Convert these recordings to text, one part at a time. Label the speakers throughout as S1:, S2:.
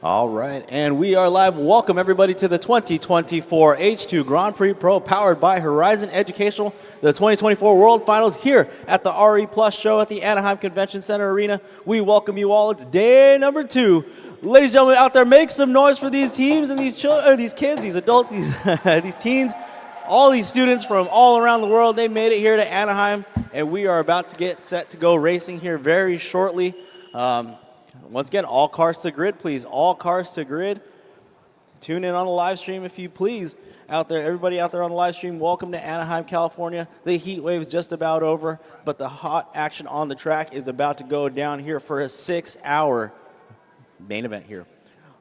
S1: All right, and we are live. Welcome everybody to the 2024 H2 Grand Prix Pro powered by Horizon Educational, the 2024 World Finals here at the RE Plus show at the Anaheim Convention Center Arena. We welcome you all. It's day number 2. Ladies and gentlemen out there, make some noise for these teams and these children, these kids, these adults, these teens, all these students from all around the world. They made it here to Anaheim, and we are about to get set to go racing here very shortly. Once again, all cars to grid, please. All cars to grid. Tune in on the live stream if you please. Out there, everybody out there on the live stream, welcome to Anaheim, California. The heat wave is just about over, but the hot action on the track is about to go down here for a 6-hour main event here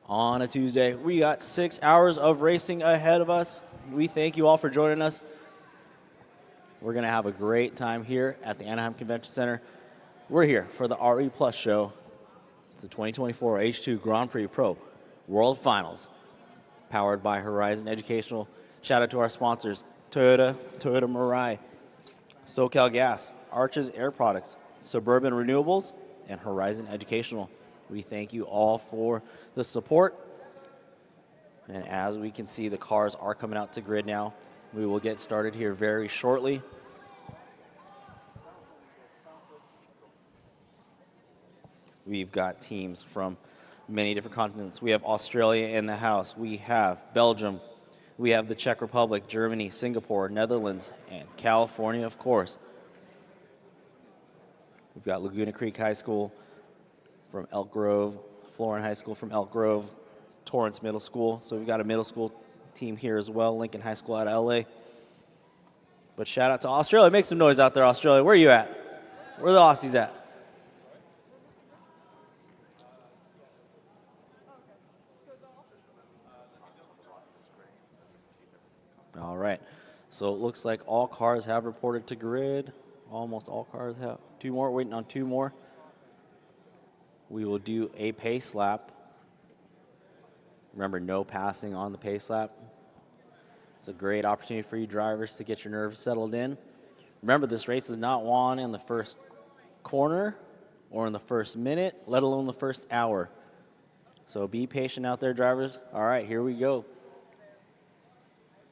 S1: on a Tuesday. We got 6 hours of racing ahead of us. We thank you all for joining us. We're going to have a great time here at the Anaheim Convention Center. We're here for the RE Plus show. It's the 2024 H2 Grand Prix Pro World Finals, powered by Horizon Educational. Shout out to our sponsors, Toyota Mirai, SoCal Gas, Arches Air Products, Suburban Renewables, and Horizon Educational. We thank you all for the support. And as we can see, the cars are coming out to grid now. We will get started here very shortly. We've got teams from many different continents. We have Australia in the house. We have Belgium. We have the Czech Republic, Germany, Singapore, Netherlands, and California, of course. We've got Laguna Creek High School from Elk Grove, Florin High School from Elk Grove, Torrance Middle School. So we've got a middle school team here as well, Lincoln High School out of LA. But shout out to Australia. Make some noise out there, Australia. Where are you at? Where are the Aussies at? All right. So it looks like all cars have reported to grid. Almost all cars have. 2 more, waiting on 2 more. We will do a pace lap. Remember, no passing on the pace lap. It's a great opportunity for you drivers to get your nerves settled in. Remember, this race is not won in the first corner or in the first minute, let alone the first hour. So be patient out there, drivers. All right, here we go.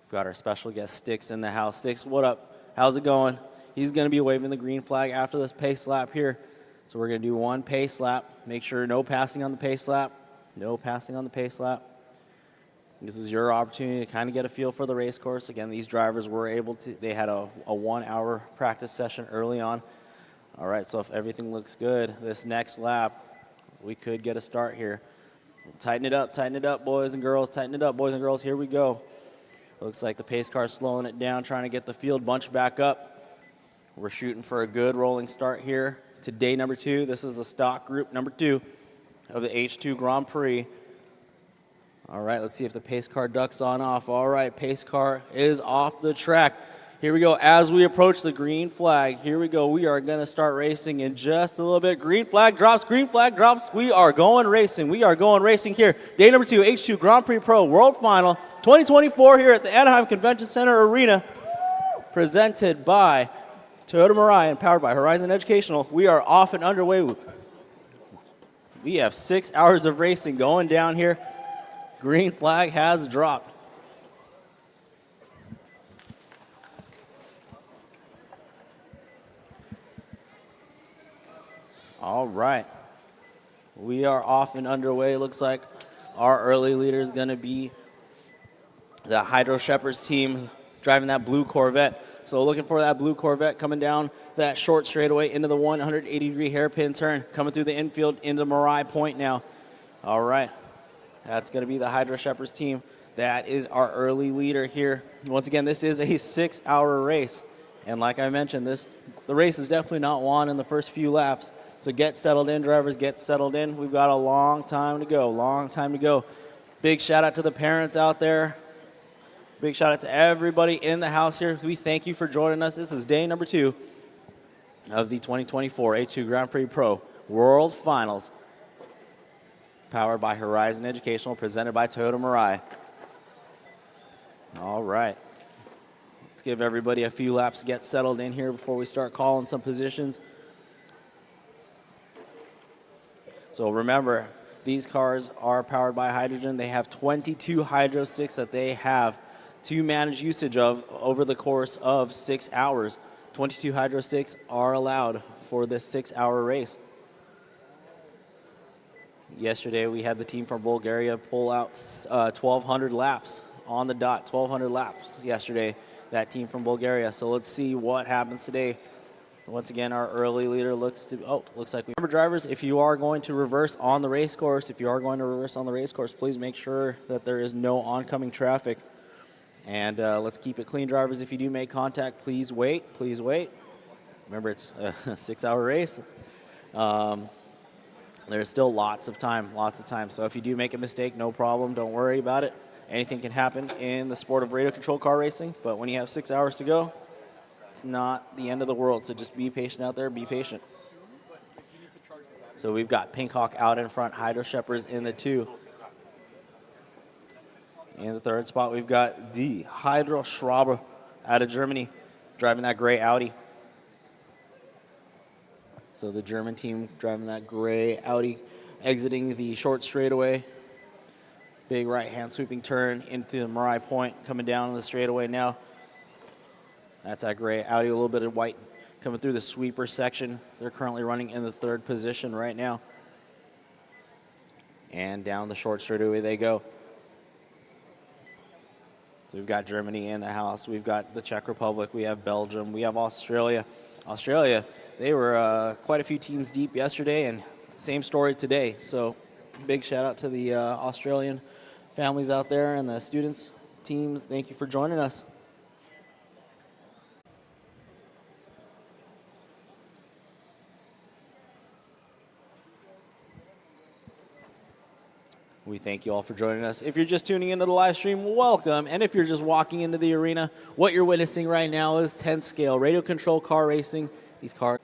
S1: We've got our special guest, Sticks, in the house. Sticks, what up? How's it going? He's going to be waving the green flag after this pace lap here. So we're going to do 1 pace lap. Make sure no passing on the pace lap. No passing on the pace lap. This is your opportunity to kind of get a feel for the race course. Again, these drivers were able to, they had a 1-hour practice session early on. All right, so if everything looks good, this next lap, we could get a start here. Tighten it up, boys and girls. Tighten it up, boys and girls. Here we go. Looks like the pace car's slowing it down, trying to get the field bunched back up. We're shooting for a good rolling start here. Today, number 2, this is the stock group number 2 of the H2 Grand Prix. All right, let's see if the pace car ducks on off. All right, pace car is off the track. Here we go. As we approach the green flag, here we go. We are going to start racing in just a little bit. Green flag drops, green flag drops. We are going racing. We are going racing here. Day number 2, H2 Grand Prix Pro World Final 2024 here at the Anaheim Convention Center Arena, presented by Toyota Mirai and powered by Horizon Educational. We are off and underway. We have 6 hours of racing going down here. Green flag has dropped. All right. We are off and underway. Looks like our early leader is going to be the Hydro Shepherds team driving that blue Corvette. So looking for that blue Corvette coming down that short straightaway into the 180-degree hairpin turn, coming through the infield into Mirai Point now. All right. That's going to be the Hydro Shepherds team. That is our early leader here. Once again, this is a 6-hour race. And like I mentioned, the race is definitely not won in the first few laps. So get settled in, drivers, get settled in. We've got a long time to go, Big shout out to the parents out there. Big shout out to everybody in the house here. We thank you for joining us. This is day number 2 of the 2024 H2 Grand Prix Pro World Finals, powered by Horizon Educational, presented by Toyota Mirai. All right. Let's give everybody a few laps to get settled in here before we start calling some positions. So remember, these cars are powered by hydrogen. They have 22 hydro sticks that they have to manage usage of over the course of 6 hours. 22 hydro sticks are allowed for this 6-hour race. Yesterday, we had the team from Bulgaria pull out 1,200 laps on the dot, 1,200 laps yesterday, that team from Bulgaria. So let's see what happens today. Once again, our early leader looks like we. Remember, drivers, if you are going to reverse on the race course, please make sure that there is no oncoming traffic. And let's keep it clean, drivers. If you do make contact, please wait. Please wait. Remember, it's a 6-hour race. There's still lots of time. So if you do make a mistake, no problem. Don't worry about it. Anything can happen in the sport of radio control car racing. But when you have 6 hours to go, it's not the end of the world. So just be patient out there. Be patient. So we've got Pink Hawk out in front. Hydro Shepherds in the 2. In the 3rd spot, we've got D. Hydro Schraber out of Germany, driving that gray Audi. So the German team driving that gray Audi, exiting the short straightaway. Big right-hand sweeping turn into the Marai Point, coming down the straightaway now. That's that gray Audi, a little bit of white coming through the sweeper section. They're currently running in the 3rd position right now. And down the short straightaway they go. So we've got Germany in the house. We've got the Czech Republic. We have Belgium. We have Australia. Australia, they were quite a few teams deep yesterday, and same story today. So big shout out to the Australian families out there and the students, teams. Thank you for joining us. We thank you all for joining us. If you're just tuning into the live stream, welcome. And if you're just walking into the arena, what you're witnessing right now is 10th scale radio control car racing. These cars.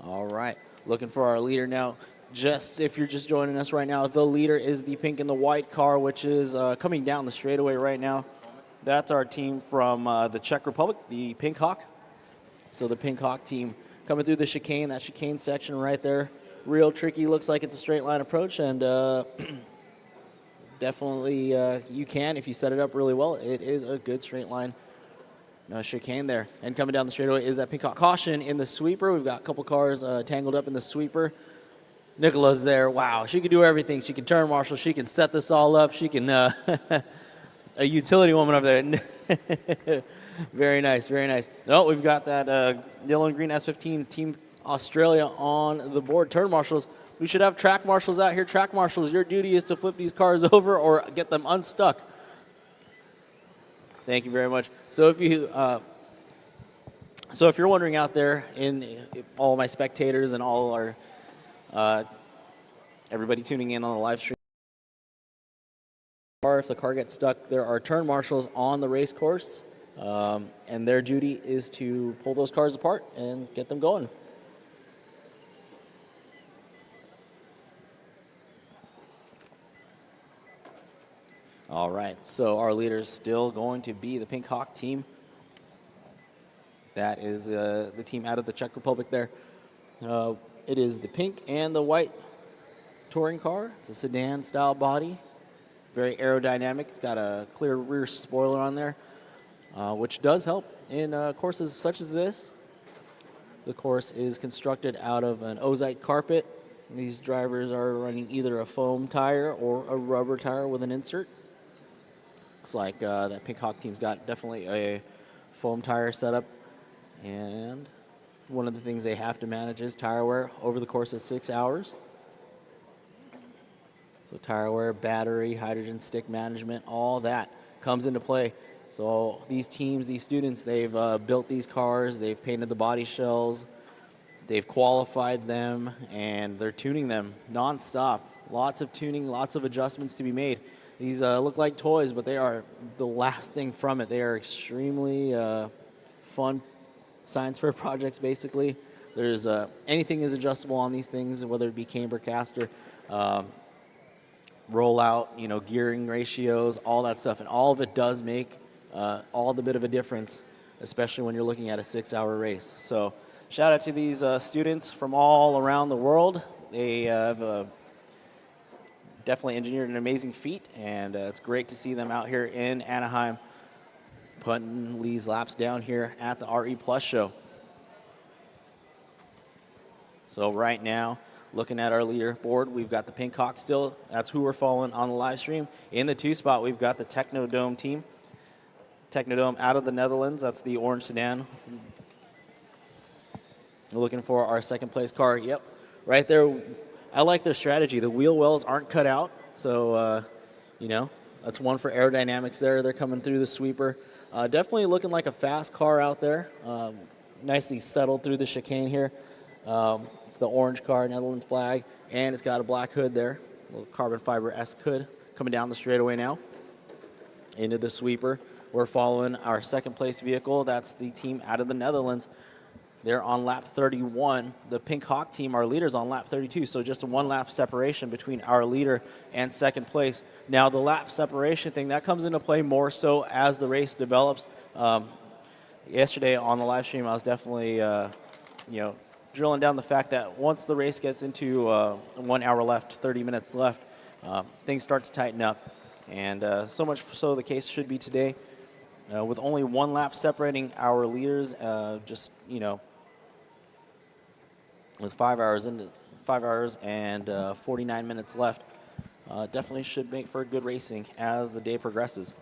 S1: All right, looking for our leader now. Just if you're just joining us right now, the leader is the pink and the white car, which is coming down the straightaway right now. That's our team from the Czech Republic, the Pink Hawk. So the Pink Hawk team coming through the chicane, that chicane section right there. Real tricky, looks like it's a straight line approach, and definitely you can, if you set it up really well, it is a good straight line chicane there. And coming down the straightaway is that Pink Hawk. Caution in the sweeper. We've got a couple cars tangled up in the sweeper. Nicola's there. Wow, she can do everything. She can turn marshal. She can set this all up. She can, a utility woman over there. Very nice, very nice. Oh, we've got that yellow and green S15 Team Australia on the board. Turn marshals. We should have track marshals out here. Track marshals, your duty is to flip these cars over or get them unstuck. Thank you very much. So if you're wondering out there, all my spectators and all our everybody tuning in on the live stream, if the car gets stuck, there are turn marshals on the race course. And their duty is to pull those cars apart and get them going. All right, so our leader is still going to be the Pink Hawk team. That is the team out of the Czech Republic there. It is the pink and the white touring car. It's a sedan style body, very aerodynamic. It's got a clear rear spoiler on there. Which does help in courses such as this. The course is constructed out of an ozite carpet. These drivers are running either a foam tire or a rubber tire with an insert. Looks like that Pink Hawk team's got definitely a foam tire setup. And one of the things they have to manage is tire wear over the course of 6 hours. So tire wear, battery, hydrogen stick management, all that comes into play. So these teams, these students, they've built these cars, they've painted the body shells, they've qualified them, and they're tuning them nonstop. Lots of tuning, lots of adjustments to be made. These look like toys, but they are the last thing from it. They are extremely fun science fair projects, basically. There's anything is adjustable on these things, whether it be camber, caster, rollout, gearing ratios, all that stuff, and all of it does make all the bit of a difference, especially when you're looking at a 6-hour race. So shout out to these students from all around the world. They have definitely engineered an amazing feat, and it's great to see them out here in Anaheim putting Lee's laps down here at the RE Plus show. So right now, Looking at our leaderboard, we've got the Pink Hawk still. That's who we're following on the live stream. In the 2 spot, we've got the Technodome team. Technodome out of the Netherlands. That's the orange sedan. We're looking for our second place car. Yep, right there. I like their strategy. The wheel wells aren't cut out, so you know, that's one for aerodynamics there. They're coming through the sweeper. Definitely looking like a fast car out there. Nicely settled through the chicane here. It's the orange car, Netherlands flag, and it's got a black hood there. A little carbon fiber-esque hood coming down the straightaway now into the sweeper. We're following our second place vehicle. That's the team out of the Netherlands. They're on lap 31. The Pink Hawk team, our leader's on lap 32, so just a 1 lap separation between our leader and second place. Now, the lap separation thing, that comes into play more so as the race develops. Yesterday on the live stream, I was definitely, drilling down the fact that once the race gets into 1 hour left, 30 minutes left, things start to tighten up. And so much so the case should be today. With only 1 lap separating our leaders, with 5 hours and 49 minutes left, definitely should make for good racing as the day progresses.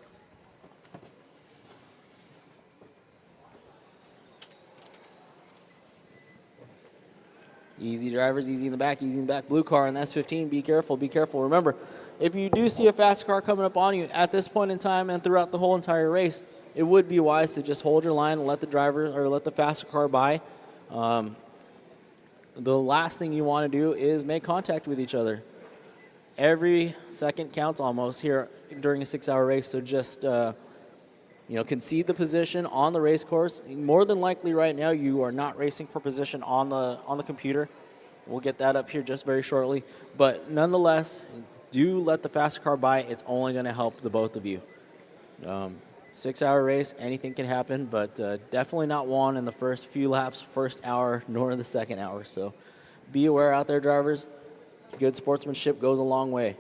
S1: Easy drivers, easy in the back, easy in the back. Blue car in the S15, be careful, be careful. Remember, if you do see a fast car coming up on you at this point in time and throughout the whole entire race, it would be wise to just hold your line and let the driver or let the faster car by. The last thing you want to do is make contact with each other. Every second counts almost here during a 6-hour race, so just concede the position on the race course. More than likely right now you are not racing for position on the computer. We'll get that up here just very shortly. But nonetheless, do let the faster car by. It's only going to help the both of you. 6-hour race, anything can happen, but definitely not one in the first few laps, first hour, nor in the second hour. So be aware out there, drivers. Good sportsmanship goes a long way.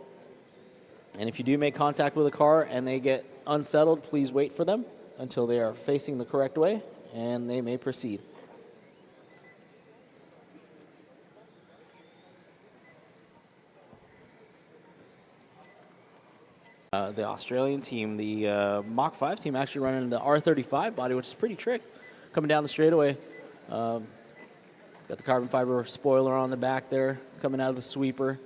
S1: And if you do make contact with a car and they get unsettled, please wait for them until they are facing the correct way, and they may proceed. The Australian team, the Mach 5 team, actually running the R35 body, which is pretty trick. Coming down the straightaway. Got the carbon fiber spoiler on the back there, coming out of the sweeper.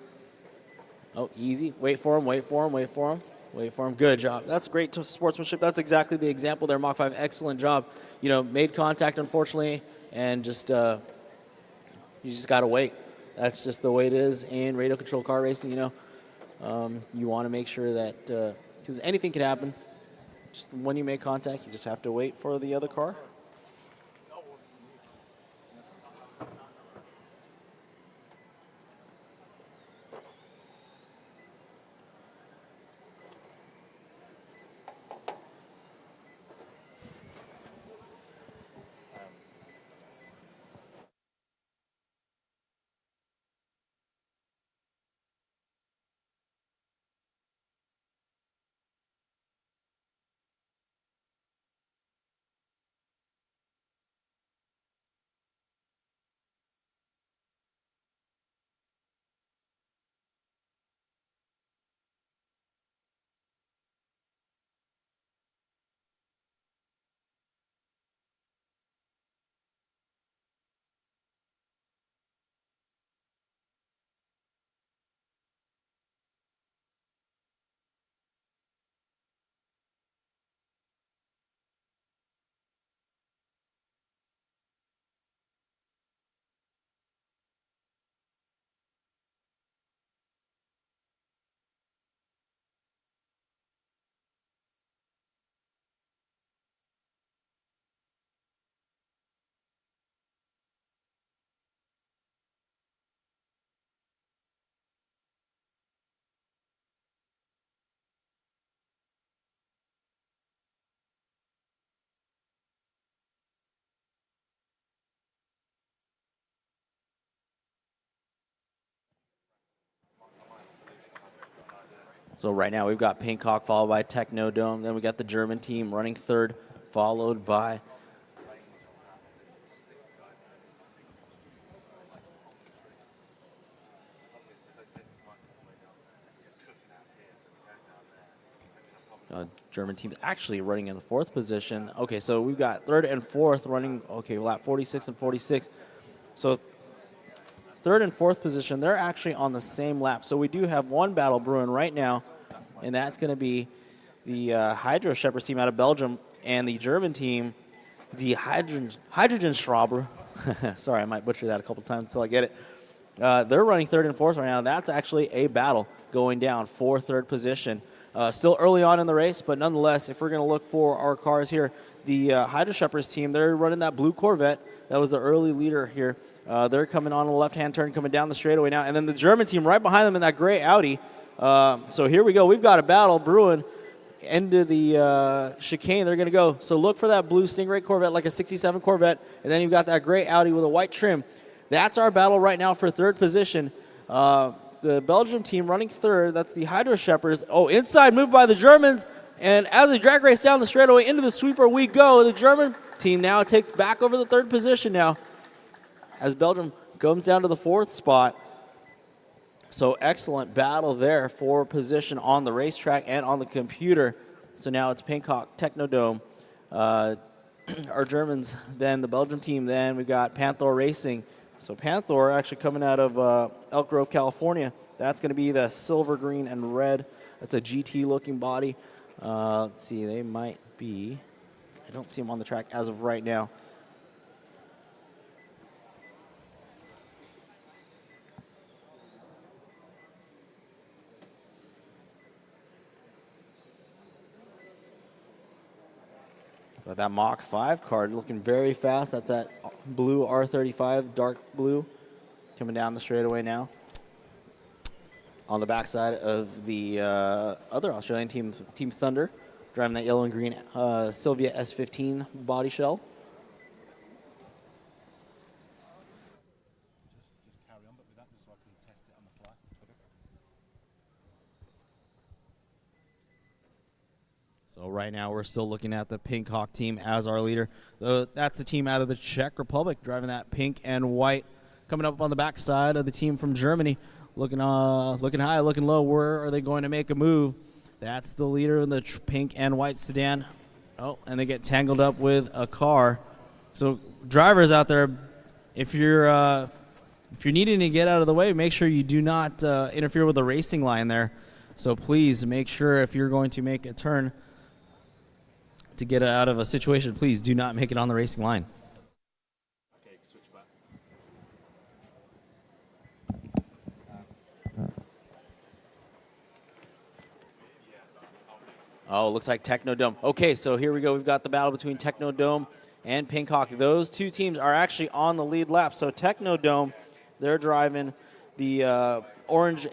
S1: Oh, easy. Wait for him, wait for him, wait for him. Wait for him. Good job. That's great sportsmanship. That's exactly the example there, Mach 5. Excellent job. Made contact, unfortunately, and just you just got to wait. That's just the way it is in radio control car racing, You want to make sure that, because anything can happen. Just when you make contact, you just have to wait for the other car. So right now we've got Pink Hawk followed by Technodome. Then we got the German team running third, followed by German team actually running in the 4th position. Okay, so we've got 3rd and 4th running, okay, lap 46 and 46. So 3rd and 4th position, they're actually on the same lap. So we do have one battle brewing right now, and that's going to be the Hydro Shepherds team out of Belgium and the German team, the Hydrogen Schrauber. Sorry, I might butcher that a couple times until I get it. They're running 3rd and 4th right now. That's actually a battle going down for 3rd position. Still early on in the race, but nonetheless, if we're going to look for our cars here, the Hydro Shepherds team, they're running that blue Corvette. That was the early leader here. They're coming on a left-hand turn, coming down the straightaway now. And then the German team right behind them in that gray Audi. So here we go. We've got a battle brewing into the chicane. They're going to go. So look for that blue Stingray Corvette, like a 67 Corvette. And then you've got that gray Audi with a white trim. That's our battle right now for 3rd position. The Belgium team running 3rd. That's the Hydro Shepherds. Oh, inside move by the Germans. And as they drag race down the straightaway into the sweeper we go. The German team now takes back over the 3rd position now, as Belgium comes down to the 4th spot. So excellent battle there for position on the racetrack and on the computer. So now it's Pinkhawk Technodome. Our Germans, then the Belgium team, then we've got Panther Racing. So Panther actually coming out of Elk Grove, California. That's going to be the silver, green, and red. That's a GT-looking body. Let's see, they might be. I don't see them on the track as of right now. But that Mach 5 card looking very fast. That's that blue R35, dark blue, coming down the straightaway now. On the backside of the other Australian team, Team Thunder, driving that yellow and green Sylvia S15 body shell.
S2: Just carry on with that just so I can test it on the fly. Okay.
S1: So right now we're still looking at the Pink Hawk team as our leader. That's the team out of the Czech Republic, driving that pink and white. Coming up on the backside of the team from Germany, looking high, looking low. Where are they going to make a move? That's the leader in the pink and white sedan. Oh, and they get tangled up with a car. So drivers out there, if you're needing to get out of the way, make sure you do not interfere with the racing line there. So please make sure if you're going to make a turn to get out of a situation, please do not make it on the racing line.
S2: Okay, switch back.
S1: Oh, looks like Technodome. Okay, so here we go. We've got the battle between Technodome and Pink Hawk. Those two teams are actually on the lead lap. So Technodome, they're driving the orange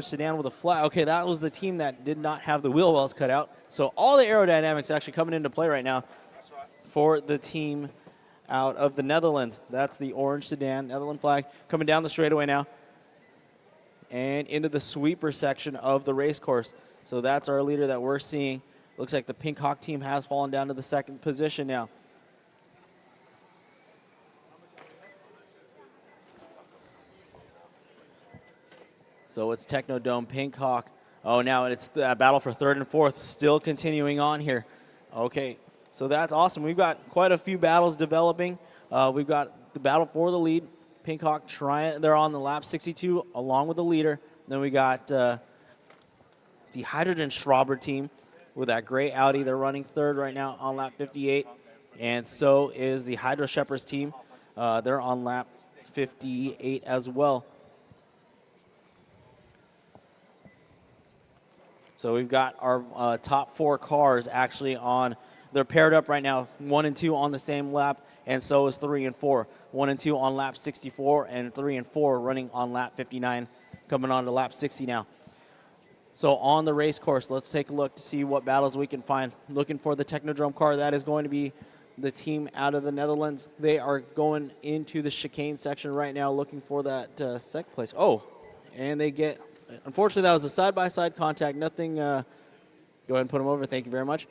S1: sedan with a flat. Okay, that was the team that did not have the wheel wells cut out. So all the aerodynamics actually coming into play right now for the team out of the Netherlands. That's the orange sedan, Netherlands flag, coming down the straightaway now and into the sweeper section of the race course. So that's our leader that we're seeing. Looks like the Pink Hawk team has fallen down to the 2nd position now. So it's Technodome, Pink Hawk. Oh, now it's the battle for 3rd and 4th still continuing on here. Okay, so that's awesome. We've got quite a few battles developing. We've got the battle for the lead. Pink Hawk trying, they're on the lap 62 along with the leader. Then we got the Hydrogen Schrauber team with that gray Audi. They're running 3rd right now on lap 58. And so is the Hydro Shepherds team. They're on lap 58 as well. So we've got our top 4 cars actually on. They're paired up right now, 1 and 2 on the same lap, and so is 3 and 4. 1 and 2 on lap 64, and 3 and 4 running on lap 59, coming on to lap 60 now. So on the race course, let's take a look to see what battles we can find. Looking for the Technodrome car. That is going to be the team out of the Netherlands. They are going into the chicane section right now, looking for that 2nd place. Oh, and they get... Unfortunately, that was a side-by-side contact. Nothing. Go ahead and put them over. Thank you very much.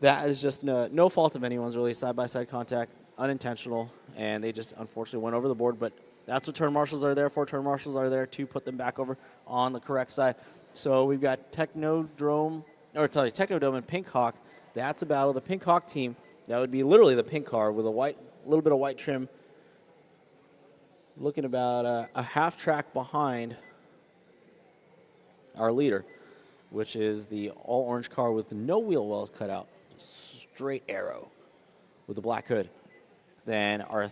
S1: That is just no fault of anyone's, really. Side-by-side contact, unintentional, and they just unfortunately went over the board. But that's what turn marshals are there for. Turn marshals are there to put them back over on the correct side. So we've got Technodome or sorry, Technodome and Pink Hawk. That's a battle. The Pink Hawk team, that would be literally the pink car with a little bit of white trim. Looking about a half track behind our leader, which is the all-orange car with no wheel wells cut out. Straight arrow with the black hood. Then our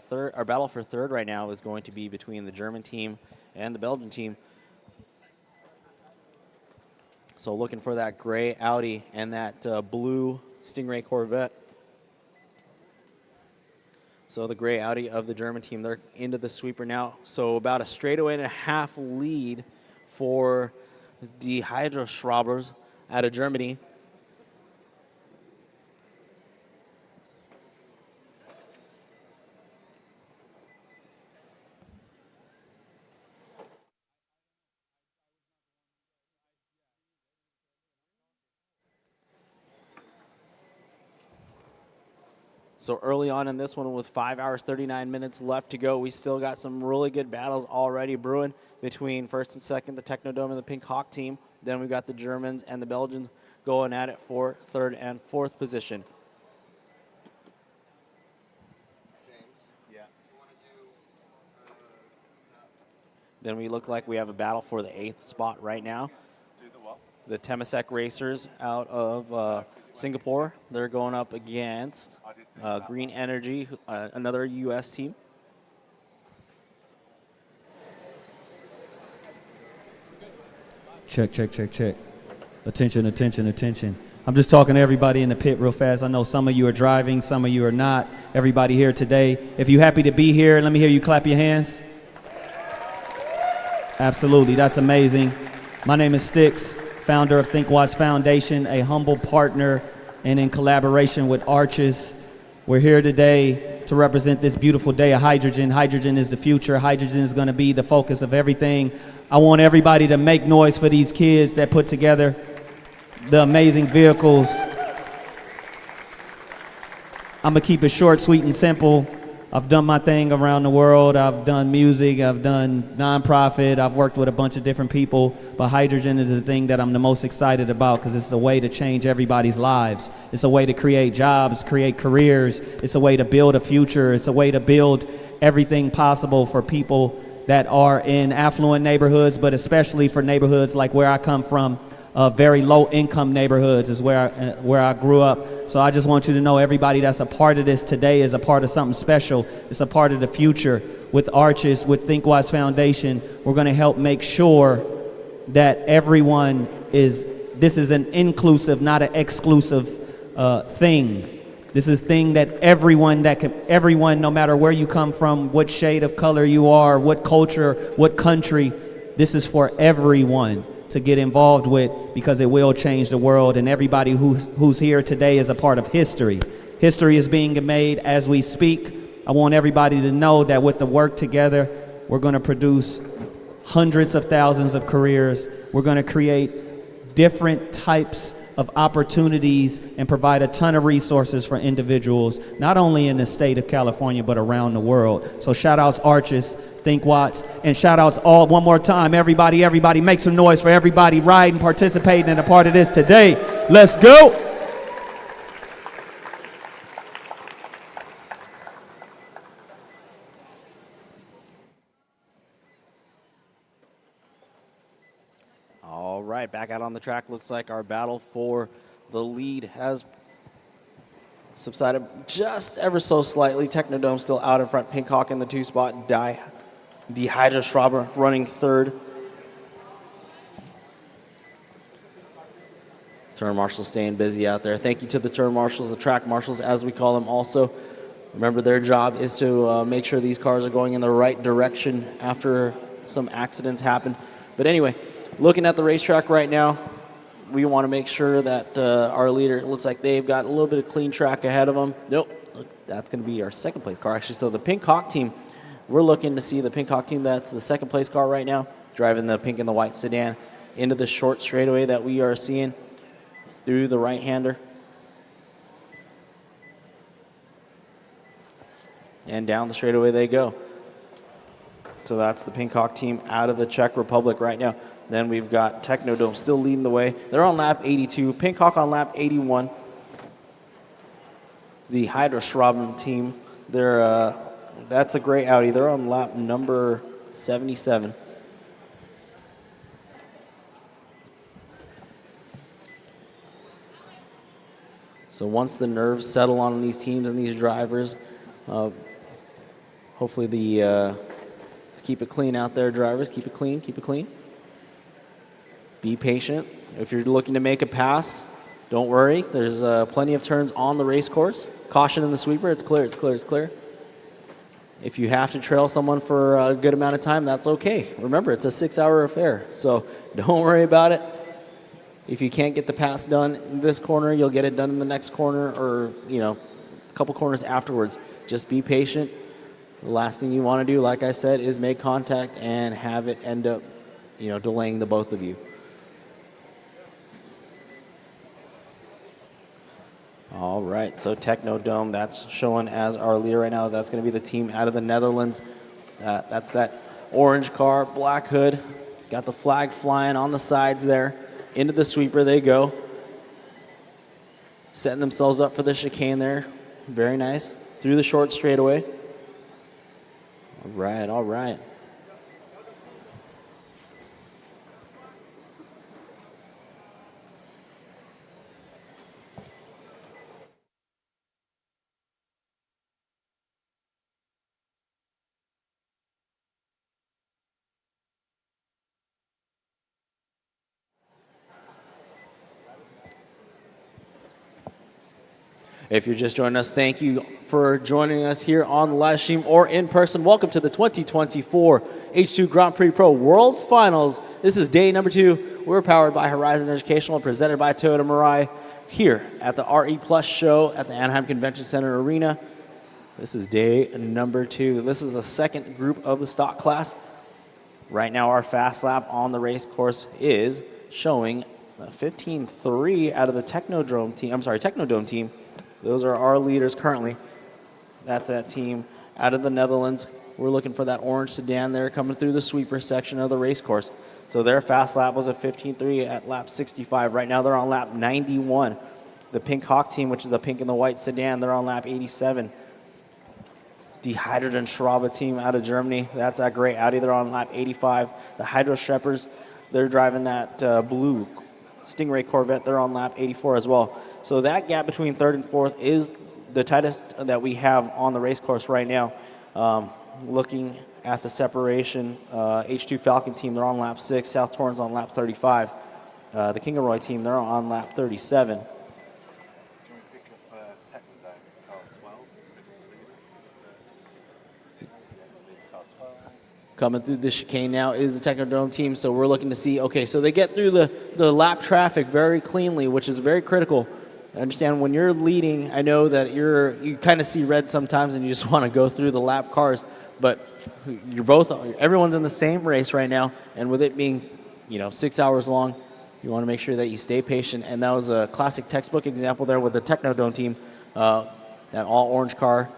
S1: battle for third right now is going to be between the German team and the Belgian team. So looking for that gray Audi and that blue Stingray Corvette. So the gray Audi of the German team, they're into the sweeper now. So about a straightaway and a half lead for the H2GP out of Germany. So early on in this one with 5 hours, 39 minutes left to go, we still got some really good battles already brewing between first and second, the Technodome and the Pink Hawk team. Then we've got the Germans and the Belgians going at it for third and fourth position.
S2: James. Yeah. Do you want to do
S1: Then we look like we have a battle for the 8th spot right now.
S2: do the what?
S1: The Temasek Racers out of Singapore. They're going up against Green Energy, another U.S. team.
S3: Check, check, check, check. Attention, attention, attention. I'm just talking to everybody in the pit real fast. I know some of you are driving, some of you are not. Everybody here today, if you're happy to be here, let me hear you clap your hands. Absolutely, that's amazing. My name is Styx, founder of Think Watch Foundation, a humble partner, and in collaboration with Arches, we're here today to represent this beautiful day of hydrogen. Hydrogen is the future. Hydrogen is going to be the focus of everything. I want everybody to make noise for these kids that put together the amazing vehicles. I'm going to keep it short, sweet, and simple. I've done my thing around the world. I've done music. I've done nonprofit. I've worked with a bunch of different people. But hydrogen is the thing that I'm the most excited about because it's a way to change everybody's lives. It's a way to create jobs, create careers. It's a way to build a future. It's a way to build everything possible for people that are in affluent neighborhoods, but especially for neighborhoods like where I come from. Very low-income neighborhoods is where I grew up. So I just want you to know everybody that's a part of this today is a part of something special. It's a part of the future. With Arches, with Think Watch Foundation, we're going to help make sure that everyone this is an inclusive, not an exclusive thing. This is a thing that everyone, no matter where you come from, what shade of color you are, what culture, what country, this is for everyone to get involved with because it will change the world, and everybody who's here today is a part of history. History is being made as we speak. I want everybody to know that with the work together, we're going to produce hundreds of thousands of careers. We're going to create different types of opportunities and provide a ton of resources for individuals, not only in the state of California, but around the world. So shout outs Arches, Think Watch, and shout outs all one more time. Everybody make some noise for everybody riding, participating, and a part of this today. Let's go.
S1: All right, back out on the track. Looks like our battle for the lead has subsided just ever so slightly. Technodome still out in front. Pink Hawk in the 2 spot. Die H2GP running third. Turn marshals staying busy out there. Thank you to the turn marshals, the track marshals, as we call them also. Remember, their job is to make sure these cars are going in the right direction after some accidents happen. But anyway, looking at the racetrack right now, we want to make sure that our leader, it looks like they've got a little bit of clean track ahead of them. Nope, look, that's going to be our second place car, actually. So the Pink Hawk team, we're looking to see the Pink Hawk team, that's the second place car right now, driving the pink and the white sedan into the short straightaway that we are seeing through the right-hander. And down the straightaway they go. So that's the Pink Hawk team out of the Czech Republic right now. Then we've got Technodome still leading the way. They're on lap 82. Pink Hawk on lap 81. The H2GP team, that's a great Audi. They're on lap number 77. So once the nerves settle on these teams and these drivers, hopefully let's keep it clean out there, drivers. Keep it clean, keep it clean. Be patient. If you're looking to make a pass, don't worry. There's plenty of turns on the race course. Caution in the sweeper. It's clear, it's clear, it's clear. If you have to trail someone for a good amount of time, that's okay. Remember, it's a 6-hour affair, so don't worry about it. If you can't get the pass done in this corner, you'll get it done in the next corner or, a couple corners afterwards. Just be patient. The last thing you want to do, like I said, is make contact and have it end up, delaying the both of you. All right, so Technodome, that's showing as our leader right now. That's going to be the team out of the Netherlands. That's that orange car, black hood. Got the flag flying on the sides there. Into the sweeper they go. Setting themselves up for the chicane there. Very nice. Through the short straightaway. All right, all right. If you're just joining us, thank you for joining us here on the live stream or in person. Welcome to the 2024 H2 Grand Prix Pro World Finals. This is day number 2. We're powered by Horizon Educational and presented by Toyota Mirai here at the RE Plus show at the Anaheim Convention Center Arena. This is day number 2. This is the second group of the stock class. Right now, our fast lap on the race course is showing 15.3 out of the Technodome team. Those are our leaders currently. That's that team out of the Netherlands. We're looking for that orange sedan there coming through the sweeper section of the race course. So their fast lap was a 15.3 at lap 65. Right now they're on lap 91. The Pink Hawk team, which is the pink and the white sedan, they're on lap 87. The H2GP team out of Germany, that's that great Audi. They're on lap 85. The H2GP, they're driving that blue Stingray Corvette. They're on lap 84 as well. So that gap between third and fourth is the tightest that we have on the race course right now. Looking at the separation, H2 Falcon team, they're on lap 6. South Torrens on lap 35. The Kingaroy team, they're on lap 37.
S2: Can we pick up Technodome, car 12? Car 12.
S1: Coming through the chicane now is the Technodome team, so we're looking to see, okay, so they get through the lap traffic very cleanly, which is very critical. I understand when you're leading, I know that you kind of see red sometimes and you just want to go through the lap cars, but everyone's in the same race right now, and with it being, 6 hours long, you want to make sure that you stay patient, and that was a classic textbook example there with the Technodome team, that all orange car,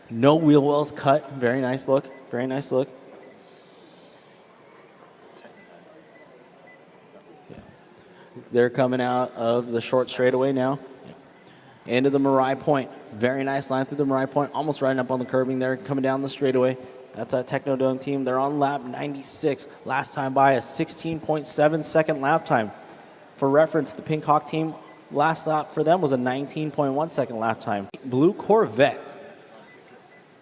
S1: no wheel wells cut, very nice look, very nice look. They're coming out of the short straightaway now. Into the Mirai Point. Very nice line through the Mirai Point. Almost riding up on the curbing there, coming down the straightaway. That's that Technodome team. They're on lap 96. Last time by a 16.7 second lap time. For reference, the Pink Hawk team, last lap for them was a 19.1 second lap time. Blue Corvette.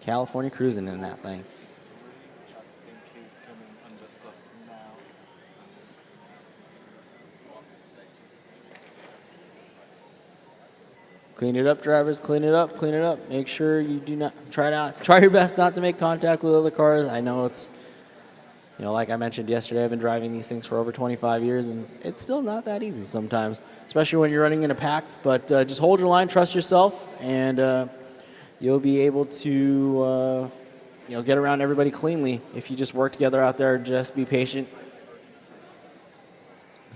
S1: California cruising in that thing. Clean it up, drivers. Clean it up. Clean it up. Make sure you do not try your best not to make contact with other cars. I know it's, like I mentioned yesterday, I've been driving these things for over 25 years, and it's still not that easy sometimes, especially when you're running in a pack. But just hold your line, trust yourself, and you'll be able to, get around everybody cleanly if you just work together out there. Just be patient.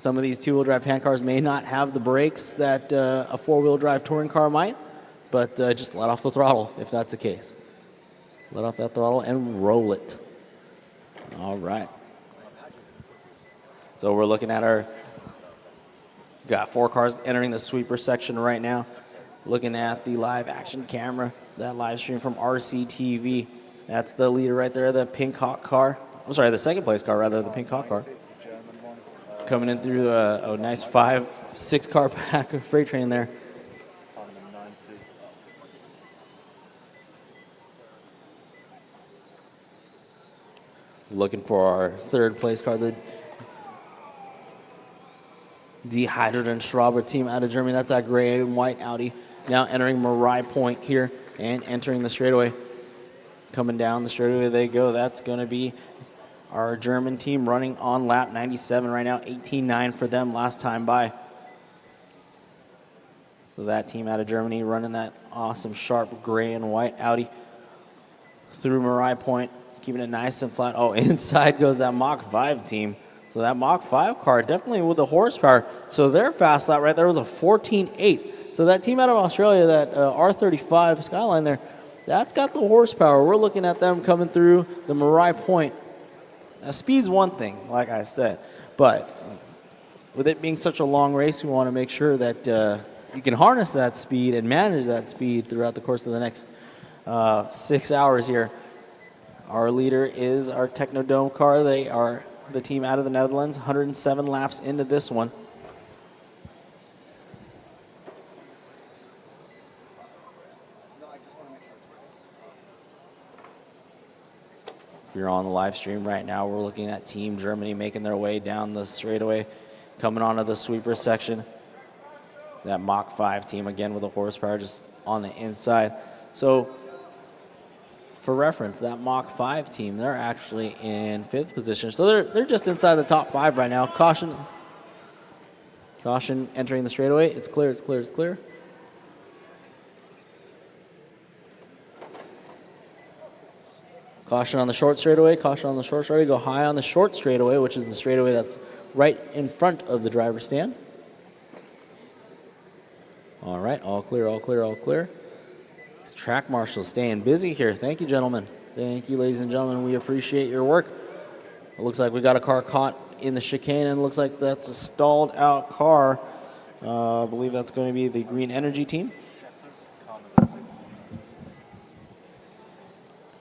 S1: Some of these two-wheel drive hand cars may not have the brakes that a four-wheel drive touring car might, but just let off the throttle if that's the case. Let off that throttle and roll it. All right. So we're looking at got 4 cars entering the sweeper section right now. Looking at the live action camera, that live stream from RCTV. That's the leader right there, the Pink Hawk car. I'm sorry, the second place car, rather, the Pink Hawk car. Coming in through a nice 5-6 car pack of freight train there. Looking for our third place car, the H2GP team out of Germany. That's that gray and white Audi. Now entering Marai Point here and entering the straightaway. Coming down the straightaway they go. That's going to be our German team running on lap 97 right now. 18.9 for them last time by. So that team out of Germany running that awesome sharp gray and white Audi through Marai Point, keeping it nice and flat. Oh, inside goes that Mach 5 team. So that Mach 5 car definitely with the horsepower. So their fast lap right there was a 14.8. So that team out of Australia, that R35 Skyline there, that's got the horsepower. We're looking at them coming through the Marai Point. Now, speed's one thing, like I said, but with it being such a long race, we want to make sure that you can harness that speed and manage that speed throughout the course of the next 6 hours here. Our leader is our Technodome car. They are the team out of the Netherlands, 107 laps into this one. If you're on the live stream right now, we're looking at Team Germany making their way down the straightaway, coming onto the sweeper section. That Mach 5 team again with the horsepower just on the inside. So for reference, that Mach 5 team, they're actually in 5th position. So they're just inside the top 5 right now. Caution entering the straightaway. It's clear, it's clear, it's clear. Caution on the short straightaway, caution on the short straightaway. Go high on the short straightaway, which is the straightaway that's right in front of the driver's stand. All right, all clear, all clear, all clear. This track marshal staying busy here. Thank you, gentlemen. Thank you, ladies and gentlemen. We appreciate your work. It looks like we got a car caught in the chicane, and it looks like that's a stalled out car. I believe that's going to be the Green Energy team.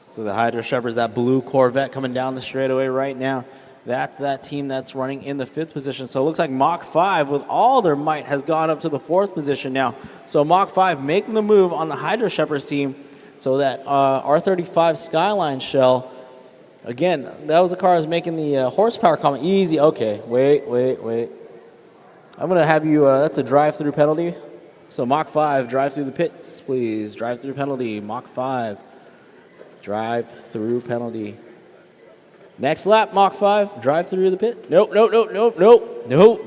S1: So the Hydro Shepherds, that blue Corvette coming down the straightaway right now. That's that team that's running in the 5th position. So it looks like Mach 5 with all their might has gone up to the 4th position now. So Mach 5 making the move on the Hydro Shepherds team. So that R35 Skyline shell, again, that was the car that was making the horsepower comment. Easy, okay, wait. I'm going to have you, that's a drive-through penalty. So Mach 5, drive through the pits, please. Drive-through penalty, Mach 5. Drive-through penalty. Next lap, Mach 5, drive through the pit. Nope.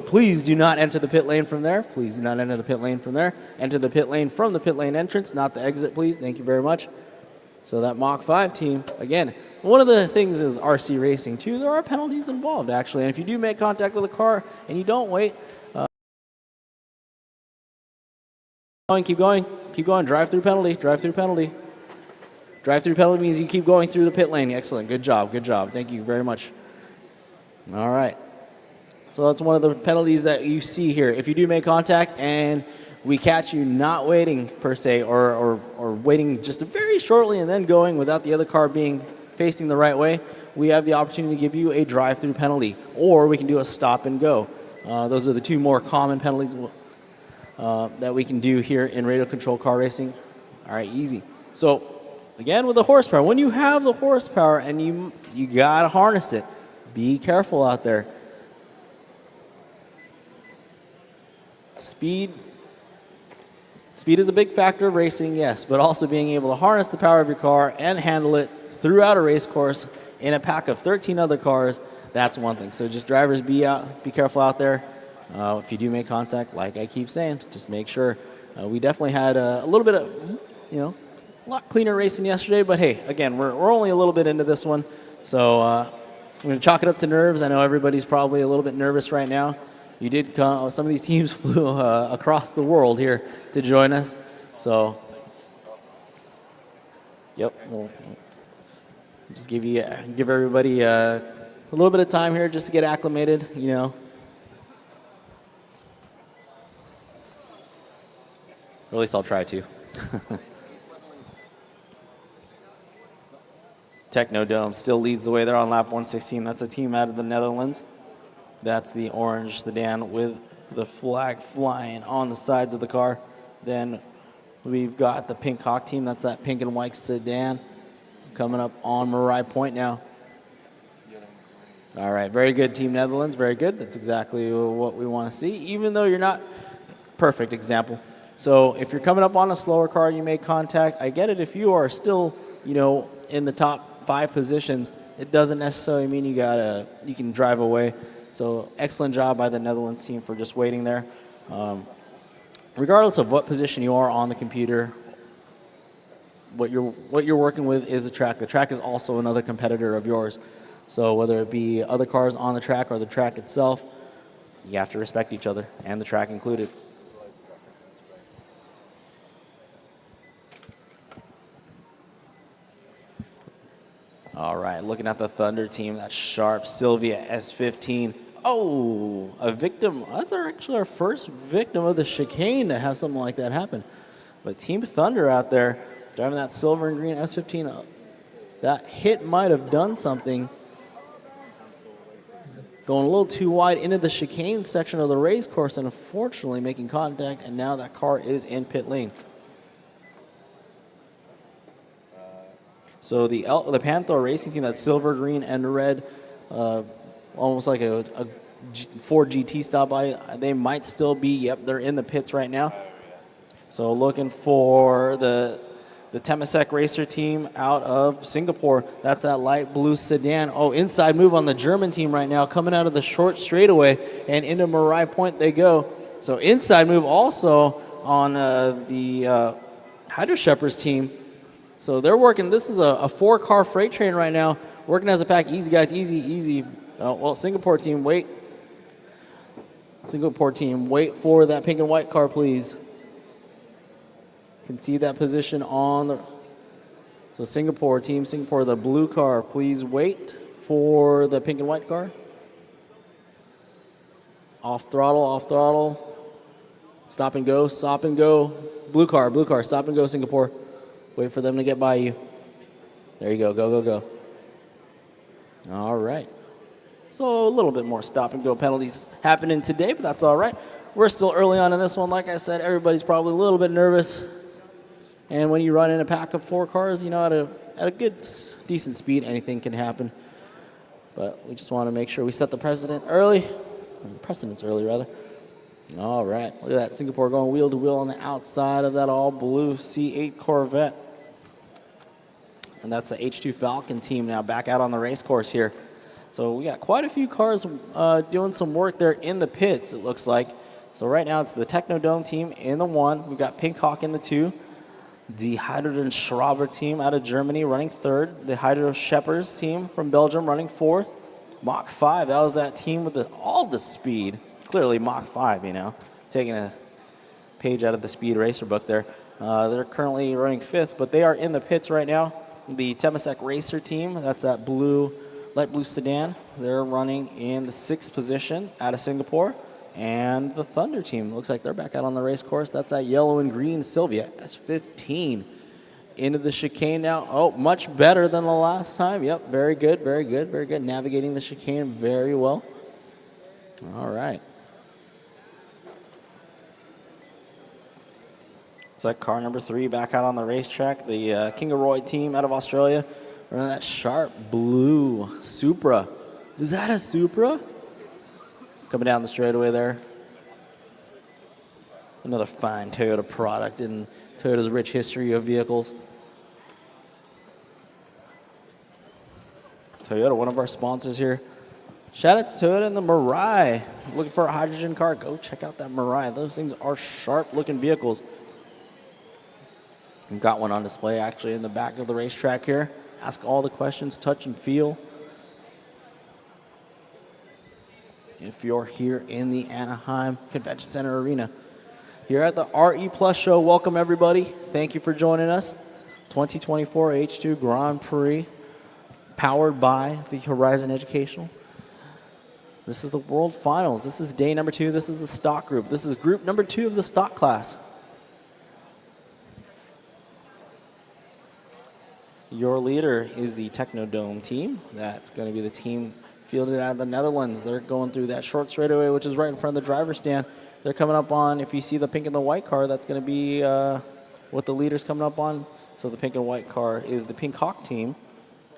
S1: Please do not enter the pit lane from there. Please do not enter the pit lane from there. Enter the pit lane from the pit lane entrance, not the exit, please. Thank you very much. So that Mach 5 team, again, one of the things with RC racing, too, there are penalties involved, actually. And if you do make contact with a car and you don't wait, keep going, drive-through penalty. Drive-through penalty means you keep going through the pit lane. Excellent. Good job. Thank you very much. All right. So that's one of the penalties that you see here. If you do make contact and we catch you not waiting, per se, or waiting just very shortly and then going without the other car being facing the right way, we have the opportunity to give you a drive-through penalty, or we can do a stop and go. Those are the two more common penalties that we can do here in radio control car racing. All right, easy. So again, with the horsepower, when you have the horsepower and you got to harness it, be careful out there. Speed is a big factor of racing, yes, but also being able to harness the power of your car and handle it throughout a race course in a pack of 13 other cars, that's one thing. So just drivers, be careful out there. If you do make contact, like I keep saying, just make sure. We definitely had a little bit of, a lot cleaner racing yesterday, but hey, again, we're only a little bit into this one, so I'm going to chalk it up to nerves. I know everybody's probably a little bit nervous right now. You did come, some of these teams flew across the world here to join us, so yep, we'll just give everybody a little bit of time here just to get acclimated, you know. Or at least I'll try to. Technodome still leads the way there on lap 116. That's a team out of the Netherlands. That's the orange sedan with the flag flying on the sides of the car. Then we've got the Pink Hawk team. That's that pink and white sedan coming up on Mirai Point now. All right, very good, Team Netherlands. Very good. That's exactly what we want to see, even though you're not perfect example. So if you're coming up on a slower car, you make contact. I get it if you are still, you know, in the top 5 positions, it doesn't necessarily mean you can drive away. So excellent job by the Netherlands team for just waiting there. Regardless of what position you are on the computer, what you're working with is the track. The track is also another competitor of yours. So whether it be other cars on the track or the track itself, you have to respect each other, and the track included. All right, looking at the Thunder team, that sharp Sylvia S15. Oh, a victim. That's actually our first victim of the chicane to have something like that happen. But Team Thunder out there driving that silver and green S15. That hit might have done something. Going a little too wide into the chicane section of the race course and unfortunately making contact, and now that car is in pit lane. So the Panther Racing team, that's silver, green, and red, almost like a Ford GT style body, they might still be, yep, they're in the pits right now. So looking for the Temasek Racer team out of Singapore. That's that light blue sedan. Oh, inside move on the German team right now, coming out of the short straightaway, and into Mirai Point they go. So inside move also on the Hydro Shepherds team. So they're working, this is a 4-car freight train right now, working as a pack. Easy, guys, easy, easy. Well, Singapore team, wait. Singapore team, wait for that pink and white car, please. Can see that position on the... So Singapore team, Singapore, the blue car, please wait for the pink and white car. Off throttle. Stop and go, stop and go. Blue car, stop and go, Singapore. Wait for them to get by you. There you go, go. All right. So a little bit more stop and go penalties happening today, but that's all right. We're still early on in this one. Like I said, everybody's probably a little bit nervous. And when you run in a pack of 4 cars, you know, at a good, decent speed, anything can happen. But we just want to make sure we set the precedence early. All right, look at that, Singapore going wheel to wheel on the outside of that all blue C8 Corvette. And that's the H2 Falcon team now back out on the race course here. So we got quite a few cars doing some work there in the pits, it looks like. So right now it's the Technodome team in the 1. We've got Pink Hawk in the 2. The Hydrogen Schraber team out of Germany running 3rd. The Hydro Shepherds team from Belgium running 4th. Mach 5, that was that team with all the speed. Clearly Mach 5, you know, taking a page out of the Speed Racer book there. They're currently running 5th, but they are in the pits right now. The Temasek Racer team, that's that light blue sedan, they're running in the 6th position out of Singapore. And the Thunder team, looks like they're back out on the race course. That's that yellow and green Sylvia S15 into the chicane now. Oh, much better than the last time. Yep, very good. Navigating the chicane very well. All right. It's like car number 3 back out on the racetrack. The Kingaroy team out of Australia running that sharp blue Supra. Is that a Supra? Coming down the straightaway there. Another fine Toyota product in Toyota's rich history of vehicles. Toyota, one of our sponsors here. Shout out to Toyota and the Mirai. Looking for a hydrogen car? Go check out that Mirai. Those things are sharp-looking vehicles. We've got one on display actually in the back of the racetrack here. Ask all the questions, touch and feel. If you're here in the Anaheim Convention Center Arena. Here at the RE Plus show, welcome everybody. Thank you for joining us. 2024 H2 Grand Prix, powered by the Horizon Educational. This is the World Finals. This is day number 2. This is the stock group. This is group number 2 of the stock class. Your leader is the Technodome team. That's going to be the team fielded out of the Netherlands. They're going through that short straightaway, which is right in front of the driver's stand. They're coming up on, if you see the pink and the white car, that's going to be what the leader's coming up on. So the pink and white car is the Pink Hawk team.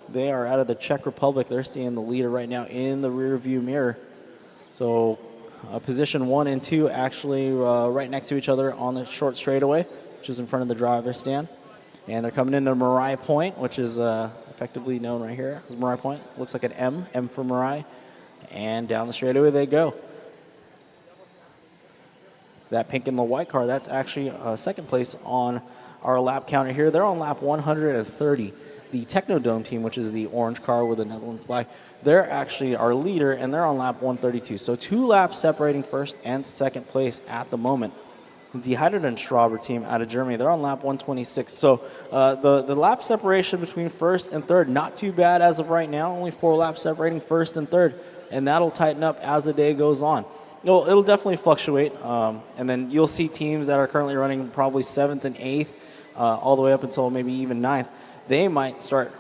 S1: They are out of the Czech Republic. They're seeing the leader right now in the rear view mirror. So position 1 and 2 actually right next to each other on the short straightaway, which is in front of the driver's stand. And they're coming into Marai Point, which is effectively known right here as Marai Point. Looks like an M for Marai. And down the straightaway they go. That pink and the white car, that's actually second place on our lap counter here. They're on lap 130. The Technodome team, which is the orange car with the Netherlands flag, they're actually our leader, and they're on lap 132. So 2 laps separating first and second place at the moment. The H2GP team out of Germany, they're on lap 126. So the lap separation between first and third, not too bad as of right now. Only 4 laps separating first and third, and that'll tighten up as the day goes on. It'll definitely fluctuate, and then you'll see teams that are currently running probably 7th and 8th, all the way up until maybe even 9th. They might start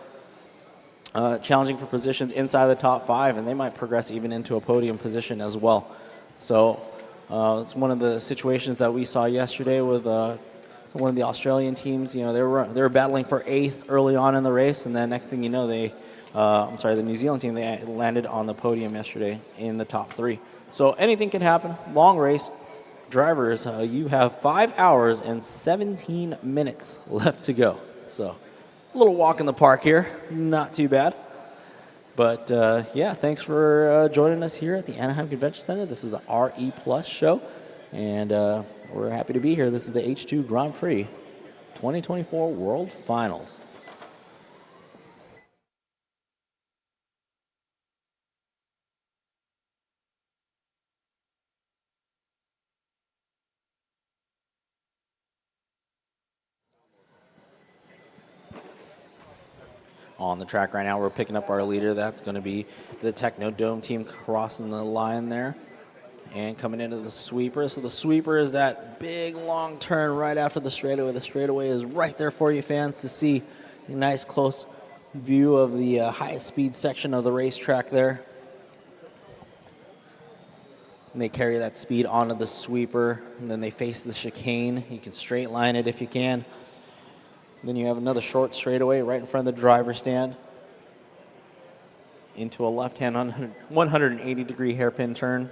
S1: challenging for positions inside the top 5, and they might progress even into a podium position as well. So it's one of the situations that we saw yesterday with one of the Australian teams. You know, they were battling for 8th early on in the race, and then next thing you know, the New Zealand team, they landed on the podium yesterday in the top 3. So anything can happen. Long race. Drivers, you have 5 hours and 17 minutes left to go. So a little walk in the park here. Not too bad. But yeah, thanks for joining us here at the Anaheim Convention Center. This is the RE Plus show, and we're happy to be here. This is the H2 Grand Prix 2024 World Finals. On the track right now, we're picking up our leader. That's going to be the Technodome team crossing the line there and coming into the sweeper. So the sweeper is that big long turn right after the straightaway. The straightaway is right there for you fans to see. A nice close view of the highest speed section of the racetrack there. And they carry that speed onto the sweeper, and then they face the chicane. You can straight line it if you can. Then you have another short straightaway right in front of the driver's stand into a left-hand 180-degree hairpin turn.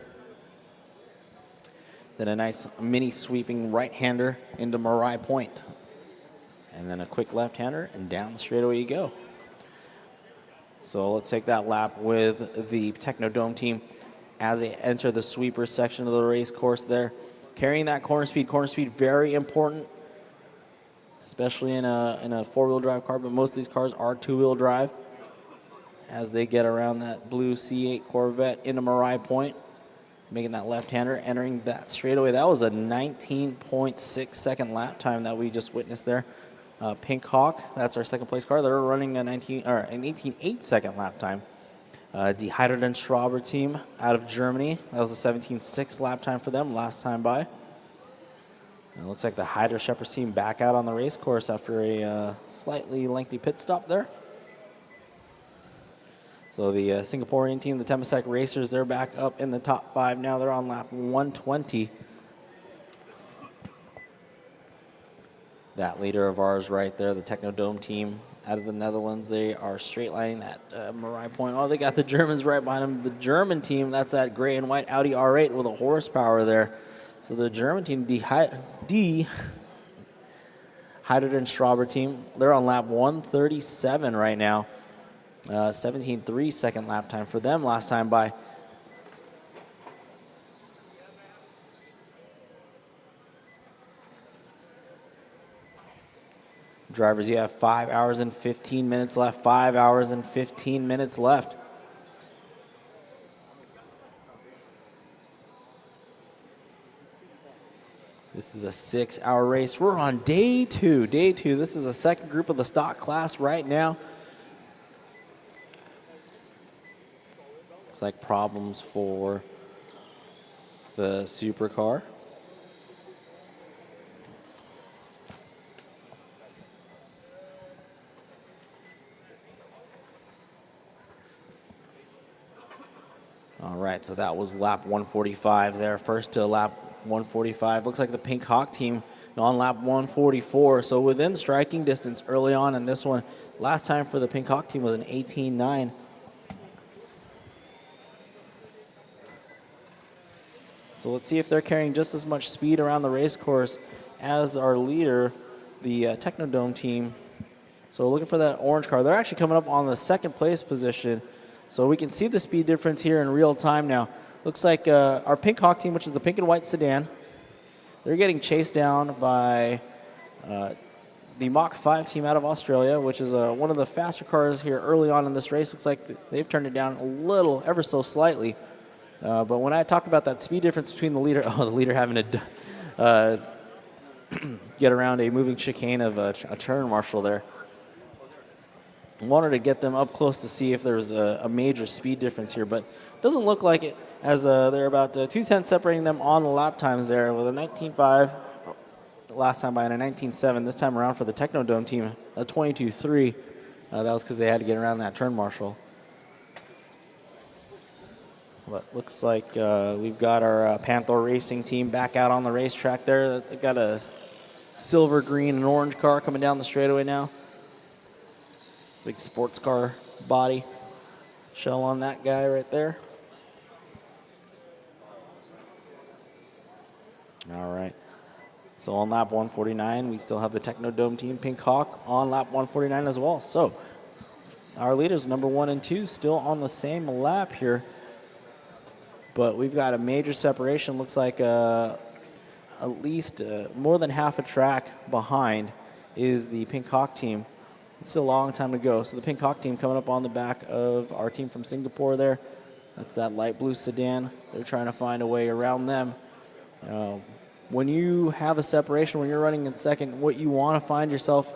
S1: Then a nice mini sweeping right-hander into Marai Point. And then a quick left-hander, and down the straightaway you go. So let's take that lap with the Technodome team as they enter the sweeper section of the race course there. Carrying that corner speed. Corner speed, very important, especially in a four-wheel drive car, but most of these cars are two-wheel drive as they get around that blue C8 Corvette into Marai Point, making that left-hander, entering that straightaway. That was a 19.6-second lap time that we just witnessed there. Pink Hawk, that's our second-place car. They're running an 18.8-second lap time. Die H2GP team out of Germany, that was a 17.6 lap time for them last time by. And it looks like the H2GP team back out on the race course after a slightly lengthy pit stop there. So the Singaporean team, the Temasek Racers, they're back up in the top 5 now. They're on lap 120. That leader of ours right there, the Technodome team out of the Netherlands, they are straight lining that Marai Point. Oh, they got the Germans right behind them. The German team, that's that gray and white Audi R8 with a horsepower there. So the German team, Die H2GP team, they're on lap 137 right now. 17.3 second lap time for them last time by. Drivers, you have 5 hours and 15 minutes left. 5 hours and 15 minutes left. This is a 6-hour race. We're on day 2. Day 2. This is the second group of the stock class right now. Looks like problems for the supercar. All right, so that was lap 145 there. First to lap 145. Looks like the Pink Hawk team on lap 144. So within striking distance early on in this one. Last time for the Pink Hawk team was an 18.9. So let's see if they're carrying just as much speed around the race course as our leader, the Technodome team. So we're looking for that orange car. They're actually coming up on the second place position. So we can see the speed difference here in real time now. Looks like our Pink Hawk team, which is the pink and white sedan, they're getting chased down by the Mach 5 team out of Australia, which is one of the faster cars here early on in this race. Looks like they've turned it down a little, ever so slightly. But when I talk about that speed difference between the leader, the leader having to get around a moving chicane of a turn marshal there. Wanted to get them up close to see if there's a major speed difference here, but doesn't look like it, as they're about 2/10 separating them on the lap times there, with a 19.5 last time by a 19.7. This time around for the Technodome team, a 22.3. That was because they had to get around that turn marshal. But looks like we've got our Panther Racing team back out on the racetrack there. They've got a silver, green, and orange car coming down the straightaway now. Big sports car body shell on that guy right there. All right. So on lap 149, we still have the Technodome team, Pink Hawk, on lap 149 as well. So our leaders, number 1 and 2, still on the same lap here. But we've got a major separation. Looks like at least more than half a track behind is the Pink Hawk team. It's a long time to go. So the Pink Hawk team coming up on the back of our team from Singapore there. That's that light blue sedan. They're trying to find a way around them. When you have a separation, when you're running in second, what you want to find yourself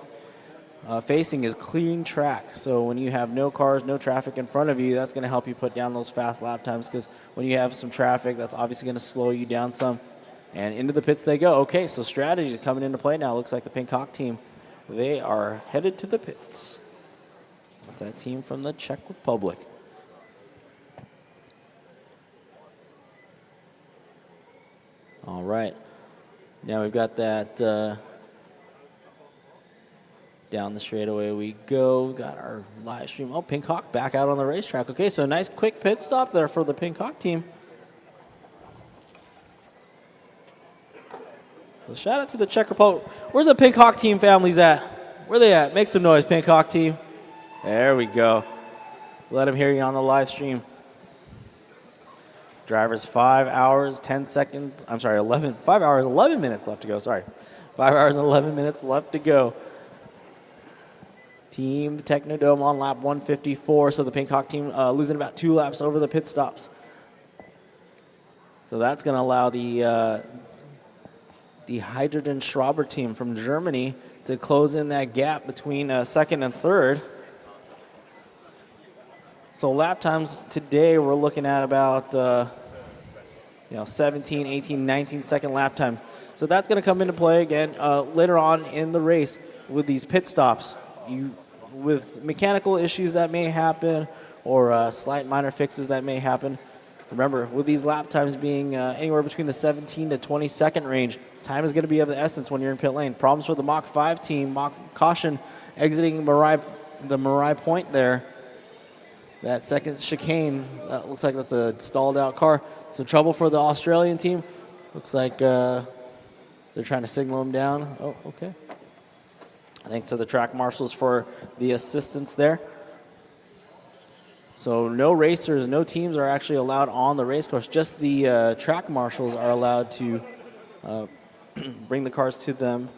S1: facing is clean track. So when you have no cars, no traffic in front of you, that's going to help you put down those fast lap times, because when you have some traffic, that's obviously going to slow you down some. And into the pits they go. Okay, so strategy is coming into play now. Looks like the Pink Hawk team, they are headed to the pits. That's that team from the Czech Republic. All right. Now we've got that down the straightaway we go. We've got our live stream. Oh, Pink Hawk back out on the racetrack. Okay, so nice quick pit stop there for the Pink Hawk team. So shout out to the Czech Republic. Where's the Pink Hawk team families at? Where they at? Make some noise, Pink Hawk team. There we go. Let them hear you on the live stream. Drivers 5 hours, 10 seconds. I'm sorry, 5 hours, 11 minutes left to go. Sorry. 5 hours and 11 minutes left to go. Team Technodome on lap 154. So the Pink Hawk team losing about 2 laps over the pit stops. So that's going to allow the Hydrogen Schraber team from Germany to close in that gap between second and third. So lap times today, we're looking at about 17, 18, 19 second lap time. So that's going to come into play again later on in the race with these pit stops. With mechanical issues that may happen, or slight minor fixes that may happen. Remember, with these lap times being anywhere between the 17 to 20 second range, time is going to be of the essence when you're in pit lane. Problems for the Mach 5 team. Mach caution exiting the Marai Point there. That second chicane, that looks like that's a stalled out car. So trouble for the Australian team. Looks like they're trying to signal him down. Oh, okay. Thanks to the track marshals for the assistance there. So no racers, no teams are actually allowed on the race course. Just the track marshals are allowed to bring the cars to them.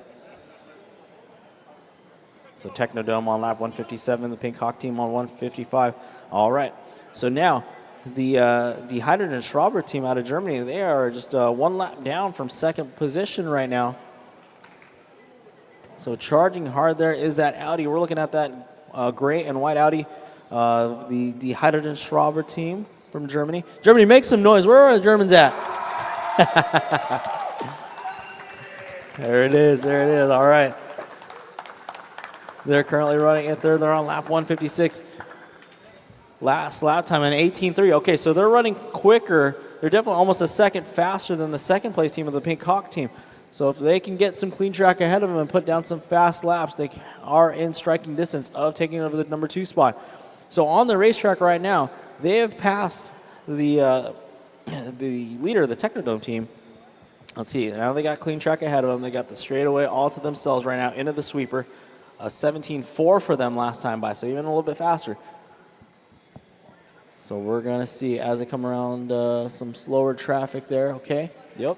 S1: So Technodome on lap 157, the Pink Hawk team on 155. All right. So now the Hydrogen Schraber team out of Germany, they are just 1 lap down from second position right now. So charging hard there is that Audi. We're looking at that gray and white Audi, the Hydrogen Schraber team. from Germany. Germany, make some noise. Where are the Germans at? There it is. There it is. All right. They're currently running it there. They're on lap 156. Last lap time, an 18.3. Okay, so they're running quicker. They're definitely almost a second faster than the second place team of the Pink Hawk team. So if they can get some clean track ahead of them and put down some fast laps, they are in striking distance of taking over the number 2 spot. So on the racetrack right now, they have passed the leader of the Technodome team. Let's see, now they got clean track ahead of them. They got the straightaway all to themselves right now into the sweeper. A 17.4 for them last time by, so even a little bit faster. So we're going to see as they come around some slower traffic there, okay? Yep,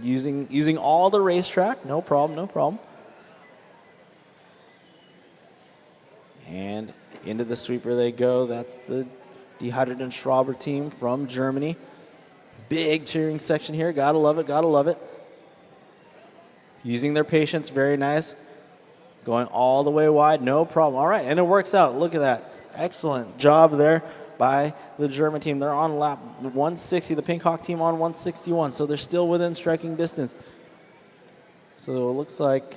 S1: using all the racetrack, no problem, no problem. And into the sweeper they go. That's the Dehydrated and Schrauber team from Germany. Big cheering section here. Gotta love it, gotta love it. Using their patience, very nice. Going all the way wide, no problem. All right, and it works out. Look at that. Excellent job there by the German team. They're on lap 160. The Pink Hawk team on 161, so they're still within striking distance. So it looks like,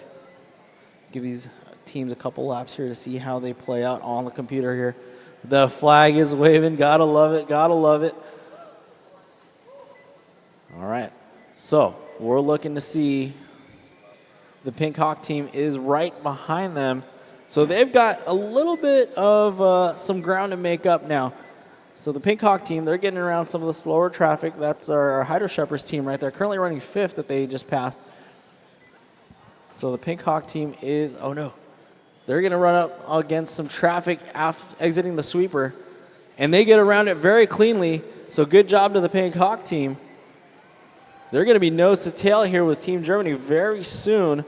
S1: give these teams a couple laps here to see how they play out on the computer here. The flag is waving. Gotta love it, gotta love it. All right, so we're looking to see the Pink Hawk team is right behind them. So they've got a little bit of some ground to make up now. So the Pink Hawk team, they're getting around some of the slower traffic. That's our Hydro Shepherd's team right there, currently running 5th that they just passed. So the Pink Hawk team is, oh no, they're going to run up against some traffic exiting the sweeper, and they get around it very cleanly. So good job to the Pink Hawk team. They're going to be nose to tail here with Team Germany very soon.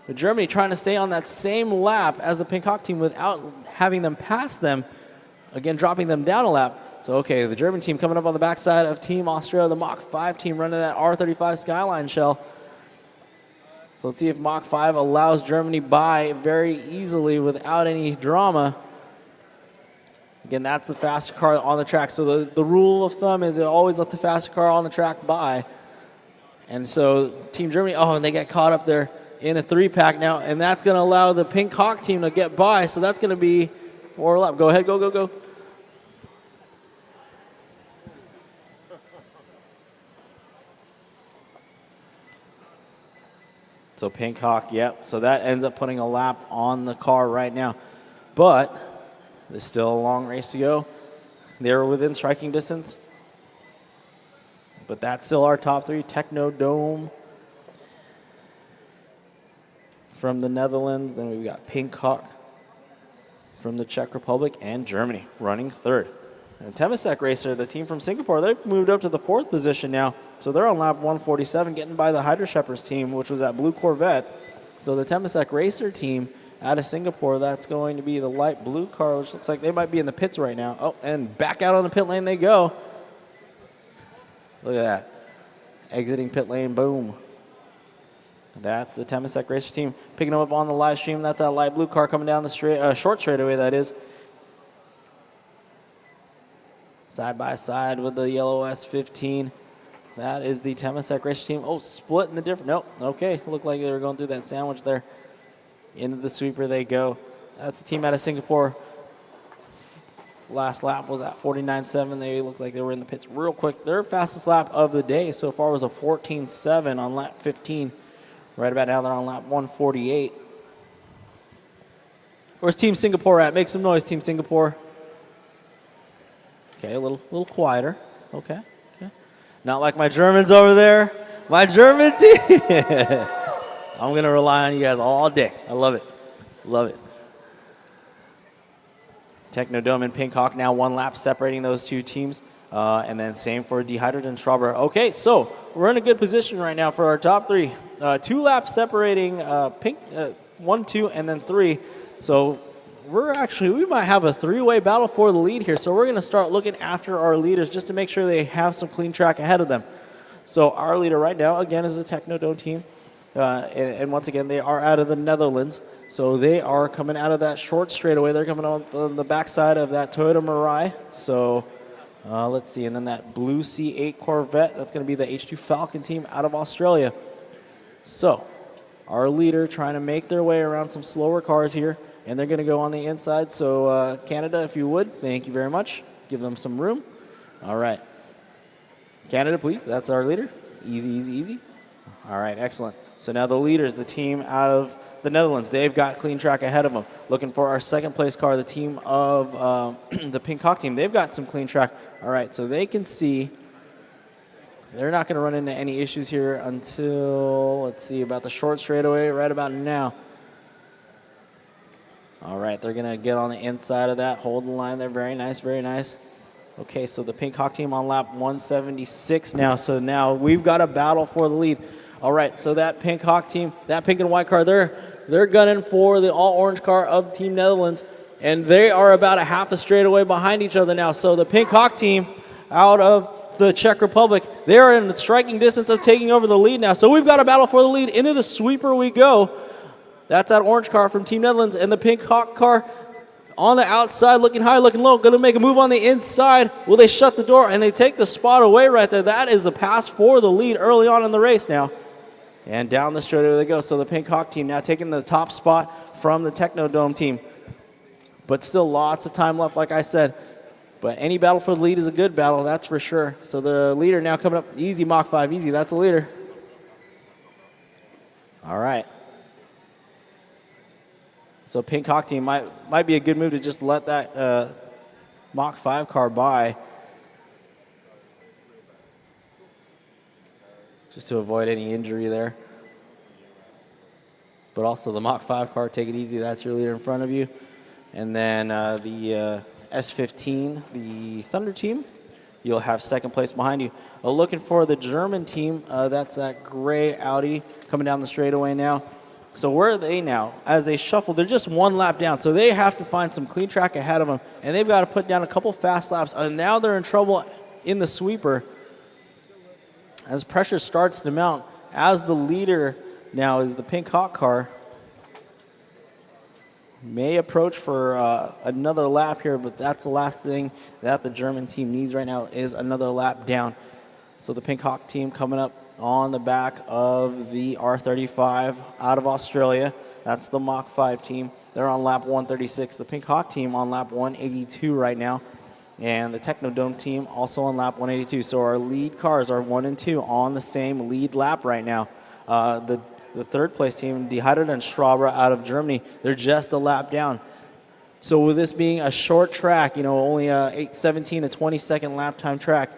S1: But Germany trying to stay on that same lap as the Pink Hawk team without having them pass them, again dropping them down a lap. So okay, the German team coming up on the backside of Team Australia, the Mach 5 team running that R35 Skyline shell. So let's see if Mach 5 allows Germany by very easily without any drama. Again, that's the faster car on the track. So the rule of thumb is they always let the faster car on the track by. And so Team Germany, oh, and they get caught up there in a 3-pack now, and that's going to allow the Pink Hawk team to get by. So that's going to be 4 lap. Go ahead, go, go, go. So Pink Hawk, yep. So that ends up putting a lap on the car right now. But there's still a long race to go. They're within striking distance. But that's still our top 3. Technodome from the Netherlands. Then we've got Pink Hawk from the Czech Republic and Germany running 3rd. And Temasek Racer, the team from Singapore, they've moved up to the 4th position now. So they're on lap 147, getting by the Hydro Shepherd's team, which was that blue Corvette. So the Temasek Racer team out of Singapore, that's going to be the light blue car, which looks like they might be in the pits right now. Oh, and back out on the pit lane they go. Look at that. Exiting pit lane, boom. That's the Temasek Racer team. Picking them up on the live stream. That's that light blue car coming down the short straightaway, that is. Side by side with the yellow S15. That is the Temasek Racer team. Oh, splitting the difference. Nope. Okay. Looked like they were going through that sandwich there. Into the sweeper they go. That's the team out of Singapore. Last lap was at 49.7. They looked like they were in the pits real quick. Their fastest lap of the day so far was a 14.7 on lap 15. Right about now they're on lap 148. Where's Team Singapore at? Make some noise, Team Singapore. Okay, a little quieter. Okay, okay. Not like my Germans over there. My German team. I'm going to rely on you guys all day. I love it. Love it. Technodome and Pink Hawk now 1 lap separating those 2 teams. And then same for Dehydrated and Schrauber. Okay, so we're in a good position right now for our top 3. 2 laps separating Pink, 1, 2, and then 3. So we might have a 3-way battle for the lead here. So we're going to start looking after our leaders just to make sure they have some clean track ahead of them. So our leader right now, again, is the Technodome team. And once again, they are out of the Netherlands. So they are coming out of that short straightaway. They're coming on the backside of that Toyota Mirai. So Let's see, and then that blue C8 Corvette, that's going to be the H2 Falcon team out of Australia. So, our leader trying to make their way around some slower cars here, and they're going to go on the inside. So, Canada, if you would, thank you very much. Give them some room. All right. Canada, please. That's our leader. Easy, easy, easy. All right, excellent. So now the leaders, the team out of the Netherlands, they've got clean track ahead of them. Looking for our second place car, the team of the Pink Hawk team. They've got some clean track. All right, so they can see they're not going to run into any issues here until, let's see, about the short straightaway right about now. All right, they're going to get on the inside of that, hold the line there. Very nice, very nice. Okay, so the Pink Hawk team on lap 176 now. So now we've got a battle for the lead. All right, so that Pink Hawk team, that pink and white car, they're gunning for the all-orange car of Team Netherlands, and they are about a half a straightaway behind each other now. So the Pink Hawk team out of the Czech Republic, they are in striking distance of taking over the lead now. So we've got a battle for the lead. Into the sweeper we go. That's that orange car from Team Netherlands, and the Pink Hawk car on the outside, looking high, looking low, going to make a move on the inside. Will they shut the door, and they take the spot away right there? That is the pass for the lead early on in the race now. And down the straightaway they go. So the Pink Hawk team now taking the top spot from the Technodome team. But still lots of time left, like I said. But any battle for the lead is a good battle, that's for sure. So the leader now coming up, easy Mach 5, easy, that's the leader. All right. So Pink Hawk team might be a good move to just let that Mach 5 car by, just to avoid any injury there. But also the Mach 5 car, take it easy, that's your leader in front of you. And then the S15, the Thunder team, you'll have second place behind you. Looking for the German team, that's that gray Audi coming down the straightaway now. So where are they now? As they shuffle, they're just one lap down. So they have to find some clean track ahead of them. And they've got to put down a couple fast laps. And now they're in trouble in the sweeper as pressure starts to mount. As the leader now is the Pink Hawk car. May approach for another lap here, but that's the last thing that the German team needs right now is another lap down. So the Pink Hawk team coming up on the back of the R35 out of Australia. That's the Mach 5 team. They're on lap 136. The Pink Hawk team on lap 182 right now. And the Technodome team also on lap 182. So our lead cars are 1 and 2 on the same lead lap right now. The third place team, Die H2GP out of Germany, they're just a lap down. So with this being a short track, you know, only a 17 to 20-second lap time track,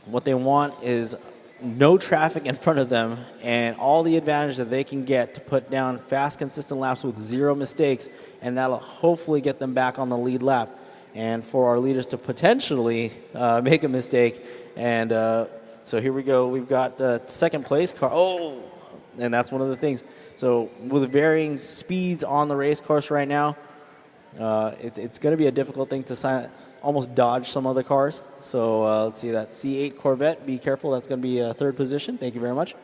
S1: what they want is no traffic in front of them and all the advantage that they can get to put down fast, consistent laps with 0 mistakes, and that'll hopefully get them back on the lead lap. And for our leaders to potentially make a mistake. And so here we go. We've got the second place car. Oh, and that's one of the things. So with varying speeds on the race course right now, it's going to be a difficult thing to almost dodge some other cars. So let's see that C8 Corvette. Be careful. That's going to be a third position. Thank you very much.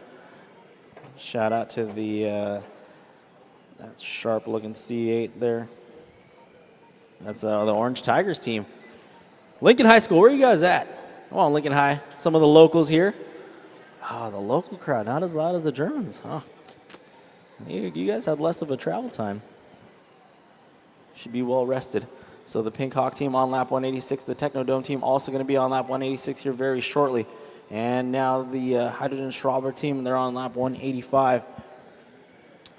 S1: Shout out to the that sharp-looking C8 there. That's the Orange Tigers team. Lincoln High School, where are you guys at? Come on, Lincoln High. Some of the locals here. Oh, the local crowd, not as loud as the Germans. Huh? You guys had less of a travel time. Should be well rested. So the Pink Hawk team on lap 186. The Technodome team also going to be on lap 186 here very shortly. And now the H2GP team, they're on lap 185.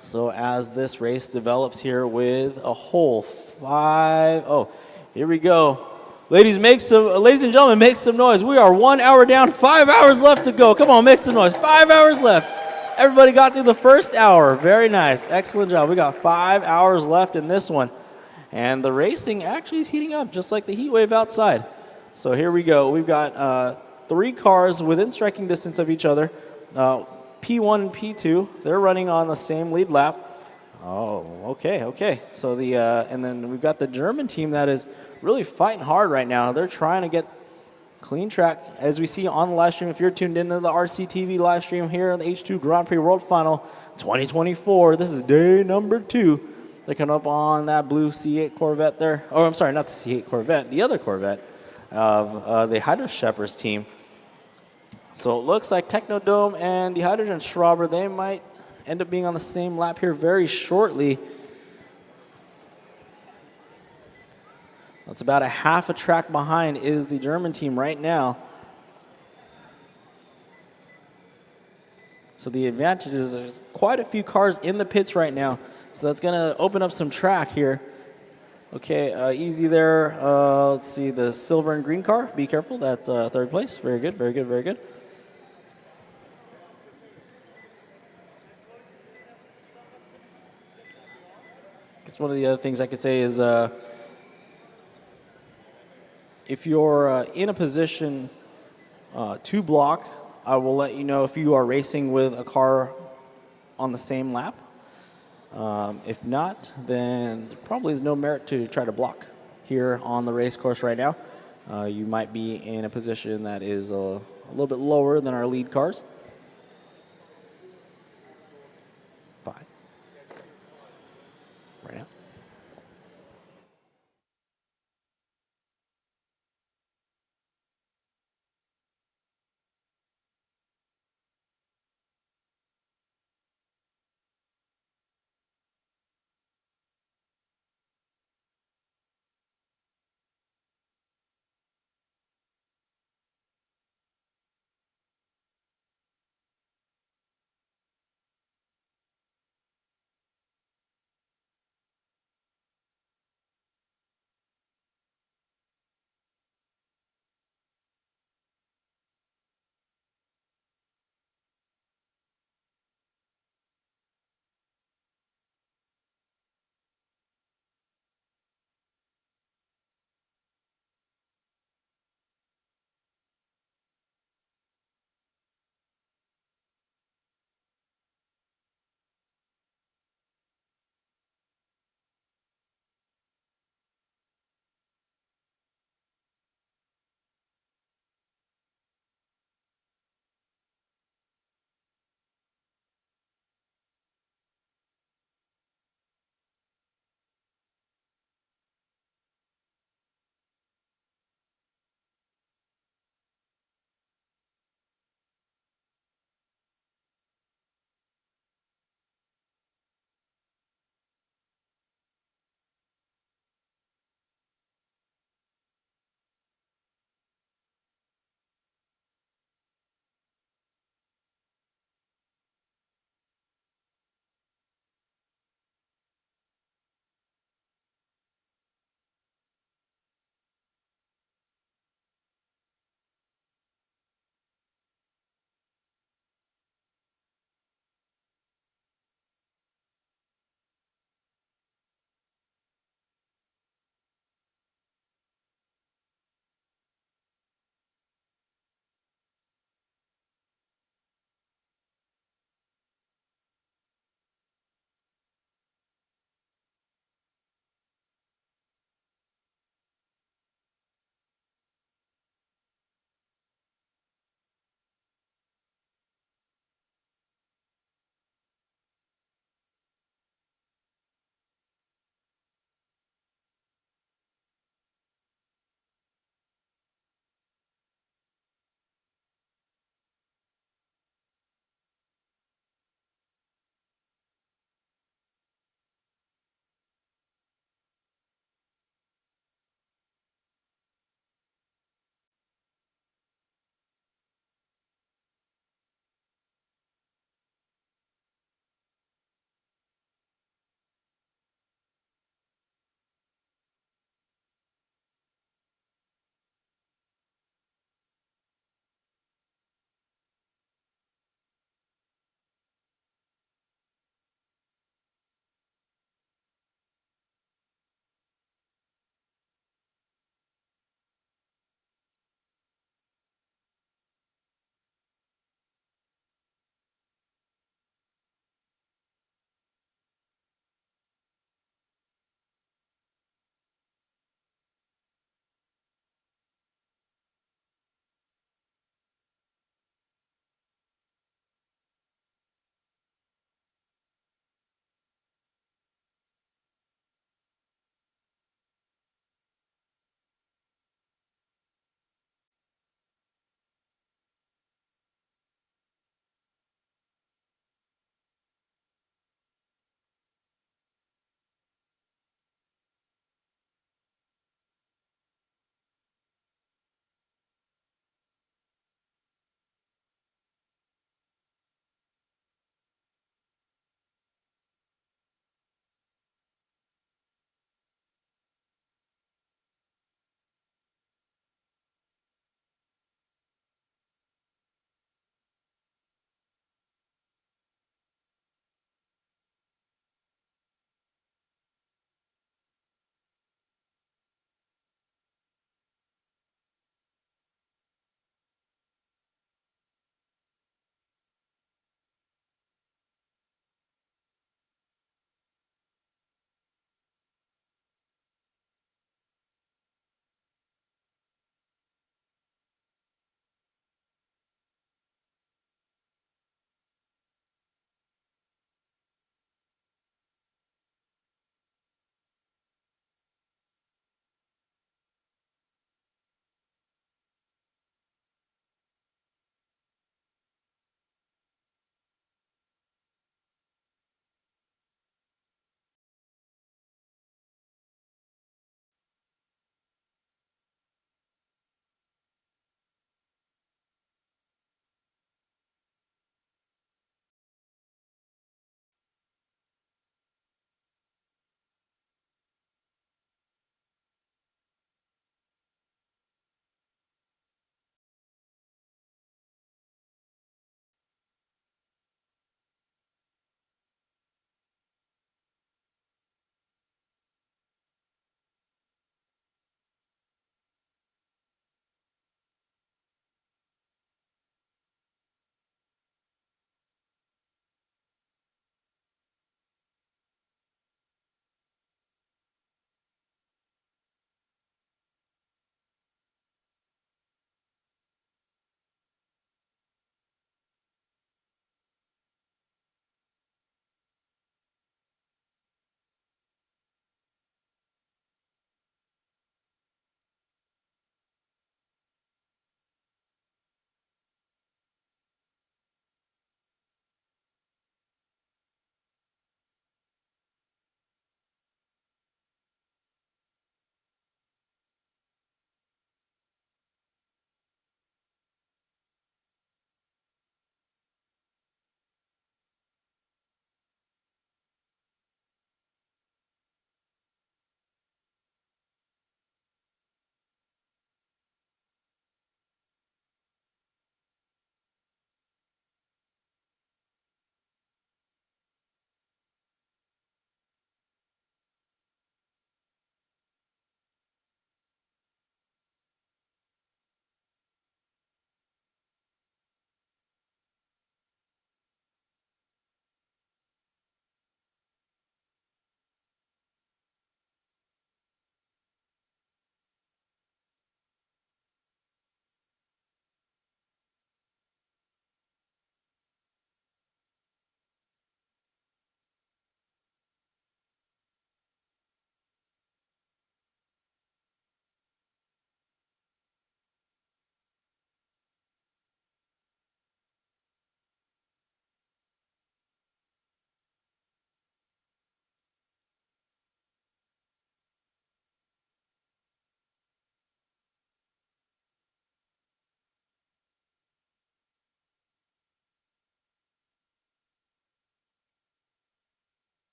S1: So as this race develops here with a whole 5. Oh, here we go. Ladies and gentlemen, make some noise. We are 1 hour down, 5 hours left to go. Come on, make some noise. 5 hours left. Everybody got through the first hour. Very nice. Excellent job. We got 5 hours left in this one. And the racing actually is heating up, just like the heat wave outside. So here we go. We've got 3 cars within striking distance of each other. P1 and P2, they're running on the same lead lap. Oh, okay. So and then we've got the German team that is really fighting hard right now. They're trying to get clean track, as we see on the live stream. If you're tuned into the RCTV live stream here on the H2 Grand Prix World Final 2024, this is day number 2. They're coming up on that blue C8 Corvette there. Oh, I'm sorry, not the C8 Corvette, the other Corvette. of the Hydro Shepherds team. So it looks like Technodome and the Hydrogen Schrauber, they might end up being on the same lap here very shortly. That's about a half a track behind is the German team right now. So the advantage is there's quite a few cars in the pits right now. So that's going to open up some track here. Okay, easy there. Let's see, the silver and green car. Be careful, that's third place. Very good, very good, very good. I guess one of the other things I could say is if you're in a position to block, I will let you know if you are racing with a car on the same lap. If not, then there probably is no merit to try to block here on the race course right now. You might be in a position that is a little bit lower than our lead cars. 5. Right now.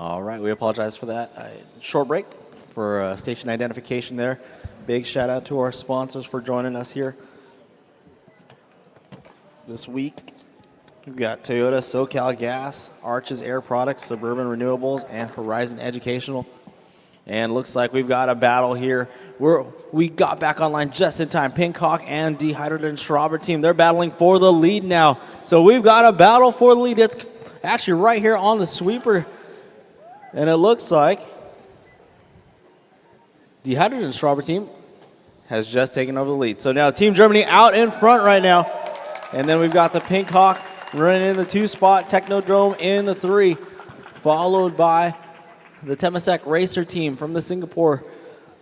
S1: All right, we apologize for that short break for station identification there. Big shout out to our sponsors for joining us here this week. We've got Toyota, SoCal Gas, Arches Air Products, Suburban Renewables, and Horizon Educational. And looks like we've got a battle here. We got back online just in time. Pincock and Dehydrated Schraber team, they're battling for the lead now. So we've got a battle for the lead. It's actually right here on the sweeper. And it looks like Dehydrated Schraber team has just taken over the lead. So now Team Germany out in front right now. And then we've got the Pincock running in the 2 spot, Technodrome in the 3, followed by the Temasek Racer team from the Singapore.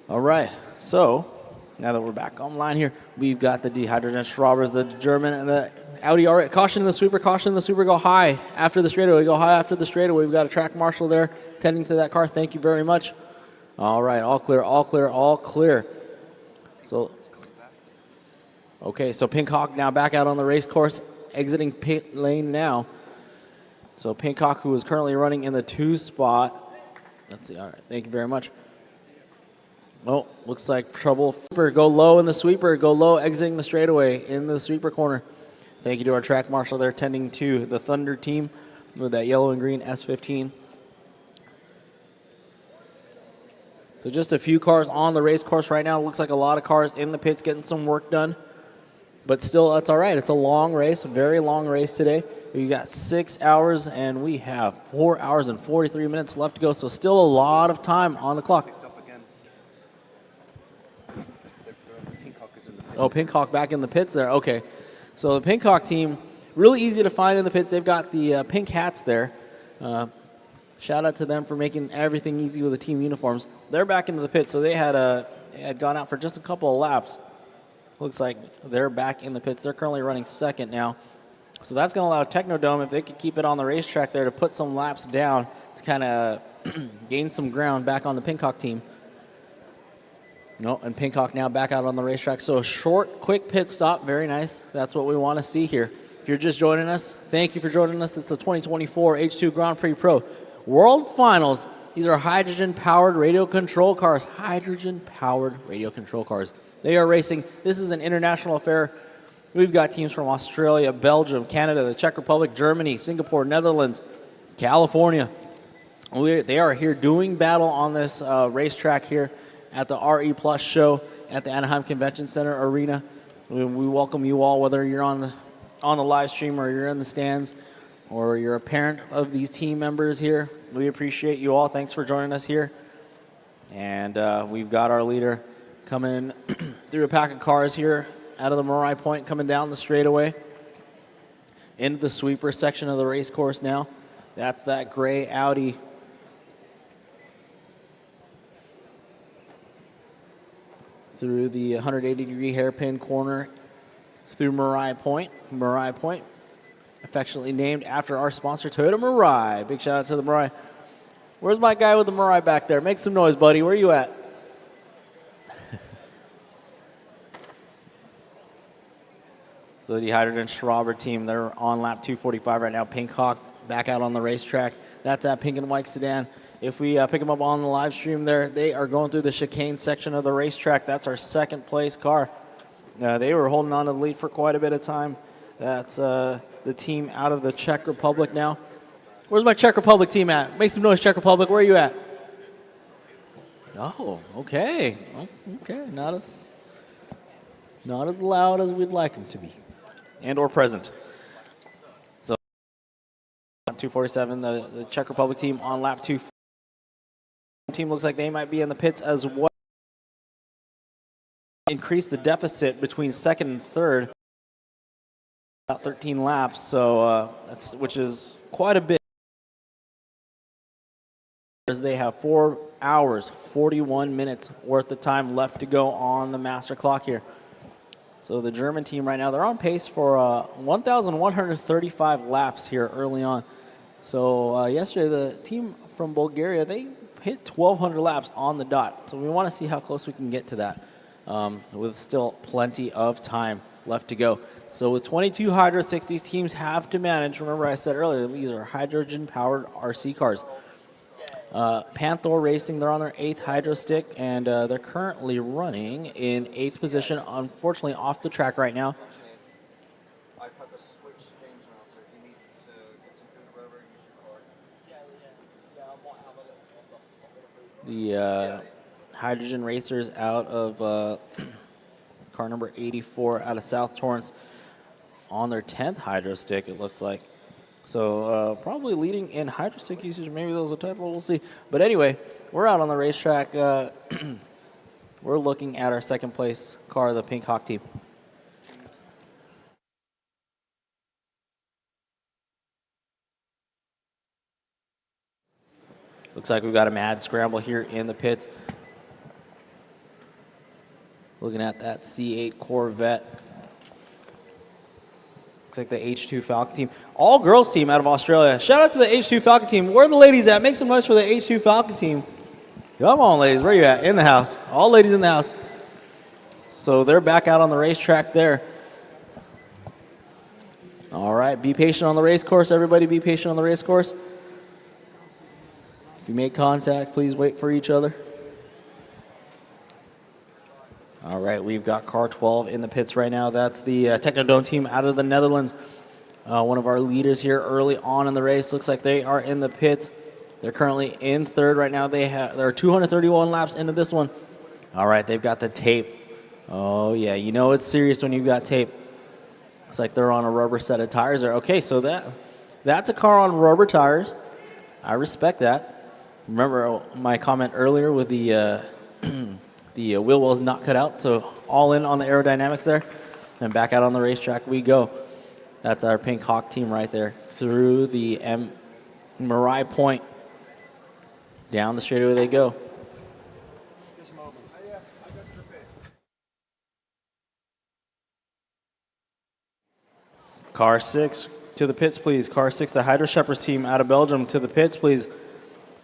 S1: All right, so now that we're back online here, we've got the Dehydrated Schrabers, the German, and the Audi R8. Caution in the sweeper, go high after the straightaway, go high after the straightaway. We've got a track marshal there tending to that car. Thank you very much. All right, all clear, all clear, all clear. So, okay, so Pincock now back out on the race course, exiting pit lane now. So Pincock, who is currently running in the 2 spot. Let's see, all right, thank you very much. Oh, looks like trouble. Go low in the sweeper, go low, exiting the straightaway in the sweeper corner. Thank you to our track marshal there, tending to the Thunder team with that yellow and green S15. So just a few cars on the race course right now. Looks like a lot of cars in the pits getting some work done. But still, that's all right. It's a long race, a very long race today. We got 6 hours, and we have 4 hours and 43 minutes left to go. So still a lot of time on the clock. Oh, Pincock back in the pits there. Okay. So the Pincock team, really easy to find in the pits. They've got the pink hats there. Shout out to them for making everything easy with the team uniforms. They're back into the pits, so they had gone out for just a couple of laps. Looks like they're back in the pits. They're currently running second now. So that's going to allow Technodrome, if they could keep it on the racetrack there, to put some laps down to kind of gain some ground back on the Pincock team. No, and Pincock now back out on the racetrack. So a short, quick pit stop. Very nice. That's what we want to see here. If you're just joining us, thank you for joining us. It's the 2024 H2 Grand Prix Pro World Finals. These are hydrogen-powered radio control cars. Hydrogen-powered radio control cars. They are racing. This is an international affair. We've got teams from Australia, Belgium, Canada, the Czech Republic, Germany, Singapore, Netherlands, California. They are here doing battle on this racetrack here at the RE Plus show at the Anaheim Convention Center Arena. We welcome you all, whether you're on the live stream or you're in the stands or you're a parent of these team members here. We appreciate you all. Thanks for joining us here. And we've got our leader coming through a pack of cars here out of the Marai Point, coming down the straightaway into the sweeper section of the race course now. That's that gray Audi. Through the 180-degree hairpin corner through Marai Point. Marai Point, affectionately named after our sponsor, Toyota Marai. Big shout out to the Marai. Where's my guy with the Marai back there? Make some noise, buddy. Where are you at? So the Dehydrated Schraber team, they're on lap 245 right now. Pincock back out on the racetrack. That's that pink and white sedan. If we pick them up on the live stream there, they are going through the chicane section of the racetrack. That's our second place car. They were holding on to the lead for quite a bit of time. That's the team out of the Czech Republic now. Where's my Czech Republic team at? Make some noise, Czech Republic. Where are you at? Oh, okay. Okay, not as loud as we'd like them to be. And or present. So 247, the Czech Republic team on lap 2. Team looks like they might be in the pits as well. Increase the deficit between second and third. About 13 laps, so which is quite a bit. They have 4 hours, 41 minutes worth of time left to go on the master clock here. So the German team right now, they're on pace for 1,135 laps here early on. So yesterday, the team from Bulgaria, they hit 1,200 laps on the dot. So we want to see how close we can get to that with still plenty of time left to go. So with 22 Hydro 6, these teams have to manage. Remember I said earlier, these are hydrogen-powered RC cars. Panther Racing, they're on their 8th hydro stick, and they're currently running in 8th position, unfortunately off the track right now.
S2: I have to switch James now, so if you need to get some food or whatever, use your card.
S1: The Hydrogen Racers out of car number 84 out of South Torrance on their 10th hydro stick, it looks like. So probably leading in hydro stick usage. Maybe that was a typo. We'll see. But anyway, we're out on the racetrack. We're looking at our second place car, the Pink Hawk team. Looks like we've got a mad scramble here in the pits. Looking at that C8 Corvette. Looks like the H2 Falcon team. All girls team out of Australia. Shout out to the H2 Falcon team. Where are the ladies at? Make some noise for the H2 Falcon team. Come on, ladies. Where you at? In the house. All ladies in the house. So they're back out on the racetrack there. All right. Be patient on the race course, everybody. Be patient on the race course. If you make contact, please wait for each other. All right, we've got car 12 in the pits right now. That's the Technodome team out of the Netherlands. One of our leaders here early on in the race. Looks like they are in the pits. They're currently in third right now. There are 231 laps into this one. All right, they've got the tape. Oh, yeah, you know it's serious when you've got tape. Looks like they're on a rubber set of tires there. Okay, so that's a car on rubber tires. I respect that. Remember my comment earlier with the the wheel wells not cut out, so all in on the aerodynamics there. And back out on the racetrack we go. That's our Pink Hawk team right there. Through the Marai Point. Down the straightaway they go. Car 6 to the pits, please. Car 6, the Hydro Shepherds team out of Belgium, to the pits, please.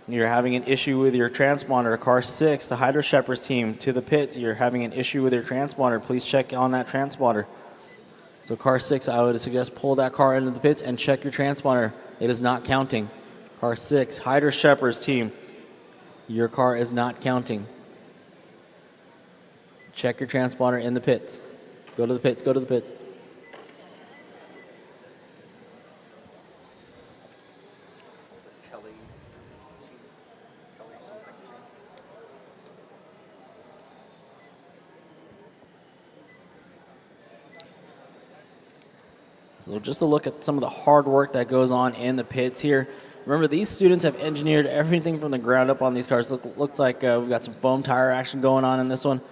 S1: You're having an issue with your transponder. Car 6, the Hydro Shepherds team, to the pits. You're having an issue with your transponder. Please check on that transponder. So car 6, I would suggest pull that car into the pits and check your transponder. It is not counting. Car 6, Hydro Shepherds team, your car is not counting. Check your transponder in the pits. Go to the pits, go to the pits. So just a look at some of the hard work that goes on in the pits here. Remember, these students have engineered everything from the ground up on these cars. Looks like we've got some foam tire action going on in this one.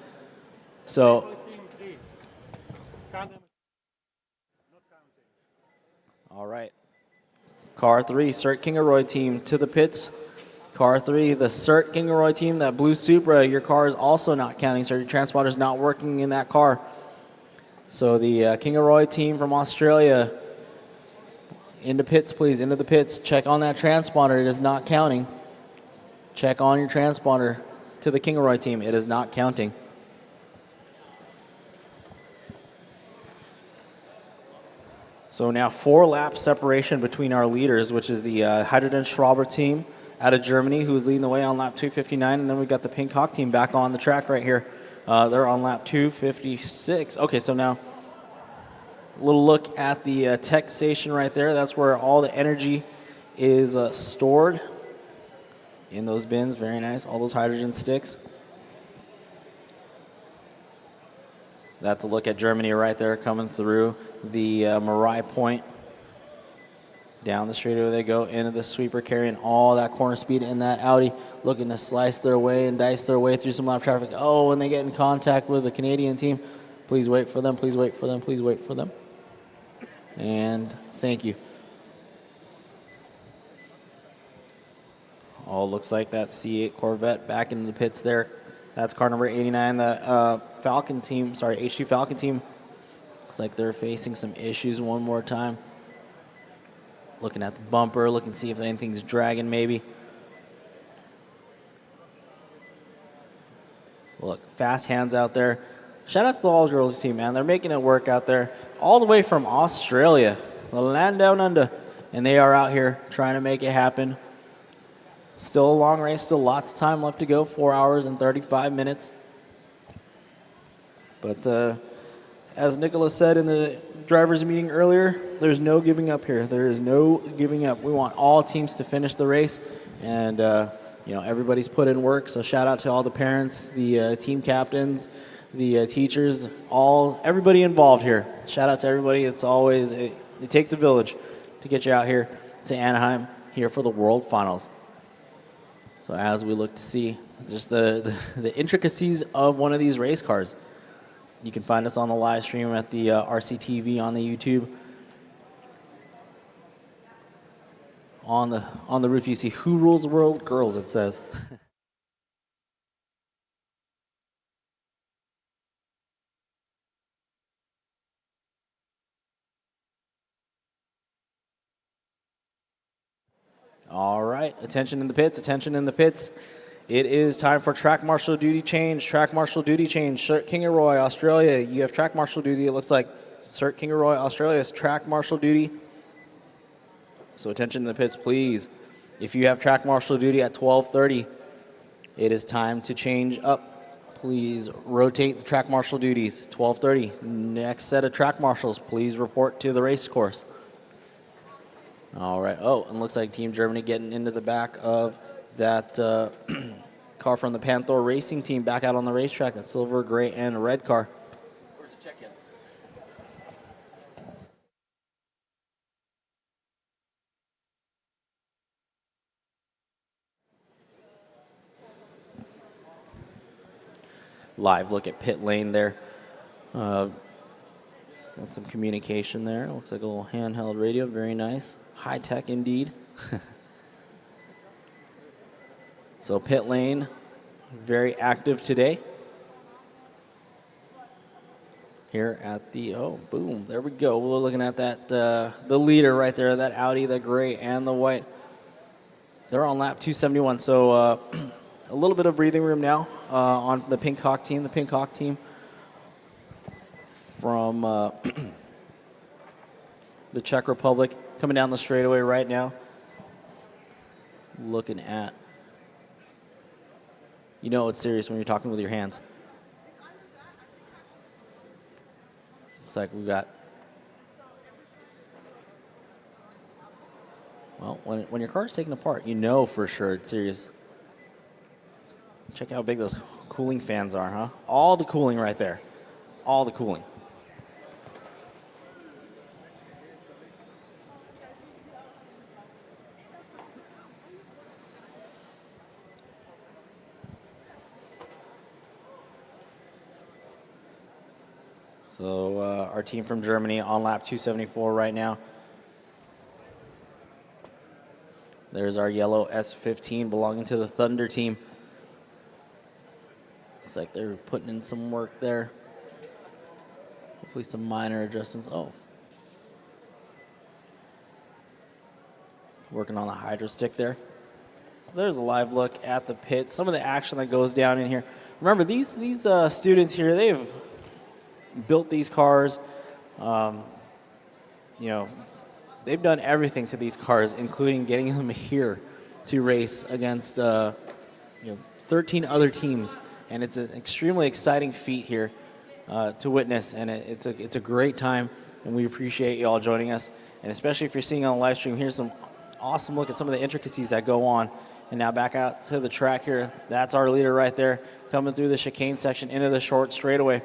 S1: So, all right. Car 3, Cert Kingaroy team to the pits. Car 3, the Cert Kingaroy team, that blue Supra, your car is also not counting, so your transponder is not working in that car. So the Kingaroy team from Australia, into pits, please, into the pits. Check on that transponder. It is not counting. Check on your transponder to the Kingaroy team. It is not counting. So now 4 lap separation between our leaders, which is the Hydrogen Schrauber team out of Germany, who's leading the way on lap 259, and then we've got the Pink Hawk team back on the track right here. They're on lap 256. Okay, so now a little look at the tech station right there. That's where all the energy is stored in those bins. Very nice. All those hydrogen sticks. That's a look at Germany right there coming through the Marai Point. Down the straightaway they go into the sweeper, carrying all that corner speed in that Audi, looking to slice their way and dice their way through some lap traffic. Oh, when they get in contact with the Canadian team, please wait for them, please wait for them, please wait for them. And thank you. Oh, looks like that C8 Corvette back in the pits there. That's car number 89, the Falcon team, sorry, H2 Falcon team. Looks like they're facing some issues one more time. Looking at the bumper, looking to see if anything's dragging maybe. Look, fast hands out there. Shout out to the all-girls team, man. They're making it work out there. All the way from Australia, the land down under. And they are out here trying to make it happen. Still a long race, still lots of time left to go, 4 hours and 35 minutes. But as Nicholas said in the drivers' meeting earlier, there's no giving up here. There is no giving up. We want all teams to finish the race, and everybody's put in work. So shout out to all the parents, the team captains, the teachers, everybody involved here. Shout out to everybody. It's always it takes a village to get you out here to Anaheim here for the World Finals. So as we look to see just the intricacies of one of these race cars, you can find us on the live stream at the RCTV on the YouTube. On the roof, you see "Who Rules the World?" Girls, it says. All right, attention in the pits, attention in the pits. It is time for track marshal duty change. Track marshal duty change. Sir Kingaroy, Australia, you have track marshal duty. It looks like Sir Kingaroy, Australia's track marshal duty. So attention in the pits, please. If you have track marshal duty at 12:30, it is time to change up. Please rotate the track marshal duties. 12:30, next set of track marshals, please report to the race course. All right. Oh, and looks like Team Germany getting into the back of that car from the Panther Racing Team back out on the racetrack. That silver, gray, and red car.
S2: Where's the check-in?
S1: Live look at pit lane there. Got some communication there. Looks like a little handheld radio. Very nice. High tech indeed. So pit lane, very active today. Here at the, boom, there we go. We're looking at that, the leader right there, that Audi, the gray and the white. They're on lap 271, so a little bit of breathing room now on the Pink Hawk team. The Pink Hawk team from the Czech Republic coming down the straightaway right now. Looking at, it's serious when you're talking with your hands. Looks like we've got, well, when your car's taken apart, for sure it's serious. Check out how big those cooling fans are, huh? All the cooling right there. All the cooling. So our team from Germany on lap 274 right now. There's our yellow S15 belonging to the Thunder team. Looks like they're putting in some work there. Hopefully some minor adjustments. Oh. Working on the hydro stick there. So there's a live look at the pit. Some of the action that goes down in here. Remember, these students here, they've built these cars. They've done everything to these cars, including getting them here to race against 13 other teams. And it's an extremely exciting feat here to witness, and it's a great time, and we appreciate you all joining us. And especially if you're seeing on the live stream, here's some awesome look at some of the intricacies that go on. And now back out to the track here. That's our leader right there, coming through the chicane section into the short straightaway,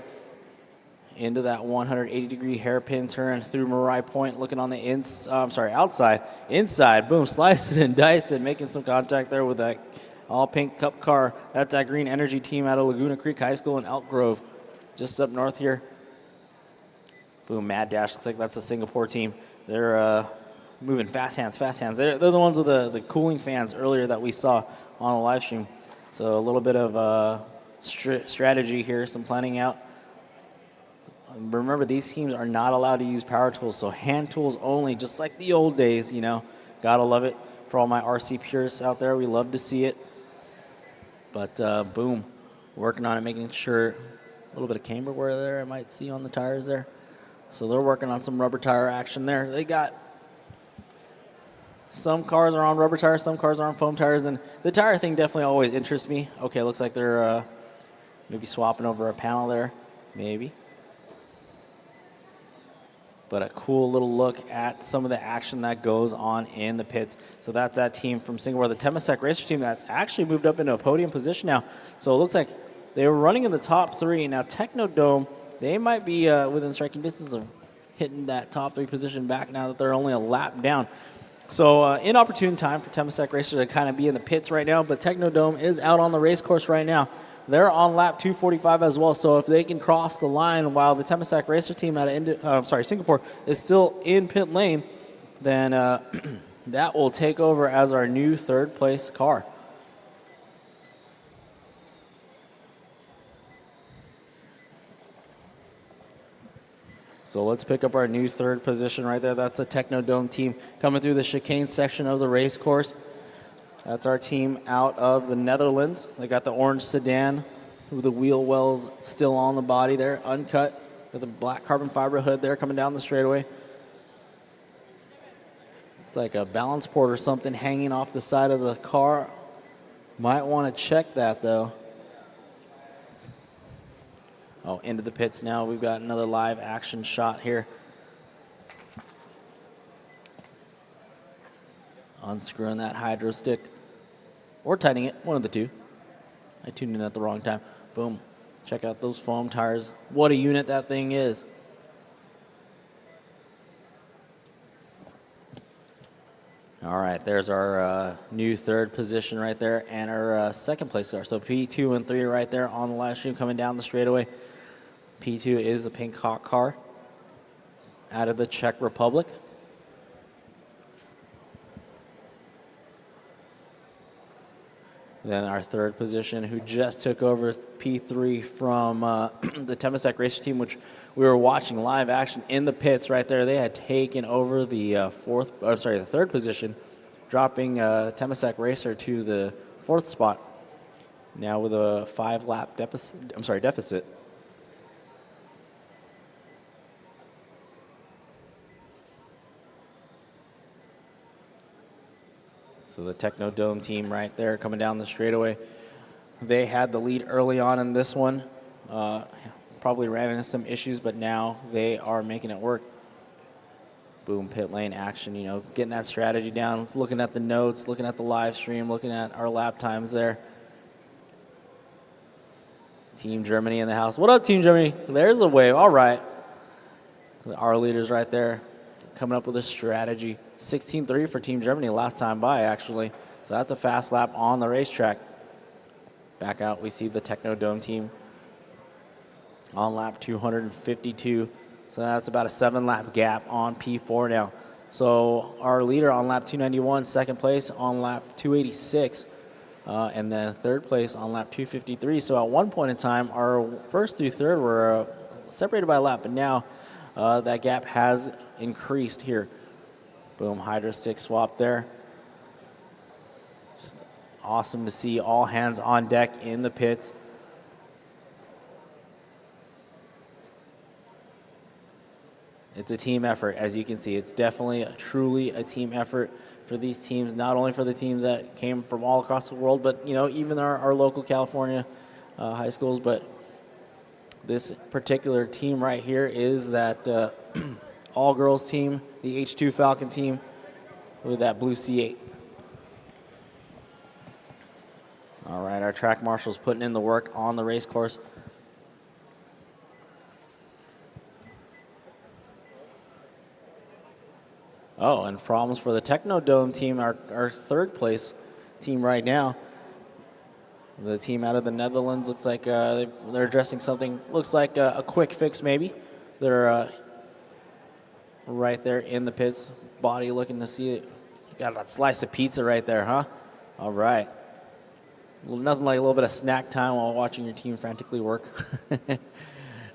S1: into that 180-degree hairpin turn through Marai Point, looking on the outside. Inside, boom, slicing and dicing, making some contact there with that all-pink cup car. That's that Green Energy team out of Laguna Creek High School in Elk Grove, just up north here. Boom, Mad Dash, looks like that's a Singapore team. They're moving fast hands. They're the ones with the cooling fans earlier that we saw on the live stream. So a little bit of strategy here, some planning out. Remember, these teams are not allowed to use power tools, so hand tools only, just like the old days, Gotta love it. For all my RC purists out there, we love to see it. But boom, working on it, making sure a little bit of camber wear there I might see on the tires there. So they're working on some rubber tire action there. They got Some cars are on rubber tires, some cars are on foam tires, and the tire thing definitely always interests me. Okay, looks like they're maybe swapping over a panel there, maybe. But a cool little look at some of the action that goes on in the pits. So that's that team from Singapore, the Temasek Racer team that's actually moved up into a podium position now. So it looks like they were running in the top 3. Now Technodome, they might be within striking distance of hitting that top 3 position back now that they're only a lap down. So inopportune time for Temasek Racer to kind of be in the pits right now, but Technodome is out on the race course right now. They're on lap 245 as well, so if they can cross the line while the Temasek Racer team out of Singapore is still in pit lane, then that will take over as our new third place car. So let's pick up our new third position right there. That's the Technodome team coming through the chicane section of the race course. That's our team out of the Netherlands. They got the orange sedan with the wheel wells still on the body there, uncut, with the black carbon fiber hood there coming down the straightaway. It's like a balance port or something hanging off the side of the car. Might want to check that though. Oh, into the pits now. We've got another live action shot here. Unscrewing that hydro stick. Or tightening it, one of the two. I tuned in at the wrong time. Boom. Check out those foam tires. What a unit that thing is. All right, there's our new third position right there and our second place car. So P2 and 3 right there on the live stream coming down the straightaway. P2 is the Pink Hawk car out of the Czech Republic. Then our third position, who just took over P3 from the Temasek Racer team, which we were watching live action in the pits right there. They had taken over the third position, dropping Temasek Racer to the 4th spot. Now with a 5-lap deficit. So the Technodome team right there coming down the straightaway. They had the lead early on in this one. Probably ran into some issues, but now they are making it work. Boom, pit lane action, you know, getting that strategy down, looking at the notes, looking at the live stream, looking at our lap times there. Team Germany in the house. What up, Team Germany? There's a wave. All right. Our leaders right there coming up with a strategy. 16-3 for Team Germany last time by, actually. So that's a fast lap on the racetrack. Back out, we see the Technodome team on lap 252. So that's about a 7-lap gap on P4 now. So our leader on lap 291, second place on lap 286, and then third place on lap 253. So at one point in time, our first through third were separated by a lap, but now that gap has increased here. Boom, hydro stick swap there. Just awesome to see all hands on deck in the pits. It's a team effort, as you can see. It's definitely truly a team effort for these teams, not only for the teams that came from all across the world, but you know, even our local California high schools. But this particular team right here is that all-girls team, the H2 Falcon team with that blue C8. All right, our track marshals putting in the work on the race course. Oh, and problems for the Technodome team, our third place team right now. The team out of the Netherlands looks like they're addressing something, looks like a quick fix maybe. They're right there in the pits, body looking to see it. Got that slice of pizza right there, huh? All right. Nothing like a little bit of snack time while watching your team frantically work.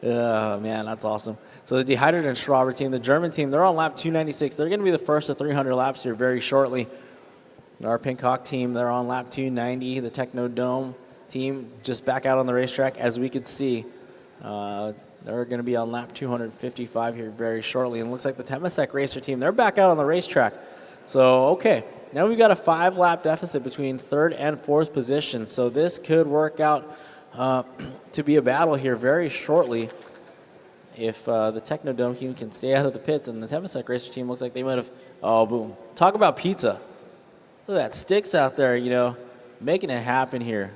S1: Oh, man, that's awesome. So the Dehydrated Strawberry team, the German team, they're on lap 296. They're going to be the first of 300 laps here very shortly. Our Pink Hawk team, they're on lap 290. The Technodome team just back out on the racetrack, as we could see. They're going to be on lap 255 here very shortly. And it looks like the Temasek Racer team, they're back out on the racetrack. So, okay, now we've got a 5-lap deficit between third and fourth position. So this could work out to be a battle here very shortly if the Technodome team can stay out of the pits. And the Temasek Racer team looks like they might have, oh, boom. Talk about pizza. Look at that, Sticks out there, you know, making it happen here.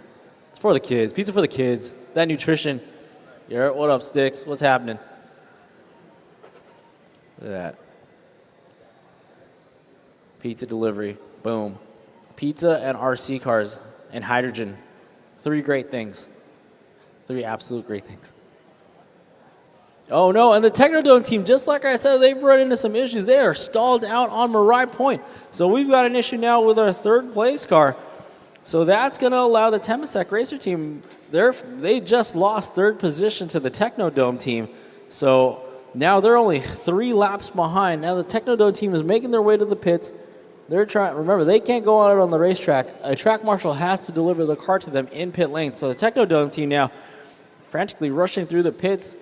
S1: It's for the kids, pizza for the kids. That nutrition. Yeah, what up, Sticks? What's happening? Look at that. Pizza delivery, boom. Pizza and RC cars and hydrogen. 3 great things. 3 absolute great things. Oh no, and the Technodome team, just like I said, they've run into some issues. They are stalled out on Mirai Point. So we've got an issue now with our 3rd place car. So that's going to allow the Temasek Racer team, they just lost 3rd position to the Technodome team. So now they're only 3 laps behind. Now the Technodome team is making their way to the pits. They're trying, remember, they can't go out on the racetrack. A track marshal has to deliver the car to them in pit lane. So the Technodome team now frantically rushing through the pits,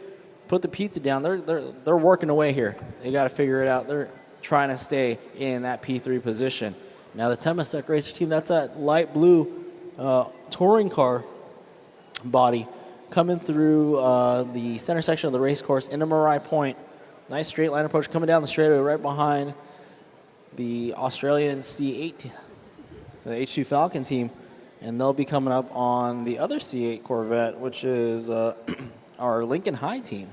S1: put the pizza down. They're working away here. They got to figure it out. They're trying to stay in that P3 position. Now the Temasek Racer team, that's that light blue touring car body coming through the center section of the race course into Mirai Point. Nice straight line approach coming down the straightaway right behind the Australian C8, the H2 Falcon team. And they'll be coming up on the other C8 Corvette, which is our Lincoln High team.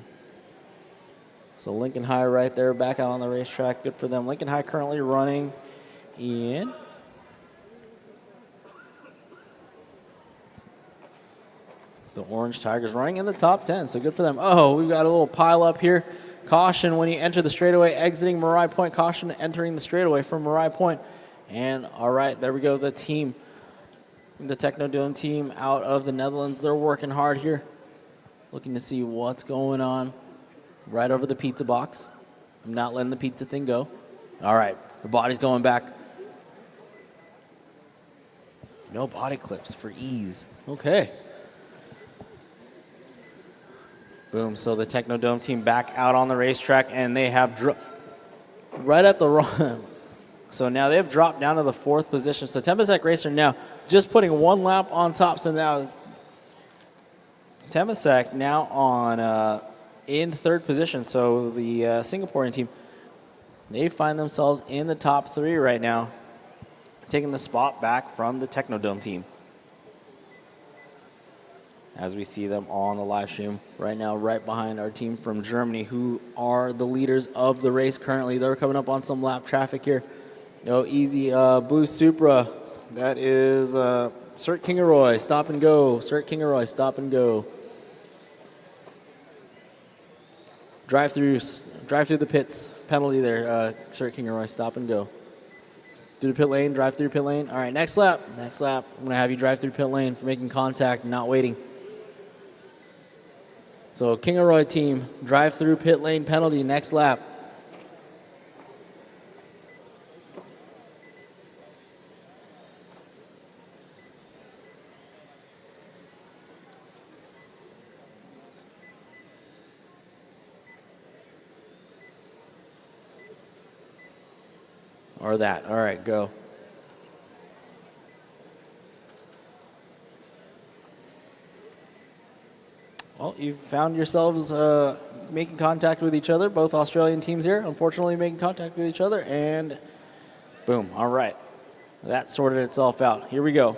S1: So Lincoln High right there back out on the racetrack. Good for them. Lincoln High currently running in the Orange Tigers running in the top 10. So good for them. Oh, we've got a little pile up here. Caution when you enter the straightaway, exiting Mirai Point. Caution entering the straightaway from Mirai Point. And all right, there we go. The team, the Technodome team out of the Netherlands, they're working hard here. Looking to see what's going on right over the pizza box. I'm not letting the pizza thing go. All right, the body's going back. No body clips for ease. Okay. Boom, so the Technodome team back out on the racetrack, and they have right at the run. So now they've dropped down to the 4th position. So Temasek Racer now just putting 1 lap on top. So now Temasek now on in 3rd position. So the Singaporean team, they find themselves in the top 3 right now, taking the spot back from the Technodome team. As we see them on the live stream right now, right behind our team from Germany, who are the leaders of the race currently. They're coming up on some lap traffic here. Oh, easy blue Supra. That is Cert Kingaroy, stop and go. Cert Kingaroy, stop and go. Drive through the pits. Penalty there, Cert Kingaroy, stop and go. Through the pit lane, drive through pit lane. All right, next lap. Next lap, I'm going to have you drive through pit lane for making contact and not waiting. So Kingaroy team, drive through pit lane penalty next lap. Or that. All right, go. Well, you've found yourselves making contact with each other, both Australian teams here, unfortunately making contact with each other, and boom, all right. That sorted itself out. Here we go.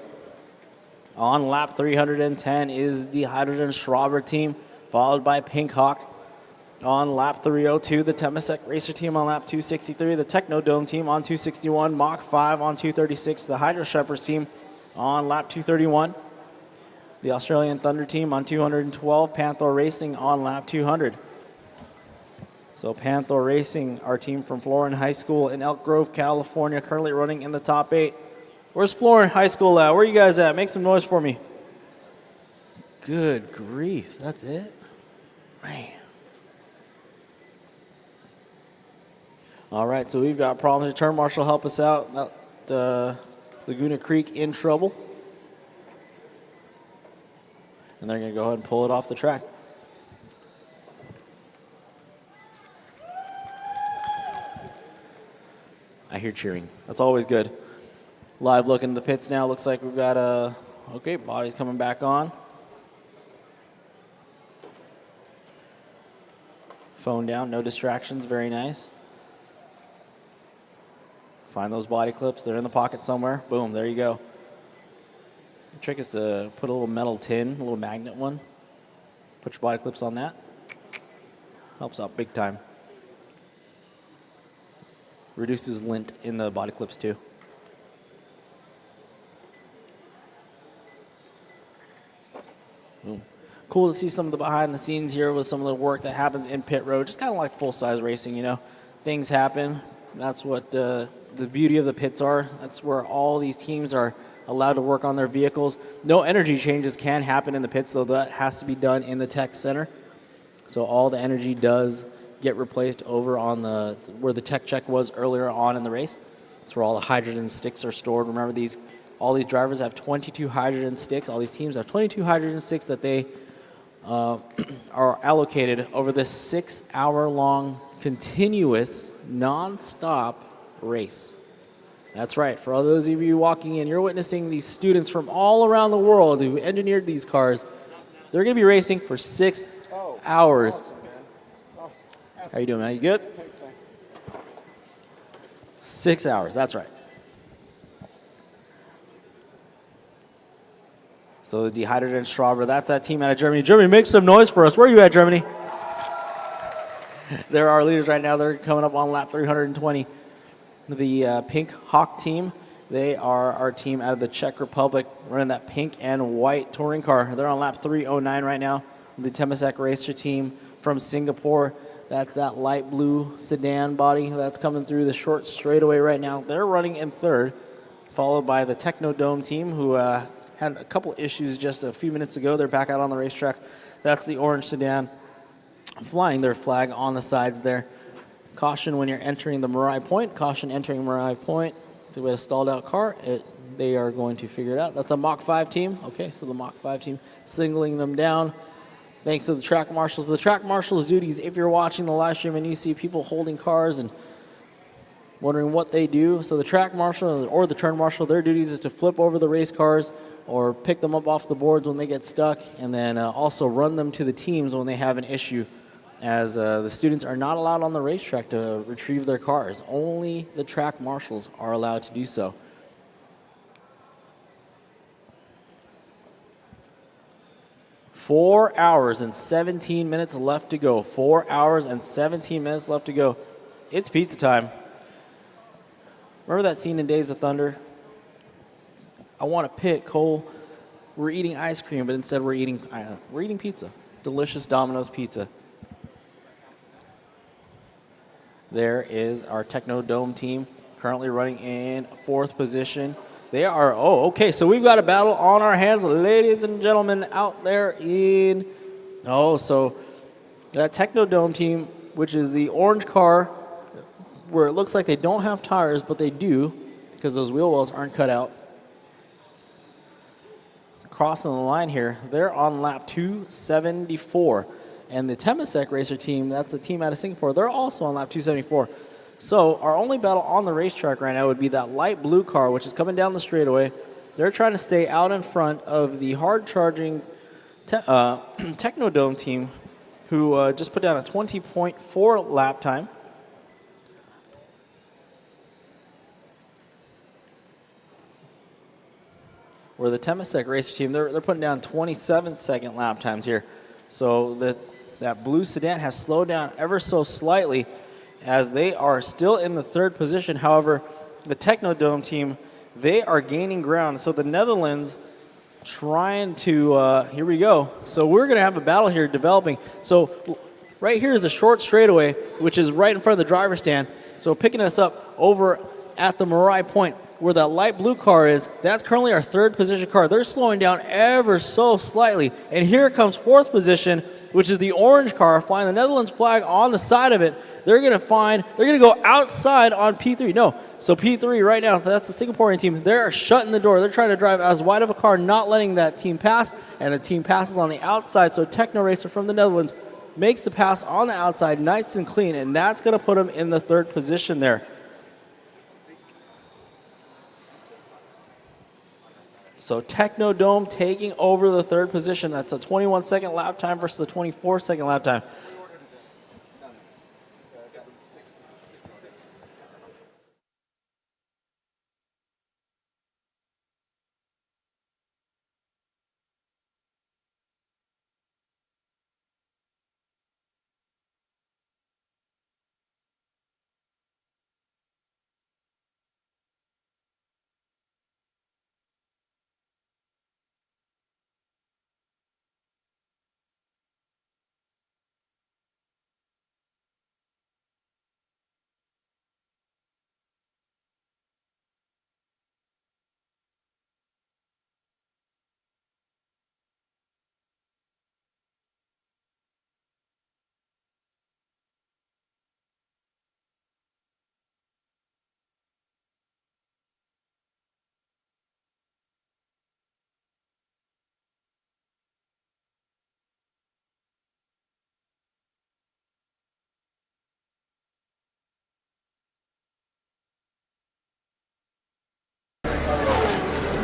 S1: On lap 310 is the Hydrogen Schraber team, followed by Pink Hawk. On lap 302, the Temasek Racer team. On lap 263, the Technodome team. On 261, Mach 5 on 236, the Hydro Shepherds team. On lap 231, the Australian Thunder team. On 212, Panther Racing on lap 200. So Panther Racing, our team from Florin High School in Elk Grove, California, currently running in the top 8. Where's Florin High School at? Where are you guys at? Make some noise for me. Good grief, that's it? Man. All right, so we've got problems. Turn marshal, help us out. Laguna Creek in trouble. And they're going to go ahead and pull it off the track. I hear cheering. That's always good. Live look into the pits now. Looks like we've got okay, body's coming back on. Phone down, no distractions, very nice. Find those body clips, they're in the pocket somewhere. Boom, there you go. The trick is to put a little metal tin, a little magnet one. Put your body clips on that. Helps out big time. Reduces lint in the body clips too. Boom. Cool to see some of the behind the scenes here with some of the work that happens in pit road. Just kind of like full-size racing, you know. Things happen. That's what the beauty of the pits are. That's where all these teams are allowed to work on their vehicles. No energy changes can happen in the pits, though that has to be done in the tech center. So all the energy does get replaced over on where the tech check was earlier on in the race. That's where all the hydrogen sticks are stored. Remember, all these drivers have 22 hydrogen sticks. All these teams have 22 hydrogen sticks that they are allocated over this 6-hour-long continuous non-stop race. That's right. For all those of you walking in, you're witnessing these students from all around the world who engineered these cars. They're going to be racing for 6 hours.
S2: Awesome, man. Awesome.
S1: How you doing, man? You good?
S2: Thanks, man.
S1: 6 hours. That's right. So the dehydrated Strauber, that's that team out of Germany. Germany, make some noise for us. Where are you at, Germany? They're our leaders right now. They're coming up on lap 320. The Pink Hawk team, they are our team out of the Czech Republic, running that pink and white touring car. They're on lap 309 right now. The Temasek Racer team from Singapore, that's that light blue sedan body that's coming through the short straightaway right now. They're running in third, followed by the Technodome team, who had a couple issues just a few minutes ago. They're back out on the racetrack. That's the orange sedan, flying their flag on the sides there. Caution when you're entering the Mirai Point. Caution entering Mirai Point. So we had a stalled out car. They are going to figure it out. That's a Mach 5 team. Okay, so the Mach 5 team signaling them down. Thanks to the track marshals. The track marshals' duties, if you're watching the live stream and you see people holding cars and wondering what they do, so the track marshal or the turn marshal, their duties is to flip over the race cars or pick them up off the boards when they get stuck, and then also run them to the teams when they have an issue, as the students are not allowed on the racetrack to retrieve their cars. Only the track marshals are allowed to do so. Four hours and 17 minutes left to go. 4 hours and 17 minutes left to go. It's pizza time. Remember that scene in Days of Thunder? I want to pit, Cole. We're eating ice cream, but instead we're eating pizza. Delicious Domino's pizza. There is our Technodome team, currently running in fourth position. They are, okay, so we've got a battle on our hands, ladies and gentlemen, out there in, so that Technodome team, which is the orange car, where it looks like they don't have tires, but they do, because those wheel wells aren't cut out. Crossing the line here, they're on lap 274. And the Temasek Racer team, that's a team out of Singapore, they're also on lap 274. So our only battle on the racetrack right now would be that light blue car, which is coming down the straightaway. They're trying to stay out in front of the hard-charging Technodome team, who just put down a 20.4 lap time. Where the Temasek Racer team, they're putting down 27-second lap times here. So that blue sedan has slowed down ever so slightly, as they are still in the third position. However, the Technodome team, they are gaining ground. So the Netherlands trying to, here we go. So we're going to have a battle here developing. So right here is a short straightaway, which is right in front of the driver's stand. So picking us up over at the Mirai Point, where that light blue car is, that's currently our third position car. They're slowing down ever so slightly. And here comes fourth position, which is the orange car, flying the Netherlands flag on the side of it. They're going to go outside on P3. No, so P3 right now, that's the Singaporean team. They're shutting the door. They're trying to drive as wide of a car, not letting that team pass, and the team passes on the outside. So Techno Racer from the Netherlands makes the pass on the outside, nice and clean, and that's going to put him in the third position there. So Technodome taking over the third position. That's a 21-second lap time versus a 24-second lap time.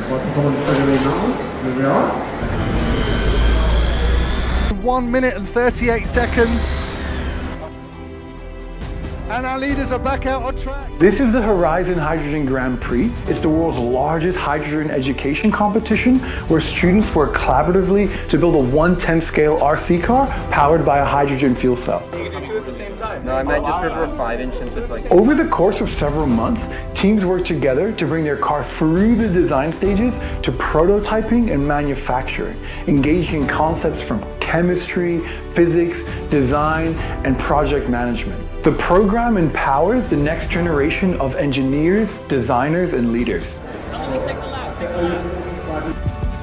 S4: About to come on the straightaway now. Here we are.
S2: 1 minute and 38 seconds. And our leaders are back out on track.
S4: This is the Horizon Hydrogen Grand Prix. It's the world's largest hydrogen education competition where students work collaboratively to build a 1/10 scale RC car powered by a hydrogen fuel cell.
S2: You can do two at the same time. No, I might just prefer 5-inch since it's like...
S4: Over the course of several months, teams work together to bring their car through the design stages to prototyping and manufacturing, engaging in concepts from chemistry, physics, design, and project management. The program empowers the next generation of engineers, designers, and leaders.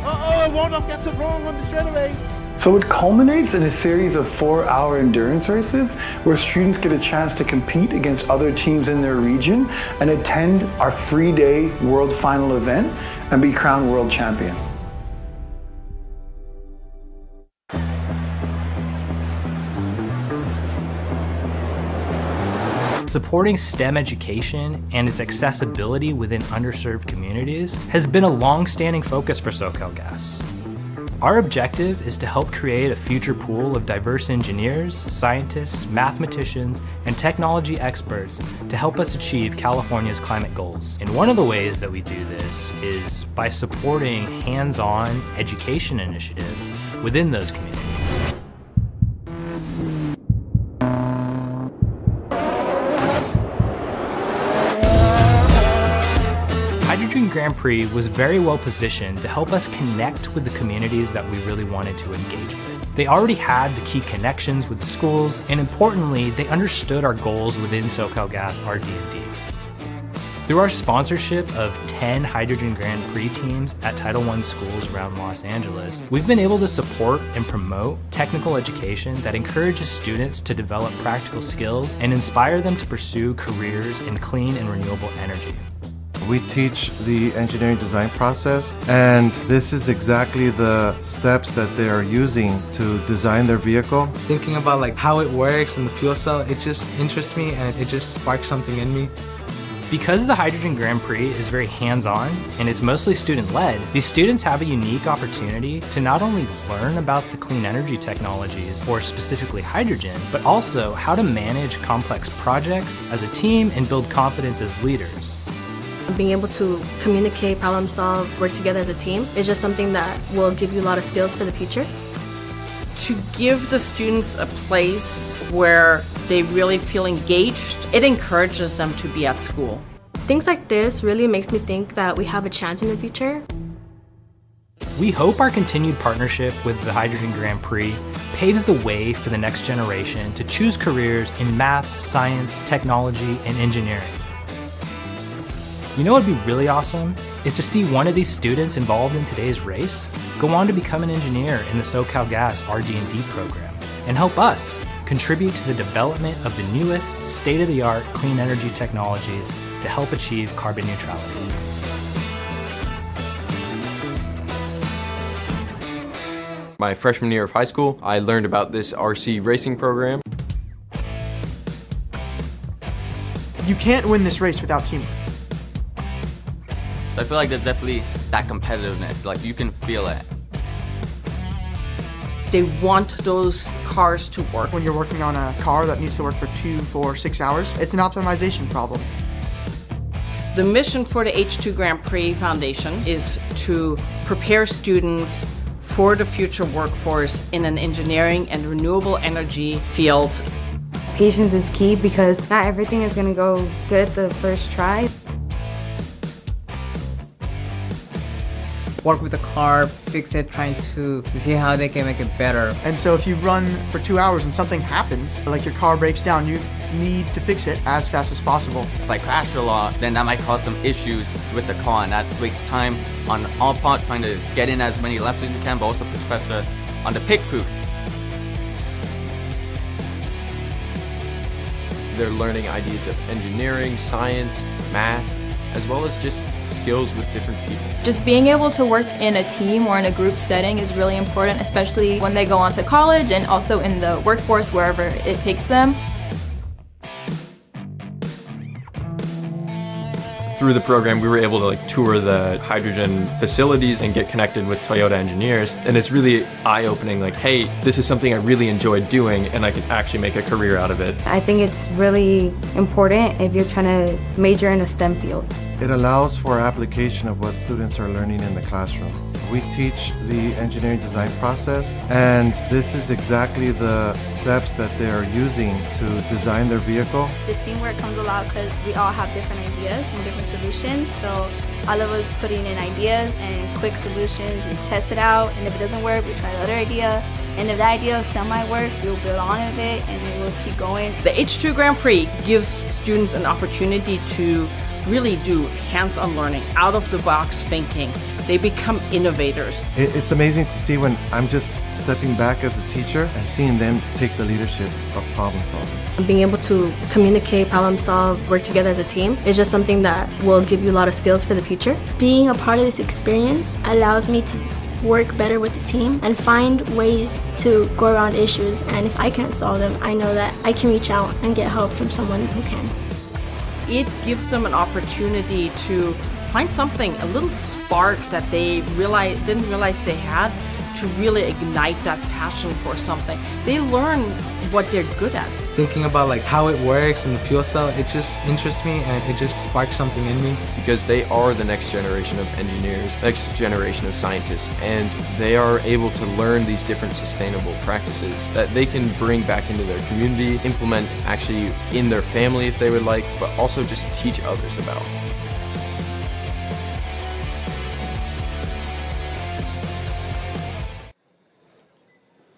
S2: Uh-oh, Waldorf gets it wrong on the straightaway.
S4: So it culminates in a series of 4-hour endurance races where students get a chance to compete against other teams in their region and attend our 3-day World Final event and be crowned world champion.
S5: Supporting STEM education and its accessibility within underserved communities has been a long-standing focus for SoCalGas. Our objective is to help create a future pool of diverse engineers, scientists, mathematicians, and technology experts to help us achieve California's climate goals. And one of the ways that we do this is by supporting hands-on education initiatives within those communities. H2GP Grand Prix was very well positioned to help us connect with the communities that we really wanted to engage with. They already had the key connections with the schools, and importantly, they understood our goals within SoCalGas RD&D. Through our sponsorship of 10 H2GP Grand Prix teams at Title I schools around Los Angeles, we've been able to support and promote technical education that encourages students to develop practical skills and inspire them to pursue careers in clean and renewable energy.
S6: We teach the engineering design process, and this is exactly the steps that they are using to design their vehicle.
S7: Thinking about like how it works and the fuel cell, it just interests me and it just sparks something in me.
S5: Because the H2GP Grand Prix is very hands-on and it's mostly student-led, these students have a unique opportunity to not only learn about the clean energy technologies, or specifically hydrogen, but also how to manage complex projects as a team and build confidence as leaders.
S8: Being able to communicate, problem solve, work together as a team is just something that will give you a lot of skills for the future.
S9: To give the students a place where they really feel engaged, it encourages them to be at school.
S8: Things like this really makes me think that we have a chance in the future.
S5: We hope our continued partnership with the H2GP Grand Prix paves the way for the next generation to choose careers in math, science, technology, and engineering. You know what would be really awesome? Is to see one of these students involved in today's race go on to become an engineer in the SoCalGas RD&D program and help us contribute to the development of the newest state-of-the-art clean energy technologies to help achieve carbon neutrality.
S10: My freshman year of high school, I learned about this RC racing program.
S11: You can't win this race without teamwork.
S12: So I feel like that's definitely
S10: that competitiveness. Like, you can feel it.
S9: They want those cars to work.
S2: When you're working on a car that needs to work for 2, 4, 6 hours, it's an optimization problem.
S9: The mission for the H2 Grand Prix Foundation is to prepare students for the future workforce in an engineering and renewable energy field.
S11: Patience is key because not everything is going to go good the first try.
S12: Work with the car, fix it, trying to see how they can make it better.
S2: And so if you run for 2 hours and something happens, like your car breaks down, you need to fix it as fast as possible.
S10: If I crash a lot, then that might cause some issues with the car, and that wastes time on all part trying to get in as many laps as you can, but also puts pressure on the pit crew. They're learning ideas of engineering, science, math, as well as just skills with different people.
S13: Just being able to work in a team or in a group setting is really important, especially when they go on to college and also in the workforce, wherever it takes them.
S14: Through the program, we were able to tour the hydrogen facilities and get connected with Toyota engineers. And it's really eye-opening, hey, this is something I really enjoyed doing and I could actually make a career out of it.
S11: I think it's really important if you're trying to major in a STEM field.
S6: It allows for application of what students are learning in the classroom. We teach the engineering design process, and this is exactly the steps that they are using to design their vehicle.
S15: The teamwork comes a lot because we all have different ideas and different solutions. So all of us putting in ideas and quick solutions, we test it out, and if it doesn't work, we try the other idea. And if that idea semi-works, we'll build on of it, and then we'll keep going.
S9: The H2 Grand Prix gives students an opportunity to really do hands-on learning, out-of-the-box thinking. They become innovators.
S6: It's amazing to see when I'm just stepping back as a teacher and seeing them take the leadership of problem solving.
S8: Being able to communicate, problem solve, work together as a team is just something that will give you a lot of skills for the future.
S16: Being a part of this experience allows me to work better with the team and find ways to go around issues, and if I can't solve them, I know that I can reach out and get help from someone who can.
S9: It gives them an opportunity to find something, a little spark that they didn't realize they had, to really ignite that passion for something. They learn what they're good at.
S7: Thinking about how it works in the fuel cell, it just interests me and it just sparks something in me.
S10: Because they are the next generation of engineers, next generation of scientists, and they are able to learn these different sustainable practices that they can bring back into their community, implement actually in their family if they would like, but also just teach others about.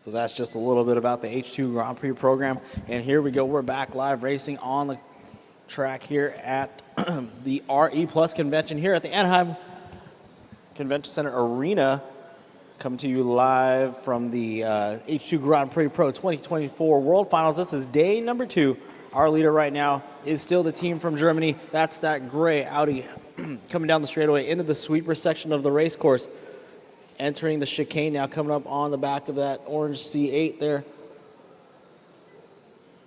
S1: So that's just a little bit about the H2 Grand Prix program. And here we go. We're back live racing on the track here at the RE Plus convention here at the Anaheim Convention Center Arena. Coming to you live from the H2 Grand Prix Pro 2024 World Finals. This is day number 2. Our leader right now is still the team from Germany. That's that gray Audi coming down the straightaway into the sweeper section of the race course. Entering the chicane now, coming up on the back of that orange C8 there.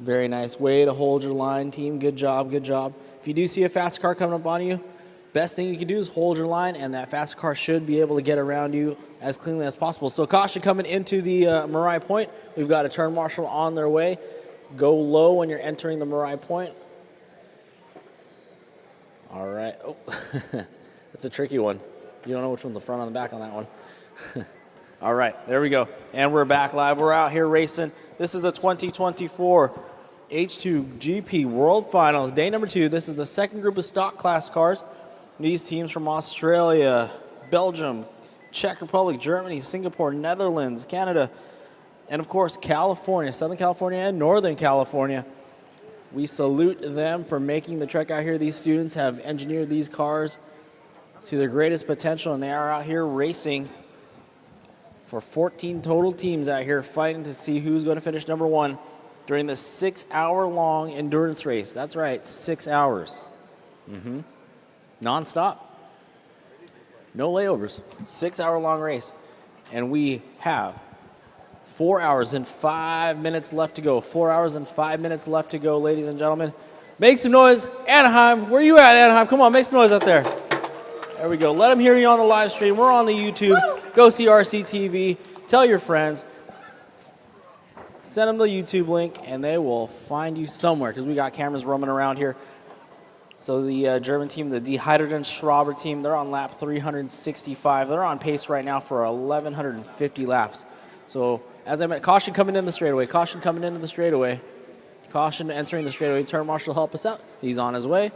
S1: Very nice way to hold your line, team. Good job, good job. If you do see a fast car coming up on you, best thing you can do is hold your line, and that fast car should be able to get around you as cleanly as possible. So caution coming into the Marai Point. We've got a turn marshal on their way. Go low when you're entering the Marai Point. All right. Oh, that's a tricky one. You don't know which one's the front or the back on that one. All right, there we go. And we're back live. We're out here racing. This is the 2024 H2GP World Finals, day number 2. This is the second group of stock class cars. These teams from Australia, Belgium, Czech Republic, Germany, Singapore, Netherlands, Canada, and of course California, Southern California and Northern California. We salute them for making the trek out here. These students have engineered these cars to their greatest potential, and they are out here racing for 14 total teams out here fighting to see who's going to finish number 1 during the 6-hour-long endurance race. That's right, 6 hours. Non-stop. No layovers. 6-hour-long race. And we have 4 hours and 5 minutes left to go. 4 hours and 5 minutes left to go, ladies and gentlemen. Make some noise. Anaheim, where you at, Anaheim? Come on, make some noise out there. There we go. Let them hear you on the live stream. We're on the YouTube. Go see RCTV. Tell your friends. Send them the YouTube link, and they will find you somewhere because we got cameras roaming around here. So the German team, the H2GP team, they're on lap 365. They're on pace right now for 1,150 laps. So as I meant, caution coming in the straightaway. Caution coming into the straightaway. Caution entering the straightaway. Turn marshal, help us out. He's on his way.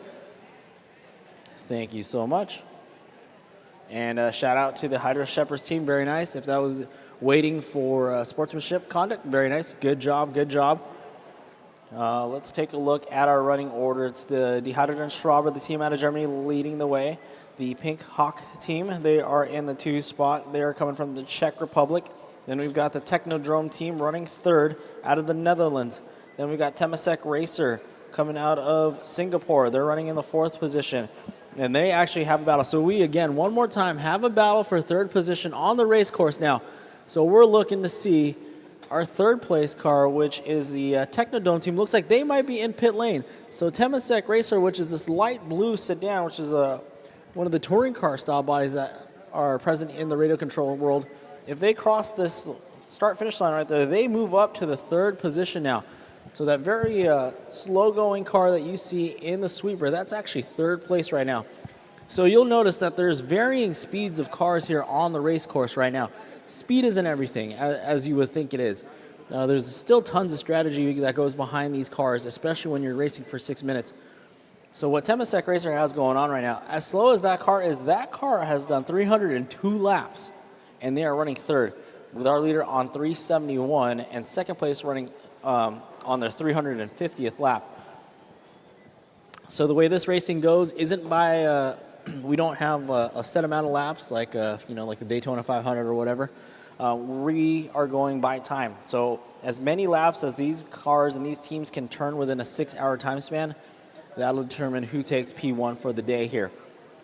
S1: Thank you so much. And shout out to the Hydro Shepherds team. Very nice. If that was waiting for sportsmanship conduct, very nice. Good job, good job. Let's take a look at our running order. It's the H2GP, the team out of Germany, leading the way. The Pink Hawk team, they are in the 2 spot. They are coming from the Czech Republic. Then we've got the Technodrome team running 3rd out of the Netherlands. Then we've got Temasek Racer coming out of Singapore. They're running in the 4th position. And they actually have a battle. So we, again, one more time, have a battle for 3rd position on the race course now. So we're looking to see our 3rd place car, which is the Technodrome team. Looks like they might be in pit lane. So Temasek Racer, which is this light blue sedan, which is one of the touring car style bodies that are present in the radio control world. If they cross this start-finish line right there, they move up to the 3rd position now. So that very slow-going car that you see in the sweeper, that's actually 3rd place right now. So you'll notice that there's varying speeds of cars here on the race course right now. Speed isn't everything, as you would think it is. There's still tons of strategy that goes behind these cars, especially when you're racing for 6 minutes. So what Temasek Racer has going on right now, as slow as that car has done 302 laps, and they are running 3rd, with our leader on 371, and 2nd place running on their 350th lap. So the way this racing goes isn't by, we don't have a set amount of laps like, like the Daytona 500 or whatever. We are going by time. So as many laps as these cars and these teams can turn within a 6-hour time span, that'll determine who takes P1 for the day here.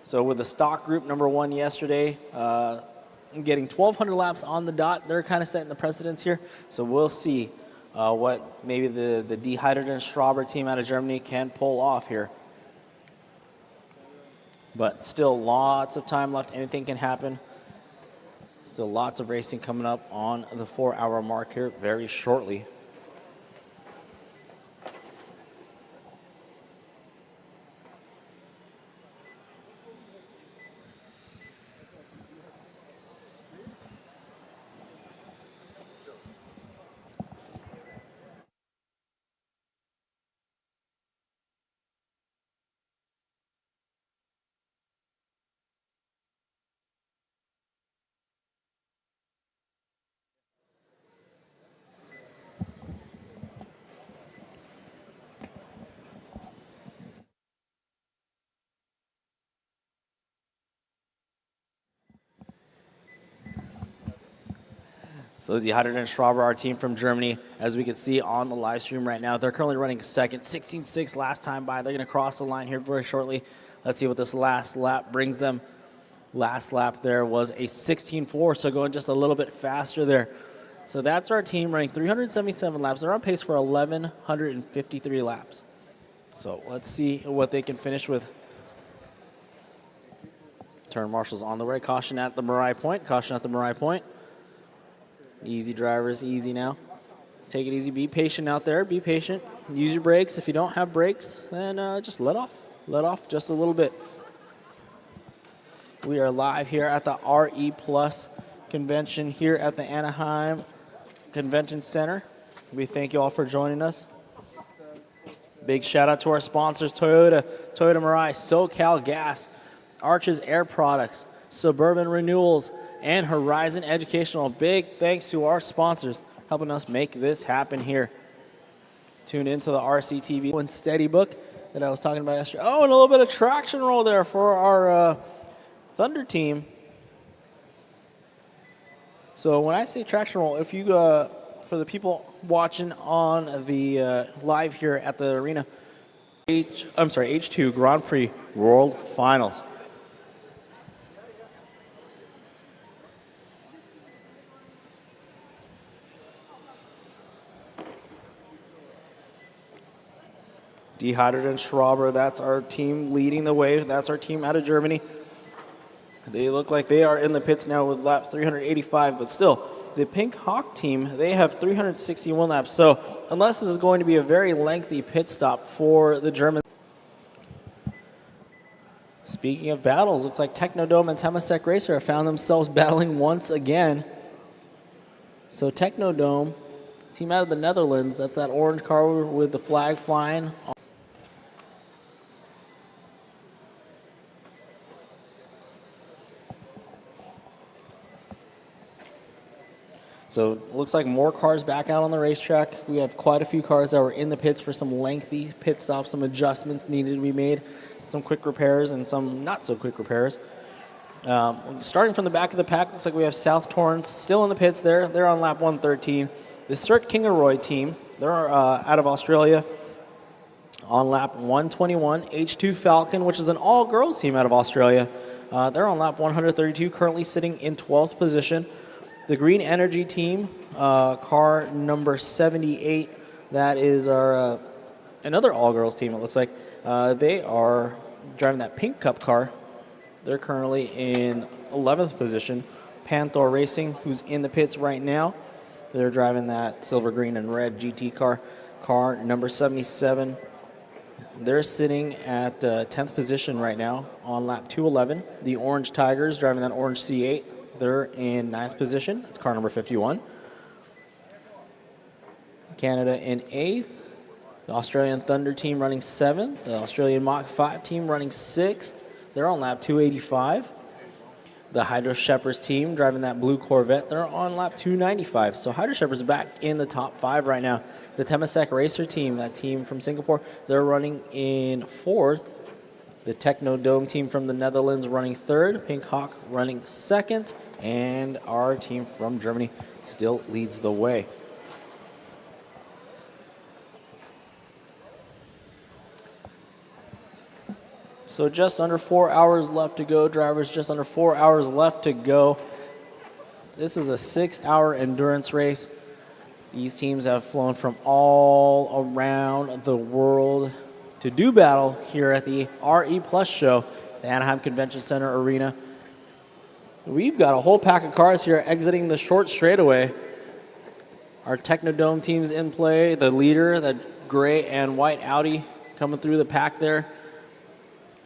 S1: So with the stock group number 1 yesterday, getting 1,200 laps on the dot, they're kind of setting the precedence here. So we'll see what maybe the H2GP team out of Germany can pull off here. But still lots of time left. Anything can happen. Still lots of racing coming up on the 4-hour mark here very shortly. So the H2GP, our team from Germany, as we can see on the live stream right now, they're currently running 2nd, 16.6 last time by. They're going to cross the line here very shortly. Let's see what this last lap brings them. Last lap there was a 16.4, so going just a little bit faster there. So that's our team running 377 laps. They're on pace for 1,153 laps. So let's see what they can finish with. Turn marshals on the way. Caution at the Marai point. Caution at the Marai point. Easy drivers, easy now. Take it easy, be patient out there, be patient. Use your brakes. If you don't have brakes, then just let off just a little bit. We are live here at the RE Plus convention here at the Anaheim Convention Center. We thank you all for joining us. Big shout out to our sponsors, Toyota Mirai, SoCal Gas, Arches Air Products, Suburban Renewals, and Horizon Educational. Big thanks to our sponsors helping us make this happen here. Tune into the RCTV and Steady Book that I was talking about yesterday. Oh, and a little bit of traction roll there for our Thunder team. So when I say traction roll, if you for the people watching on the live here at the arena, H2 Grand Prix World Finals. H2GP, that's our team leading the way. That's our team out of Germany. They look like they are in the pits now with lap 385, but still, the Pink Hawk team, they have 361 laps. So unless this is going to be a very lengthy pit stop for the Germans. Speaking of battles, looks like Technodome and Temasek Racer have found themselves battling once again. So Technodome, team out of the Netherlands, that's that orange car with the flag flying. So it looks like more cars back out on the racetrack. We have quite a few cars that were in the pits for some lengthy pit stops, some adjustments needed to be made, some quick repairs and some not so quick repairs. Starting from the back of the pack, looks like we have South Torrance still in the pits there. They're on lap 113. The Cert Kingaroy team, they're out of Australia on lap 121. H2 Falcon, which is an all-girls team out of Australia, they're on lap 132, currently sitting in 12th position. The Green Energy team, car number 78, that is our another all-girls team, it looks like. They are driving that Pink Cup car. They're currently in 11th position. Panther Racing, who's in the pits right now, they're driving that silver, green, and red GT car, car number 77. They're sitting at 10th position right now on lap 211. The Orange Tigers driving that orange C8. They're in 9th position. That's car number 51. Canada in 8th. The Australian Thunder team running 7th. The Australian Mach 5 team running 6th. They're on lap 285. The Hydro Shepherds team driving that blue Corvette, they're on lap 295. So Hydro Shepherds back in the top 5 right now. The Temasek Racer team, that team from Singapore, they're running in 4th. The Technodome team from the Netherlands running 3rd. Pink Hawk running 2nd. And our team from Germany still leads the way. So just under 4 hours left to go, drivers, just under 4 hours left to go. This is a 6-hour endurance race. These teams have flown from all around the world to do battle here at the RE Plus show, the Anaheim Convention Center Arena. We've got a whole pack of cars here exiting the short straightaway. Our Technodome team's in play, the leader, the gray and white Audi coming through the pack there.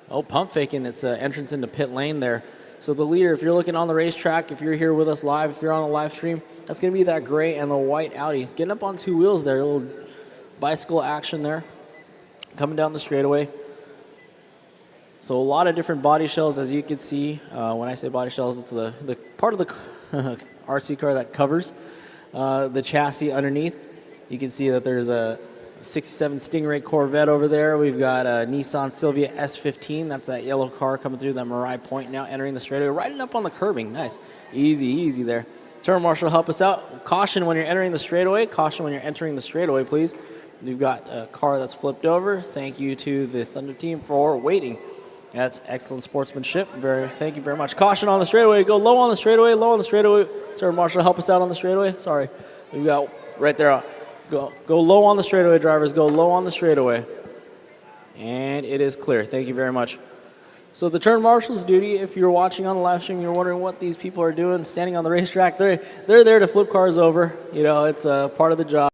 S1: Oh, pump faking, it's an entrance into pit lane there. So the leader, if you're looking on the racetrack, if you're here with us live, if you're on the live stream, that's going to be that gray and the white Audi. Getting up on 2 wheels there, a little bicycle action there. Coming down the straightaway. So a lot of different body shells, as you can see. When I say body shells, it's the part of the RC car that covers the chassis underneath. You can see that there's a 67 Stingray Corvette over there. We've got a Nissan Silvia S15. That's that yellow car coming through that Marai Point now entering the straightaway. Riding up on the curbing. Nice. Easy, easy there. Turn marshal, help us out. Caution when you're entering the straightaway. Caution when you're entering the straightaway, please. We've got a car that's flipped over. Thank you to the Thunder team for waiting. That's excellent sportsmanship. Thank you very much. Caution on the straightaway. Go low on the straightaway. Low on the straightaway. Turn marshal, help us out on the straightaway. Sorry. We've got right there. Go low on the straightaway, drivers. Go low on the straightaway. And it is clear. Thank you very much. So the turn marshal's duty, if you're watching on the live stream, you're wondering what these people are doing, standing on the racetrack, they're there to flip cars over. You know, it's a part of the job.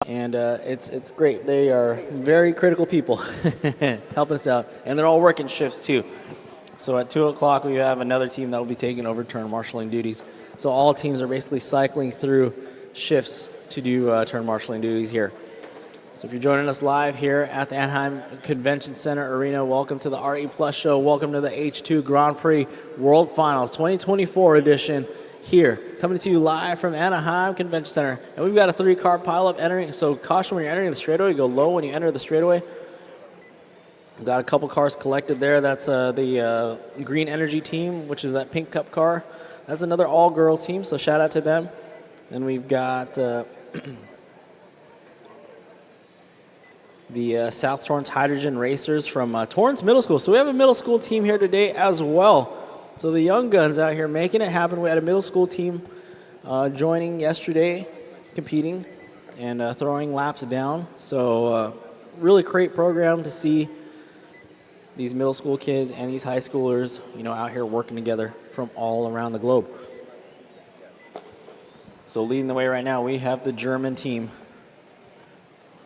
S1: And it's great. They are very critical people helping us out. And they're all working shifts too. So at 2 o'clock, we have another team that will be taking over turn marshaling duties. So all teams are basically cycling through shifts to do turn marshaling duties here. So if you're joining us live here at the Anaheim Convention Center Arena, welcome to the RE Plus show. Welcome to the H2 Grand Prix World Finals 2024 edition here. Coming to you live from Anaheim Convention Center. And we've got a 3-car pileup entering, so caution when you're entering the straightaway. Go low when you enter the straightaway. We've got a couple cars collected there. That's the Green Energy team, which is that Pink Cup car. That's another all-girls team, so shout out to them. Then we've got the South Torrance Hydrogen Racers from Torrance Middle School. So we have a middle school team here today as well. So the young guns out here making it happen. We had a middle school team joining yesterday, competing and throwing laps down. So really great program to see these middle school kids and these high schoolers, out here working together from all around the globe. So leading the way right now, we have the German team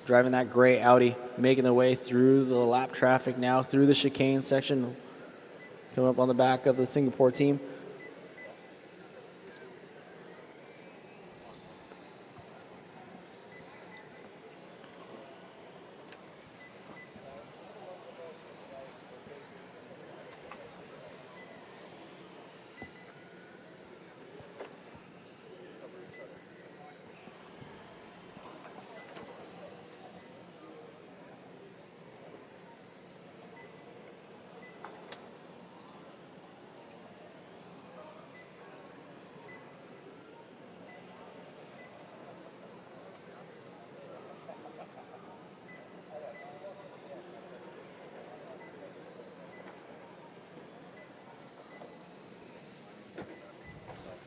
S1: driving that gray Audi, making their way through the lap traffic now, through the chicane section, coming up on the back of the Singapore team.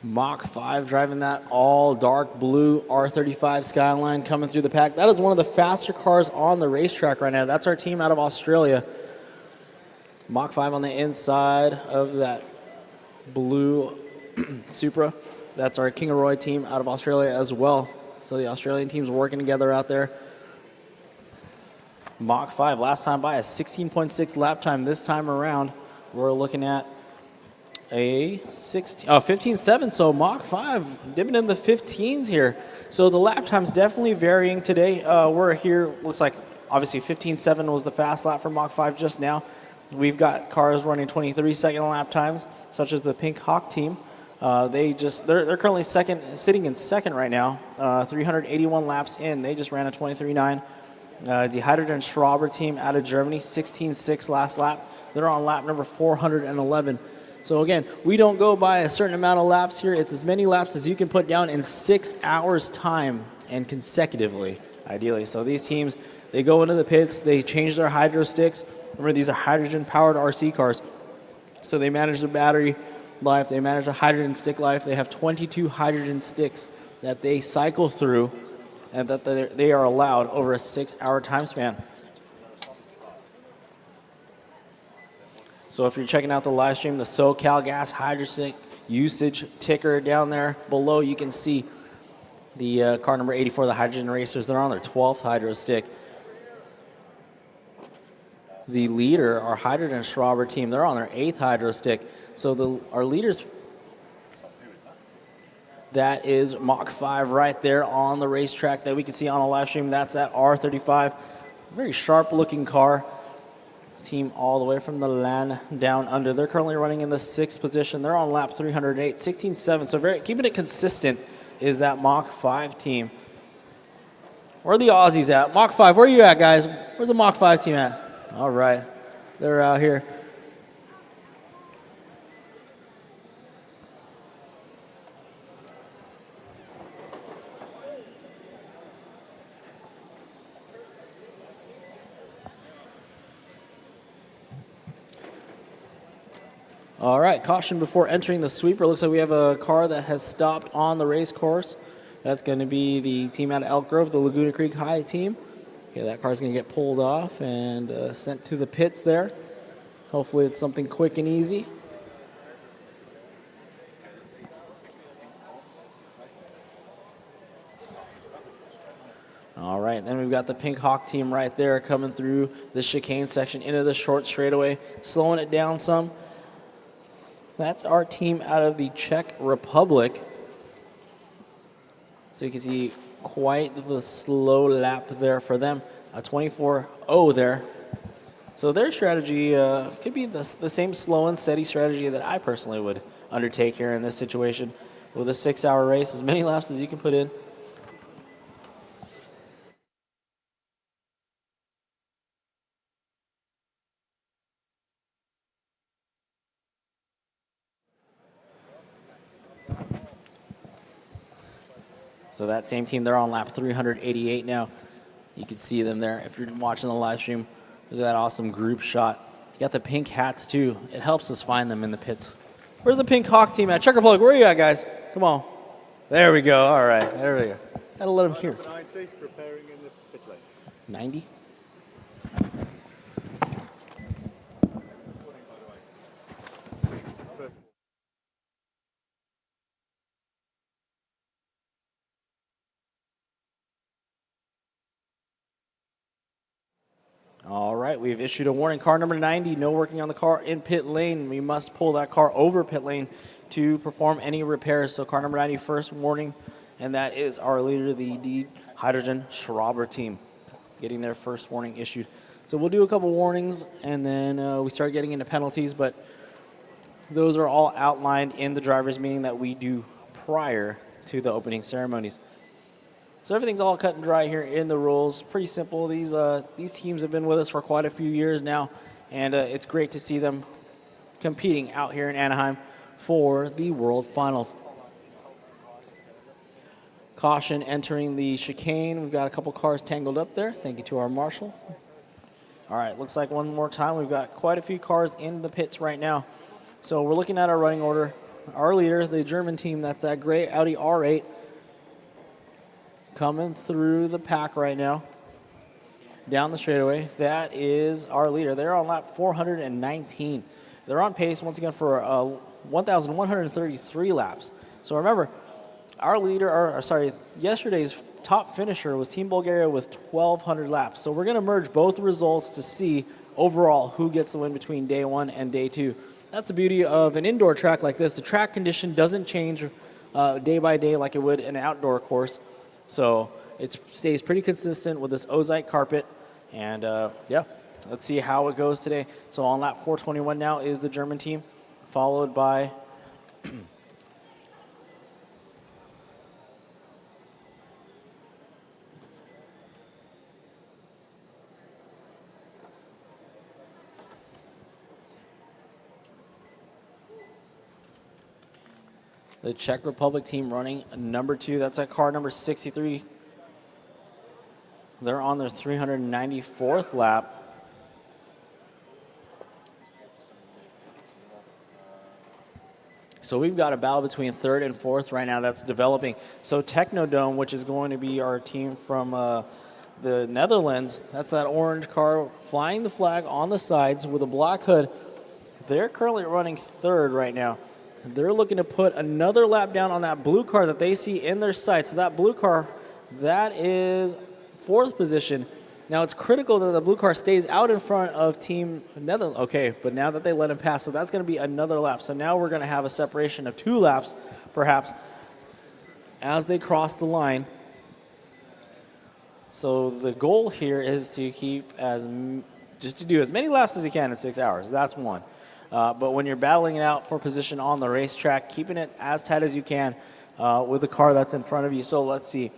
S1: Mach 5 driving that all dark blue R35 Skyline coming through the pack. That is one of the faster cars on the racetrack right now. That's our team out of Australia. Mach 5 on the inside of that blue Supra. That's our King of Roy team out of Australia as well. So the Australian team's working together out there. Mach 5 last time by a 16.6 lap time. This time around, we're looking at a 15.7, so Mach 5 dipping in the 15s here. So the lap time's definitely varying today. We're here, looks like obviously 15.7 was the fast lap for Mach 5 just now. We've got cars running 23-second lap times, such as the Pink Hawk team. They're currently sitting in second right now, 381 laps in. They just ran a 23.9. The Hydrogen Schrauber team out of Germany, 16.6 last lap. They're on lap number 411. So again, we don't go by a certain amount of laps here. It's as many laps as you can put down in 6 hours time and consecutively, ideally. So these teams, they go into the pits, they change their hydro sticks. Remember, these are hydrogen-powered RC cars. So they manage the battery life, they manage the hydrogen stick life. They have 22 hydrogen sticks that they cycle through and that they are allowed over a 6-hour time span. So if you're checking out the live stream, the SoCal Gas Hydro Stick usage ticker down there below, you can see the car number 84, the Hydrogen Racers. They're on their 12th hydro stick. The leader, our Hydrogen Schrauber team, they're on their 8th hydro stick. So our leaders, that is Mach 5 right there on the racetrack that we can see on the live stream. That's that R35. Very sharp looking car. Team all the way from the land down under. They're currently running in the 6th position. They're on lap 308, 16.7. So keeping it consistent is that Mach 5 team. Where are the Aussies at? Mach 5, where are you at, guys? Where's the Mach 5 team at? All right, they're out here. All right, caution before entering the sweeper. Looks like we have a car that has stopped on the race course. That's going to be the team out of Elk Grove, the Laguna Creek High team. Okay, that car's going to get pulled off and sent to the pits there. Hopefully it's something quick and easy. All right, then we've got the Pink Hawk team right there coming through the chicane section into the short straightaway, slowing it down some. That's our team out of the Czech Republic. So you can see quite the slow lap there for them. A 24.0 there. So their strategy could be the same slow and steady strategy that I personally would undertake here in this situation. With a 6-hour race, as many laps as you can put in. So that same team, they're on lap 388 now. You can see them there if you're watching the live stream. Look at that awesome group shot. You got the pink hats too. It helps us find them in the pits. Where's the Pink Hawk team at? Czech Republic, where are you at, guys? Come on. There we go. All right, there we go. Gotta let them hear.
S17: 90, preparing in the pit lane.
S1: 90? right, we've issued a warning. Car number 90, no working on the car in pit lane. We must pull that car over pit lane to perform any repairs. So car number 90, first warning, and that is our leader, the D Hydrogen Schrauber team, getting their first warning issued. So we'll do a couple warnings, and then we start getting into penalties, but those are all outlined in the driver's meeting that we do prior to the opening ceremonies. So everything's all cut and dry here in the rules. Pretty simple. These teams have been with us for quite a few years now, and it's great to see them competing out here in Anaheim for the World Finals. Caution entering the chicane. We've got a couple cars tangled up there. Thank you to our marshal. All right, looks like one more time. We've got quite a few cars in the pits right now. So we're looking at our running order. Our leader, the German team, that's that gray Audi R8, coming through the pack right now, down the straightaway. That is our leader. They're on lap 419. They're on pace, once again, for 1,133 laps. So remember, our leader, yesterday's top finisher was Team Bulgaria with 1,200 laps. So we're going to merge both results to see overall who gets the win between day one and day two. That's the beauty of an indoor track like this. The track condition doesn't change day by day like it would in an outdoor course. So it stays pretty consistent with this ozite carpet. And yeah, let's see how it goes today. So on lap 421 now is the German team, followed by the Czech Republic team running number 2. That's at car number 63. They're on their 394th lap. So we've got a battle between 3rd and 4th right now that's developing. So Technodome, which is going to be our team from the Netherlands, that's that orange car flying the flag on the sides with a black hood. They're currently running 3rd right now. They're looking to put another lap down on that blue car that they see in their sights. So that blue car, that is 4th position. Now it's critical that the blue car stays out in front of Team Netherlands. Okay, but now that they let him pass, so that's going to be another lap. So now we're going to have a separation of 2 laps, perhaps, as they cross the line. So the goal here is to keep just to do as many laps as you can in 6 hours. That's one. But when you're battling it out for position on the racetrack, keeping it as tight as you can with the car that's in front of you. So let's see.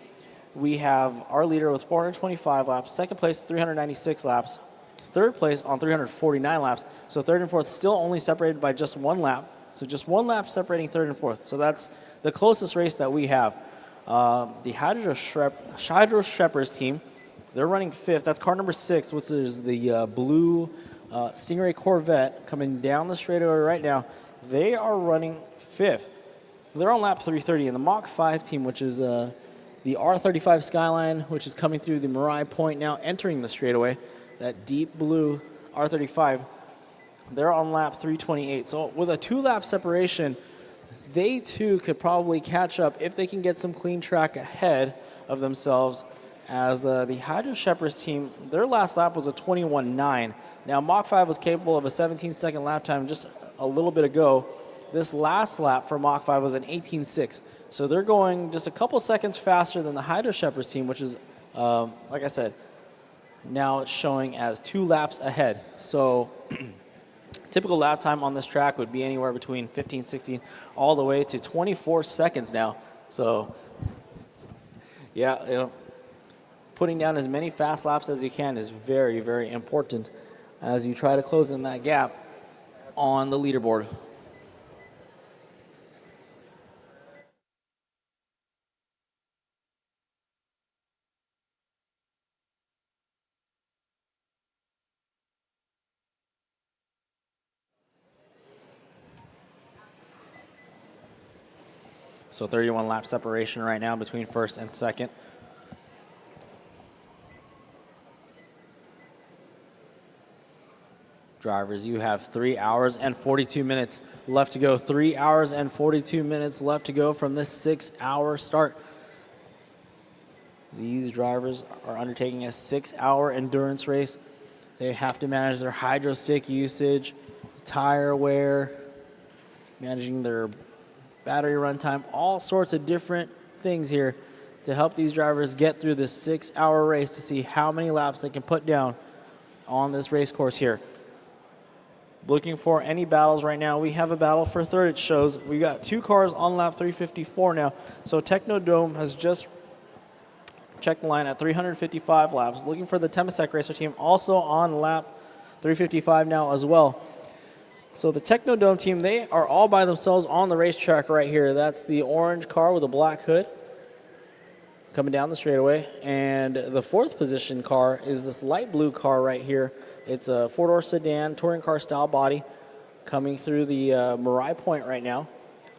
S1: We have our leader with 425 laps, 2nd place 396 laps, 3rd place on 349 laps. So 3rd and 4th still only separated by just 1 lap. So just 1 lap separating 3rd and 4th. So that's the closest race that we have. The Hydro Schreppers team, they're running 5th. That's car number 6, which is the blue Stingray Corvette coming down the straightaway right now. They are running 5th. So they're on lap 330. And the Mach 5 team, which is the R35 Skyline, which is coming through the Marai Point now, entering the straightaway, that deep blue R35, they're on lap 328. So with a 2-lap separation, they too could probably catch up if they can get some clean track ahead of themselves, as the Hydro Shepherds team, their last lap was a 21.9. Now, Mach 5 was capable of a 17-second lap time just a little bit ago. This last lap for Mach 5 was an 18.6. So they're going just a couple seconds faster than the Hydro Shepherds team, which is, like I said, now it's showing as 2 laps ahead. So typical lap time on this track would be anywhere between 15, 16, all the way to 24 seconds now. So, yeah, putting down as many fast laps as you can is very, very important as you try to close in that gap on the leaderboard. So 31 lap separation right now between 1st and 2nd. Drivers, you have 3 hours and 42 minutes left to go. 3 hours and 42 minutes left to go from this 6-hour start. These drivers are undertaking a 6-hour endurance race. They have to manage their hydro stick usage, tire wear, managing their battery runtime, all sorts of different things here to help these drivers get through this 6-hour race to see how many laps they can put down on this race course here. Looking for any battles right now. We have a battle for third, it shows. We got 2 cars on lap 354 now. So Technodome has just checked the line at 355 laps. Looking for the Temasek Racer team also on lap 355 now as well. So the Technodome team, they are all by themselves on the racetrack right here. That's the orange car with a black hood coming down the straightaway. And the 4th position car is this light blue car right here. It's a 4-door sedan, touring car style body coming through the Marai Point right now.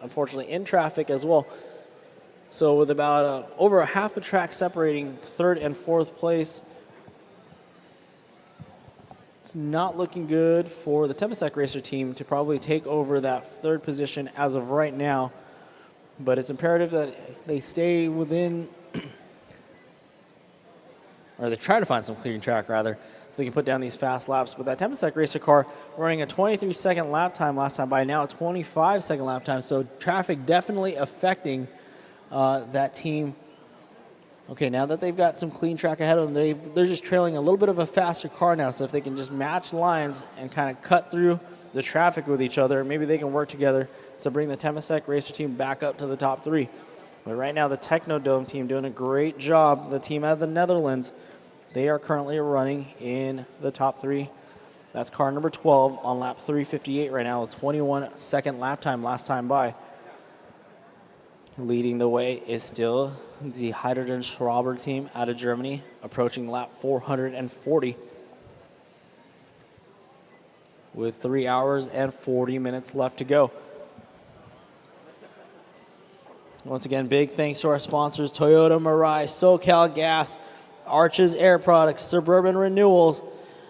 S1: Unfortunately in traffic as well. So with about over a half a track separating 3rd and 4th place, it's not looking good for the Temasek Racer team to probably take over that 3rd position as of right now. But it's imperative that they stay within, or they try to find some clean track rather, so they can put down these fast laps. But that Temasek Racer car running a 23-second lap time last time, by now a 25-second lap time. So traffic definitely affecting that team. Okay, now that they've got some clean track ahead of them, they're just trailing a little bit of a faster car now. So if they can just match lines and kind of cut through the traffic with each other, maybe they can work together to bring the Temasek Racer team back up to the top 3. But right now, the Technodome team doing a great job. The team out of the Netherlands, they are currently running in the top 3. That's car number 12 on lap 358 right now, a 21-second lap time last time by. Leading the way is still the Hydrogen Schraber team out of Germany, approaching lap 440 with 3 hours and 40 minutes left to go. Once again, big thanks to our sponsors, Toyota Mirai, SoCal Gas, Arches Air Products, Suburban Renewals,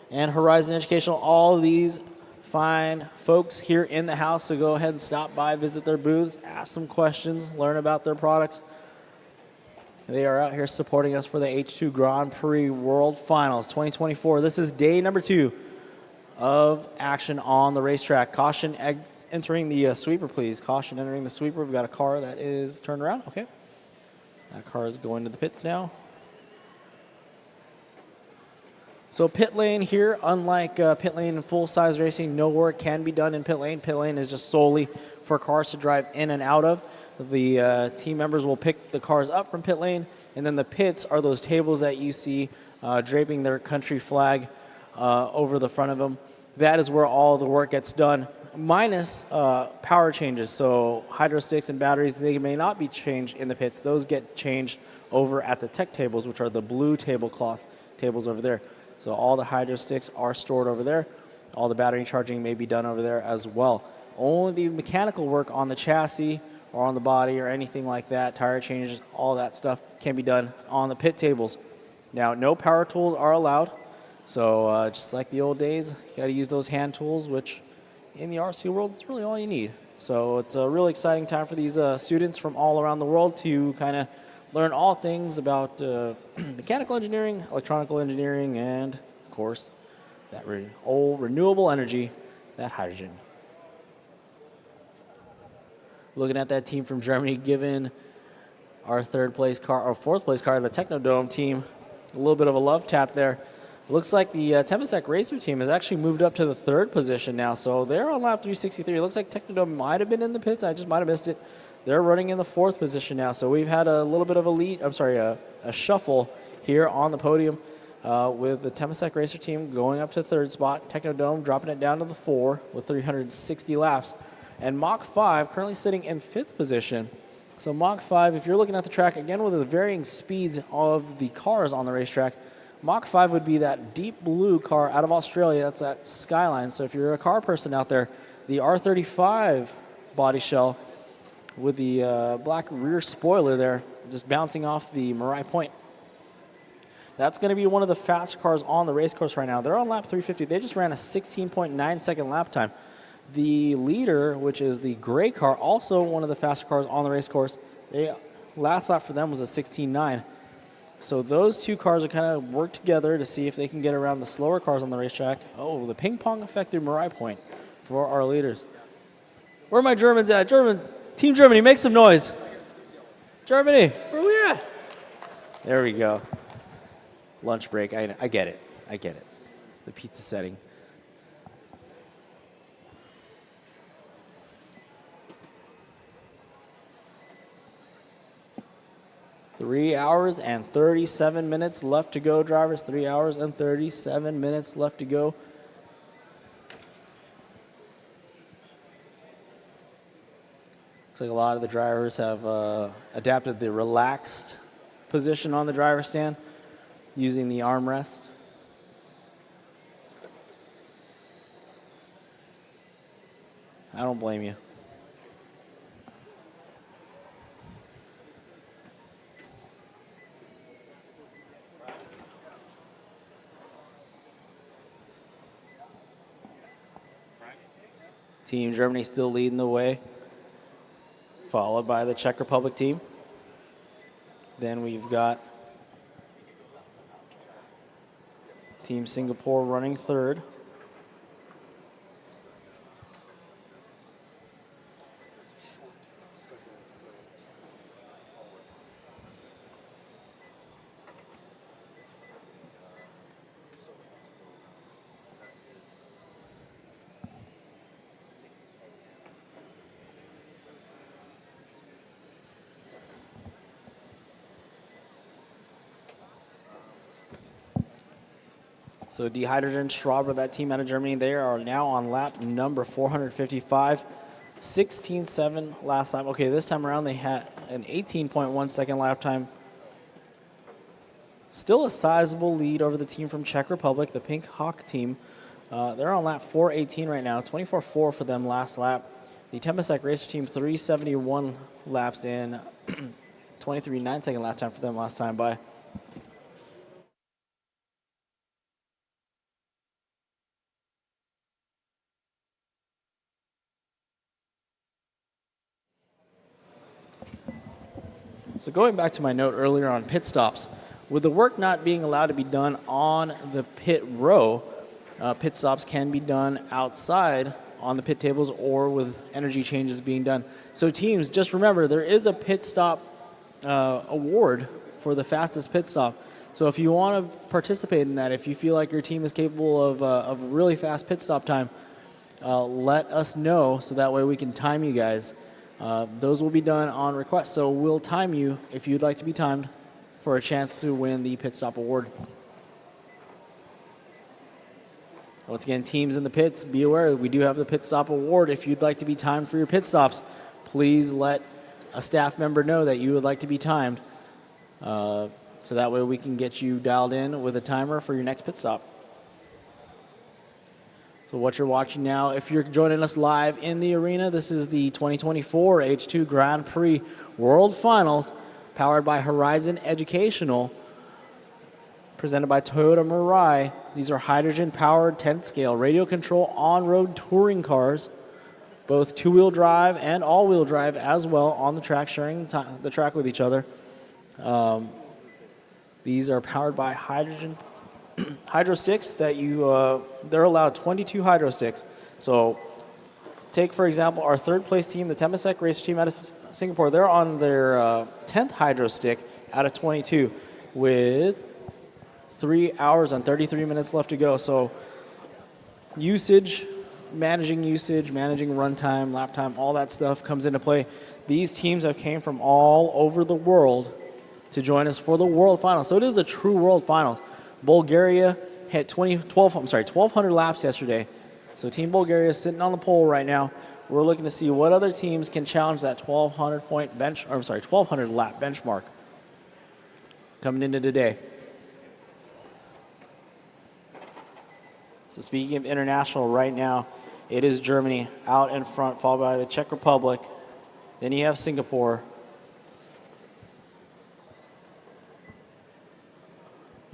S1: and Horizon Educational. All of these fine folks here in the house, so go ahead and stop by, visit their booths, ask some questions, learn about their products. They are out here supporting us for the H2 Grand Prix World Finals 2024. This is day number 2 of action on the racetrack. Caution entering the sweeper, please. Caution entering the sweeper. We've got a car that is turned around. Okay. That car is going to the pits now. So pit lane here, unlike pit lane in full-size racing, no work can be done in pit lane. Pit lane is just solely for cars to drive in and out of. The team members will pick the cars up from pit lane, and then the pits are those tables that you see draping their country flag over the front of them. That is where all the work gets done, minus power changes. So hydro sticks and batteries, they may not be changed in the pits. Those get changed over at the tech tables, which are the blue tablecloth tables over there. So all the hydro sticks are stored over there. All the battery charging may be done over there as well. Only the mechanical work on the chassis or on the body or anything like that, tire changes, all that stuff can be done on the pit tables. Now, no power tools are allowed. So just like the old days, you got to use those hand tools, which in the RC world, it's really all you need. So it's a really exciting time for these students from all around the world to kind of learn all things about mechanical engineering, electronical engineering, and, of course, that old renewable energy, that hydrogen. Looking at that team from Germany, given our 4th place car, the Technodome team, a little bit of a love tap there. Looks like the Temasek Racer team has actually moved up to the 3rd position now, so they're on lap 363. It looks like Technodome might have been in the pits. I just might have missed it. They're running in the 4th position now, so we've had a little bit of a shuffle here on the podium with the Temasek Racer team going up to 3rd spot, Technodome dropping it down to the 4 with 360 laps, and Mach 5 currently sitting in 5th position. So Mach 5, if you're looking at the track, again with the varying speeds of the cars on the racetrack, Mach 5 would be that deep blue car out of Australia. That's that Skyline. So if you're a car person out there, the R35 body shell with the black rear spoiler there, just bouncing off the Marai Point. That's going to be one of the fastest cars on the race course right now. They're on lap 350. They just ran a 16.9-second lap time. The leader, which is the gray car, also one of the fastest cars on the race course. Last lap for them was a 16.9. So those two cars are kind of work together to see if they can get around the slower cars on the racetrack. Oh, the ping pong effect through Mirai Point for our leaders. Where are my Germans at? Team Germany, make some noise. Germany, where are we at? There we go. Lunch break, I get it. I get it. The pizza setting. Three hours and 37 minutes left to go, drivers. 3 hours and 37 minutes left to go. Looks like a lot of the drivers have adapted the relaxed position on the driver's stand using the armrest. I don't blame you. Team Germany still leading the way, followed by the Czech Republic team. Then we've got Team Singapore running third. So Dehydrogen, Schraber, that team out of Germany, they are now on lap number 455. 16.7 last time. Okay, this time around they had an 18.1 second lap time. Still a sizable lead over the team from Czech Republic, the Pink Hawk team. They're on lap 418 right now, 24.4 for them last lap. The Temasek Racer team, 371 laps in, 23.9 second lap time for them last time by. So going back to my note earlier on pit stops, with the work not being allowed to be done on the pit row, pit stops can be done outside on the pit tables or with energy changes being done. So teams, just remember, there is a pit stop award for the fastest pit stop. So if you want to participate in that, if you feel like your team is capable of a really fast pit stop time, let us know so that way we can time you guys. Those will be done on request, so we'll time you if you'd like to be timed for a chance to win the pit stop award. Once again, teams in the pits, be aware we do have the pit stop award. If you'd like to be timed for your pit stops, please let a staff member know that you would like to be timed, so that way we can get you dialed in with a timer for your next pit stop. So what you're watching now, if you're joining us live in the arena, this is the 2024 H2 Grand Prix World Finals, powered by Horizon Educational, presented by Toyota Mirai. These are hydrogen-powered 10th scale radio control on-road touring cars, both two-wheel drive and all-wheel drive as well on the track, sharing the track with each other. These are powered by hydro sticks that they're allowed 22 hydro sticks. So take, for example, our third place team, the Temasek Racer team out of Singapore. They're on their 10th hydro stick out of 22 with 3 hours and 33 minutes left to go. So managing runtime, lap time, all that stuff comes into play. These teams have came from all over the world to join us for the World Finals. So it is a true World Finals. Bulgaria hit 1,200 laps yesterday. So Team Bulgaria is sitting on the pole right now. We're looking to see what other teams can challenge that 1,200 lap benchmark coming into today. So speaking of international right now, it is Germany out in front, followed by the Czech Republic. Then you have Singapore.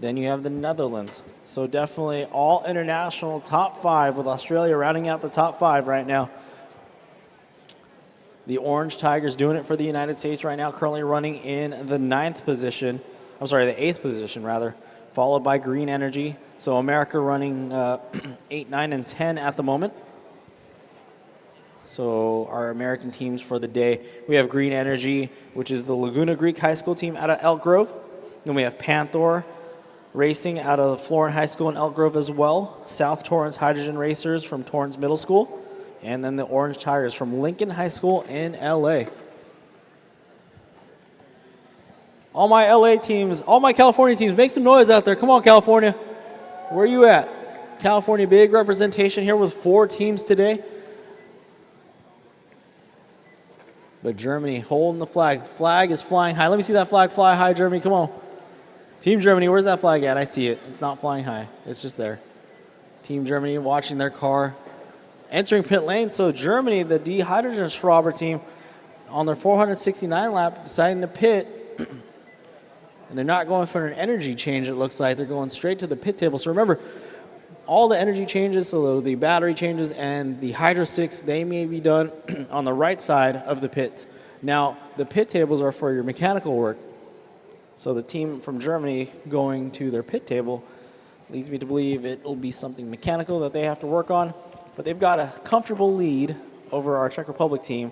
S1: Then you have the Netherlands. So definitely all international top 5, with Australia rounding out the top 5 right now. The Orange Tigers doing it for the United States right now, currently running in the 9th position. I'm sorry, the 8th position rather, followed by Green Energy. So America running 8, 9, and 10 at the moment. So our American teams for the day, we have Green Energy, which is the Laguna Greek High School team out of Elk Grove. Then we have Panther Racing out of Florin High School in Elk Grove as well. South Torrance Hydrogen Racers from Torrance Middle School. And then the Orange Tigers from Lincoln High School in LA. All my LA teams, all my California teams, make some noise out there. Come on, California. Where are you at? California, big representation here with 4 teams today. But Germany holding the flag. Flag is flying high. Let me see that flag fly high, Germany. Come on. Team Germany, where's that flag at? I see it. It's not flying high. It's just there. Team Germany watching their car entering pit lane. So Germany, the D Hydrogen Schrauber team, on their 469 lap, deciding to pit. And they're not going for an energy change, it looks like. They're going straight to the pit table. So remember, all the energy changes, so the battery changes and the Hydro 6, they may be done on the right side of the pits. Now, the pit tables are for your mechanical work. So the team from Germany going to their pit table leads me to believe it will be something mechanical that they have to work on. But they've got a comfortable lead over our Czech Republic team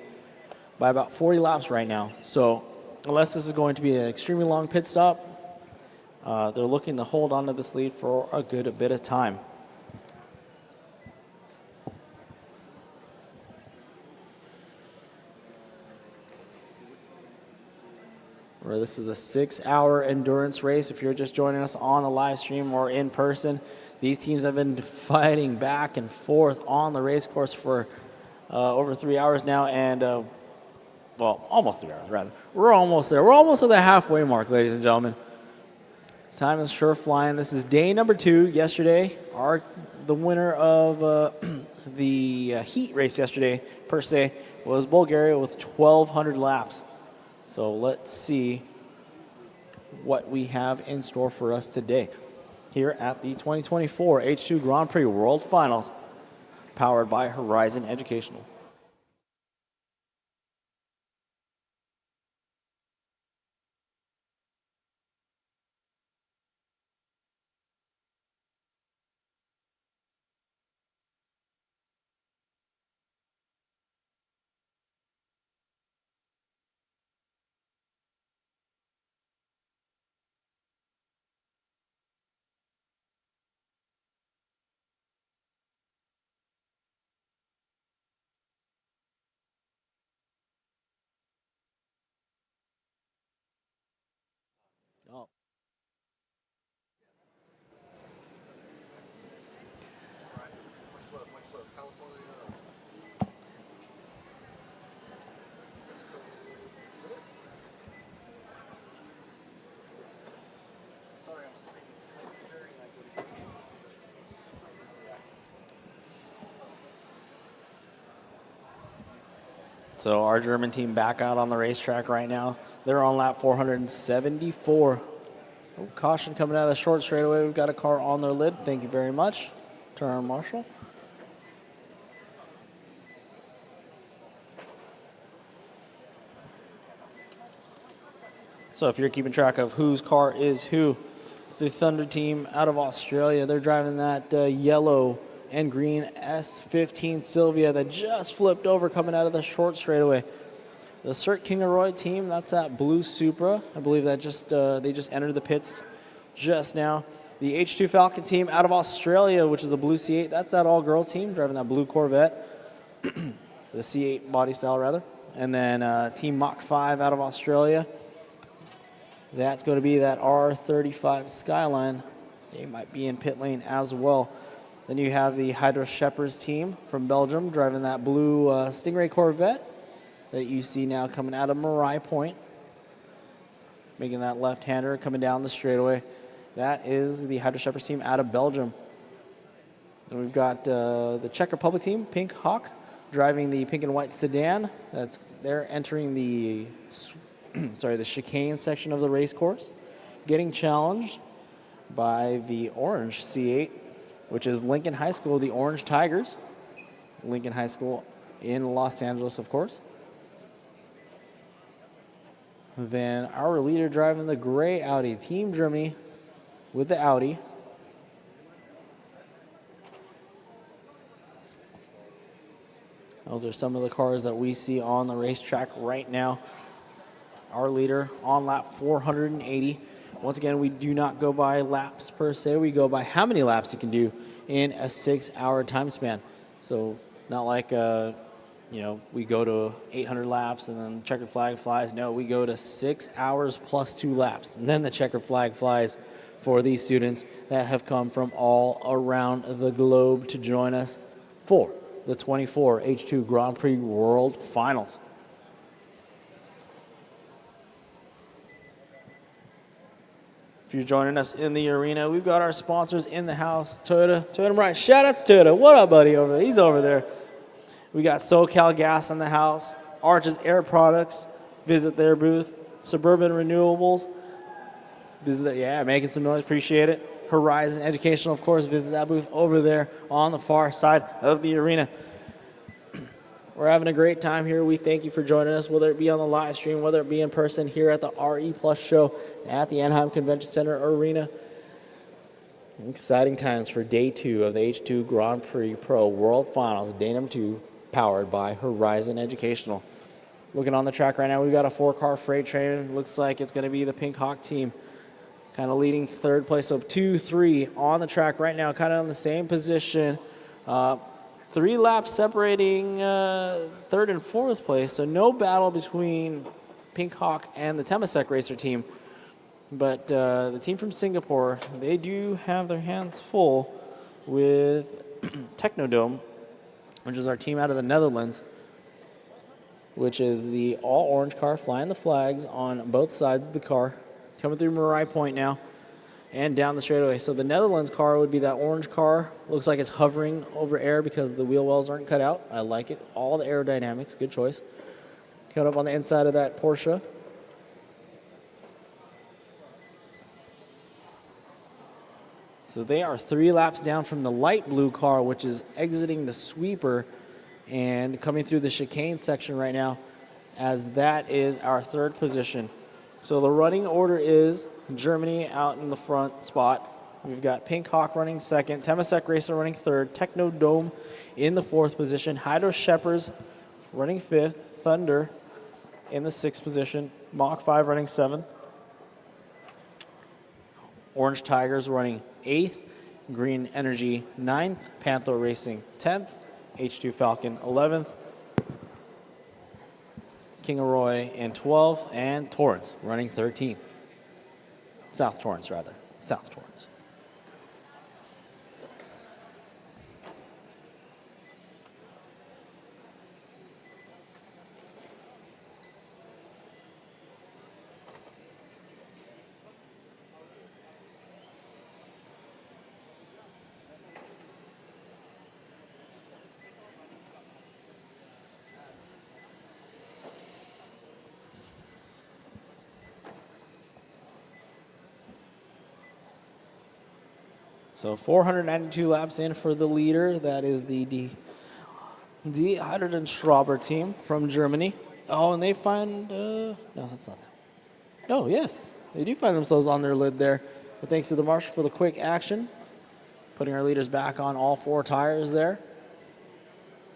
S1: by about 40 laps right now. So unless this is going to be an extremely long pit stop, they're looking to hold on to this lead for a good bit of time. This is a 6-hour endurance race. If you're just joining us on the live stream or in person, these teams have been fighting back and forth on the race course for over 3 hours now, and well, almost 3 hours rather. We're almost there. We're almost at the halfway mark, ladies and gentlemen. Time is sure flying. This is day number 2. Yesterday, the winner of the heat race yesterday, per se, was Bulgaria with 1,200 laps. So let's see what we have in store for us today here at the 2024 H2 Grand Prix World Finals, powered by Horizon Educational. Oh. So our German team back out on the racetrack right now. They're on lap 474. Oh, caution coming out of the short straightaway. We've got a car on their lid. Thank you very much, turn marshal. So if you're keeping track of whose car is who, the Thunder team out of Australia, they're driving that yellow and green S15 Sylvia that just flipped over coming out of the short straightaway. The Cert Kingaroy team, that's that blue Supra. I believe that they just entered the pits just now. The H2 Falcon team out of Australia, which is a blue C8, that's that all-girls team driving that blue Corvette, the C8 body style rather. And then Team Mach 5 out of Australia. That's going to be that R35 Skyline. They might be in pit lane as well. Then you have the Hydro Shepherds team from Belgium driving that blue Stingray Corvette that you see now coming out of Marai Point, making that left-hander coming down the straightaway. That is the Hydro Shepherds team out of Belgium. Then we've got the Czech Republic team, Pink Hawk, driving the pink and white sedan. They're entering the the chicane section of the race course, getting challenged by the orange C8, which is Lincoln High School, the Orange Tigers. Lincoln High School in Los Angeles, of course. Then our leader driving the gray Audi, Team Germany with the Audi. Those are some of the cars that we see on the racetrack right now. Our leader on lap 480. Once again, we do not go by laps per se. We go by how many laps you can do in a 6-hour time span. So not like, we go to 800 laps and then checkered flag flies. No, we go to 6 hours plus 2 laps. And then the checkered flag flies for these students that have come from all around the globe to join us for the 24 H2 Grand Prix World Finals. If you're joining us in the arena, we've got our sponsors in the house. Toyota right. Shout out to Toyota. What up, buddy, over there? He's over there. We got SoCal Gas in the house. Arches Air Products. Visit their booth. Suburban Renewables. Making some noise. Appreciate it. Horizon Educational, of course. Visit that booth over there on the far side of the arena. We're having a great time here. We thank you for joining us, whether it be on the live stream, whether it be in person here at the RE Plus show at the Anaheim Convention Center Arena. Exciting times for day 2 of the H2 Grand Prix Pro World Finals, day number 2, powered by Horizon Educational. Looking on the track right now, we've got a 4-car freight train. Looks like it's going to be the Pink Hawk team kind of leading third place. So 2-3 on the track right now, kind of in the same position. 3 laps separating third and fourth place, so no battle between Pink Hawk and the Temasek Racer team. But the team from Singapore, they do have their hands full with Technodome, which is our team out of the Netherlands, which is the all-orange car flying the flags on both sides of the car. Coming through Marai Point now and down the straightaway. So the Netherlands car would be that orange car. Looks like it's hovering over air because the wheel wells aren't cut out. I like it. All the aerodynamics. Good choice. Coming up on the inside of that Porsche. So they are 3 laps down from the light blue car, which is exiting the sweeper and coming through the chicane section right now, as that is our third position. So the running order is Germany out in the front spot. We've got Pink Hawk running second, Temasek Racer running third, Technodome in the fourth position, Hydro Shepherds running fifth, Thunder in the sixth position, Mach 5 running seventh, Orange Tigers running eighth, Green Energy ninth, Panther Racing 10th, H2 Falcon 11th, King of Roy in 12th, and Torrance running 13th. South Torrance. So 492 laps in for the leader. That is the Hydrogen Strauber team from Germany. Oh, and they find, no, that's not them. Oh, yes, they do find themselves on their lid there. But thanks to the marshal for the quick action, putting our leaders back on all 4 tires there.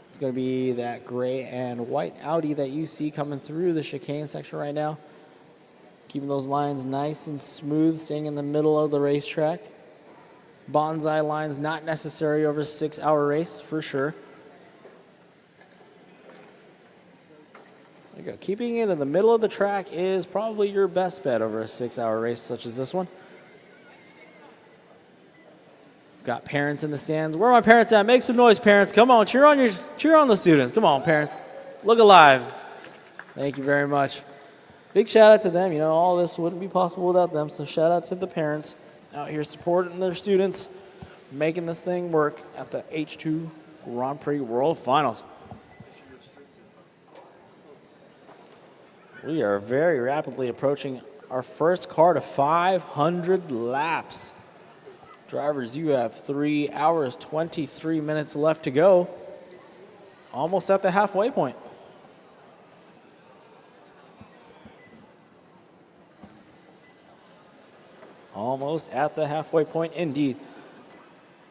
S1: It's going to be that gray and white Audi that you see coming through the chicane section right now. Keeping those lines nice and smooth, staying in the middle of the racetrack. Bonsai lines not necessary over a 6-hour race, for sure. There you go. Keeping it in the middle of the track is probably your best bet over a 6-hour race such as this one. Got parents in the stands. Where are my parents at? Make some noise, parents. Come on, cheer on the students. Come on, parents. Look alive. Thank you very much. Big shout out to them. You know, all this wouldn't be possible without them, so shout out to the parents out here supporting their students, making this thing work at the H2 Grand Prix World Finals. We are very rapidly approaching our first car to 500 laps. Drivers, you have 3 hours, 23 minutes left to go. Almost at the halfway point. Almost at the halfway point, indeed.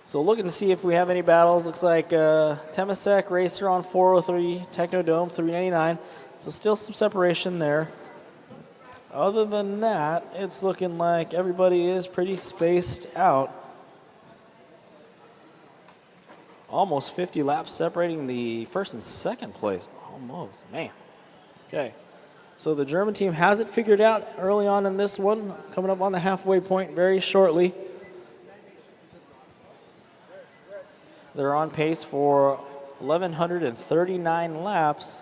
S1: So looking to see if we have any battles. Looks like Temasek Racer on 403, Technodome 399. So still some separation there. Other than that, it's looking like everybody is pretty spaced out. Almost 50 laps separating the first and second place. Almost, man. Okay. So the German team has it figured out early on in this one, coming up on the halfway point very shortly. They're on pace for 1,139 laps.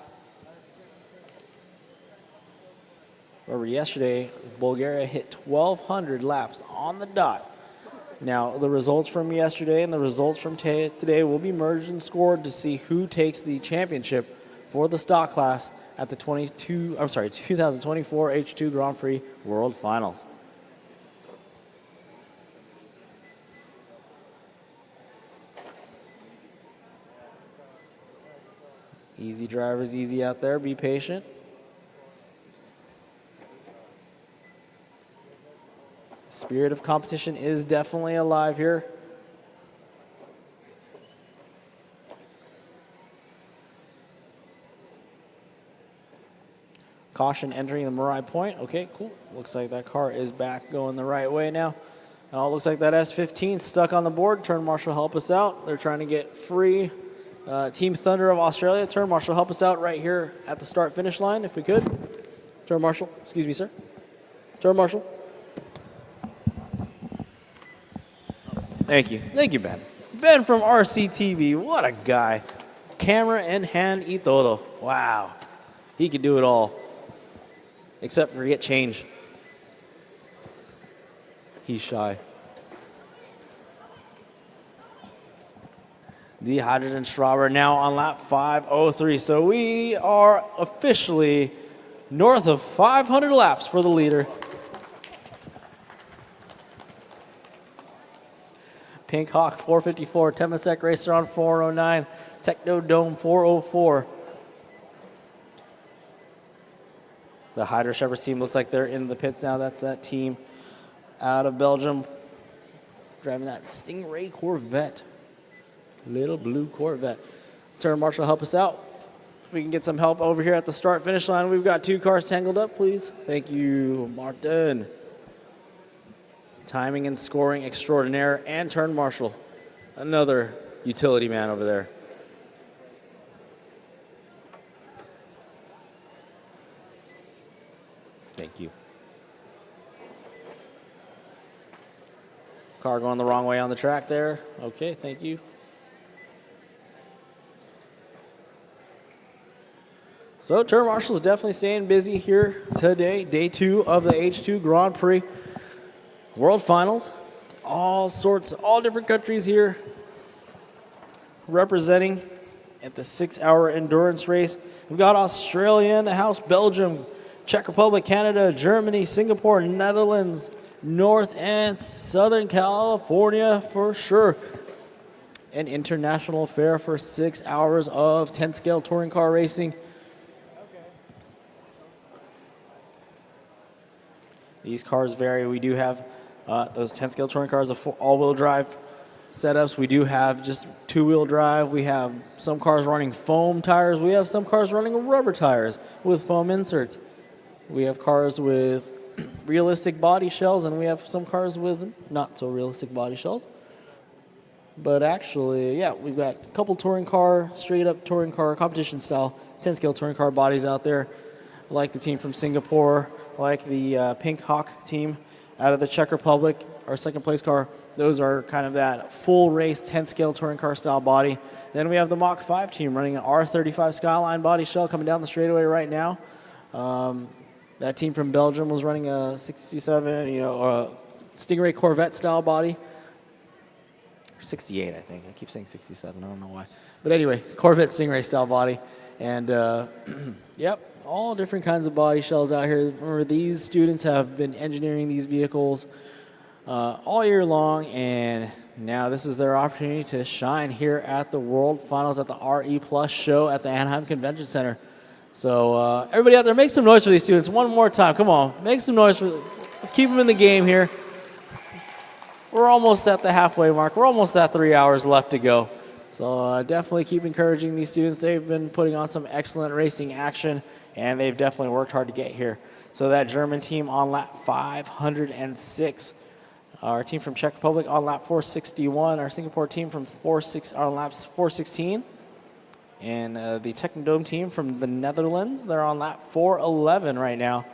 S1: Remember yesterday, Bulgaria hit 1,200 laps on the dot. Now, the results from yesterday and the results from today will be merged and scored to see who takes the championship for the stock class at the 2024 H2 Grand Prix World Finals. Easy drivers, easy out there. Be patient. Spirit of competition is definitely alive here. Caution entering the Marai Point. Okay, cool. Looks like that car is back going the right way now. Now it looks like that S15 stuck on the board. Turn Marshal, help us out. They're trying to get free. Team Thunder of Australia. Turn Marshal, help us out right here at the start-finish line if we could. Turn Marshal, excuse me, sir. Turn Marshal. Thank you. Thank you, Ben. Ben from RCTV. What a guy. Camera in hand y todo. Wow. He could do it all. Except for get change. He's shy. Dehydrated and Strauber now on lap 5:03. So we are officially north of 500 laps for the leader. Pink Hawk 454, Temasek Racer on 409, Technodome 404. The Hydra Shepherds team looks like they're in the pits now. That's that team out of Belgium driving that Stingray Corvette. Little blue Corvette. Turn Marshal, help us out. If we can get some help over here at the start-finish line. We've got two cars tangled up, please. Thank you, Martin. Timing and scoring extraordinaire. And Turn Marshal, another utility man over there. Thank you. Car going the wrong way on the track there. Okay, thank you. So Turn Marshal is definitely staying busy here today, day 2 of the H2 Grand Prix World Finals. All different countries here representing at the 6-hour endurance race. We've got Australia in the house, Belgium, Czech Republic, Canada, Germany, Singapore, Netherlands, North and Southern California for sure. An international affair for 6 hours of 10-scale touring car racing. These cars vary. We do have those 10-scale touring cars of all-wheel drive setups. We do have just 2-wheel drive. We have some cars running foam tires. We have some cars running rubber tires with foam inserts. We have cars with realistic body shells, and we have some cars with not so realistic body shells. But actually, yeah, we've got a couple touring car, straight-up touring car, competition-style 10-scale touring car bodies out there, like the team from Singapore, like the Pink Hawk team out of the Czech Republic, our second-place car. Those are kind of that full-race 10-scale touring car style body. Then we have the Mach 5 team running an R35 Skyline body shell coming down the straightaway right now. That team from Belgium was running a 67, Stingray Corvette style body. 68, I think. I keep saying 67. I don't know why. But anyway, Corvette Stingray style body. And, yep, all different kinds of body shells out here. Remember, these students have been engineering these vehicles all year long, and now this is their opportunity to shine here at the World Finals at the RE Plus show at the Anaheim Convention Center. So everybody out there, make some noise for these students one more time. Come on, make some noise for. Let's keep them in the game here. we're almost at the halfway mark. We're almost at 3 hours left to go. So definitely keep encouraging these students. They've been putting on some excellent racing action, and they've definitely worked hard to get here. So that German team on lap 506. Our team from Czech Republic on lap 461. Our Singapore team from on laps 416. And the Technodome team from the Netherlands, they're on lap 411 right now.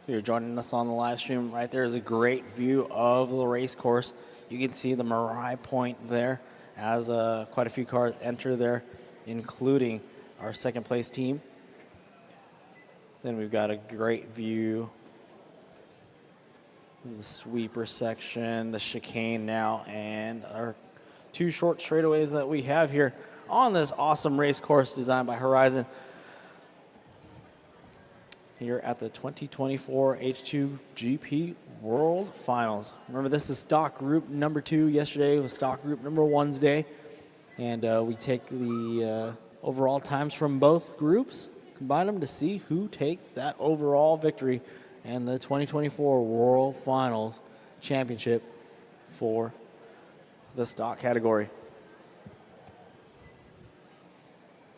S1: If you're joining us on the live stream, right there is a great view of the race course. You can see the Marai Point there as quite a few cars enter there, including our second place team. Then we've got a great view of the sweeper section, the chicane now, and our two short straightaways that we have here on this awesome race course designed by Horizon here at the 2024 H2GP World Finals. Remember, this is stock group number 2. Yesterday was stock group number 1's day. And we take the overall times from both groups, combine them to see who takes that overall victory and the 2024 World Finals Championship for the stock category.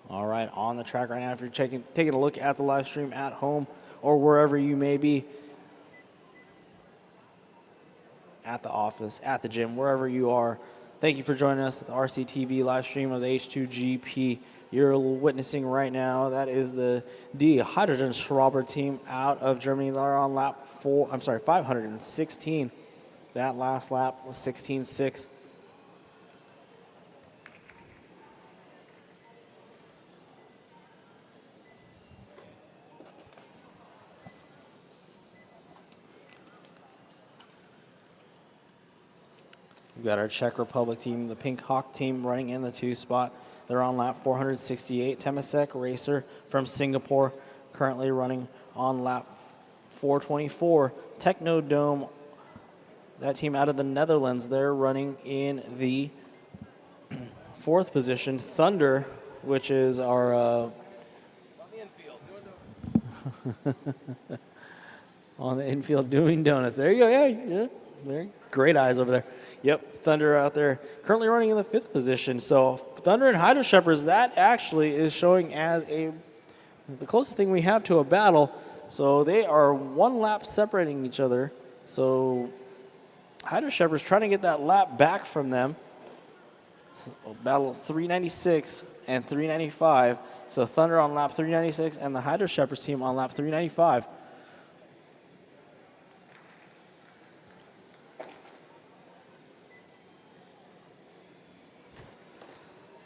S1: All right, on the track right now, if you're taking a look at the live stream at home or wherever you may be, at the office, at the gym, wherever you are, thank you for joining us at the RCTV live stream of the H2GP. You're witnessing right now, that is the D Hydrogen Schraube team out of Germany. They're on lap 516. That last lap was 16.6. We've got our Czech Republic team, the Pink Hawk team, running in the 2 spot. They're on lap 468. Temasek Racer from Singapore, currently running on lap 424. Technodome, that team out of the Netherlands, they're running in the 4th position. Thunder, which is our on the infield doing donuts. There you go. Yeah. There, great eyes over there. Yep, Thunder out there, currently running in the 5th position. So Thunder and Hydro Shepherds, that actually is showing as the closest thing we have to a battle. So they are 1 lap separating each other. So Hydro Shepherds trying to get that lap back from them. So battle 396 and 395. So Thunder on lap 396 and the Hydro Shepherds team on lap 395.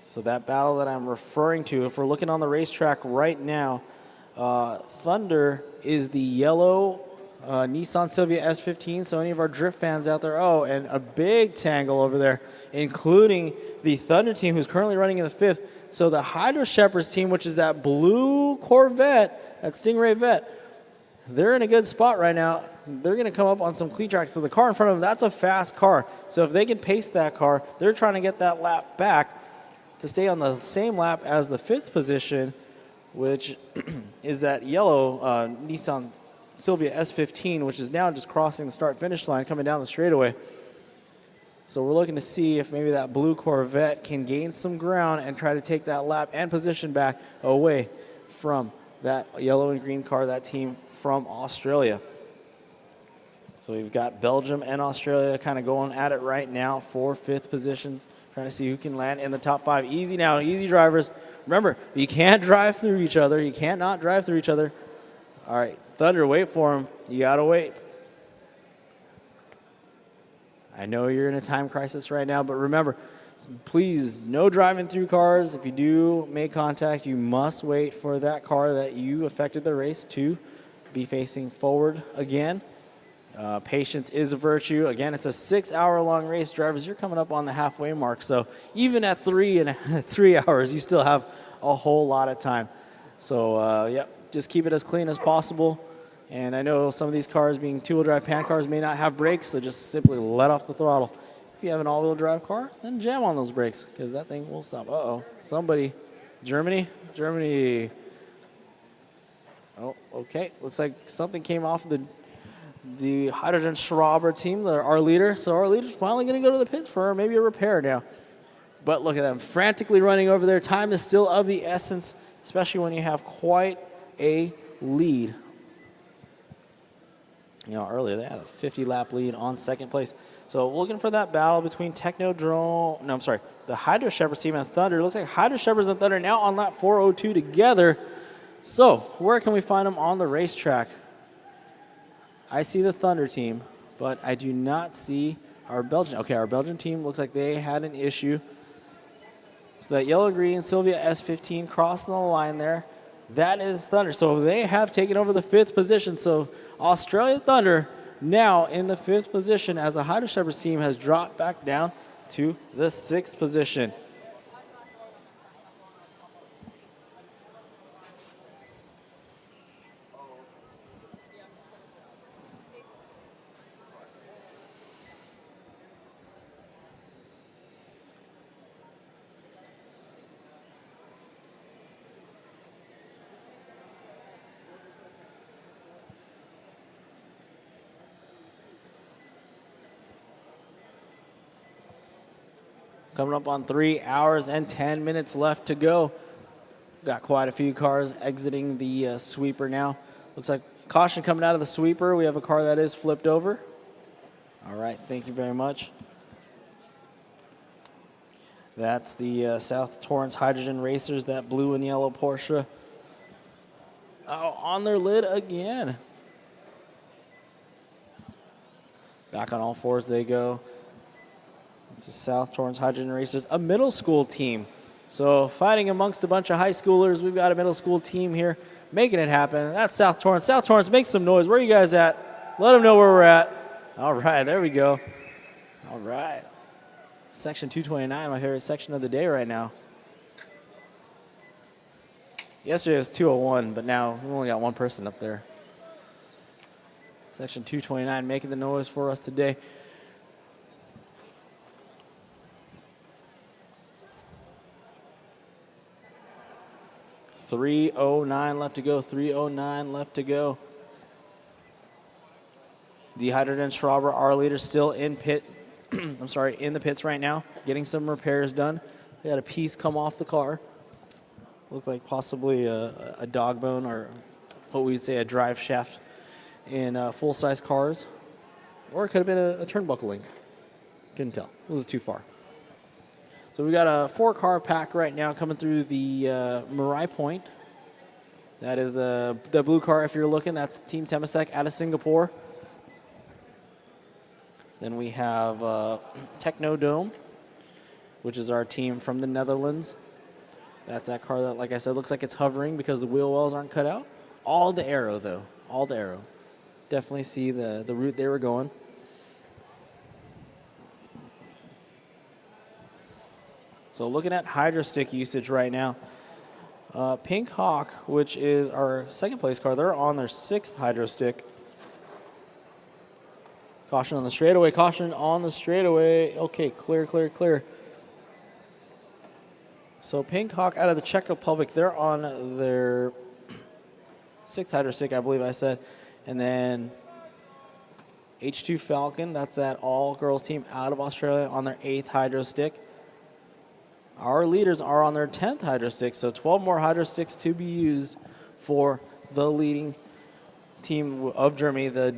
S1: So that battle that I'm referring to, if we're looking on the racetrack right now, Thunder is the yellow Nissan Silvia S15. So any of our drift fans out there, oh, and a big tangle over there, including the Thunder team who's currently running in the 5th. So the Hydro Shepherds team, which is that blue Corvette, that Stingray Vet, they're in a good spot right now. They're going to come up on some clean tracks. So the car in front of them, that's a fast car. So if they can pace that car, they're trying to get that lap back to stay on the same lap as the 5th position, which is that yellow Nissan Silvia S15, which is now just crossing the start-finish line, coming down the straightaway. So we're looking to see if maybe that blue Corvette can gain some ground and try to take that lap and position back away from that yellow and green car, that team from Australia. So we've got Belgium and Australia kind of going at it right now for 5th position, trying to see who can land in the top 5. Easy now, easy drivers. Remember, you can't drive through each other. You can't not drive through each other. All right, Thunder, wait for him. You got to wait. I know you're in a time crisis right now, but remember, please, no driving through cars. If you do make contact, you must wait for that car that you affected the race to be facing forward again. Patience is a virtue. Again, it's a 6-hour-long race. Drivers, you're coming up on the halfway mark, so even at 3 hours, you still have a whole lot of time. So, just keep it as clean as possible. And I know some of these cars, being 2-wheel drive pan cars, may not have brakes, so just simply let off the throttle. If you have an all-wheel drive car, then jam on those brakes, because that thing will stop. Uh-oh, somebody, Germany. Oh, okay, looks like something came off the Hydrogen Schraber team, our leader. So our leader's finally going to go to the pits for maybe a repair now. But look at them, frantically running over there. Time is still of the essence, especially when you have quite a lead. You know, earlier they had a 50-lap lead on 2nd place. So looking for that battle between the Hydro Shepherds team and Thunder. It looks like Hydro Shepherds and Thunder now on lap 402 together. So where can we find them on the racetrack? I see the Thunder team, but I do not see our Belgian. Okay, our Belgian team looks like they had an issue. So that yellow and green Sylvia S15 crossing the line there. That is Thunder. So they have taken over the 5th position. So Australia Thunder now in the 5th position as the Hydro Shepherds team has dropped back down to the 6th position. Coming up on 3 hours and 10 minutes left to go. Got quite a few cars exiting the sweeper now. Looks like caution coming out of the sweeper. We have a car that is flipped over. All right, thank you very much. That's the South Torrance Hydrogen Racers, that blue and yellow Porsche. Oh, on their lid again. Back on all fours they go. It's the South Torrance Hydrogen Racers, a middle school team. So fighting amongst a bunch of high schoolers, we've got a middle school team here making it happen. That's South Torrance. South Torrance, make some noise. Where are you guys at? Let them know where we're at. All right, there we go. All right. Section 229, my favorite section of the day right now. Yesterday was 201, but now we only got one person up there. Section 229 making the noise for us today. .309 left to go. 309 left to go. The Hydrogen Schraber, our leader, still in pit. I'm sorry, in the pits right now, getting some repairs done. They had a piece come off the car. Looked like possibly a dog bone, or what we'd say a drive shaft in full-size cars. Or it could have been a turnbuckle link. Couldn't tell. It was too far. So we got a 4-car pack right now coming through the Marai Point. That is the blue car if you're looking. That's Team Temasek out of Singapore. Then we have Technodome, which is our team from the Netherlands. That's that car that, like I said, looks like it's hovering because the wheel wells aren't cut out. All the aero, though. All the aero. Definitely see the route they were going. So looking at hydro stick usage right now, Pink Hawk, which is our second place car, they're on their 6th hydro stick. Caution on the straightaway, caution on the straightaway. Okay, clear, clear, clear. So Pink Hawk out of the Czech Republic, they're on their 6th hydro stick, I believe I said. And then H2 Falcon, that's that all-girls team out of Australia on their 8th hydro stick. Our leaders are on their 10th hydro stick, so 12 more hydro sticks to be used for the leading team of Germany, the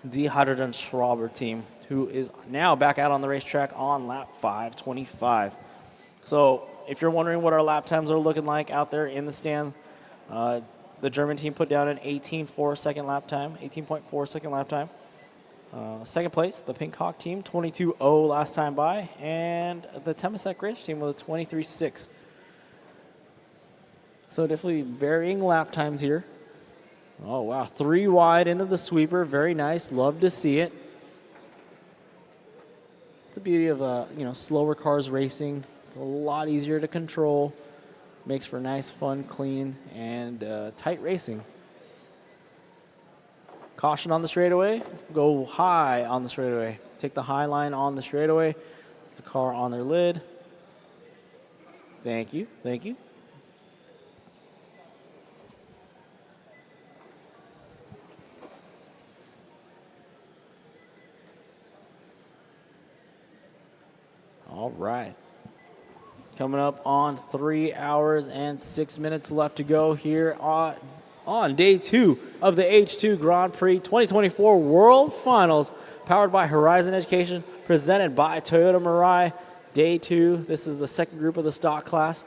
S1: D Hydrogen Schraber team, who is now back out on the racetrack on lap 525. So if you're wondering what our lap times are looking like out there in the stands, the German team put down an 18.4 second lap time, 18.4 second lap time. Second place, the Pink Hawk team, 22.0 last time by, and the Temasek Race team with a 23.6. So definitely varying lap times here. Oh, wow, 3 wide into the sweeper, very nice, love to see it. It's the beauty of, slower cars racing. It's a lot easier to control, makes for nice, fun, clean, and tight racing. Caution on the straightaway, go high on the straightaway. Take the high line on the straightaway. It's a car on their lid. Thank you, thank you. All right. Coming up on 3 hours and 6 minutes left to go here on day 2 of the H2 Grand Prix 2024 World Finals, powered by Horizon Education, presented by Toyota Mirai. Day 2, this is the second group of the stock class.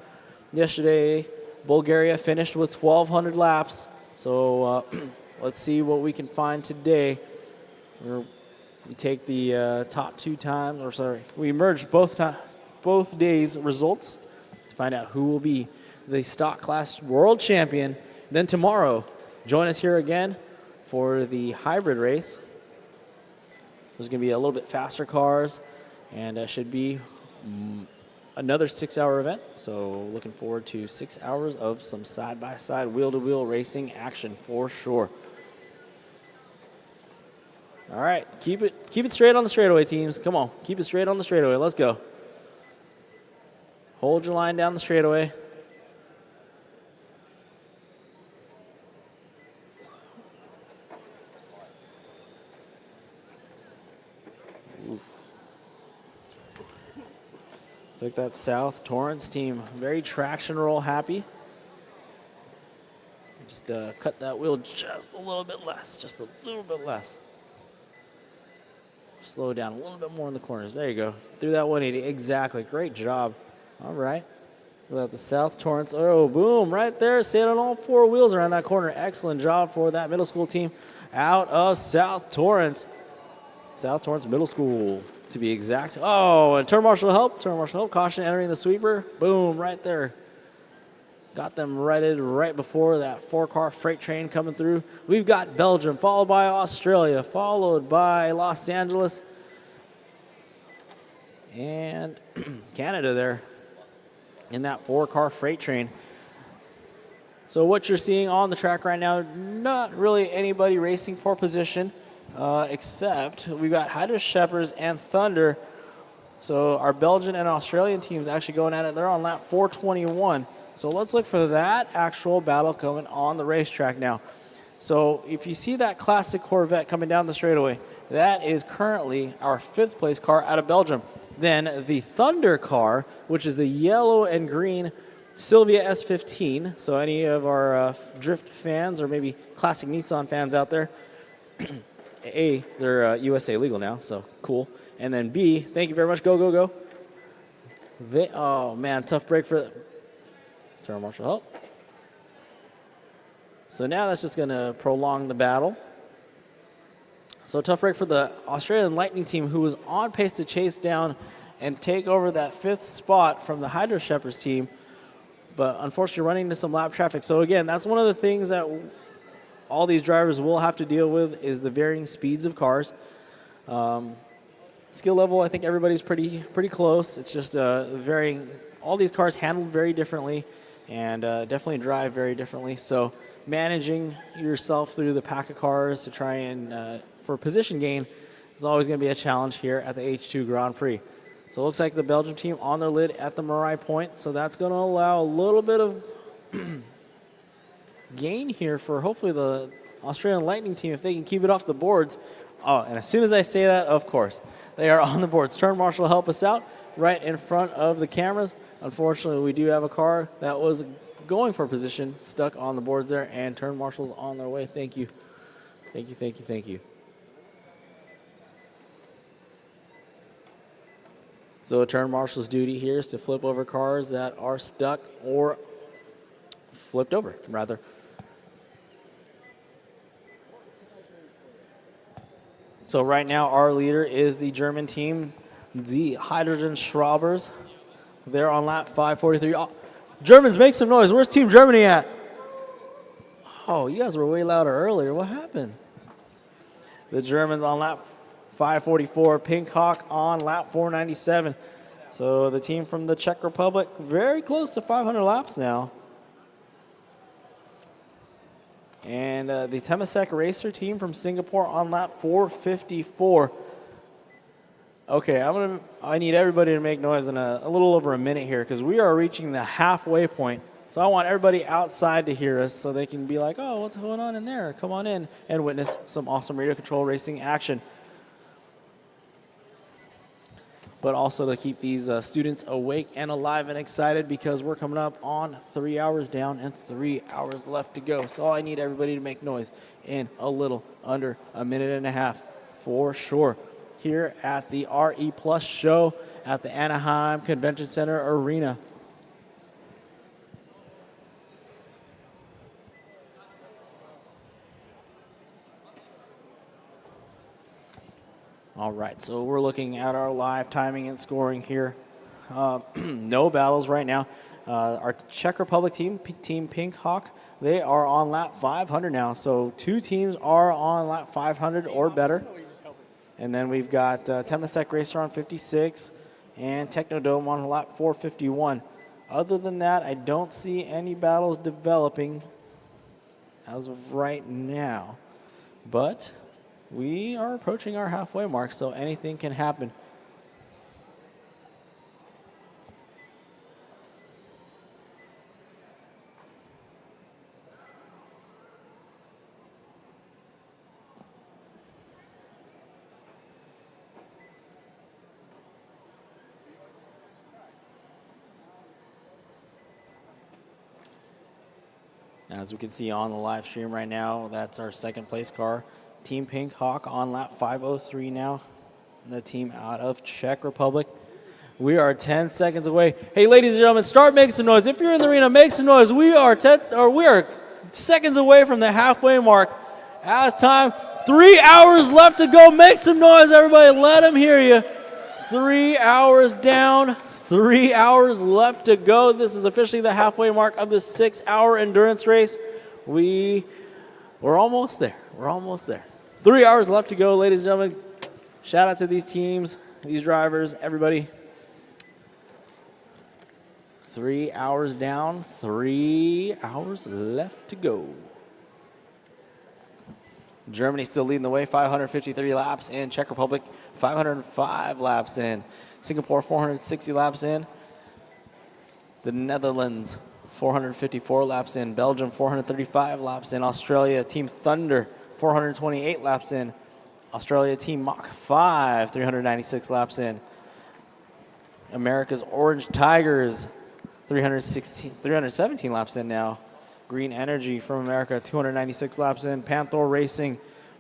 S1: Yesterday, Bulgaria finished with 1,200 laps. So let's see what we can find today. We take the top 2 times, we merge both days' results to find out who will be the stock class world champion. Then tomorrow, join us here again for the hybrid race. There's going to be a little bit faster cars, and should be another 6-hour event. So looking forward to 6 hours of some side-by-side, wheel-to-wheel racing action for sure. All right, keep it straight on the straightaway, teams. Come on, keep it straight on the straightaway. Let's go. Hold your line down the straightaway. It's like that South Torrance team, very traction roll happy. Just cut that wheel just a little bit less, just a little bit less. Slow down a little bit more in the corners. There you go. Through that 180. Exactly. Great job. All right. We got the South Torrance. Oh, boom. Right there. Staying on all 4 wheels around that corner. Excellent job for that middle school team out of South Torrance. South Torrance Middle School, to be exact. Oh, and turn marshal help. Turn marshal help. Caution entering the sweeper. Boom. Right there. Got them righted right before that 4-car freight train coming through. We've got Belgium, followed by Australia, followed by Los Angeles, and Canada there in that 4-car freight train. So what you're seeing on the track right now, not really anybody racing for position, except we've got Hydro Shepherds and Thunder. So our Belgian and Australian teams actually going at it. They're on lap 421. So let's look for that actual battle coming on the racetrack now. So if you see that classic Corvette coming down the straightaway, that is currently our 5th place car out of Belgium. Then the Thunder car, which is the yellow and green Silvia S15. So any of our drift fans or maybe classic Nissan fans out there, A, they're USA legal now, so cool. And then B, thank you very much, go, go, go. Oh man, tough break for turn marshal help. So now that's just going to prolong the battle. So tough break for the Australian Lightning team, who was on pace to chase down and take over that 5th spot from the Hydro Shepherds team, but unfortunately running into some lap traffic. So again, that's one of the things that all these drivers will have to deal with, is the varying speeds of cars. Skill level, I think everybody's pretty close. It's just varying. All these cars handled very differently, and definitely drive very differently. So managing yourself through the pack of cars to try and for position gain is always going to be a challenge here at the H2 Grand Prix. So it looks like the Belgium team on their lid at the Mirai point. So that's going to allow a little bit of gain here for hopefully the Australian Lightning team, if they can keep it off the boards. Oh, and as soon as I say that, of course, they are on the boards. Turn marshal, help us out right in front of the cameras. Unfortunately, we do have a car that was going for position stuck on the boards there, and turn marshals on their way. Thank you. Thank you, thank you, thank you. So a turn marshal's duty here is to flip over cars that are stuck or flipped over, rather. So right now our leader is the German team, the Hydrogen Schraubers. They're on lap 543. Oh, Germans, make some noise. Where's Team Germany at? Oh, you guys were way louder earlier. What happened? The Germans on lap 544. Pink Hawk on lap 497. So the team from the Czech Republic, very close to 500 laps now. And the Temasek Racer team from Singapore on lap 454. Okay, I need everybody to make noise in a little over a minute here because we are reaching the halfway point. So I want everybody outside to hear us so they can be like, oh, what's going on in there? Come on in and witness some awesome radio control racing action. But also to keep these students awake and alive and excited because we're coming up on 3 hours down and 3 hours left to go. So I need everybody to make noise in a little under a minute and a half for sure. Here at the RE Plus show at the Anaheim Convention Center Arena. All right, so we're looking at our live timing and scoring here. No battles right now. Our Czech Republic team, Team Pink Hawk, they are on lap 500 now. So two teams are on lap 500 or better. And then we've got Temasek Racer on 56 and Technodome on lap 451. Other than that, I don't see any battles developing as of right now. But we are approaching our halfway mark, so anything can happen. As we can see on the live stream right now, that's our second place car. Team Pink Hawk on lap 503 now. The team out of Czech Republic. We are 10 seconds away. Hey, ladies and gentlemen, start making some noise. If you're in the arena, make some noise. We are seconds away from the halfway mark. As time, 3 hours left to go. Make some noise, everybody. Let them hear you. 3 hours down, 3 hours left to go. This is officially the halfway mark of the 6-hour endurance race. We're almost there. We're almost there. 3 hours left to go, ladies and gentlemen. Shout out to these teams, these drivers, everybody. 3 hours down, 3 hours left to go. Germany still leading the way, 553 laps in. Czech Republic, 505 laps in. Singapore, 460 laps in. The Netherlands, 454 laps in. Belgium, 435 laps in. Australia, Team Thunder, 428 laps in. Australia, Team Mach 5, 396 laps in. America's Orange Tigers, 317 laps in now. Green Energy from America, 296 laps in. Panther Racing,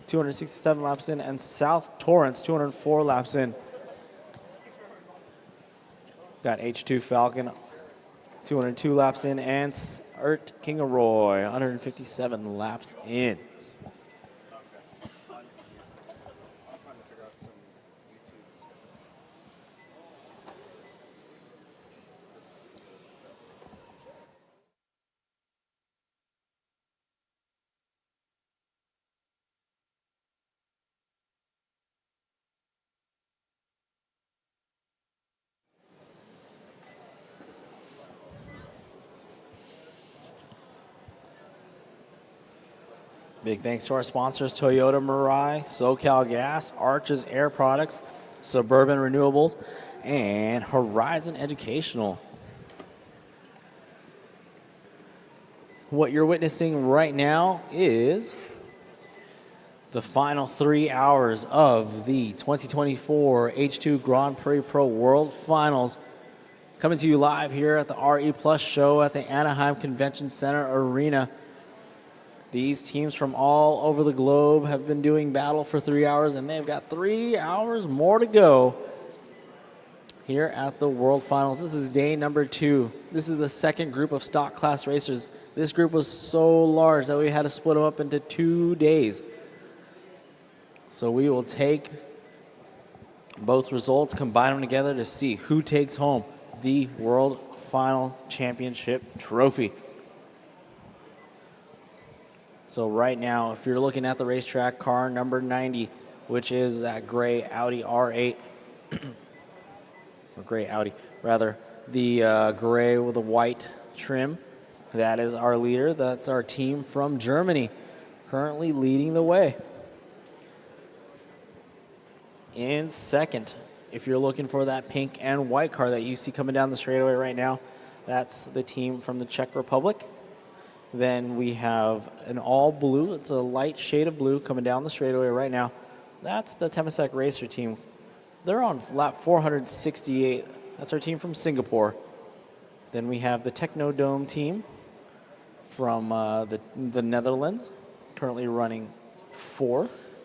S1: 267 laps in. And South Torrance, 204 laps in. Got H2 Falcon, 202 laps in. And Ert Kingaroy, 157 laps in. Big thanks to our sponsors, Toyota Mirai, SoCal Gas, Arches Air Products, Suburban Renewables, and Horizon Educational. What you're witnessing right now is the final 3 hours of the 2024 H2 Grand Prix Pro World Finals. Coming to you live here at the RE Plus show at the Anaheim Convention Center Arena. These teams from all over the globe have been doing battle for 3 hours, and they've got 3 hours more to go here at the World Finals. This is day number 2. This is the second group of stock class racers. This group was so large that we had to split them up into 2 days. So we will take both results, combine them together to see who takes home the World Final Championship trophy. So right now, if you're looking at the racetrack, car number 90, which is that gray Audi R8, or gray Audi, rather, the gray with the white trim, that is our leader. That's our team from Germany, currently leading the way. In second, if you're looking for that pink and white car that you see coming down the straightaway right now, that's the team from the Czech Republic. Then we have an all blue, it's a light shade of blue coming down the straightaway right now. That's the Temasek Racer team. They're on lap 468. That's our team from Singapore. Then we have the Technodome team from the Netherlands, currently running fourth.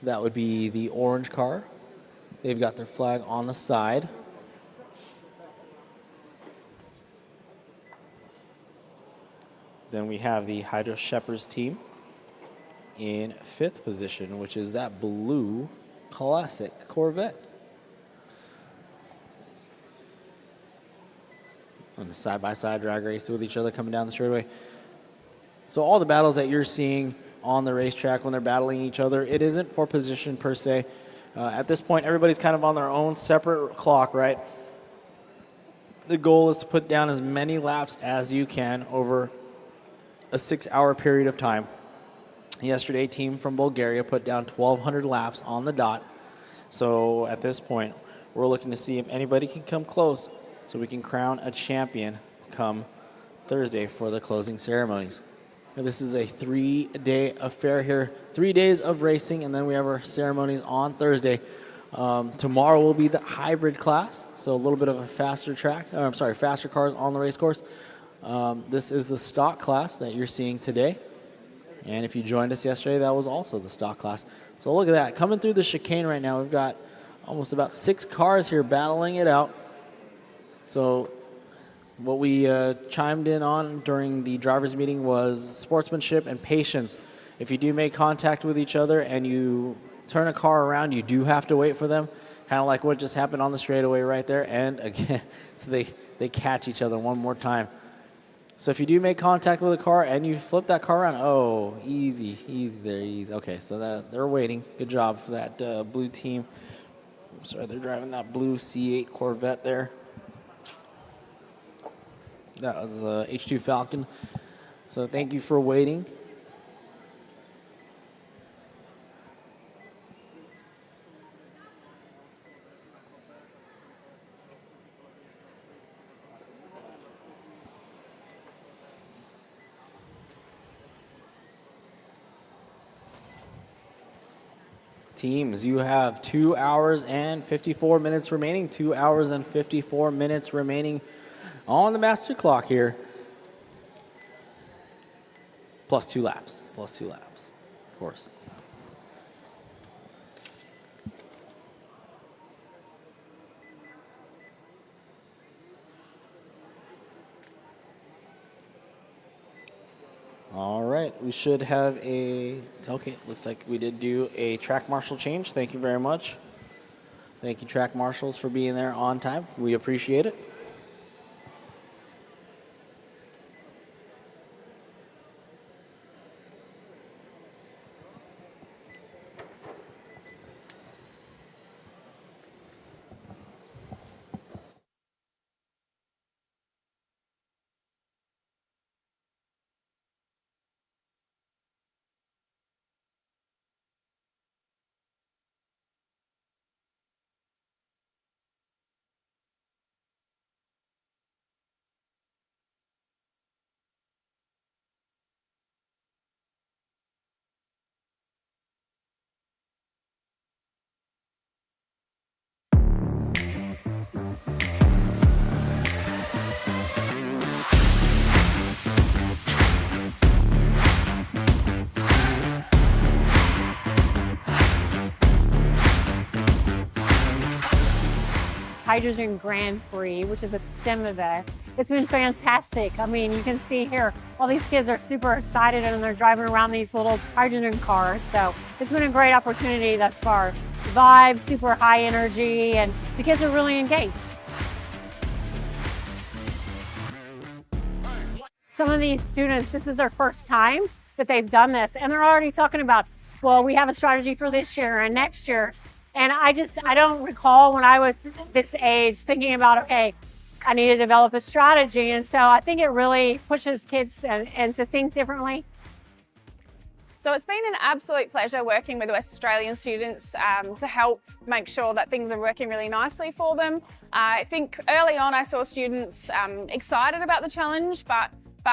S1: That would be the orange car. They've got their flag on the side. Then we have the Hydro Shepherds team in fifth position, which is that blue classic Corvette. On the side-by-side drag race with each other coming down the straightaway. So all the battles that you're seeing on the racetrack when they're battling each other, it isn't for position per se. At this point, everybody's kind of on their own separate clock, right? The goal is to put down as many laps as you can over a 6-hour period of time. Yesterday, team from Bulgaria put down 1,200 laps on the dot. So at this point, we're looking to see if anybody can come close so we can crown a champion come Thursday for the closing ceremonies. Now, this is a 3-day affair here, 3 days of racing, and then we have our ceremonies on Thursday. Tomorrow will be the hybrid class, so a little bit of a faster track. Faster cars on the race course. This is the stock class that you're seeing today. And if you joined us yesterday, that was also the stock class. So look at that. Coming through the chicane right now, we've got almost about 6 cars here battling it out. So what we chimed in on during the driver's meeting was sportsmanship and patience. If you do make contact with each other and you turn a car around, you do have to wait for them, kind of like what just happened on the straightaway right there. And again, so they catch each other one more time. So if you do make contact with a car and you flip that car around, oh, easy there, easy. Okay, so that they're waiting. Good job for that blue team. I'm sorry, they're driving that blue C8 Corvette there. That was H2 Falcon. So thank you for waiting. Teams, you have 2 hours and 54 minutes remaining. 2 hours and 54 minutes remaining on the master clock here. Plus 2 laps. Plus 2 laps, of course. All right, we should have okay, looks like we did do a track marshal change. Thank you very much. Thank you, track marshals, for being there on time. We appreciate it.
S17: Hydrogen Grand Prix, which is a STEM event. It's been fantastic. I mean, you can see here, all these kids are super excited and they're driving around these little hydrogen cars. So it's been a great opportunity thus far. Vibe, super high energy, and the kids are really engaged. Some of these students, this is their first time that they've done this, and they're already talking about, well, we have a strategy for this year and next year. And I don't recall when I was this age thinking about, okay, I need to develop a strategy. And so I think it really pushes kids and to think differently.
S18: So it's been an absolute pleasure working with West Australian students to help make sure that things are working really nicely for them. I think early on I saw students excited about the challenge, but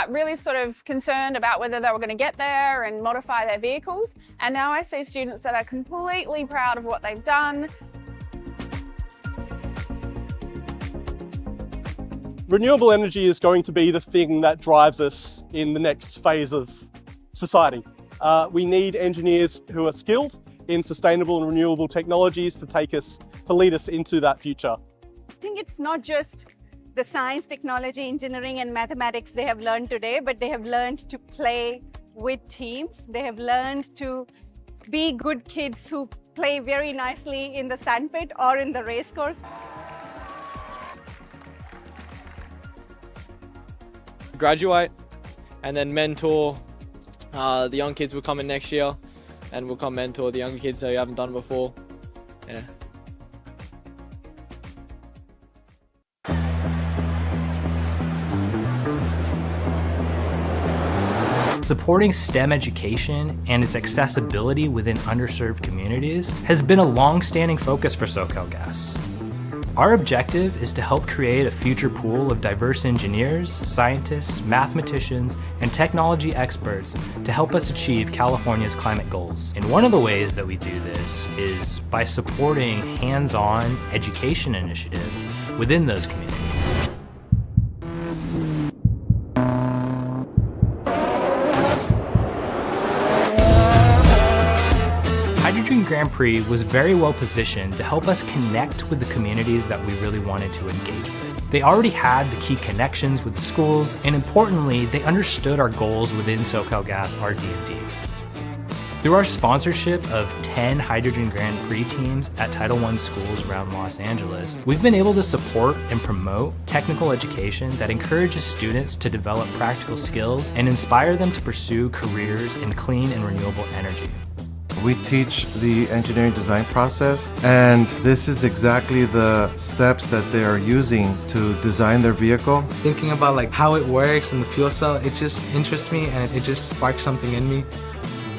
S18: really sort of concerned about whether they were going to get there and modify their vehicles. And now I see students that are completely proud of what they've done.
S19: Renewable energy is going to be the thing that drives us in the next phase of society. We need engineers who are skilled in sustainable and renewable technologies to lead us into that future.
S20: I think it's not just the science, technology, engineering and mathematics they have learned today, but they have learned to play with teams. They have learned to be good kids who play very nicely in the sandpit or in the race course.
S21: Graduate and then mentor the young kids will come in next year and we'll come mentor the younger kids who haven't done it before. Yeah.
S5: Supporting STEM education and its accessibility within underserved communities has been a long-standing focus for SoCalGas. Our objective is to help create a future pool of diverse engineers, scientists, mathematicians, and technology experts to help us achieve California's climate goals. And one of the ways that we do this is by supporting hands-on education initiatives within those communities. H2GP Grand Prix was very well positioned to help us connect with the communities that we really wanted to engage with. They already had the key connections with the schools, and importantly, they understood our goals within SoCalGas RD&D. Through our sponsorship of 10 H2GP Grand Prix teams at Title I schools around Los Angeles, we've been able to support and promote technical education that encourages students to develop practical skills and inspire them to pursue careers in clean and renewable energy.
S6: We teach the engineering design process, and this is exactly the steps that they are using to design their vehicle.
S7: Thinking about like how it works and the fuel cell, it just interests me and it just sparks something in me.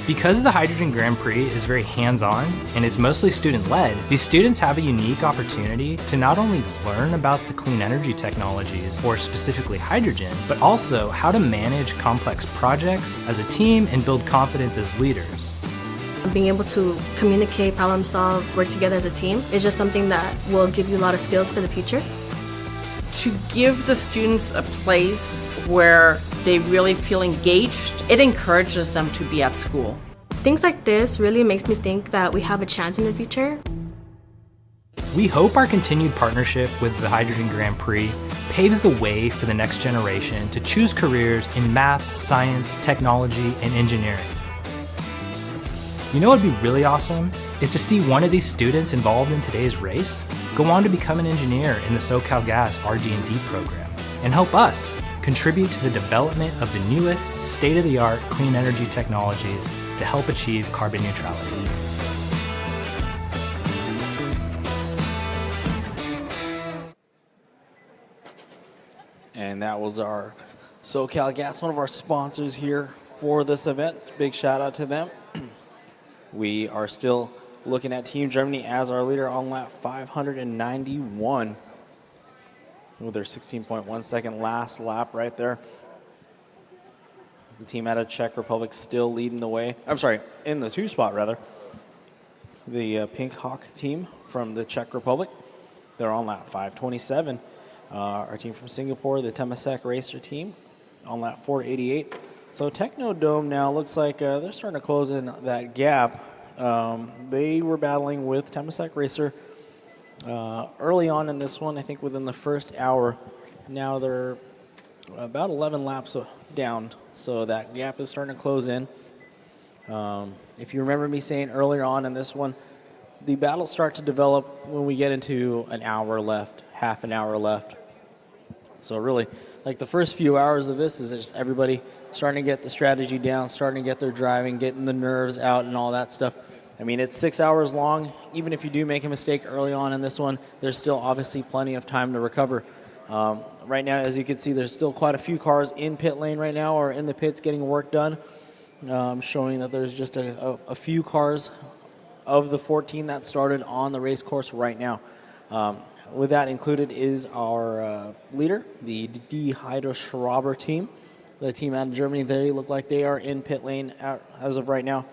S5: Because the H2GP Grand Prix is very hands-on and it's mostly student-led, these students have a unique opportunity to not only learn about the clean energy technologies, or specifically hydrogen, but also how to manage complex projects as a team and build confidence as leaders.
S8: Being able to communicate, problem solve, work together as a team is just something that will give you a lot of skills for the future.
S9: To give the students a place where they really feel engaged, it encourages them to be at school.
S8: Things like this really makes me think that we have a chance in the future.
S5: We hope our continued partnership with the H2GP Grand Prix paves the way for the next generation to choose careers in math, science, technology, and engineering. You know what would be really awesome? Is to see one of these students involved in today's race go on to become an engineer in the SoCalGas RD&D program and help us contribute to the development of the newest state-of-the-art clean energy technologies to help achieve carbon neutrality.
S1: And that was our SoCalGas, one of our sponsors here for this event. Big shout out to them. We are still looking at Team Germany as our leader on lap 591 with their 16.1 second last lap right there. The team out of Czech Republic still leading the way. I'm sorry, in the 2 spot rather. The Pink Hawk team from the Czech Republic. They're on lap 527. Our team from Singapore, the Temasek Racer team, on lap 488. So Technodome now looks like they're starting to close in that gap. They were battling with Temasek Racer Early on in this one, I think within the first hour, now they're about 11 laps down, so that gap is starting to close in. If you remember me saying earlier on in this one, the battles start to develop when we get into an hour left, half an hour left. So really, like the first few hours of this is just everybody starting to get the strategy down, starting to get their driving, getting the nerves out and all that stuff. I mean, it's 6 hours long. Even if you do make a mistake early on in this one, there's still obviously plenty of time to recover. Right now, as you can see, there's still quite a few cars in pit lane right now or in the pits getting work done, showing that there's just a few cars of the 14 that started on the race course right now. With that included is our leader, the H2GP team. The team out of Germany, they look like they are in pit lane as of right now.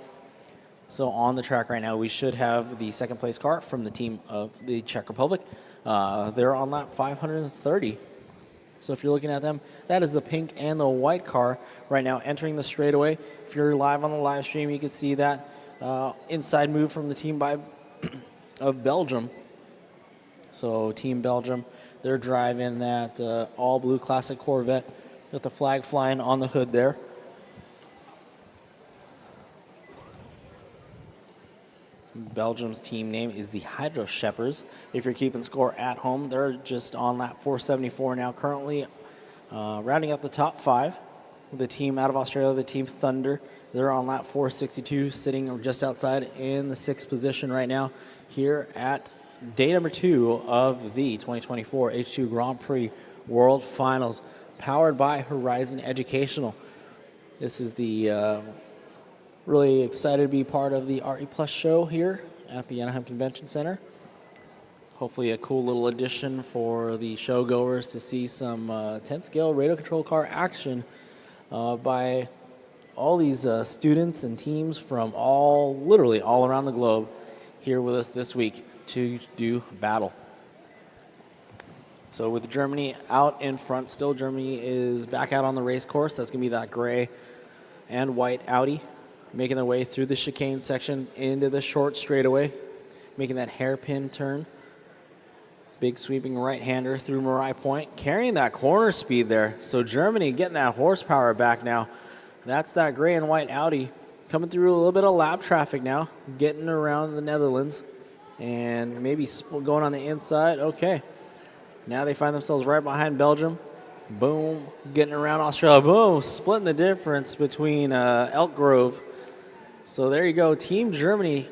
S1: So on the track right now, we should have the second place car from the team of the Czech Republic. They're on lap 530. So if you're looking at them, that is the pink and the white car right now entering the straightaway. If you're live on the live stream, you can see that inside move from the team of Belgium. So Team Belgium, they're driving that all blue classic Corvette with the flag flying on the hood there. Belgium's team name is the Hydro Shepherds. If you're keeping score at home, they're just on lap 474 now, currently rounding out the top 5. The team out of Australia, the Team Thunder, they're on lap 462, sitting just outside in the 6th position right now here at day number 2 of the 2024 H2 Grand Prix World Finals, powered by Horizon Educational. This is the really excited to be part of the RE Plus show here at the Anaheim Convention Center. Hopefully a cool little addition for the show goers to see some 10-scale radio control car action by all these students and teams from literally all around the globe here with us this week to do battle. So with Germany out in front still, Germany is back out on the race course. That's going to be that gray and white Audi, making their way through the chicane section into the short straightaway, making that hairpin turn. Big sweeping right-hander through Marai Point, carrying that corner speed there. So Germany getting that horsepower back now. That's that gray and white Audi coming through a little bit of lap traffic now, getting around the Netherlands and maybe going on the inside. Okay, now they find themselves right behind Belgium. Boom, getting around Australia. Boom, splitting the difference between Elk Grove. So there you go, Team Germany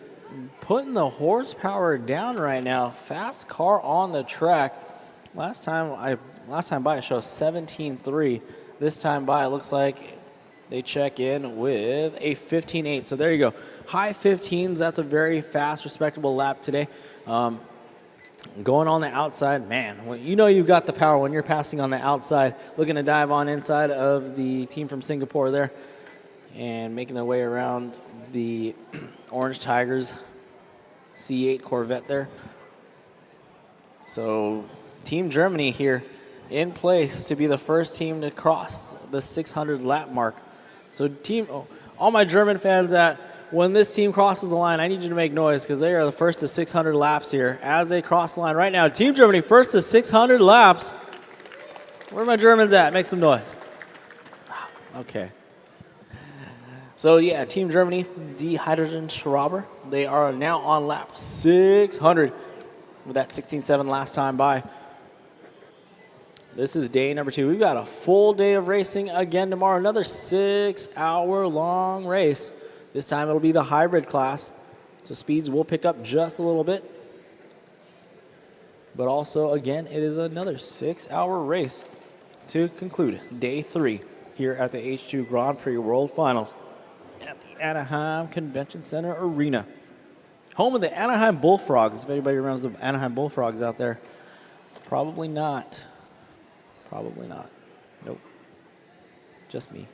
S1: putting the horsepower down right now. Fast car on the track. Last time by it shows 17.3. This time by it looks like they check in with a 15.8. So there you go, high 15s. That's a very fast, respectable lap today. Going on the outside, man, you know you've got the power when you're passing on the outside, looking to dive on inside of the team from Singapore there and making their way around the Orange Tigers C8 Corvette there. So Team Germany here in place to be the first team to cross the 600 lap mark. So all my German fans when this team crosses the line, I need you to make noise because they are the first to 600 laps here as they cross the line right now. Team Germany first to 600 laps. Where are my Germans at? Make some noise. Okay. So yeah, Team Germany, Die Hydrogen-Schraber, they are now on lap 600 with that 16.7 last time by. This is day number 2. We've got a full day of racing again tomorrow, another 6-hour-long race. This time it'll be the hybrid class, so speeds will pick up just a little bit. But also, again, it is another 6-hour race to conclude day 3 here at the H2 Grand Prix World Finals at the Anaheim Convention Center Arena. Home of the Anaheim Bullfrogs. If anybody remembers the Anaheim Bullfrogs out there, probably not. Probably not. Nope. Just me.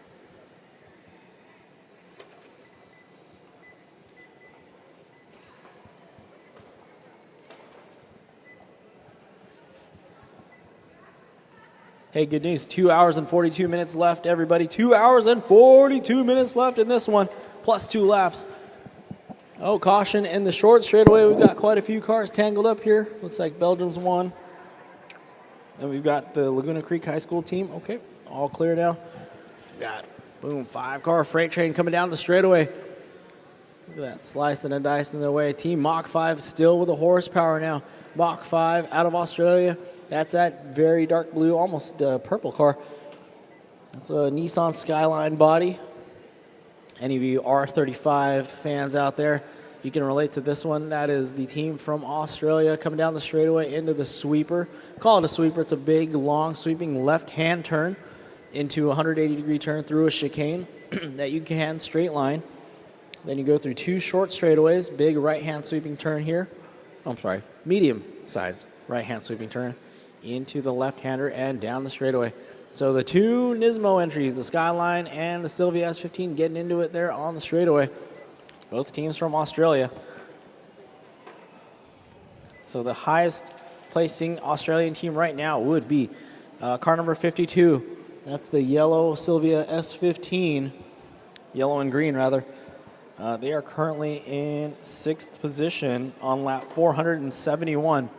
S1: Hey, good news. 2 hours and 42 minutes left, everybody. 2 hours and 42 minutes left in this one, plus 2 laps. Oh, caution in the short straightaway. We've got quite a few cars tangled up here. Looks like Belgium's won. And we've got the Laguna Creek High School team. Okay, all clear now. We've got, boom, 5-car freight train coming down the straightaway. Look at that, slicing and dicing their way. Team Mach 5 still with the horsepower now. Mach 5 out of Australia. That's that very dark blue, almost purple car. That's a Nissan Skyline body. Any of you R35 fans out there, you can relate to this one. That is the team from Australia coming down the straightaway into the sweeper. Call it a sweeper. It's a big, long, sweeping left-hand turn into a 180-degree turn through a chicane that you can straight line. Then you go through 2 short straightaways, big right-hand sweeping turn here. Oh, I'm sorry, medium-sized right-hand sweeping turn into the left-hander and down the straightaway. So the 2 Nismo entries, the Skyline and the Sylvia S15, getting into it there on the straightaway. Both teams from Australia. So the highest placing Australian team right now would be car number 52. That's the yellow Sylvia S15, yellow and green rather. They are currently in 6th position on lap 471.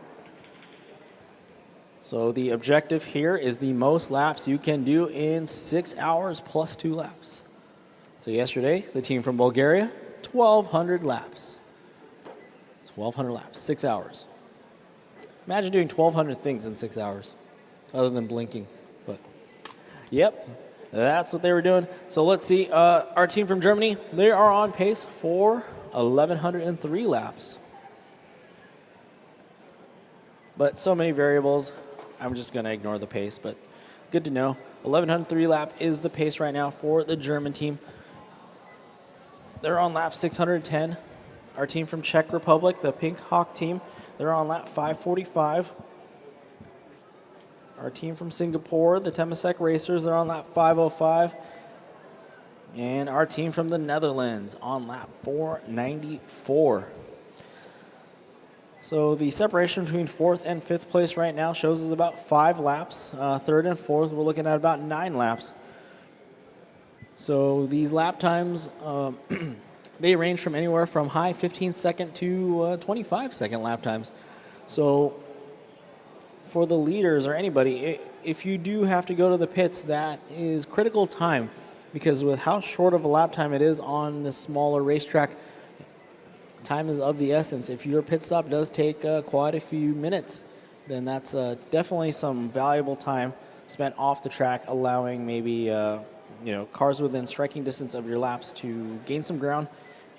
S1: So the objective here is the most laps you can do in 6 hours plus 2 laps. So yesterday, the team from Bulgaria, 1,200 laps. 1,200 laps, 6 hours. Imagine doing 1,200 things in 6 hours, other than blinking. But, yep, that's what they were doing. So let's see, our team from Germany, they are on pace for 1,103 laps. But so many variables. I'm just going to ignore the pace, but good to know. 1,103 lap is the pace right now for the German team. They're on lap 610. Our team from Czech Republic, the Pink Hawk team, they're on lap 545. Our team from Singapore, the Temasek Racers, they're on lap 505. And our team from the Netherlands on lap 494. So the separation between 4th and 5th place right now shows us about 5 laps. 3rd and 4th, we're looking at about 9 laps. So these lap times, they range from anywhere from high 15-second to 25-second lap times. So for the leaders or anybody, if you do have to go to the pits, that is critical time, because with how short of a lap time it is on this smaller racetrack, time is of the essence. If your pit stop does take quite a few minutes, then that's definitely some valuable time spent off the track, allowing maybe cars within striking distance of your laps to gain some ground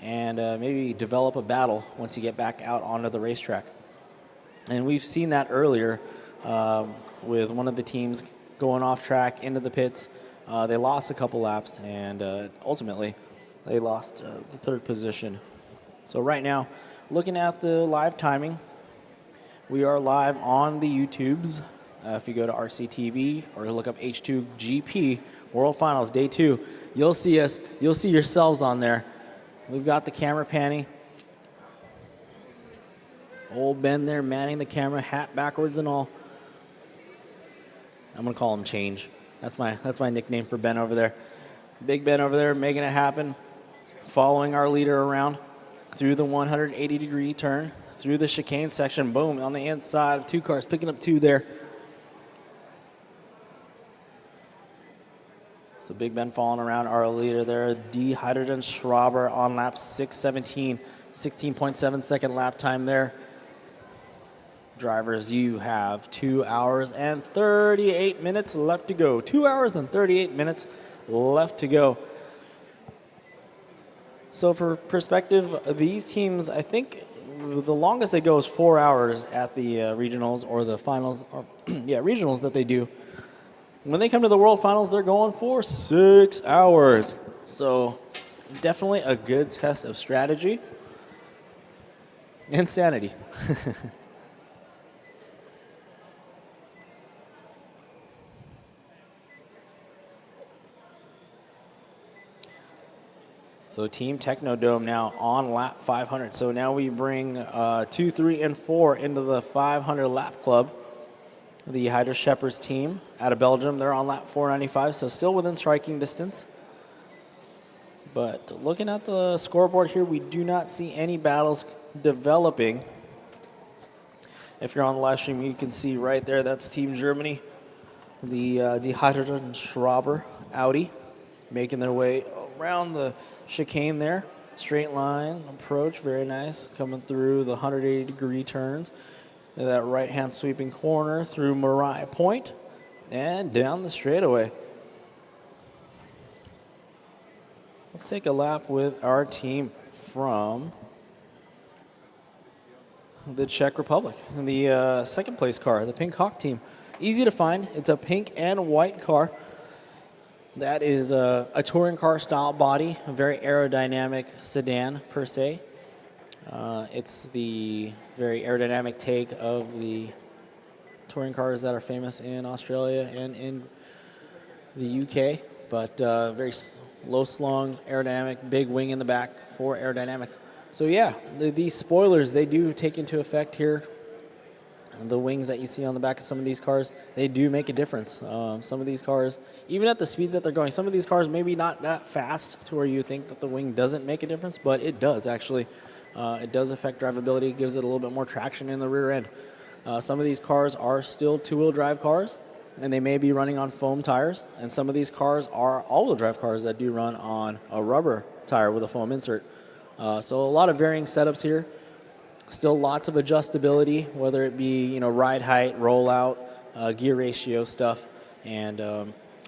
S1: and maybe develop a battle once you get back out onto the racetrack. And we've seen that earlier with one of the teams going off track into the pits. They lost a couple laps, and ultimately they lost the 3rd position. So right now, looking at the live timing, we are live on the YouTubes. If you go to RCTV or look up H2GP World Finals Day 2, you'll see us. You'll see yourselves on there. We've got the camera panning. Old Ben there manning the camera, hat backwards and all. I'm gonna call him Change. That's my nickname for Ben over there. Big Ben over there making it happen, following our leader around through the 180-degree turn, through the chicane section, boom, on the inside of 2 cars, picking up 2 there. So Big Ben following around our leader there, D. Hydrogen Schraber on lap 617, 16.7-second lap time there. Drivers, you have 2 hours and 38 minutes left to go. 2 hours and 38 minutes left to go. So for perspective, these teams, I think the longest they go is 4 hours at the regionals or the finals, or regionals that they do. When they come to the World Finals, they're going for 6 hours. So definitely a good test of strategy and sanity. So Team Technodome now on lap 500. So now we bring 2, 3, and 4 into the 500 lap club. The Hydra Shepherds team out of Belgium, they're on lap 495, so still within striking distance. But looking at the scoreboard here, we do not see any battles developing. If you're on the live stream, you can see right there, that's Team Germany, the H2GP Schraber Audi, making their way around the chicane there. Straight line approach, very nice, coming through the 180-degree turns. That right-hand sweeping corner through Mariah Point and down the straightaway. Let's take a lap with our team from the Czech Republic. The second place car, the Pink Hawk team. Easy to find. It's a pink and white car. That is a touring car style body, a very aerodynamic sedan per se. It's the very aerodynamic take of the touring cars that are famous in Australia and in the UK, but very low slung, aerodynamic, big wing in the back for aerodynamics. So yeah, these spoilers, they do take into effect here. The wings that you see on the back of some of these cars, they do make a difference. Some of these cars, even at the speeds that they're going, some of these cars maybe not that fast to where you think that the wing doesn't make a difference, but it does actually. It does affect drivability, gives it a little bit more traction in the rear end. Some of these cars are still two-wheel drive cars, and they may be running on foam tires, and some of these cars are all-wheel drive cars that do run on a rubber tire with a foam insert. So a lot of varying setups here. Still lots of adjustability, whether it be ride height, rollout, gear ratio stuff, and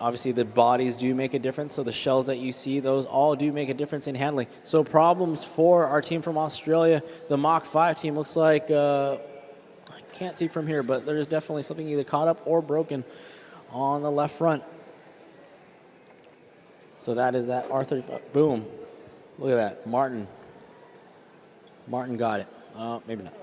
S1: obviously the bodies do make a difference. So the shells that you see, those all do make a difference in handling. So problems for our team from Australia, the Mach 5 team looks like I can't see from here, but there's definitely something either caught up or broken on the left front. So that is that R35. Boom! Look at that, Martin. Martin got it. Maybe not.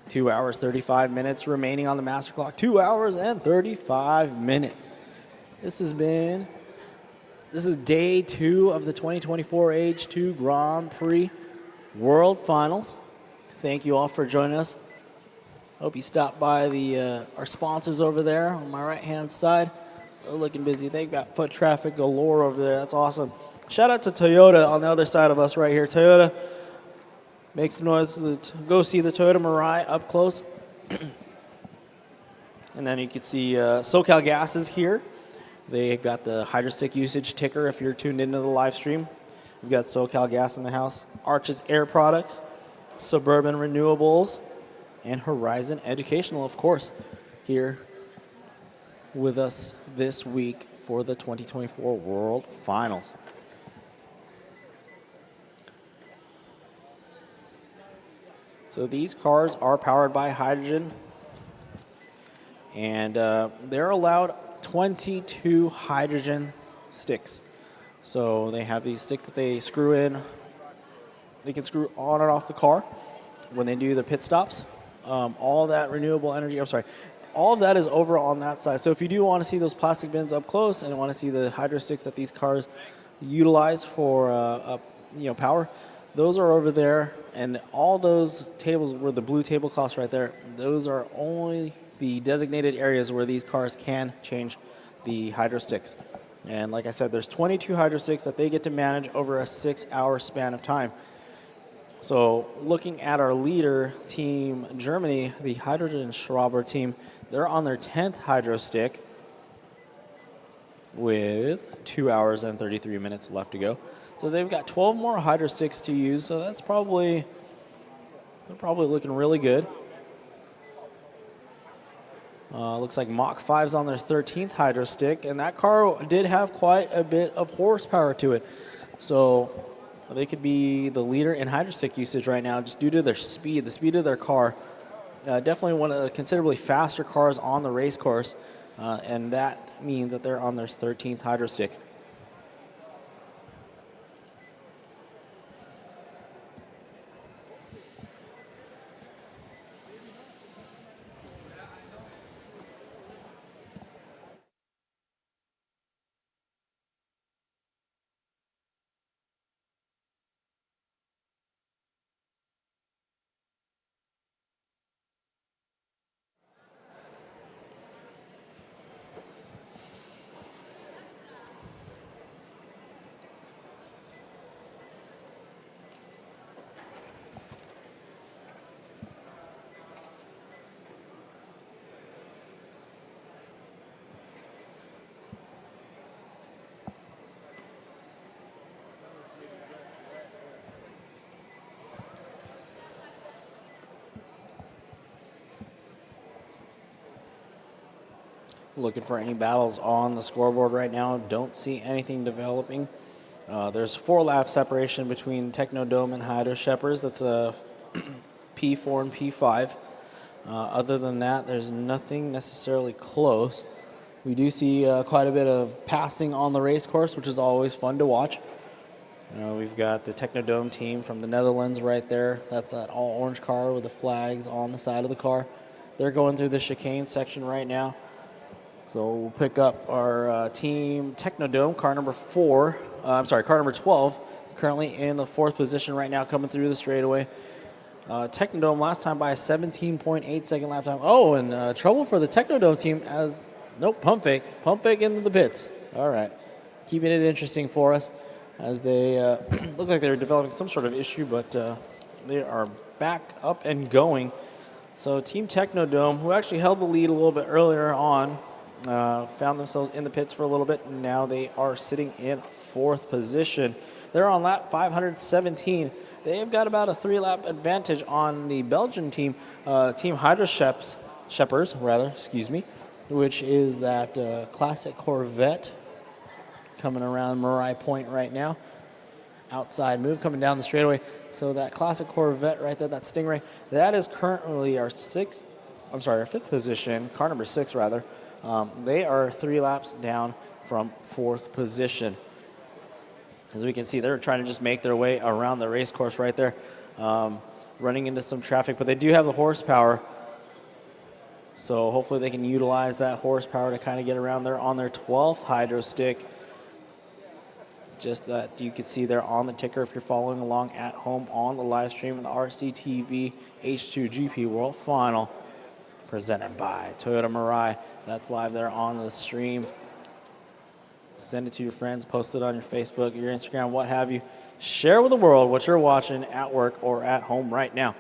S1: Two hours, 35 minutes remaining on the master clock. 2 hours and 35 minutes. This is day 2 of the 2024 H2 Grand Prix World Finals. Thank you all for joining us. Hope you stopped by our sponsors over there on my right-hand side. They're looking busy. They've got foot traffic galore over there. That's awesome. Shout out to Toyota on the other side of us right here. Toyota, make some noise. Go see the Toyota Mirai up close. And then you can see SoCal Gas is here. They got the hydrostick usage ticker if you're tuned into the live stream. We've got SoCal Gas in the house. Arches Air Products, Suburban Renewables, and Horizon Educational, of course, here with us this week for the 2024 World Finals. So these cars are powered by hydrogen, and they're allowed 22 hydrogen sticks. So they have these sticks that they screw in. They can screw on and off the car when they do the pit stops. All that renewable energy, all of that is over on that side. So if you do want to see those plastic bins up close and want to see the hydro sticks that these cars utilize for power, those are over there. And all those tables where the blue tablecloths right there, those are only the designated areas where these cars can change the hydro sticks. And like I said, there's 22 hydro sticks that they get to manage over a 6-hour span of time. So looking at our leader, Team Germany, the H2GP team, they're on their 10th hydro stick with 2 hours and 33 minutes left to go. So they've got 12 more hydro sticks to use, so they're probably looking really good. Looks like Mach 5's on their 13th hydro stick, and that car did have quite a bit of horsepower to it. So they could be the leader in hydro stick usage right now just due to their speed, the speed of their car. Definitely one of the considerably faster cars on the race course, and that means that they're on their 13th hydro stick. Looking for any battles on the scoreboard right now. Don't see anything developing. There's 4 lap separation between Technodome and Hydro Shepherds. That's a P4 and P5. Other than that, there's nothing necessarily close. We do see quite a bit of passing on the race course, which is always fun to watch. We've got the Technodome team from the Netherlands right there. That's that all-orange car with the flags on the side of the car. They're going through the chicane section right now. So we'll pick up our team Technodome, car number 12, currently in the 4th position right now, coming through the straightaway. Technodome last time by a 17.8 second lap time. Oh, and trouble for the Technodome team as, nope, pump fake into the pits. All right, keeping it interesting for us as they look like they're developing some sort of issue, but they are back up and going. So Team Technodome, who actually held the lead a little bit earlier on, found themselves in the pits for a little bit, and now they are sitting in 4th position. They're on lap 517. They've got about a 3-lap advantage on the Belgian team, Team Hydro Shepherds, which is that classic Corvette coming around Marai Point right now. Outside move coming down the straightaway. So that classic Corvette right there, that Stingray, that is currently our 5th position, car number 6 rather. They are 3 laps down from 4th position. As we can see, they're trying to just make their way around the race course right there, running into some traffic, but they do have the horsepower. So hopefully they can utilize that horsepower to kind of get around there on their 12th hydro stick. Just that you can see there on the ticker if you're following along at home on the live stream of the RCTV H2GP World Final, presented by Toyota Mirai. That's live there on the stream. Send it to your friends, post it on your Facebook, your Instagram, what have you. Share with the world what you're watching at work or at home right now.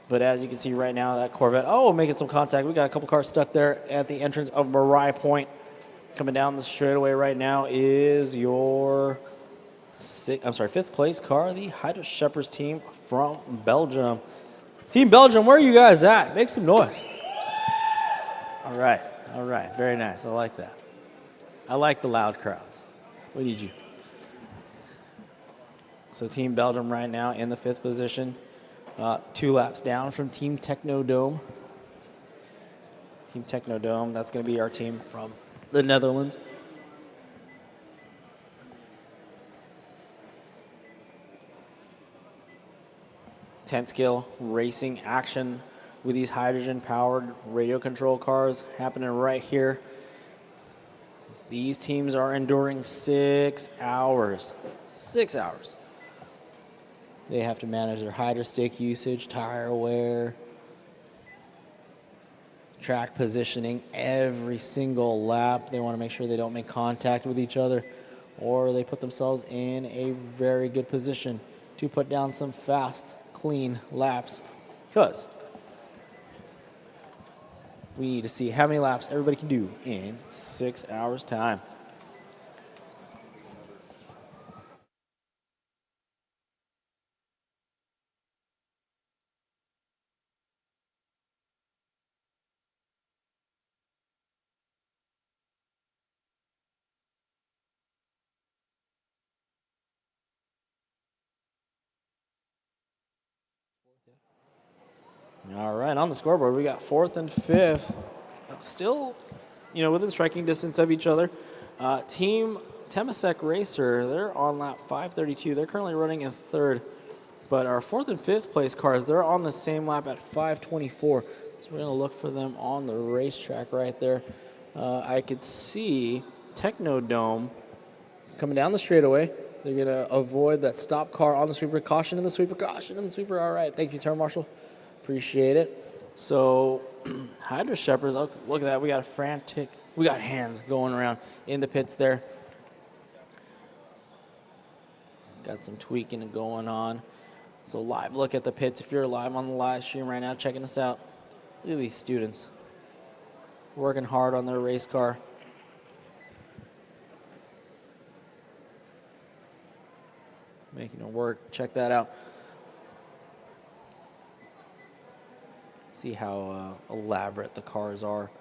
S1: But as you can see right now, that Corvette, making some contact. We got a couple cars stuck there at the entrance of Marai Point. Coming down the straightaway right now is your 5th place car, the Hydro Shepherds team from Belgium. Team Belgium, where are you guys at? Make some noise. All right, very nice. I like that. I like the loud crowds. What need you? So Team Belgium right now in the 5th position, 2 laps down from Team Technodome. Team Technodome, that's going to be our team from the Netherlands. Skill racing action with these hydrogen-powered radio control cars happening right here. These teams are enduring 6 hours. 6 hours. They have to manage their hydro stick usage, tire wear, track positioning every single lap. They want to make sure they don't make contact with each other, or they put themselves in a very good position to put down some fast, clean laps, because we need to see how many laps everybody can do in 6 hours' time. All right, on the scoreboard, we got 4th and 5th. Still, within striking distance of each other. Team Temasek Racer, they're on lap 532. They're currently running in 3rd. But our 4th and 5th place cars, they're on the same lap at 524. So we're going to look for them on the racetrack right there. I could see Technodome coming down the straightaway. They're going to avoid that stop car on the sweeper. Caution in the sweeper, caution in the sweeper. All right, thank you, Turn Marshal. Appreciate it. So, Hydro Shepherds, look at that. We got hands going around in the pits there. Got some tweaking going on. So, live look at the pits. If you're live on the live stream right now, checking us out. Look at these students working hard on their race car. Making it work. Check that out. See how elaborate the cars are.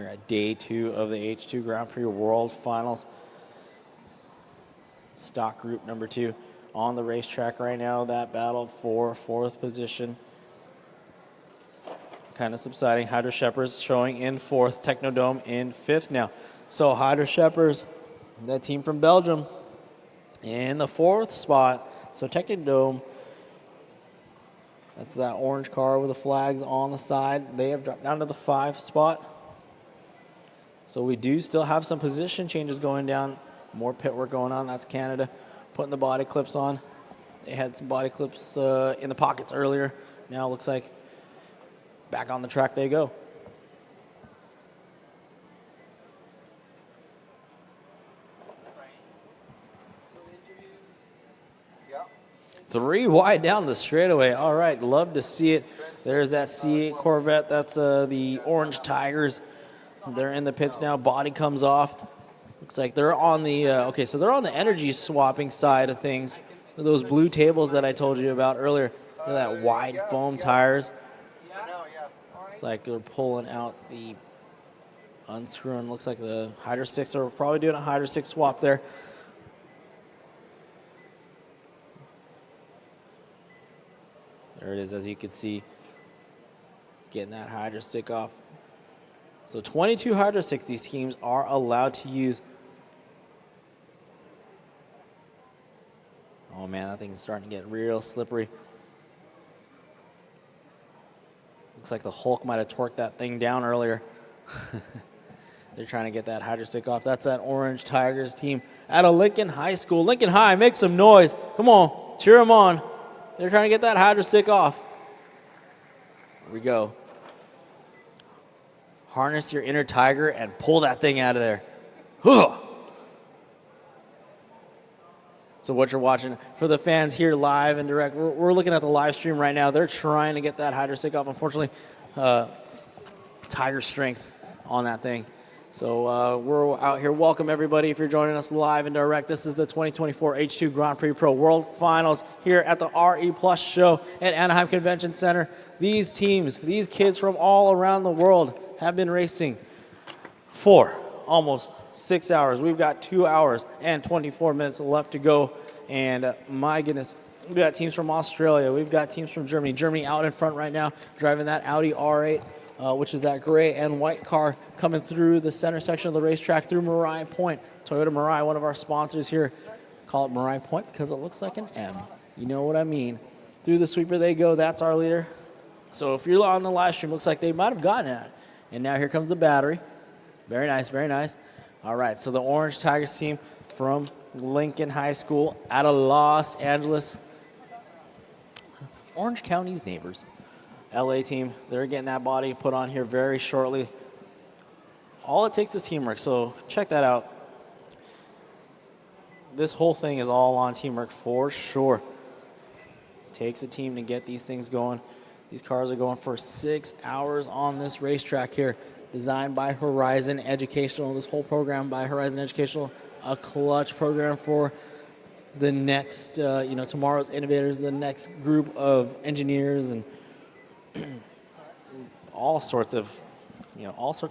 S1: here at day 2 of the H2 Grand Prix World Finals. Stock group number 2 on the racetrack right now. That battle for 4th position kind of subsiding. Hydro Shepherds showing in 4th, Technodome in 5th now. So Hydro Shepherds, that team from Belgium, in the 4th spot. So Technodome, that's that orange car with the flags on the side. They have dropped down to the 5th spot. So we do still have some position changes going down. More pit work going on. That's Canada putting the body clips on. They had some body clips in the pockets earlier. Now it looks like back on the track they go. Three wide down the straightaway. All right, love to see it. There's that C8 Corvette. That's the Orange Tigers. They're in the pits now. Body comes off. Looks like they're on the, okay, so they're on the energy swapping side of things. Those blue tables that I told you about earlier. Look at that wide foam tires. It's like they're pulling out the unscrewing. Looks like the Hydro 6 are probably doing a Hydro 6 swap there. There it is, as you can see, getting that Hydro stick off. So 22 Hydro sticks these teams are allowed to use. Oh man, that thing's starting to get real slippery. Looks like the Hulk might have torqued that thing down earlier. They're trying to get that Hydro stick off. That's that Orange Tigers team out of Lincoln High School. Lincoln High, make some noise. Come on, cheer them on. They're trying to get that Hydro stick off. Here we go. Harness your inner tiger and pull that thing out of there. So what you're watching, for the fans here live and direct, we're looking at the live stream right now. They're trying to get that Hydro stick off. Unfortunately, tiger strength on that thing. So we're out here. Welcome, everybody, if you're joining us live and direct. This is the 2024 H2 Grand Prix Pro World Finals here at the RE Plus show at Anaheim Convention Center. These teams, these kids from all around the world have been racing for almost 6 hours. We've got 2 hours and 24 minutes left to go. And my goodness, we've got teams from Australia. We've got teams from Germany. Germany out in front right now, driving that Audi R8. Which is that gray and white car coming through the center section of the racetrack through Mirai Point. Toyota Mirai, one of our sponsors here. Call it Mirai Point because it looks like an M. You know what I mean. Through the sweeper they go. That's our leader. So if you're on the live stream, looks like they might have gotten it. And now here comes the battery. Very nice, very nice. All right, so the Orange Tigers team from Lincoln High School out of Los Angeles. Orange County's neighbors. LA team, they're getting that body put on here very shortly. All it takes is teamwork, so check that out. This whole thing is all on teamwork for sure. Takes a team to get these things going. These cars are going for 6 hours on this racetrack here, designed by Horizon Educational. This whole program by Horizon Educational, a clutch program for the next, tomorrow's innovators, the next group of engineers and all sorts of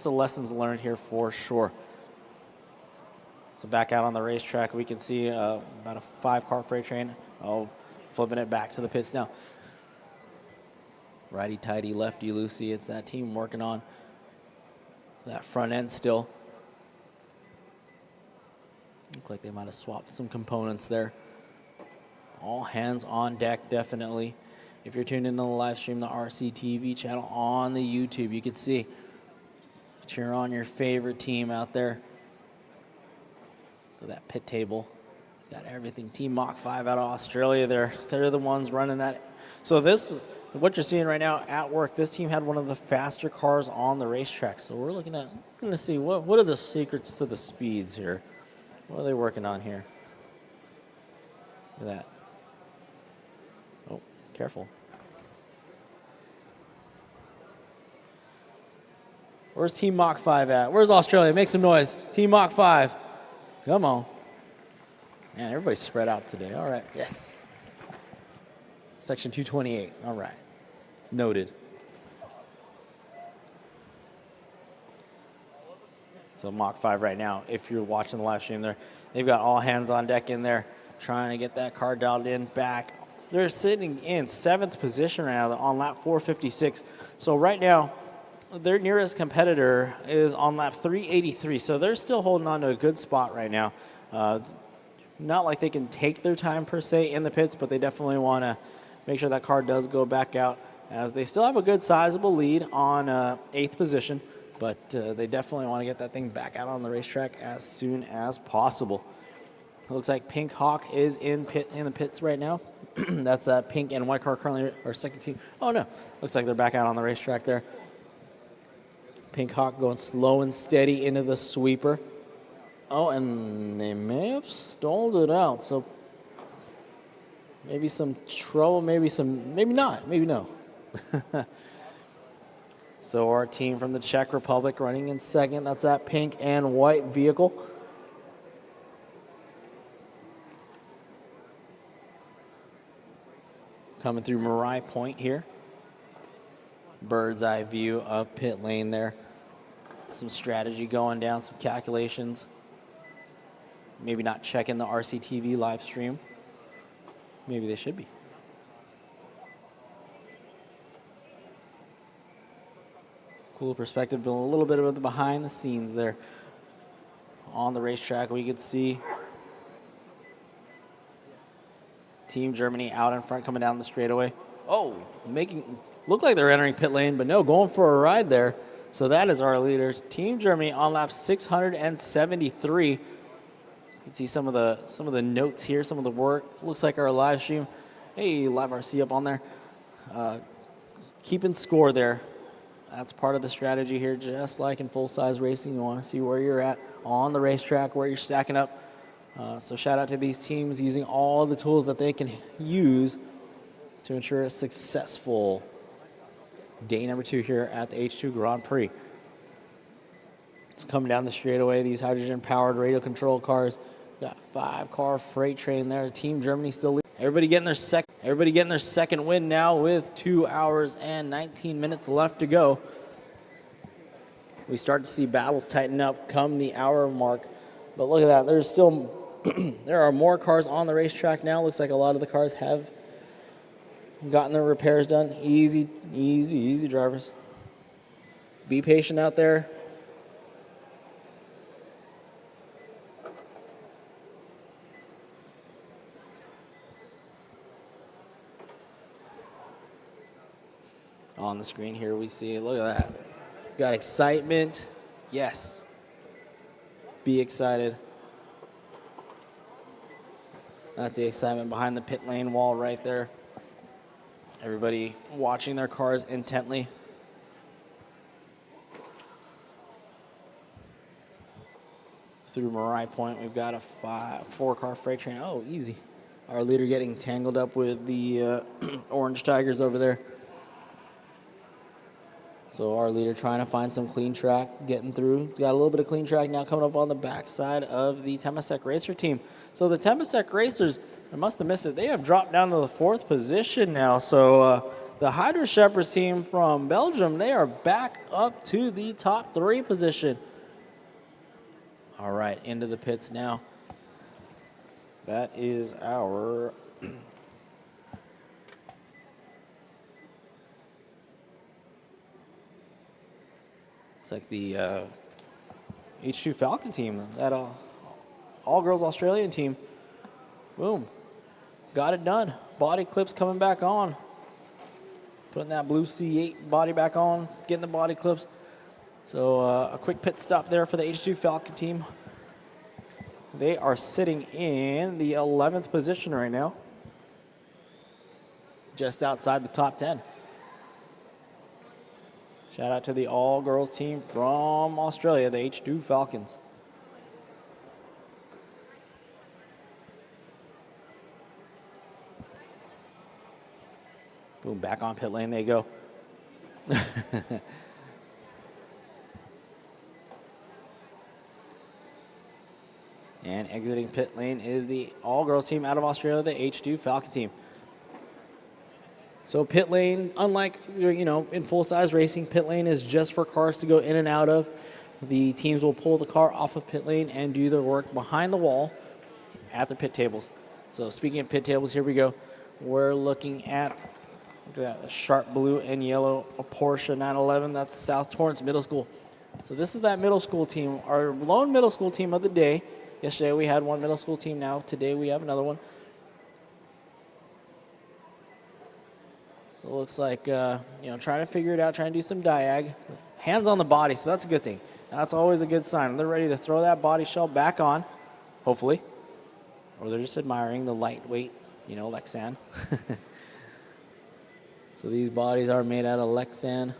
S1: lessons learned here for sure. So back out on the racetrack, we can see about a 5-car freight train. Flipping it back to the pits now. Righty-tighty, lefty-loosey. It's that team working on that front end still. Look like they might have swapped some components there. All hands on deck, definitely. If you're tuned into the live stream, the RCTV channel on the YouTube, you can see. Cheer on your favorite team out there. Look at that pit table. It's got everything. Team Mach 5 out of Australia there. They're the ones running that. So this, what you're seeing right now at work, this team had one of the faster cars on the racetrack. So we're looking to see what are the secrets to the speeds here. What are they working on here? Look at that. Oh, careful. Where's Team Mach 5 at? Where's Australia? Make some noise. Team Mach 5. Come on. Man, everybody's spread out today. All right. Yes. Section 228. All right. Noted. So Mach 5 right now, if you're watching the live stream there, they've got all hands on deck in there trying to get that car dialed in back. They're sitting in 7th position right now on lap 456. So right now, their nearest competitor is on lap 383. So they're still holding on to a good spot right now. Not like they can take their time per se in the pits, but they definitely want to make sure that car does go back out, as they still have a good sizable lead on 8th position, but they definitely want to get that thing back out on the racetrack as soon as possible. It looks like Pink Hawk is in the pits right now. That's that pink and white car currently our second team. Oh no, looks like they're back out on the racetrack there. Pink Hawk going slow and steady into the sweeper. Oh, and they may have stalled it out, so maybe some trouble, maybe not, maybe no. So our team from the Czech Republic running in second. That's that pink and white vehicle. Coming through Marai Point here. Bird's eye view of pit lane there. Some strategy going down, some calculations. Maybe not checking the RCTV live stream. Maybe they should be. Cool perspective, a little bit of the behind the scenes there on the racetrack. We could see Team Germany out in front coming down the straightaway. Oh, look like they're entering pit lane, but no, going for a ride there. So that is our leader. Team Germany on lap 673. You can see some of the notes here, some of the work. Looks like our live stream. Hey, live RC up on there. Keeping score there. That's part of the strategy here, just like in full-size racing. You want to see where you're at on the racetrack, where you're stacking up. So shout out to these teams using all the tools that they can use to ensure a successful day number 2 here at the H2 Grand Prix. It's coming down the straightaway, these hydrogen-powered radio-controlled cars. Got 5-car freight train there. Team Germany still leading. Everybody getting their second win now with 2 hours and 19 minutes left to go. We start to see battles tighten up come the hour mark. But look at that. There's still there are more cars on the racetrack now. Looks like a lot of the cars have gotten their repairs done. Easy, easy, easy, drivers. Be patient out there. On the screen here we see, look at that. Got excitement. Yes. Be excited. That's the excitement behind the pit lane wall right there. Everybody watching their cars intently. Through Marai Point, we've got a 4-car freight train. Oh, easy. Our leader getting tangled up with the Orange Tigers over there. So our leader trying to find some clean track, getting through. He's got a little bit of clean track now coming up on the backside of the Temasek Racer team. So the Temasek Racers, I must have missed it, they have dropped down to the 4th position now. So the Hydra Shepherds team from Belgium, they are back up to the top 3 position. All right, into the pits now. That is our... It's like the H2 Falcon team, that all-girls Australian team. Boom. Got it done. Body clips coming back on. Putting that blue C8 body back on, getting the body clips. So a quick pit stop there for the H2 Falcon team. They are sitting in the 11th position right now. Just outside the top 10. Shout out to the all-girls team from Australia, the H2 Falcons. Boom, back on pit lane they go. And exiting pit lane is the all-girls team out of Australia, the H2 Falcon team. So pit lane, unlike, in full-size racing, pit lane is just for cars to go in and out of. the teams will pull the car off of pit lane and do their work behind the wall at the pit tables. So speaking of pit tables, here we go. We're looking at, look at that, sharp blue and yellow, a Porsche 911. That's South Torrance Middle School. So this is that middle school team, our lone middle school team of the day. Yesterday we had one middle school team. Now today we have another one. So it looks like, trying to figure it out, trying to do some diag. Hands on the body, so that's a good thing. That's always a good sign. They're ready to throw that body shell back on, hopefully. Or they're just admiring the lightweight, Lexan. So these bodies are made out of Lexan.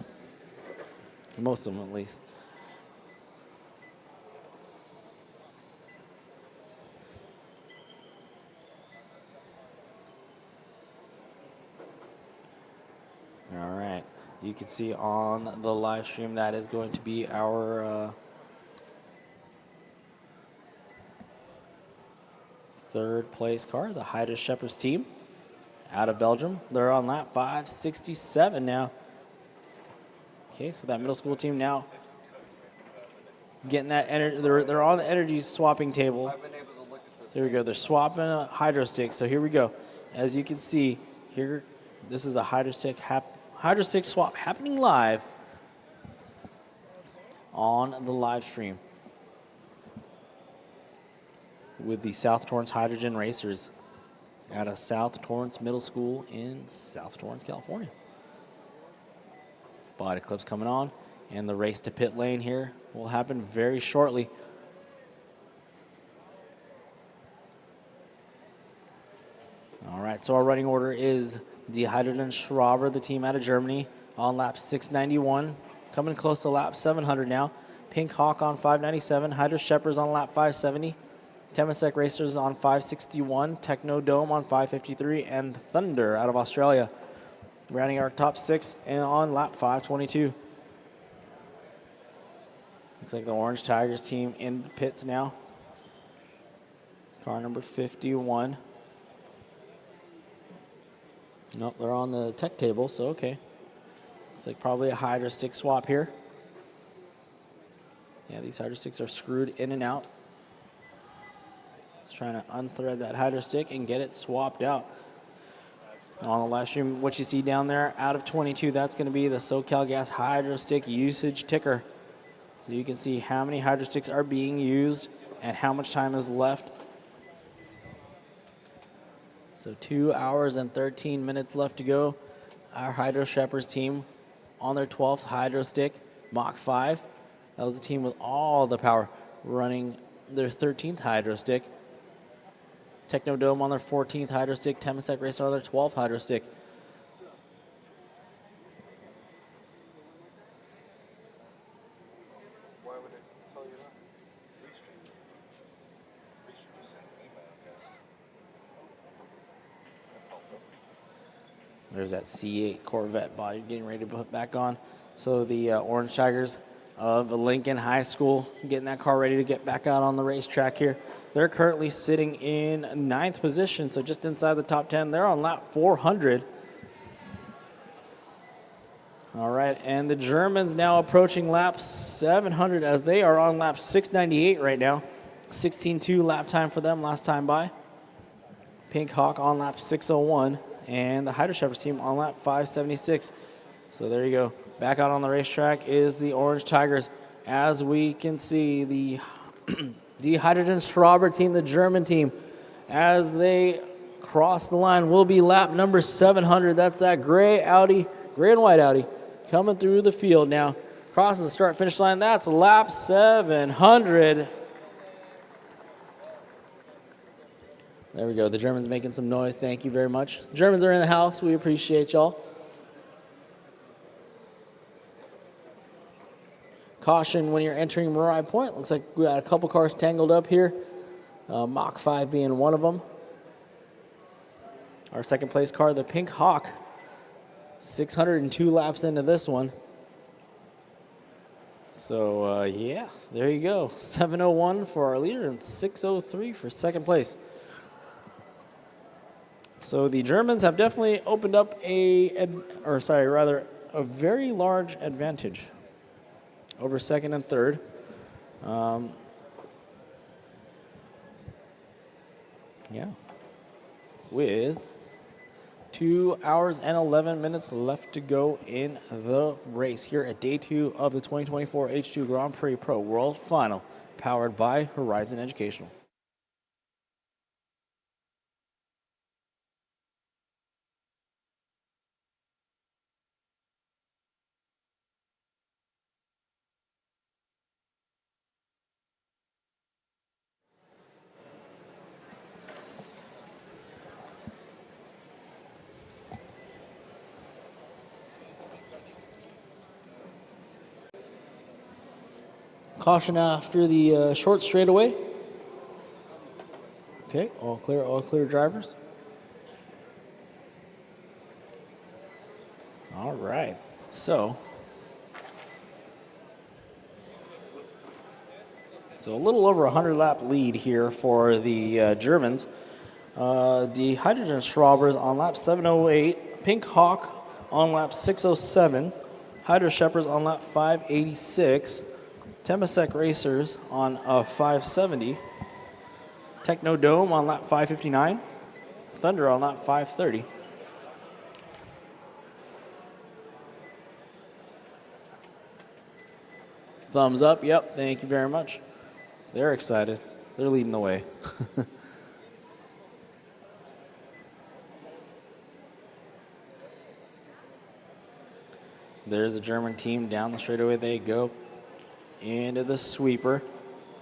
S1: Most of them, at least. All right. You can see on the live stream that is going to be our third place car, the H2GP team out of Belgium. They're on lap 567 now. Okay, so that middle school team now getting that energy. They're on the energy swapping table. So here we go. They're swapping a hydro stick. So here we go. As you can see here, this is a hydro stick swap happening live on the live stream with the South Torrance Hydrogen Racers at a South Torrance Middle School in South Torrance, California. Body clips coming on, and the race to pit lane here will happen very shortly. All right, so our running order is the Hydrogen Schraber, the team out of Germany, on lap 691, coming close to lap 700 now. Pink Hawk on 597, H2GP on lap 570. Temasek Racers on 561, Techno Dome on 553, and Thunder out of Australia rounding our top 6 and on lap 522. Looks like the Orange Tigers team in the pits now. Car number 51. Nope, they're on the tech table, so okay. Looks like probably a hydro stick swap here. Yeah, these hydro sticks are screwed in and out. Just trying to unthread that hydro stick and get it swapped out. On the live stream, what you see down there, out of 22, that's going to be the SoCal Gas hydro stick usage ticker. So you can see how many hydro sticks are being used and how much time is left. So 2 hours and 13 minutes left to go. Our H2GP team on their 12th hydro stick, Mach 5. That was the team with all the power running their 13th hydro stick. Techno Dome on their 14th hydro stick, Temasek Racer on their 12th hydro stick.
S6: Why would it tell you that? Just sent an email, That's helpful.
S1: There's that C8 Corvette body getting ready to put back on. So the Orange Tigers of Lincoln High School getting that car ready to get back out on the racetrack here. They're currently sitting in 9th position, so just inside the top 10. They're on lap 400. All right, and the Germans now approaching lap 700 as they are on lap 698 right now. 16.2 lap time for them last time by. Pink Hawk on lap 601, and the H2GP team on lap 576. So there you go. Back out on the racetrack is the Orange Tigers. As we can see, the Hydrogen Schraber team, the German team, as they cross the line, will be lap number 700. That's that gray Audi, gray and white Audi, coming through the field now. Crossing the start-finish line, that's lap 700. There we go. The Germans making some noise. Thank you very much. Germans are in the house. We appreciate y'all. Caution when you're entering Marai Point. Looks like we got a couple cars tangled up here. Mach 5 being one of them. Our second place car, the Pink Hawk. 602 laps into this one. So, yeah, there you go. 701 for our leader and 603 for second place. So the Germans have definitely opened up a very large advantage over second and third. Yeah. With 2 hours and 11 minutes left to go in the race here at day 2 of the 2024 H2 Grand Prix Pro World Final, powered by Horizon Educational. Caution after the short straightaway. Okay, all clear drivers. All right, so a little over 100 lap lead here for the Germans. The Hydrogen Schraubers on lap 708, Pink Hawk on lap 607, Hydro Shepherds on lap 586, Temasek Racers on 570, Techno Dome on lap 559, Thunder on lap 530. Thumbs up, yep, thank you very much. They're excited. They're leading the way. There's a German team down the straightaway. They go into the sweeper.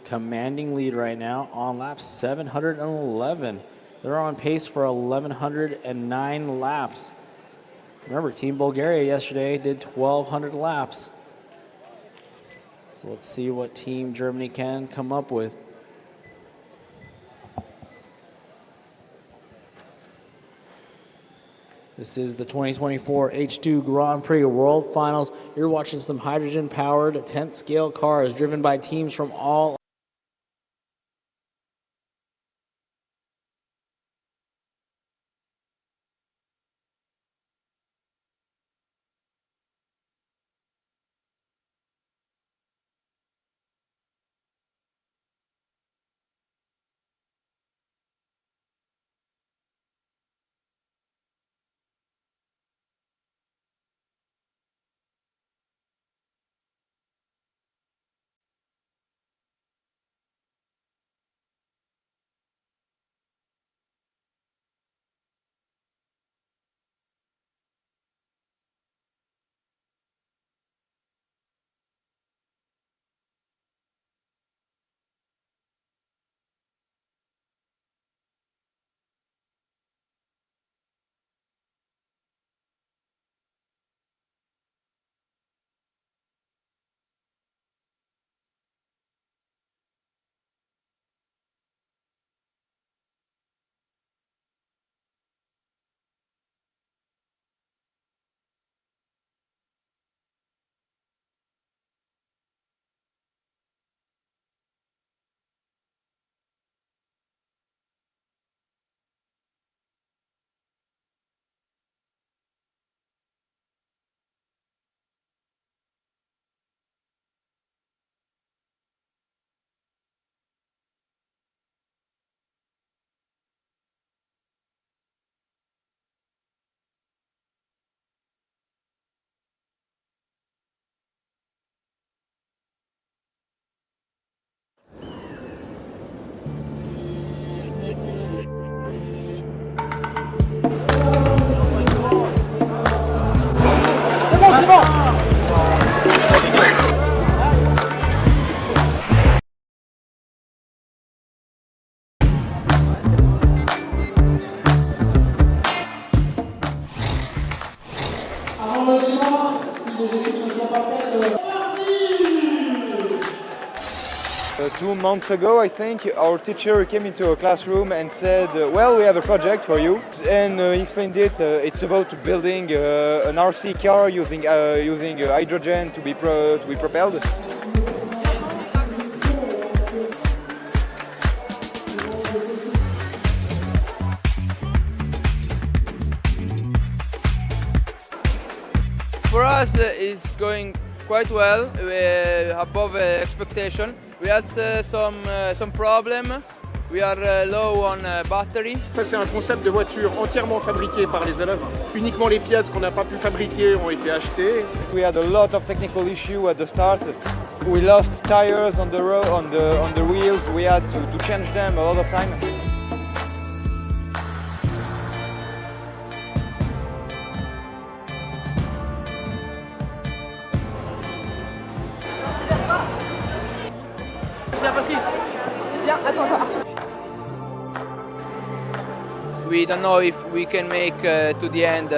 S1: Commanding lead right now on lap 711. They're on pace for 1,109 laps. Remember, Team Bulgaria yesterday did 1,200 laps. So let's see what Team Germany can come up with. This is the 2024 H2 Grand Prix World Finals. You're watching some hydrogen-powered 10th scale cars driven by teams from all
S3: Two months ago, I think, our teacher came into a classroom and said, well, we have a project for you. And he explained it. It's about building an RC car using hydrogen to be propelled.
S22: For us, it's going
S4: quite well, above expectation. We had some problem. We are low on battery.
S22: Ça, c'est un concept de voiture entièrement fabriqué par les élèves. Uniquement les pièces qu'on n'a pas pu fabriquer ont été achetées.
S3: We had a lot of technical issue at the start. We lost tires on the road, on the wheels. We had to change them a lot of time.
S4: We don't know if we can make to the end.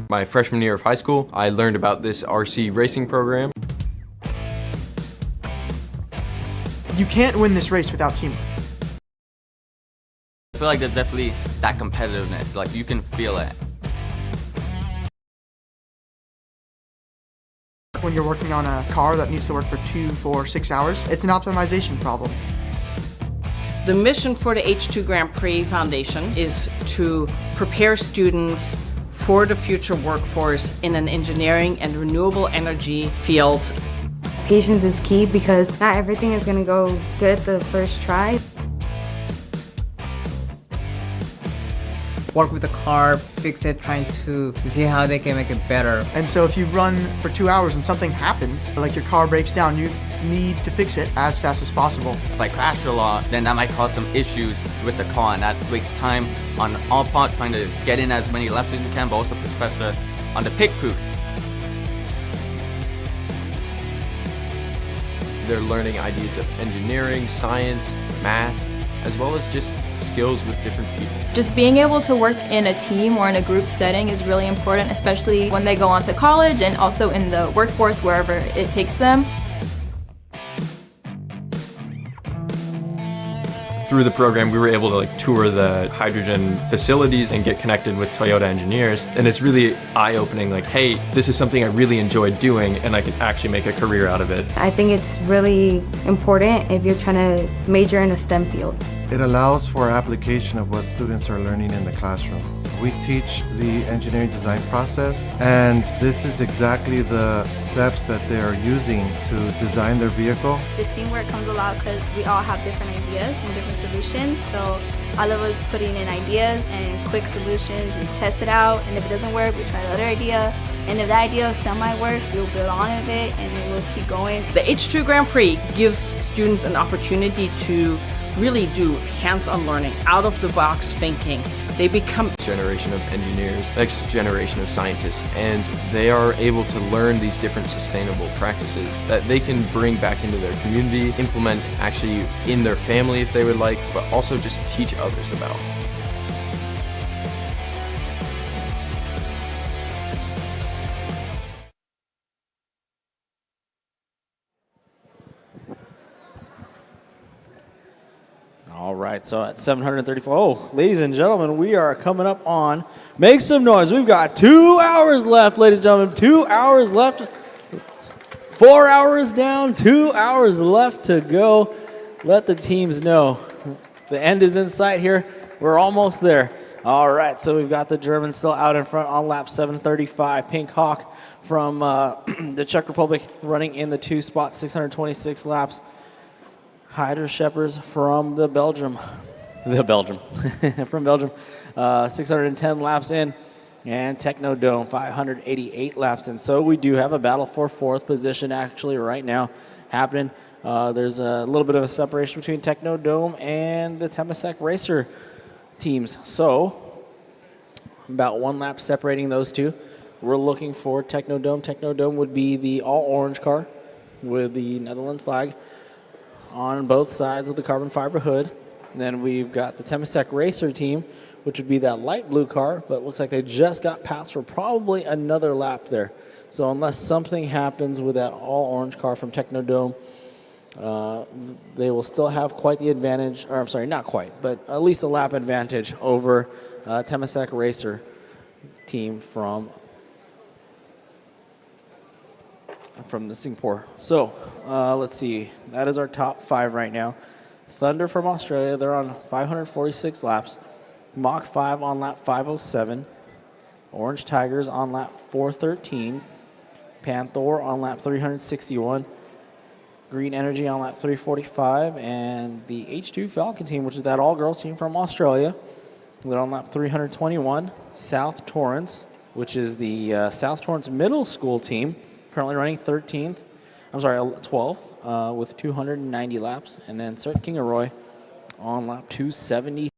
S10: My freshman year of high school, I learned about this RC racing program.
S2: You can't win this race without teamwork.
S23: I feel like there's definitely that competitiveness, like you can feel it.
S2: When you're working on a car that needs to work for 2, 4, 6 hours, it's an optimization problem.
S9: The mission for the H2 Grand Prix Foundation is to prepare students for the future workforce in an engineering and renewable energy field.
S11: Patience is key because not everything is going to go good the first try.
S12: Work with the car, fix it, trying to see how they can make it better.
S2: And so if you run for 2 hours and something happens, like your car breaks down, you need to fix it as fast as possible.
S23: If I crash a lot, then that might cause some issues with the car, and that wastes time on all part trying to get in as many laps as you can, but also puts pressure on the pit crew.
S10: They're learning ideas of engineering, science, math, as well as just skills with different people.
S13: Just being able to work in a team or in a group setting is really important, especially when they go on to college and also in the workforce wherever it takes them.
S14: Through the program, we were able to tour the hydrogen facilities and get connected with Toyota engineers. And it's really eye-opening, hey, this is something I really enjoy doing and I can actually make a career out of it.
S11: I think it's really important if you're trying to major in a STEM field.
S6: It allows for application of what students are learning in the classroom. We teach the engineering design process, and this is exactly the steps that they are using to design their vehicle.
S15: The teamwork comes a lot because we all have different ideas and different solutions. So all of us putting in ideas and quick solutions, we test it out, and if it doesn't work, we try the other idea. And if that idea semi-works, we'll build on of it, and then we'll keep going.
S9: The H2 Grand Prix gives students an opportunity to really do hands-on learning, out-of-the-box thinking. They become
S10: Next generation of engineers, next generation of scientists, and they are able to learn these different sustainable practices that they can bring back into their community, implement actually in their family if they would like, but also just teach others about.
S1: All right, so at 734, ladies and gentlemen, we are coming up on, make some noise. We've got 2 hours left, ladies and gentlemen, 2 hours left. 4 hours down, 2 hours left to go. Let the teams know. The end is in sight here. We're almost there. All right, so we've got the Germans still out in front on lap 735. Pink Hawk from the Czech Republic running in the 2 spot, 626 laps. Hydra Shepherds from Belgium, from Belgium, 610 laps in, and Technodome 588 laps in. So we do have a battle for 4th position actually right now happening. There's a little bit of a separation between Technodome and the Temasek Racer teams. So about 1 lap separating those two. We're looking for Technodome. Technodome would be the all-orange car with the Netherlands flag on both sides of the carbon fiber hood. And then we've got the Temasek Racer team, which would be that light blue car, but it looks like they just got passed for probably another lap there. So unless something happens with that all-orange car from Technodome, they will still have quite the advantage, or I'm sorry, not quite, but at least a lap advantage over Temasek Racer. team from the Singapore. So let's see. That is our top 5 right now. Thunder from Australia, they're on 546 laps. Mach 5 on lap 507. Orange Tigers on lap 413. Panther on lap 361. Green Energy on lap 345. And the H2 Falcon team, which is that all-girls team from Australia, they're on lap 321. South Torrance, which is the South Torrance Middle School team, currently running 13th. I'm sorry, 12th with 290 laps. And then Sir Kingaroy on lap 270.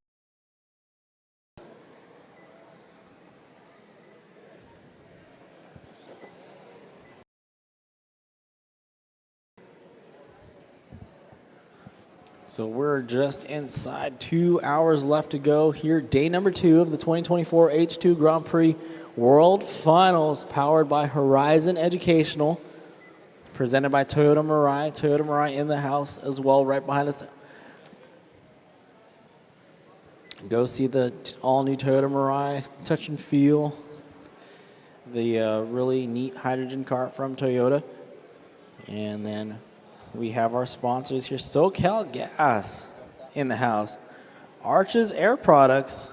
S1: So we're just inside 2 hours left to go here. Day number 2 of the 2024 H2 Grand Prix World Finals, powered by Horizon Educational, presented by Toyota Mirai. Toyota Mirai in the house as well, right behind us. Go see the all-new Toyota Mirai, touch and feel the really neat hydrogen car from Toyota. And then we have our sponsors here. SoCal Gas in the house. Arches Air Products.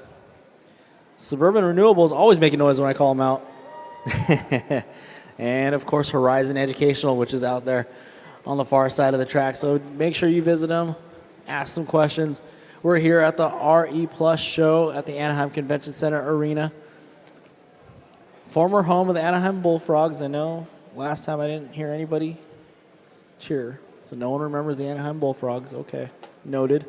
S1: Suburban Renewables, always making noise when I call them out. And, of course, Horizon Educational, which is out there on the far side of the track. So make sure you visit them, ask some questions. We're here at the RE Plus show at the Anaheim Convention Center Arena. Former home of the Anaheim Bullfrogs. I know last time I didn't hear anybody cheer. So no one remembers the Anaheim Bullfrogs. Okay, noted.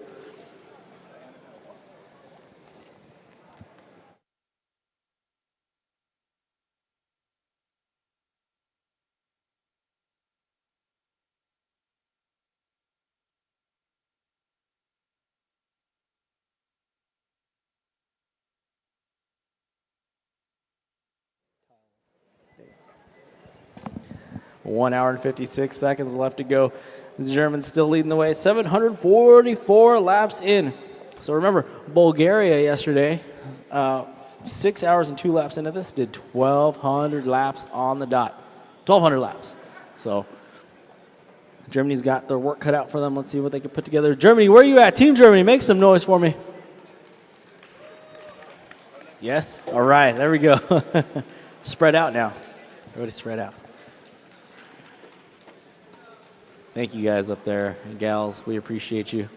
S1: One hour and 56 seconds left to go. The Germans still leading the way, 744 laps in. So remember, Bulgaria yesterday, 6 hours and 2 laps into this, did 1,200 laps on the dot. 1,200 laps. So Germany's got their work cut out for them. Let's see what they can put together. Germany, where are you at? Team Germany, make some noise for me. Yes? All right, there we go. Spread out now. Everybody spread out. Thank you guys up there, and gals. We appreciate you.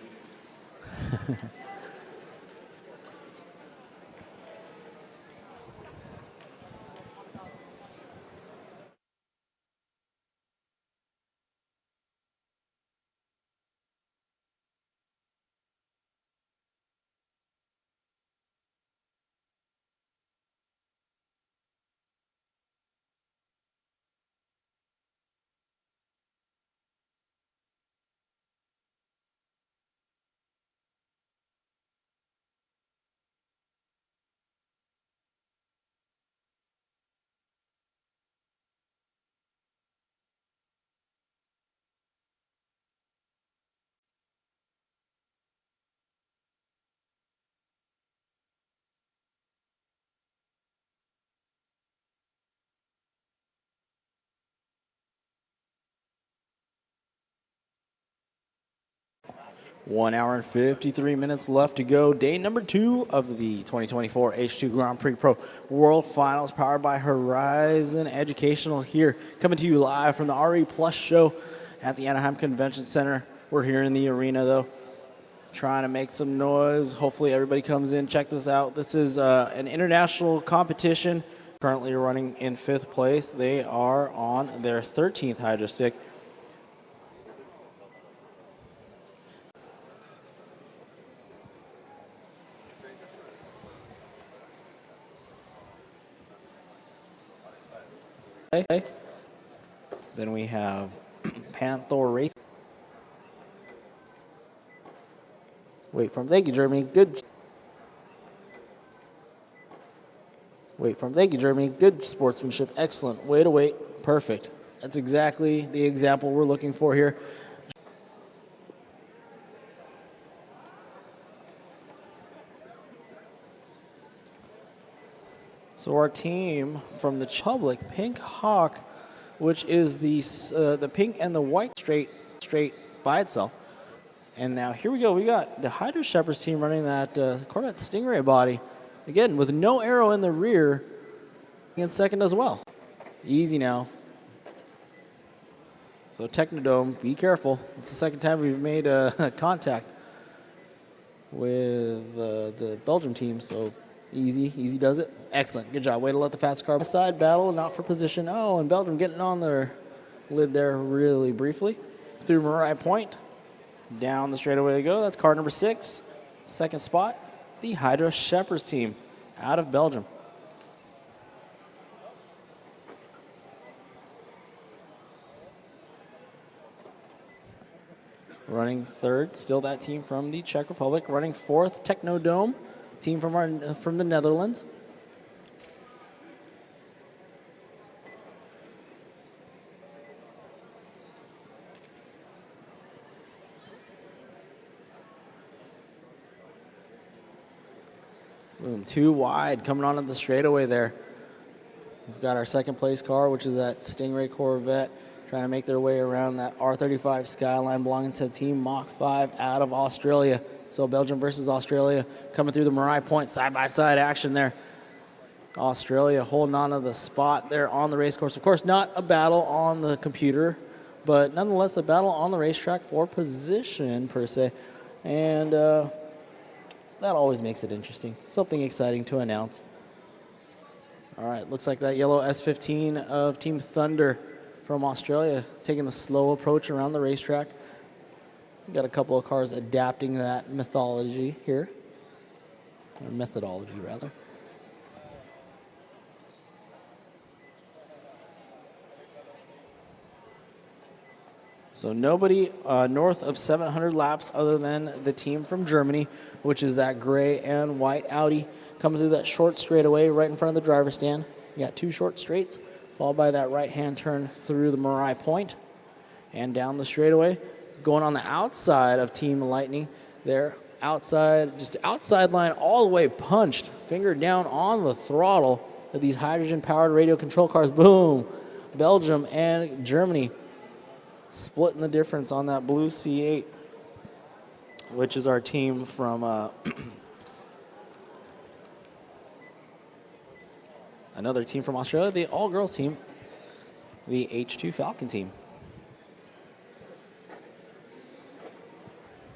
S1: One hour and 53 minutes left to go. Day number 2 of the 2024 H2 Grand Prix Pro World Finals, powered by Horizon Educational, here coming to you live from the RE Plus show at the Anaheim Convention Center. We're here in the arena, though, trying to make some noise. Hopefully everybody comes in. Check this out. This is an international competition, currently running in 5th place. They are on their 13th hydro stick. Then we have Panther Race. Thank you, Germany. Good. Thank you, Germany. Good sportsmanship. Excellent. Way to wait. Perfect. That's exactly the example we're looking for here. So our team from the Public, Pink Hawk, which is the pink and the white straight by itself. And now here we go. We got the Hydro Shepherds team running that Corvette Stingray body. Again, with no arrow in the rear. And second as well. Easy now. So Technodome, be careful. It's the second time we've made contact with the Belgium team. So easy does it. Excellent, good job. Way to let the fast car side battle, not for position. Oh, and Belgium getting on their lid there really briefly. Through Mariah Point. Down the straightaway they go. That's car number 6. Second spot, the Hydro Shepherds team out of Belgium. Running third, still that team from the Czech Republic. Running fourth, Technodome, team from the Netherlands. Boom, 2 wide coming on at the straightaway there. We've got our second place car, which is that Stingray Corvette, trying to make their way around that R35 Skyline belonging to Team Mach 5 out of Australia. So Belgium versus Australia coming through the Mariah Point side-by-side action there. Australia holding on to the spot there on the race course. Of course, not a battle on the computer, but nonetheless a battle on the racetrack for position per se. And that always makes it interesting. Something exciting to announce. All right, looks like that yellow S15 of Team Thunder from Australia taking the slow approach around the racetrack. We've got a couple of cars adapting that mythology here, or methodology rather. So nobody north of 700 laps other than the team from Germany, which is that gray and white Audi coming through that short straightaway right in front of the driver's stand. You got 2 short straights, followed by that right-hand turn through the Mariah Point and down the straightaway. Going on the outside of Team Lightning there, outside, just outside line all the way punched, finger down on the throttle of these hydrogen-powered radio control cars. Boom! Belgium and Germany splitting the difference on that blue C8, which is our team from another team from Australia, the all-girls team, the H2 Falcon team.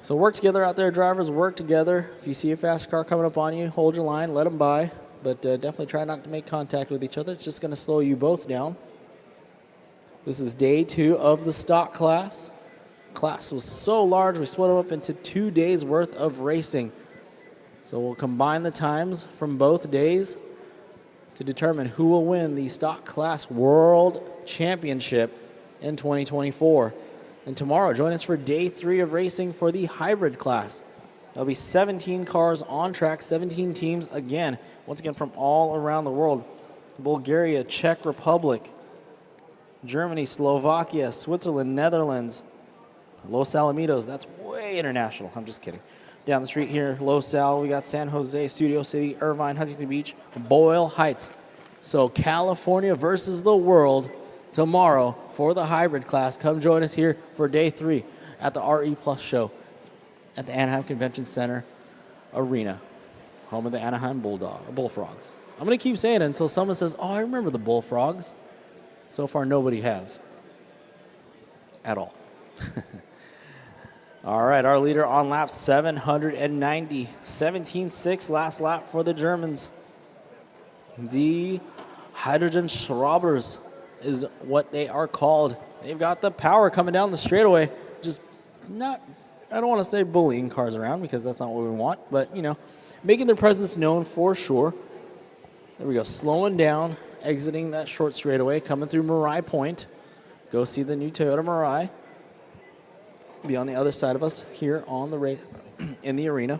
S1: So work together out there, drivers, work together. If you see a fast car coming up on you, hold your line, let them by, but definitely try not to make contact with each other. It's just going to slow you both down. This is day 2 of the stock class. Class was so large, we split them up into 2 days worth of racing. So we'll combine the times from both days to determine who will win the stock class world championship in 2024. And tomorrow, join us for day 3 of racing for the hybrid class. There'll be 17 cars on track, 17 teams again, once again from all around the world. Bulgaria, Czech Republic, Germany, Slovakia, Switzerland, Netherlands, Los Alamitos. That's way international. I'm just kidding. Down the street here, Los Al, we got San Jose, Studio City, Irvine, Huntington Beach, Boyle Heights. So California versus the world tomorrow for the hybrid class. Come join us here for day 3 at the RE Plus show at the Anaheim Convention Center Arena, home of the Anaheim Bullfrogs. I'm going to keep saying it until someone says, oh, I remember the Bullfrogs. So far, nobody has at all. All right, our leader on lap 790, 17.6 last lap for the Germans. The Hydrogen Schraubers is what they are called. They've got the power coming down the straightaway. Just not, I don't want to say bullying cars around because that's not what we want, but, you know, making their presence known for sure. There we go, slowing down, exiting that short straightaway, coming through Mariah Point. Go see the new Toyota Mirai. Be on the other side of us here on the in the arena.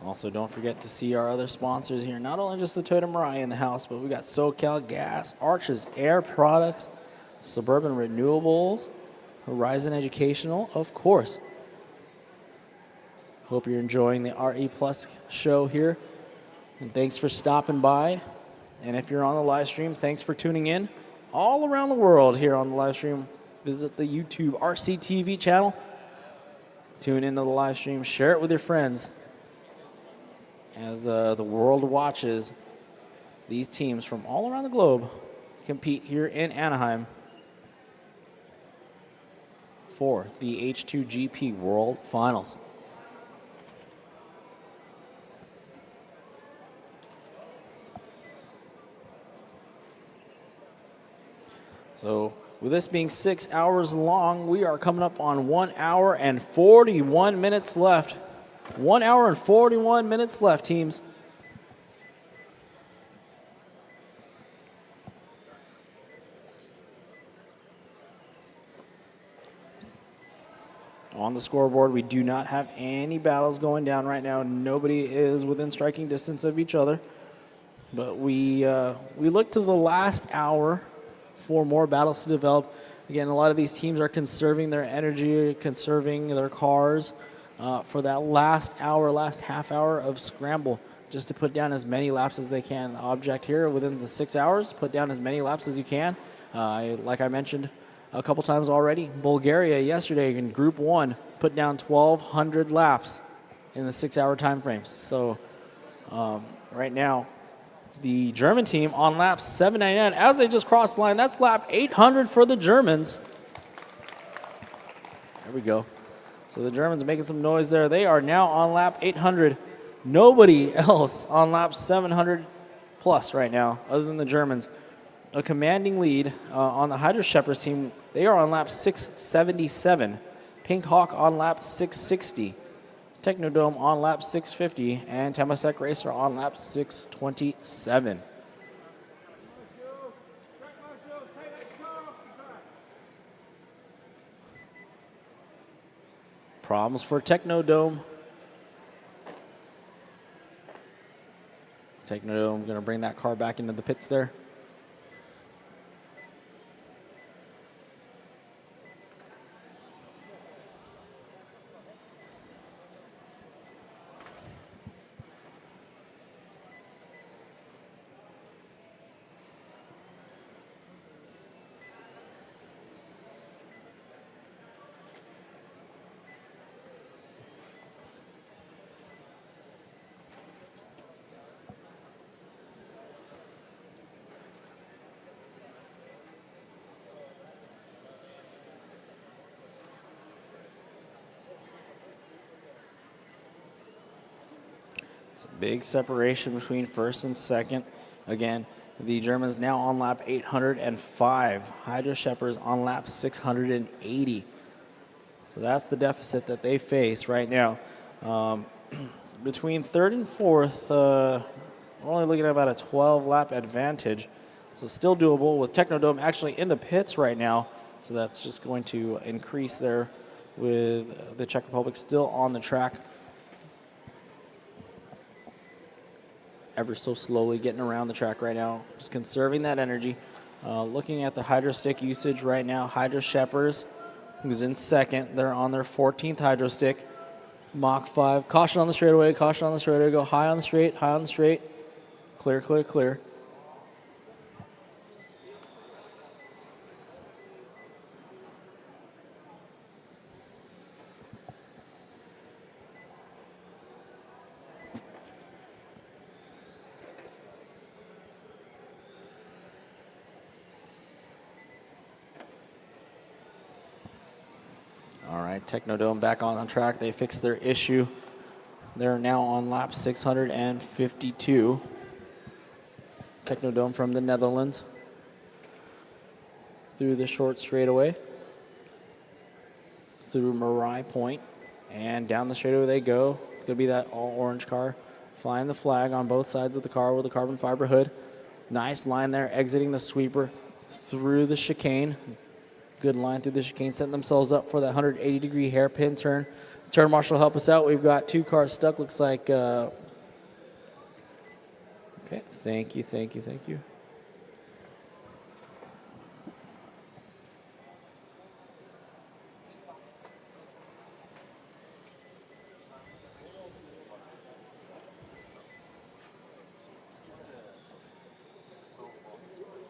S1: Also, don't forget to see our other sponsors here. Not only just the Toyota Mirai in the house, but we got SoCal Gas, Arches Air Products, Suburban Renewables, Horizon Educational, of course. Hope you're enjoying the RE Plus show here. And thanks for stopping by. And if you're on the live stream, thanks for tuning in. All around the world here on the live stream, visit the YouTube RCTV channel. Tune into the live stream, share it with your friends as the world watches these teams from all around the globe compete here in Anaheim for the H2GP World Finals. So with this being 6 hours long, we are coming up on 1 hour and 41 minutes left. 1 hour and 41 minutes left, teams. On the scoreboard, we do not have any battles going down right now. Nobody is within striking distance of each other. But we look to the last hour for more battles to develop. Again, a lot of these teams are conserving their energy, conserving their cars for that last hour, last half hour of scramble, just to put down as many laps as they can. The object here within the 6 hours, put down as many laps as you can. Like I mentioned a couple times already, Bulgaria yesterday in Group 1 put down 1,200 laps in the 6 hour time frames. So right now, the German team on lap 799 as they just crossed the line. That's lap 800 for the Germans. There we go. So the Germans making some noise there. They are now on lap 800. Nobody else on lap 700 plus right now other than the Germans. A commanding lead on the Hydra Shepherds team. They are on lap 677. Pink Hawk on lap 660. Technodome on lap 650, and Temasek Racer on lap 627. Problems for Technodome. Technodome going to bring that car back into the pits there. It's a big separation between first and second. Again, the Germans now on lap 805. Hydra Shepherds on lap 680. So that's the deficit that they face right now. Between third and fourth, we're only looking at about a 12-lap advantage. So still doable with Technodome actually in the pits right now. So that's just going to increase there with the Czech Republic still on the track. Ever so slowly getting around the track right now, just conserving that energy. Looking at the Hydro Stick usage right now, Hydro Shepherds, who's in second, they're on their 14th Hydro Stick. Mach 5, caution on the straightaway, caution on the straightaway, go high on the straight, high on the straight. Clear, clear, clear. All right, Technodome back on track. They fixed their issue. They're now on lap 652. Technodome from the Netherlands. Through the short straightaway. Through Mirai Point. And down the straightaway they go. It's going to be that all-orange car. Flying the flag on both sides of the car with a carbon fiber hood. Nice line there, exiting the sweeper through the chicane. Good line through the chicane, setting themselves up for that 180-degree hairpin turn Turn marshal, help us out. We've got 2 cars stuck. Looks like. Okay. Thank you. Thank you. Thank you.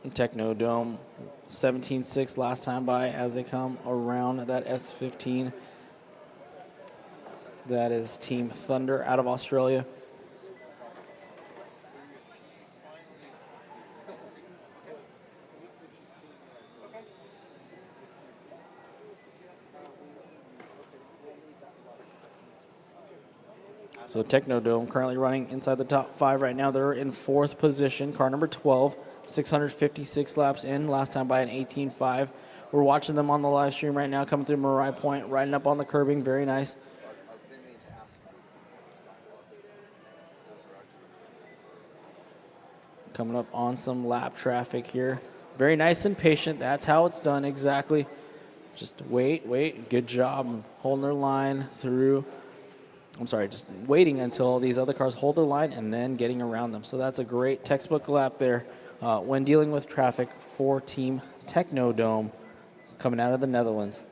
S1: Technodome 17.6 last time by as they come around that S15. That is Team Thunder out of Australia. So Technodome currently running inside the top 5 right now. They're in 4th position. Car number 12, 656 laps in. Last time by an 18.5. We're watching them on the live stream right now, coming through Mariah Point, riding up on the curbing. Very nice. Coming up on some lap traffic here. Very nice and patient. That's how it's done exactly. Just wait. Good job holding their line through. I'm sorry, just waiting until these other cars hold their line and then getting around them. So that's a great textbook lap there when dealing with traffic for Team Technodome coming out of the Netherlands.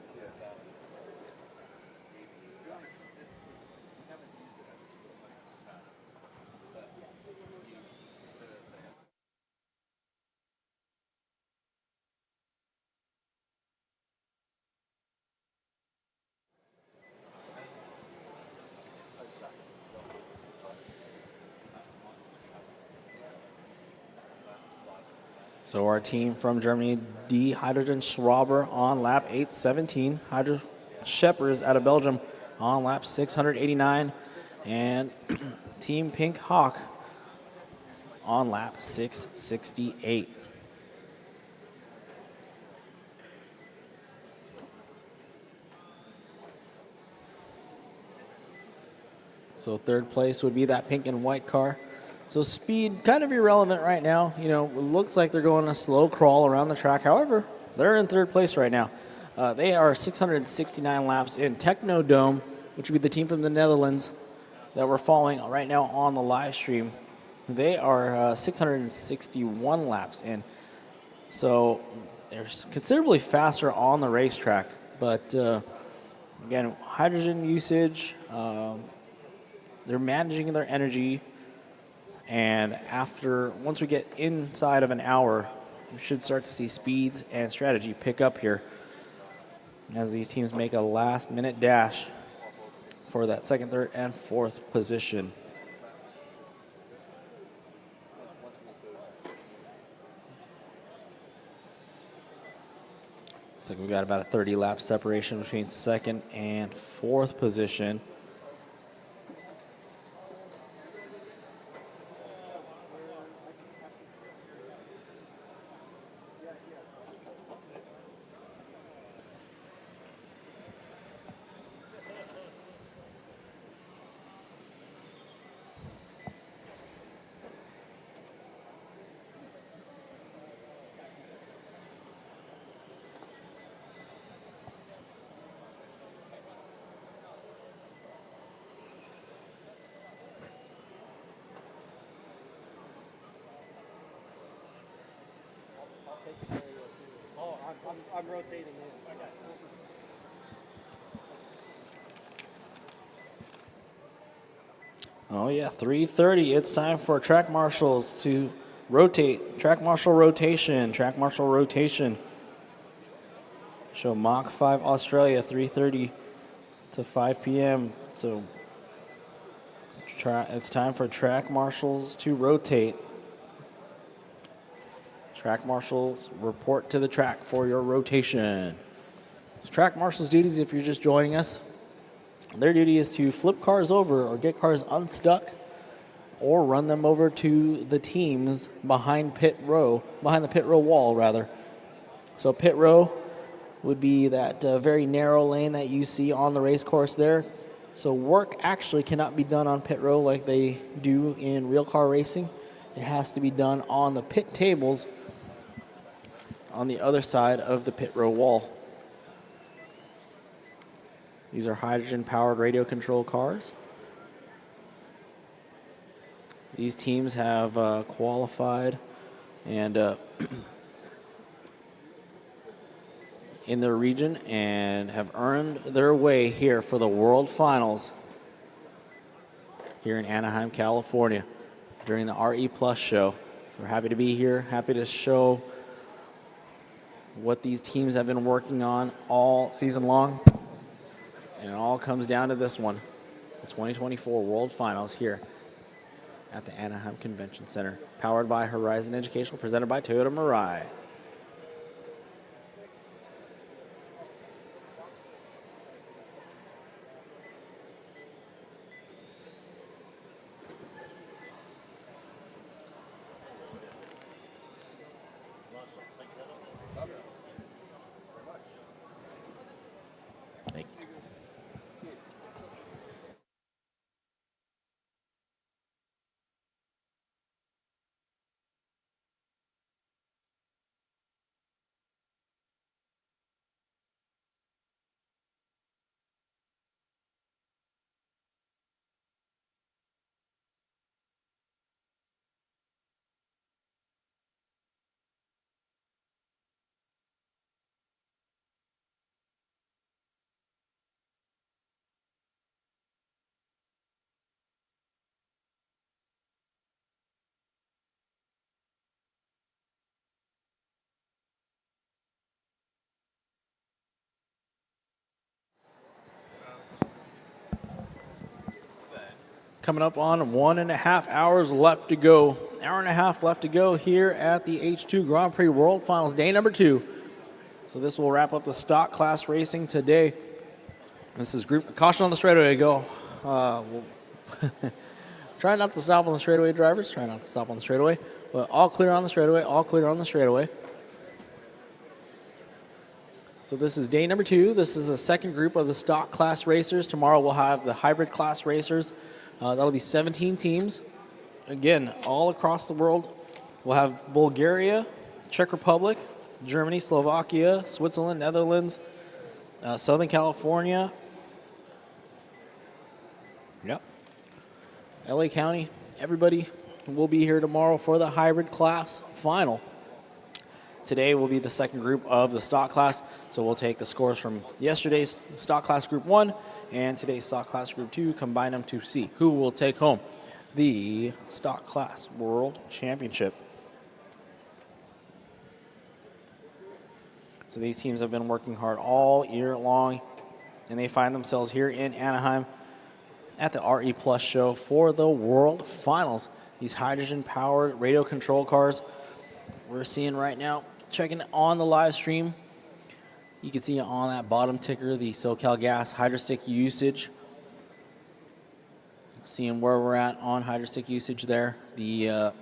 S1: So our team from Germany, D Hydrogen Schwaber on lap 817. Hydro Scheppers out of Belgium on lap 689. And Team Pink Hawk on lap 668. So 3rd place would be that pink and white car. So speed, kind of irrelevant right now. You know, it looks like they're going a slow crawl around the track. However, they're in 3rd place right now. They are 669 laps in. Technodome, which would be the team from the Netherlands that we're following right now on the live stream, they are 661 laps in. So they're considerably faster on the racetrack. But again, hydrogen usage, they're managing their energy. And once we get inside of an hour, we should start to see speeds and strategy pick up here as these teams make a last-minute dash for that 2nd, 3rd, and 4th position. Looks like we've got about a 30-lap separation between 2nd and 4th position.
S16: I'm rotating in. Okay.
S1: Oh yeah, 3:30. It's time for track marshals to rotate. Track marshal rotation. Track marshal rotation. Show Mach 5 Australia, 3:30 to 5 p.m. So it's time for track marshals to rotate. Track marshals, report to the track for your rotation. So track marshals' duties, if you're just joining us, their duty is to flip cars over or get cars unstuck or run them over to the teams behind the pit row wall, rather. So pit row would be that very narrow lane that you see on the race course there. So work actually cannot be done on pit row like they do in real car racing. It has to be done on the pit tables on the other side of the pit row wall. These are hydrogen-powered radio control cars. These teams have qualified and in their region and have earned their way here for the World Finals here in Anaheim, California during the RE Plus show. We're happy to be here, happy to show what these teams have been working on all season long. And it all comes down to this one, the 2024 World Finals here at the Anaheim Convention Center, powered by Horizon Educational, presented by Toyota Mirai. Coming up on 1.5 hours left to go. Hour and a half left to go here at the H2 Grand Prix World Finals, day number 2. So this will wrap up the stock class racing today. This is group caution on the straightaway. Go. Try not to stop on the straightaway, drivers. Try not to stop on the straightaway. But all clear on the straightaway. All clear on the straightaway. So this is day number 2. This is the second group of the stock class racers. Tomorrow we'll have the hybrid class racers. That'll be 17 teams. Again, all across the world. We'll have Bulgaria, Czech Republic, Germany, Slovakia, Switzerland, Netherlands, Southern California. Yep. LA County. Everybody will be here tomorrow for the hybrid class final. Today will be the second group of the stock class. So we'll take the scores from yesterday's stock class group 1 and today's stock class group 2, combine them to see who will take home the stock class world championship. So these teams have been working hard all year long, and they find themselves here in Anaheim at the RE Plus show for the World Finals. These hydrogen-powered radio control cars we're seeing right now, checking on the live stream. You can see on that bottom ticker the SoCal Gas hydrostick usage. Seeing where we're at on hydrostick usage there. The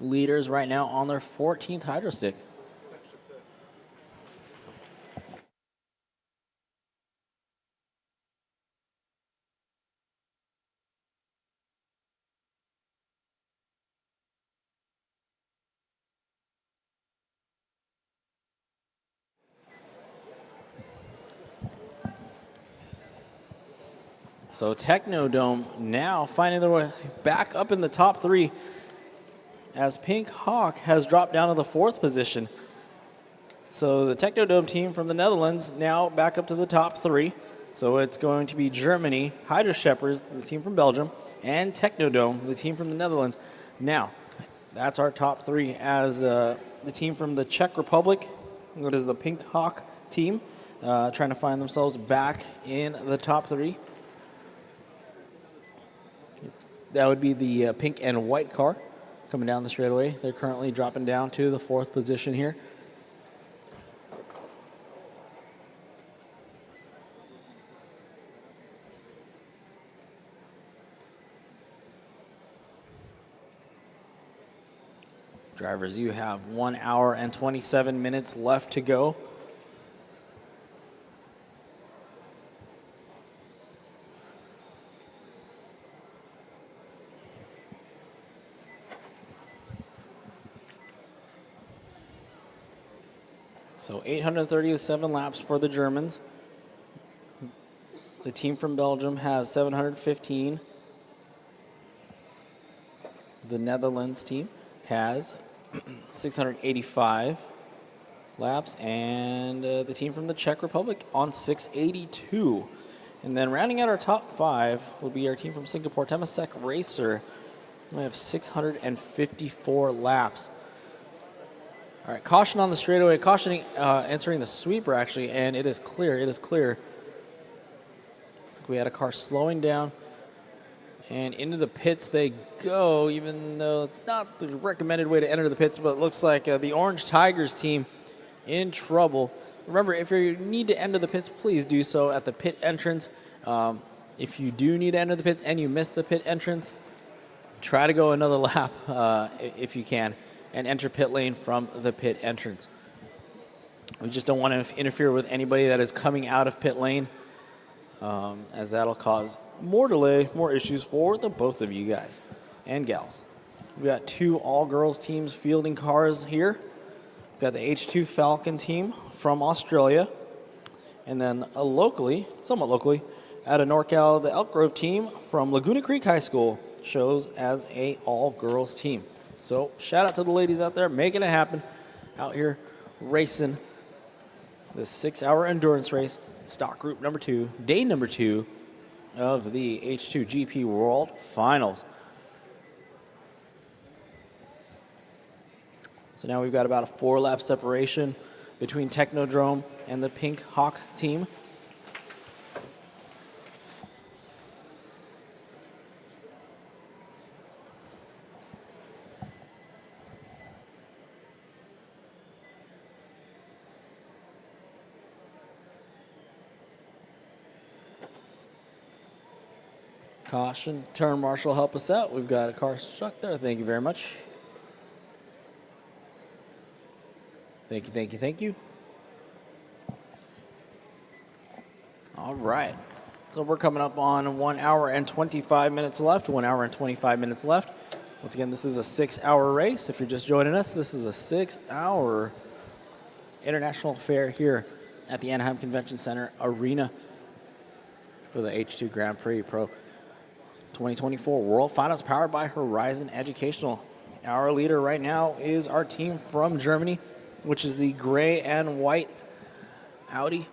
S1: leaders right now on their 14th hydrostick. So Technodome now finding their way back up in the top 3 as Pink Hawk has dropped down to the 4th position. So the Technodome team from the Netherlands now back up to the top 3. So it's going to be Germany, Hydro Shepherds, the team from Belgium, and Technodome, the team from the Netherlands. Now, that's our top 3 as the team from the Czech Republic, that is the Pink Hawk team, trying to find themselves back in the top 3. That would be the pink and white car coming down the straightaway. They're currently dropping down to the 4th position here. Drivers, you have 1 hour and 27 minutes left to go. So 837 laps for the Germans. The team from Belgium has 715. The Netherlands team has 685 laps, and the team from the Czech Republic on 682. And then rounding out our top 5 will be our team from Singapore, Temasek Racer. We have 654 laps. All right, caution on the straightaway, cautioning, entering the sweeper actually, and it is clear, it is clear. Looks like we had a car slowing down, and into the pits they go, even though it's not the recommended way to enter the pits, but it looks like the Orange Tigers team in trouble. Remember, if you need to enter the pits, please do so at the pit entrance. If you do need to enter the pits and you miss the pit entrance, try to go another lap if you can and enter pit lane from the pit entrance. We just don't want to interfere with anybody that is coming out of pit lane, as that'll cause more delay, more issues for the both of you guys and gals. We got 2 all-girls teams fielding cars here. We've got the H2 Falcon team from Australia, and then locally, somewhat locally, out of NorCal, the Elk Grove team from Laguna Creek High School shows as a all-girls team. So shout out to the ladies out there making it happen, out here racing this 6-hour endurance race, stock group number 2, day number 2 of the H2GP World Finals. So now we've got about a 4-lap separation between Technodrome and the Pink Hawk team. Caution, turn marshal, help us out. We've got a car stuck there. Thank you very much. Thank you, thank you, thank you. All right. So we're coming up on 1 hour and 25 minutes left. 1 hour and 25 minutes left. Once again, this is a 6-hour race. If you're just joining us, this is a 6-hour international fair here at the Anaheim Convention Center Arena for the H2 Grand Prix Pro 2024 World Finals powered by Horizon Educational. Our leader right now is our team from Germany, which is the gray and white Audi.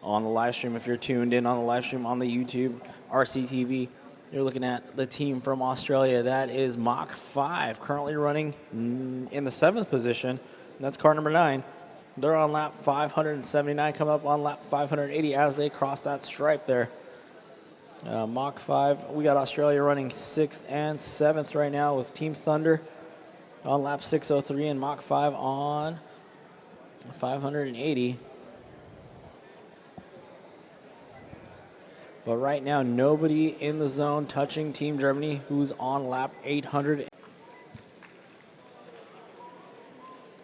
S1: On the live stream, if you're tuned in on the live stream on the YouTube, RCTV, you're looking at the team from Australia. That is Mach 5, currently running in the 7th position. And that's car number 9. They're on lap 579, coming up on lap 580 as they cross that stripe there. Mach 5, we got Australia running 6th and 7th right now with Team Thunder on lap 603 and Mach 5 on 580. But right now, nobody in the zone touching Team Germany, who's on lap 800.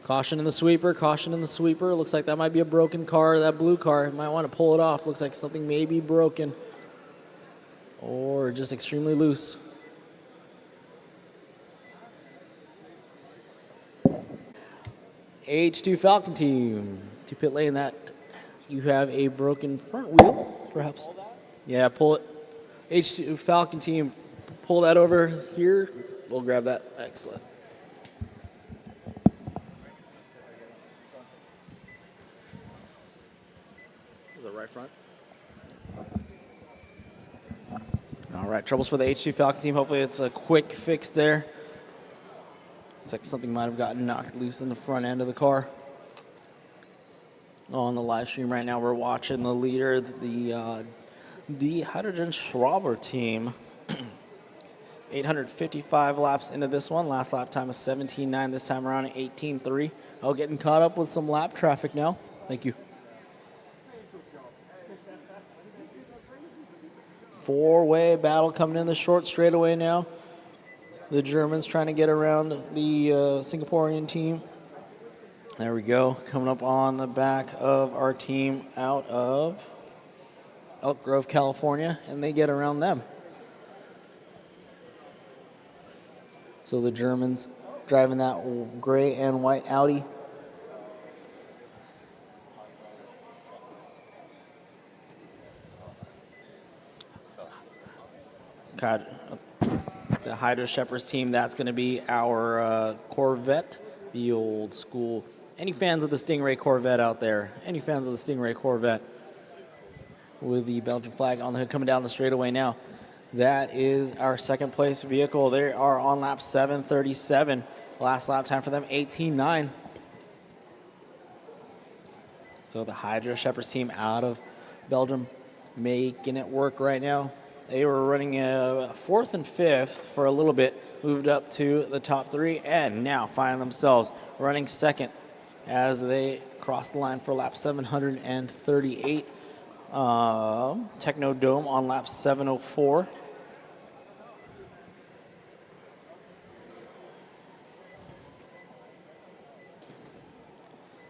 S1: Caution in the sweeper, caution in the sweeper. Looks like that might be a broken car, that blue car. Might want to pull it off. Looks like something may be broken or just extremely loose. H2 Falcon team, to pit lane that you have a broken front wheel, perhaps. Yeah, pull it. H2 Falcon team, pull that over here. We'll grab that. Excellent. Is it right front? All right, troubles for the H2 Falcon team. Hopefully it's a quick fix there. Looks like something might have gotten knocked loose in the front end of the car. On the live stream right now, we're watching the leader, the Hydrogen Schwaber team. 855 laps into this one. Last lap time is 17.9. This time around 18.3. Oh, getting caught up with some lap traffic now. Thank you. 4-way battle coming in the short straightaway now. The Germans trying to get around the Singaporean team. There we go. Coming up on the back of our team out of Elk Grove, California, and they get around them. So the Germans driving that gray and white Audi. the Hydra Shepherds team, that's going to be our Corvette, the old school. Any fans of the Stingray Corvette out there? Any fans of the Stingray Corvette? With the Belgian flag on the hood coming down the straightaway now. That is our second place vehicle. They are on lap 7:37. Last lap time for them, 18:9. So the Hydra Shepherds team out of Belgium making it work right now. They were running 4th and 5th for a little bit, moved up to the top 3, and now find themselves running second as they cross the line for lap 738. Techno Dome on lap 704.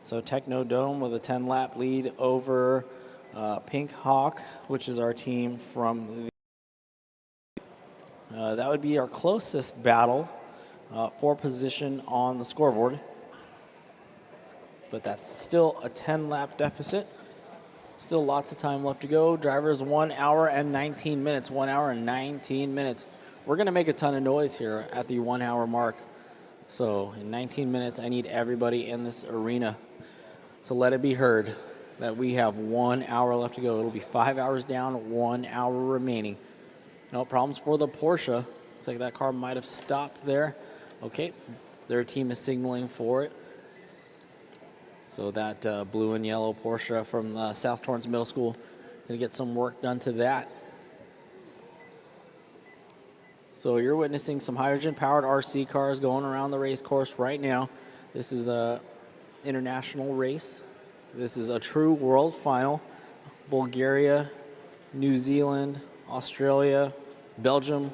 S1: So Techno Dome with a 10-lap lead over Pink Hawk, which is our team from that would be our closest battle for position on the scoreboard. But that's still a 10-lap deficit. Still lots of time left to go. Drivers 1 hour and 19 minutes. 1 hour and 19 minutes. We're going to make a ton of noise here at the 1 hour mark. So in 19 minutes, I need everybody in this arena to let it be heard that we have 1 hour left to go. It'll be 5 hours down, 1 hour remaining. No problems for the Porsche. Looks like that car might have stopped there. Okay, their team is signaling for it. So that blue and yellow Porsche from South Torrance Middle School, gonna get some work done to that. So you're witnessing some hydrogen-powered RC cars going around the race course right now. This is a international race. This is a true world final. Bulgaria, New Zealand, Australia, Belgium,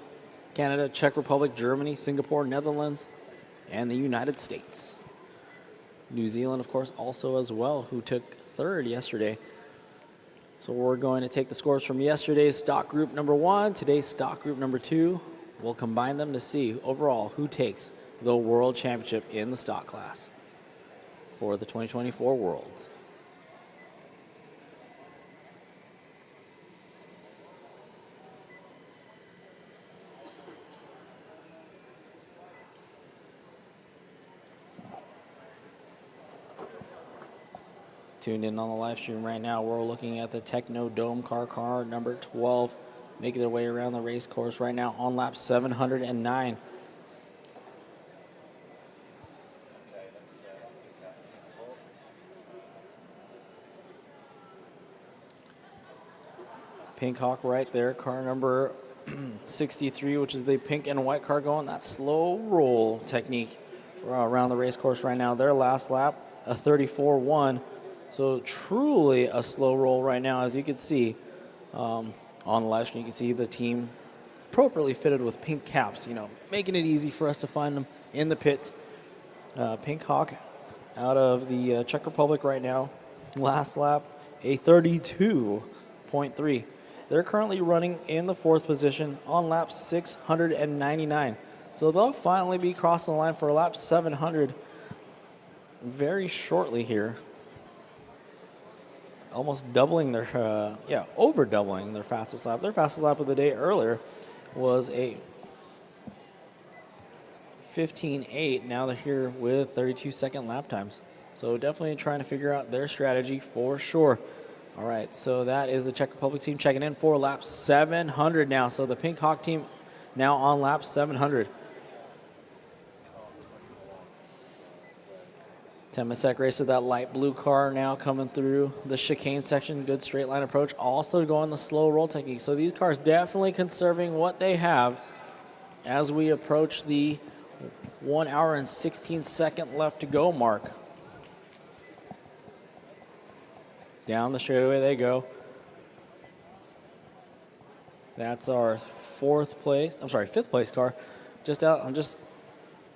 S1: Canada, Czech Republic, Germany, Singapore, Netherlands, and the United States. New Zealand, of course, also as well, who took third yesterday. So we're going to take the scores from yesterday's stock group number 1, today's stock group number 2. We'll combine them to see overall who takes the world championship in the stock class for the 2024 Worlds. Tuned in on the live stream right now, we're looking at the Techno Dome car number 12, making their way around the race course right now on lap 709. Pink Hawk right there, car number 63, which is the pink and white car going that slow roll technique around the race course right now. Their last lap, a 34.1. So truly a slow roll right now. As you can see on the live stream, you can see the team appropriately fitted with pink caps, you know, making it easy for us to find them in the pits. Pink Hawk out of the Czech Republic right now. Last lap, a 32.3. They're currently running in the 4th position on lap 699. So they'll finally be crossing the line for lap 700 very shortly here. Almost doubling their, over doubling their fastest lap. Their fastest lap of the day earlier was a 15.8. Now they're here with 32-second lap times. So definitely trying to figure out their strategy for sure. All right, so that is the Czech Republic team checking in for lap 700 now. So the Pink Hawk team now on lap 700. Temasek Racer, that light blue car now coming through the chicane section. Good straight line approach. Also going the slow roll technique. So these cars definitely conserving what they have as we approach the 1 hour and 16-second left to go mark. Down the straightaway they go. That's our fifth place car. I'm just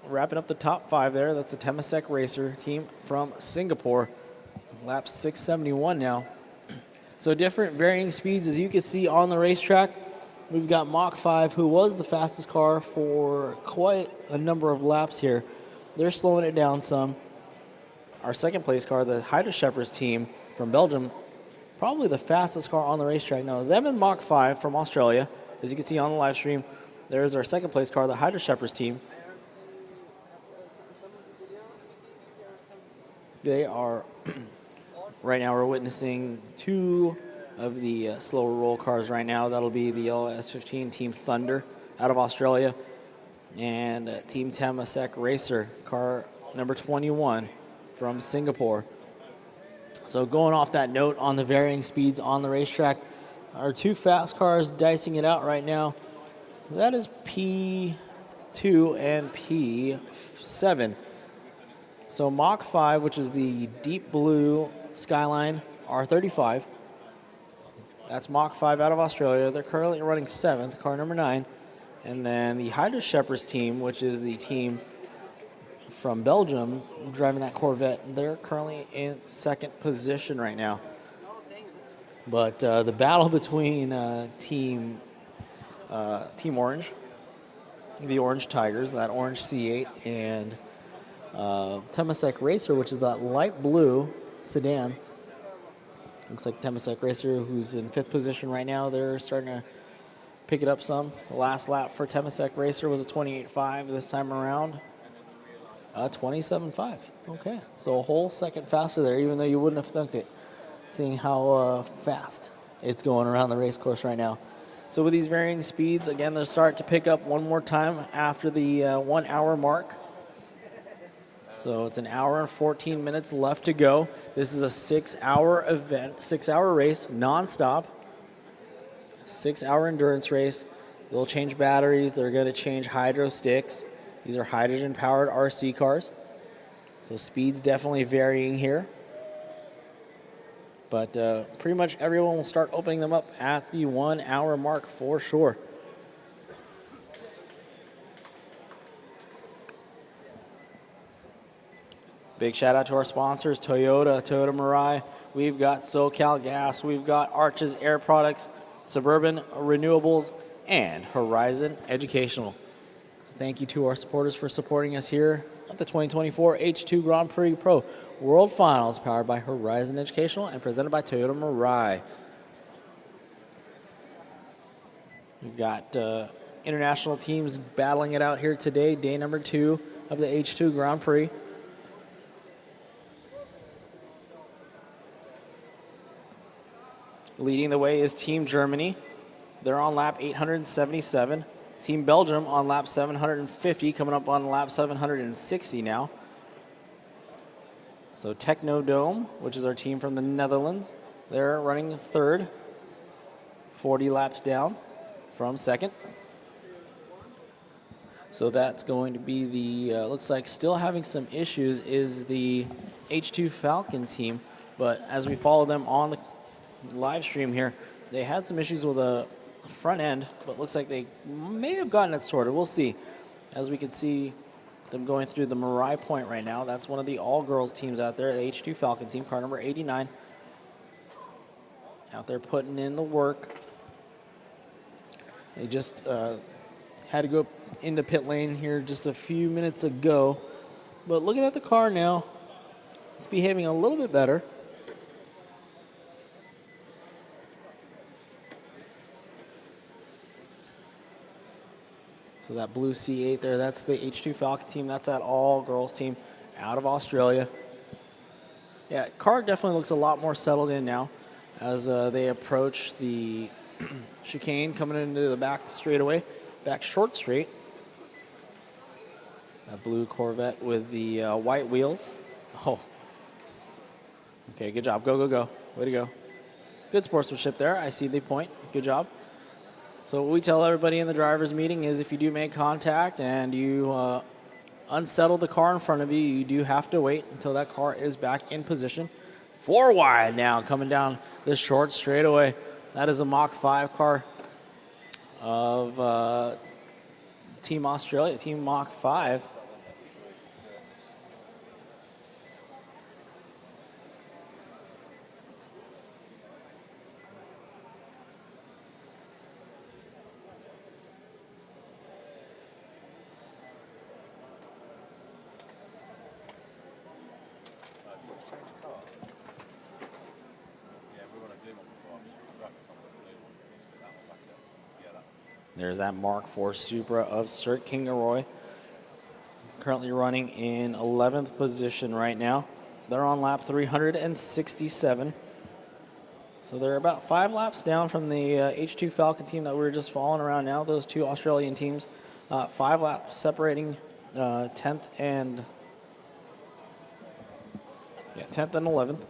S1: wrapping up the top 5 there. That's the Temasek Racer team from Singapore. Lap 671 now. So different varying speeds as you can see on the racetrack. We've got Mach 5, who was the fastest car for quite a number of laps here. They're slowing it down some. Our second place car, the Hydra Shepherds team from Belgium, probably the fastest car on the racetrack now. Them and Mach 5 from Australia, As you can see on the live stream, there's our second place car, the H2GP team. They are, right now we're witnessing two of the slower roll cars right now. That'll be the LS15 Team Thunder out of Australia and Team Temasek Racer, car number 21 from Singapore. So going off that note on the varying speeds on the racetrack, our two fast cars dicing it out right now. That is P2 and P7. So Mach 5, which is the deep blue Skyline R35. That's Mach 5 out of Australia. They're currently running 7th, car number 9. And then the H2GP team, which is the team from Belgium driving that Corvette, they're currently in 2nd position right now. But the battle between Team Orange, the Orange Tigers, that orange C8, and Temasek Racer, which is that light blue sedan. Looks like Temasek Racer, who's in 5th position right now, they're starting to pick it up some. The last lap for Temasek Racer was a 28.5 this time around. 27.5. Okay, so a whole second faster there, even though you wouldn't have thunk it, seeing how fast it's going around the race course right now. So with these varying speeds, again, they'll start to pick up one more time after the 1 hour mark. So it's an hour and 14 minutes left to go. This is a 6-hour event, 6-hour race, nonstop. 6-hour endurance race. They'll change batteries. They're going to change hydro sticks. These are hydrogen-powered RC cars. So speed's definitely varying here. But pretty much everyone will start opening them up at the 1 hour mark for sure. Big shout out to our sponsors, Toyota Mirai. We've got SoCal Gas. We've got Arches Air Products, Suburban Renewables, and Horizon Educational. Thank you to our supporters for supporting us here at the 2024 H2 Grand Prix Pro World Finals, powered by Horizon Educational and presented by Toyota Mirai. We've got international teams battling it out here today, day number 2 of the H2 Grand Prix. Leading the way is Team Germany. They're on lap 877. Team Belgium on lap 750, coming up on lap 760 now. So Technodome, which is our team from the Netherlands, they're running 3rd, 40 laps down from 2nd. So that's going to be the, looks like still having some issues is the H2 Falcon team. But as we follow them on the live stream here, they had some issues with a front end, but looks like they may have gotten it sorted. We'll see. As we can see them going through the Mirai Point right now. That's one of the all-girls teams out there, the H2 Falcon team, car number 89. Out there putting in the work. They just had to go into pit lane here just a few minutes ago. But looking at the car now, it's behaving a little bit better. So that blue C8 there, that's the H2 Falcon team. That's that all-girls team out of Australia. Yeah, car definitely looks a lot more settled in now as they approach the chicane coming into the back straightaway, back short straight. That blue Corvette with the white wheels. Oh. Okay, good job. Go, go, go. Way to go. Good sportsmanship there. I see the point. Good job. So what we tell everybody in the driver's meeting is if you do make contact and you unsettle the car in front of you, you do have to wait until that car is back in position. 4 wide now coming down this short straightaway. That is a Mach 5 car of Team Australia, Team Mach 5. There's that Mark IV Supra of Sir Kingaroy. Currently running in 11th position right now. They're on lap 367. So they're about 5 laps down from the H2 Falcon team that we were just following around now. Those two Australian teams, 5 laps separating 10th and 11th.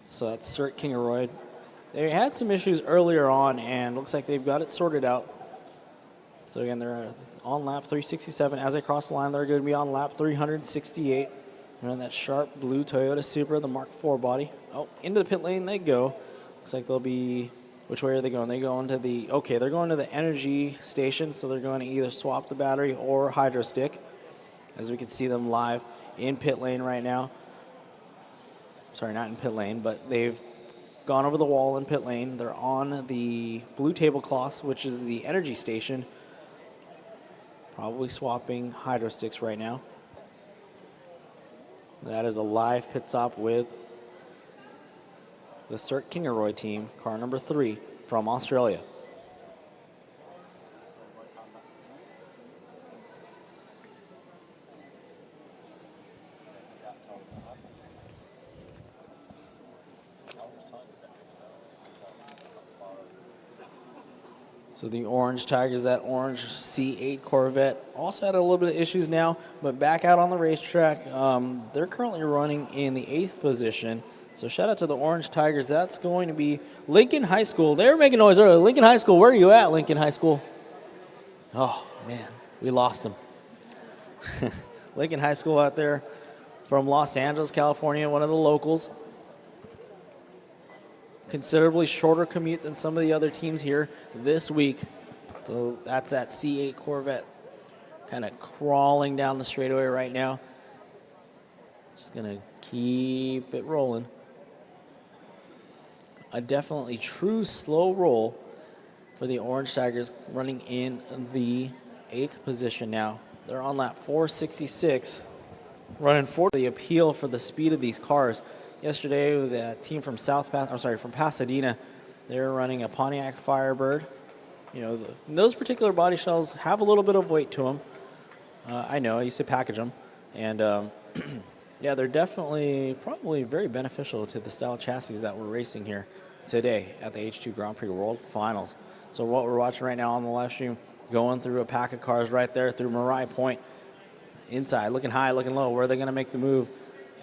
S1: So that's Sir Kingaroy. They had some issues earlier on, and looks like they've got it sorted out. So again, they're on lap 367. As they cross the line, they're going to be on lap 368. They're in that sharp blue Toyota Supra, the Mark IV body. Oh, into the pit lane they go. Looks like they'll be, which way are they going? They go into the, okay, they're going to the energy station, so they're going to either swap the battery or hydro stick. As we can see them live in pit lane right now. Sorry, not in pit lane, but they've gone over the wall in pit lane. They're on the blue tablecloths, which is the energy station. Probably swapping hydro sticks right now. That is a live pit stop with the Sir Kingaroy team, car number 3 from Australia. So the Orange Tigers, that orange C8 Corvette, also had a little bit of issues now, but back out on the racetrack. They're currently running in the 8th position. So shout out to the Orange Tigers. That's going to be Lincoln High School. They were making noise earlier. Lincoln High School, where are you at, Lincoln High School? Oh, man, we lost them. Lincoln High School out there from Los Angeles, California, one of the locals. Considerably shorter commute than some of the other teams here this week. So that's that C8 Corvette kind of crawling down the straightaway right now. Just going to keep it rolling. A definitely true slow roll for the Orange Tigers, running in the 8th position now. They're on lap 466, running for the appeal for the speed of these cars. Yesterday, with a team from from Pasadena, they were running a Pontiac Firebird. You know, those particular body shells have a little bit of weight to them. I know, I used to package them. And yeah, they're definitely, probably very beneficial to the style chassis that we're racing here today at the H2 Grand Prix World Finals. So what we're watching right now on the live stream, going through a pack of cars right there through Mariah Point. Inside, looking high, looking low. Where are they going to make the move?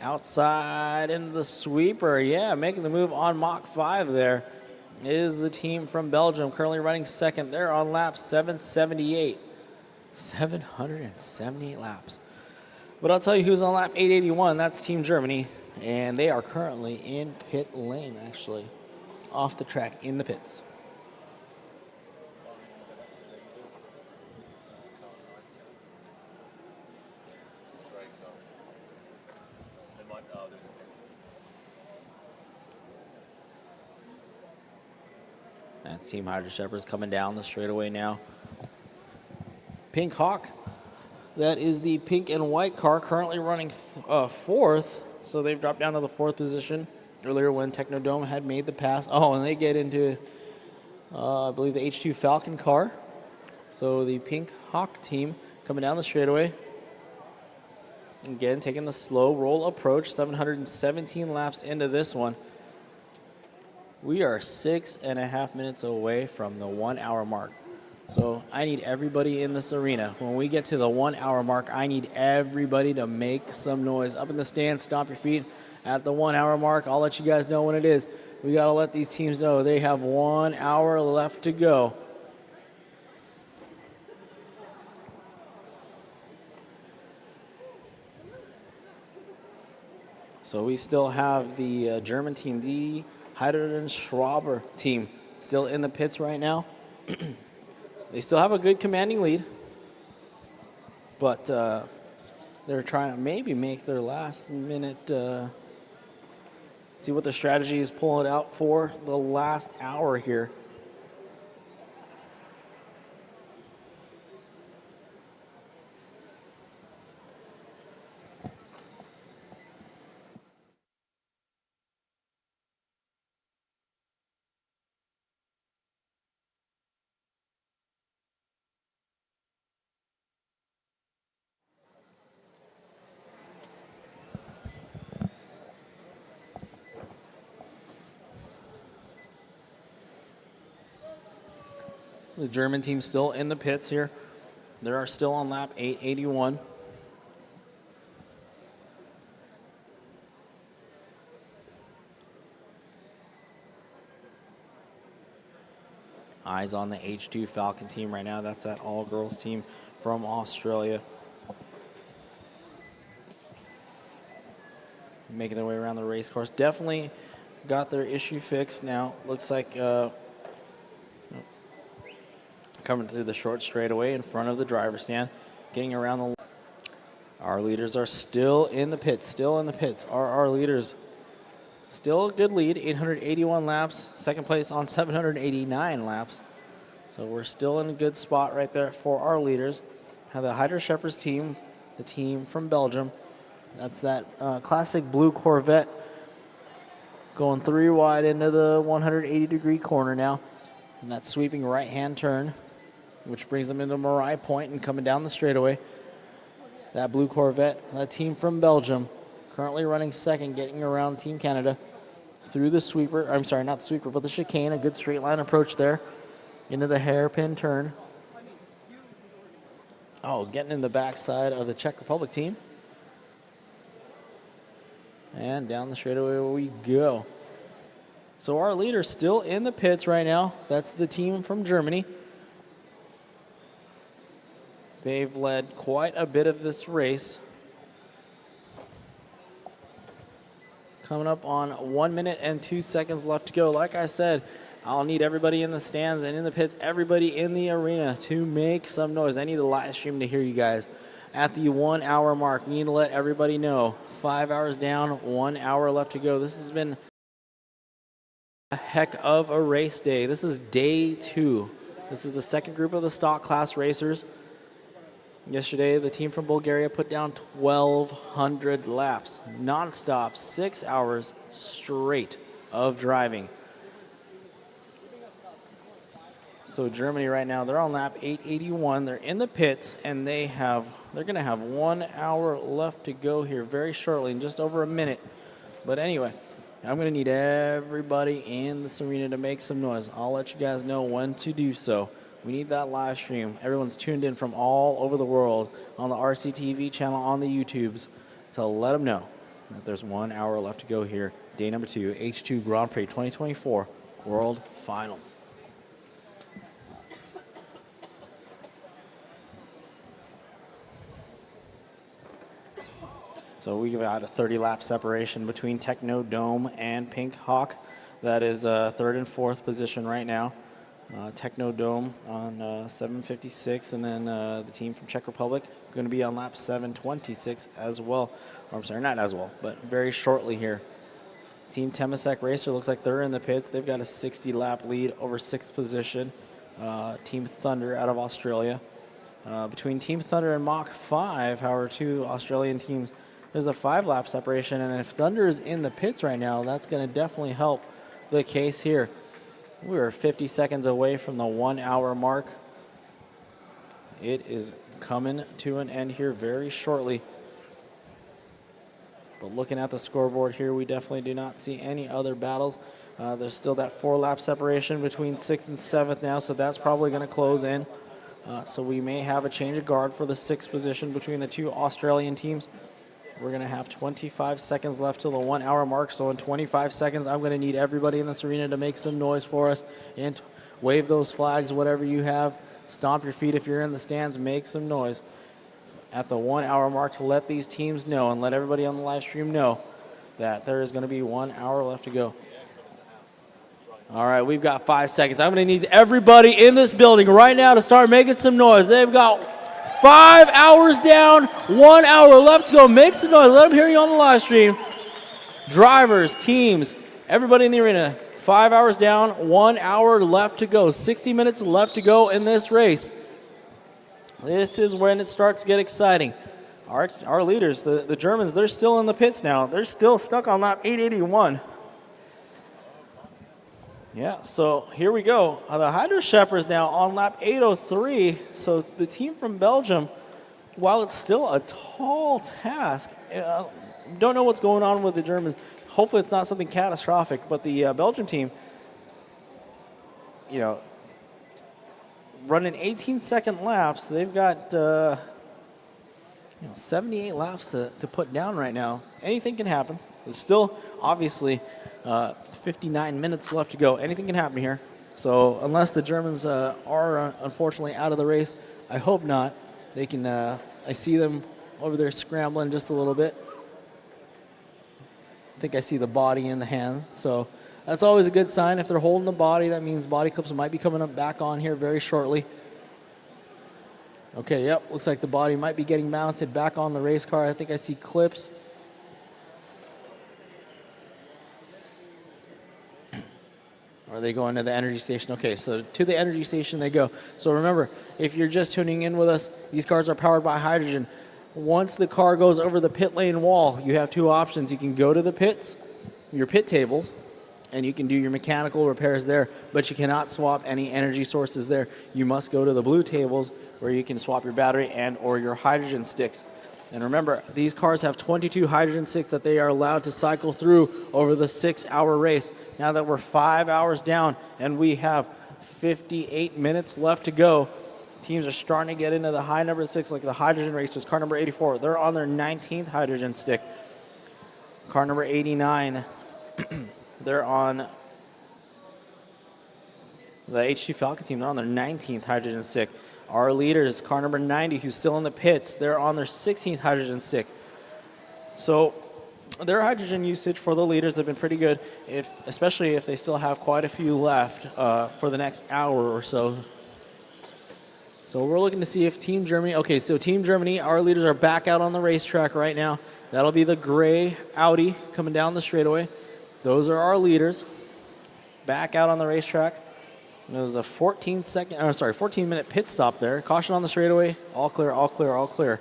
S1: Outside into the sweeper. Yeah, making the move on Mach 5 there is the team from Belgium, currently running second. They're on lap 778. 778 laps. But I'll tell you who's on lap 881. That's Team Germany, and they are currently in pit lane, actually, off the track in the pits. That's Team Hydra Shepherds coming down the straightaway now. Pink Hawk, that is the pink and white car, currently running 4th. So they've dropped down to the 4th position. Earlier when Technodome had made the pass. Oh, and they get into, I believe, the H2 Falcon car. So the Pink Hawk team coming down the straightaway. Again, taking the slow roll approach, 717 laps into this one. We are 6.5 minutes away from the 1 hour mark. So I need everybody in this arena. When we get to the 1 hour mark, I need everybody to make some noise. Up in the stands, stomp your feet at the 1 hour mark. I'll let you guys know when it is. We got to let these teams know they have 1 hour left to go. So we still have the German team, the Hydrogen Schraber team, still in the pits right now. They still have a good commanding lead, but they're trying to maybe make their last minute, see what the strategy is pulling out for the last hour here. The German team still in the pits here. They are still on lap 881. Eyes on the H2 Falcon team right now. That's that all-girls team from Australia. Making their way around the race course. Definitely got their issue fixed now. Looks like coming through the short straightaway in front of the driver's stand. Getting around the... Our leaders are still in the pits. Still in the pits are our leaders. Still a good lead, 881 laps. Second place on 789 laps. So we're still in a good spot right there for our leaders. Have the H2GP team, the team from Belgium. That's that classic blue Corvette going 3 wide into the 180-degree corner now. And that sweeping right-hand turn, which brings them into Marais Point and coming down the straightaway. That blue Corvette, that team from Belgium, currently running second, getting around Team Canada through the sweeper. I'm sorry, not the sweeper, but the chicane. A good straight line approach there into the hairpin turn. Oh, getting in the backside of the Czech Republic team. And down the straightaway we go. So our leader's still in the pits right now. That's the team from Germany. They've led quite a bit of this race. Coming up on 1 minute and 2 seconds left to go. Like I said, I'll need everybody in the stands and in the pits, everybody in the arena to make some noise. I need the live stream to hear you guys. At the 1 hour mark, we need to let everybody know. 5 hours down, 1 hour left to go. This has been a heck of a race day. This is day 2. This is the second group of the stock class racers. Yesterday, the team from Bulgaria put down 1,200 laps, nonstop, 6 hours straight of driving. So Germany right now, they're on lap 881. They're in the pits, and they're going to have 1 hour left to go here very shortly, in just over a minute. But anyway, I'm going to need everybody in this arena to make some noise. I'll let you guys know when to do so. We need that live stream. Everyone's tuned in from all over the world on the RCTV channel, on the YouTubes, to let them know that there's 1 hour left to go here. Day number 2, H2 Grand Prix 2024 World Finals. So we've got a 30-lap separation between Techno Dome and Pink Hawk. That is third and fourth position right now. Techno Dome on 756, and then the team from Czech Republic going to be on lap 726 as well. Or, I'm sorry, not as well, but very shortly here. Team Temasek Racer looks like they're in the pits. They've got a 60-lap lead over sixth position. Team Thunder out of Australia. Between Team Thunder and Mach 5, our two Australian teams, there's a 5-lap separation, and if Thunder is in the pits right now, that's going to definitely help the case here. We're 50 seconds away from the 1 hour mark. It is coming to an end here very shortly. But looking at the scoreboard here, we definitely do not see any other battles. There's still that 4-lap separation between 6th and 7th now, so that's probably going to close in. So we may have a change of guard for the 6th position between the two Australian teams. We're going to have 25 seconds left till the 1 hour mark. So in 25 seconds, I'm going to need everybody in this arena to make some noise for us and wave those flags, whatever you have. Stomp your feet if you're in the stands. Make some noise at the 1 hour mark to let these teams know and let everybody on the live stream know that there is going to be 1 hour left to go. All right, we've got 5 seconds. I'm going to need everybody in this building right now to start making some noise. They've got 5 hours down, 1 hour left to go. Make some noise. Let them hear you on the live stream. Drivers, teams, everybody in the arena. 5 hours down, 1 hour left to go. 60 minutes left to go in this race. This is when it starts to get exciting. Our leaders, the Germans, they're still in the pits now. They're still stuck on lap 881. Yeah, so here we go. The H2GP is now on lap 803. So the team from Belgium, while it's still a tall task, don't know what's going on with the Germans. Hopefully it's not something catastrophic, but the Belgium team, running 18-second laps. They've got 78 laps to put down right now. Anything can happen. There's still, obviously, 59 minutes left to go. Anything can happen here. So unless the Germans are unfortunately out of the race, I hope not. They can. I see them over there scrambling just a little bit. I think I see the body in the hand. So that's always a good sign. If they're holding the body, that means body clips might be coming up back on here very shortly. Okay, yep, looks like the body might be getting mounted back on the race car. I think I see clips. Or are they going to the energy station? Okay, so to the energy station they go. So remember, if you're just tuning in with us, these cars are powered by hydrogen. Once the car goes over the pit lane wall, you have two options. You can go to the pits, your pit tables, and you can do your mechanical repairs there, but you cannot swap any energy sources there. You must go to the blue tables where you can swap your battery and or your hydrogen sticks. And remember, these cars have 22 hydrogen sticks that they are allowed to cycle through over the 6-hour race. Now that we're 5 hours down and we have 58 minutes left to go, teams are starting to get into the high number 6, like the hydrogen racers. Car number 84, they're on their 19th hydrogen stick. Car number 89, they're on the H2 Falcon team. They're on their 19th hydrogen stick. Our leaders, car number 90, who's still in the pits, they're on their 16th hydrogen stick. So their hydrogen usage for the leaders have been pretty good, especially if they still have quite a few left for the next hour or so. So we're looking to see if Team Germany, okay, so Team Germany, our leaders are back out on the racetrack right now. That'll be the gray Audi coming down the straightaway. Those are our leaders back out on the racetrack. It was a 14-minute pit stop there. Caution on the straightaway. All clear, all clear, all clear.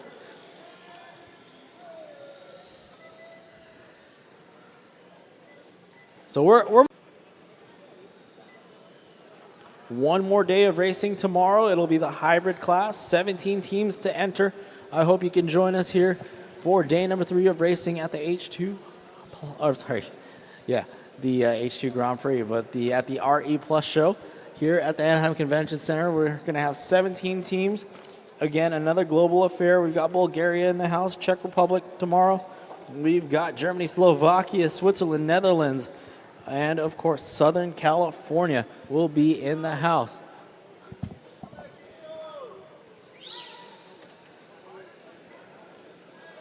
S1: So we're one more day of racing tomorrow. It'll be the hybrid class. 17 teams to enter. I hope you can join us here for day number 3 of racing at the H2. Oh, sorry. Yeah, the H2 Grand Prix, but at the RE Plus show. Here at the Anaheim Convention Center, we're going to have 17 teams. Again, another global affair. We've got Bulgaria in the house, Czech Republic tomorrow. We've got Germany, Slovakia, Switzerland, Netherlands, and, of course, Southern California will be in the house.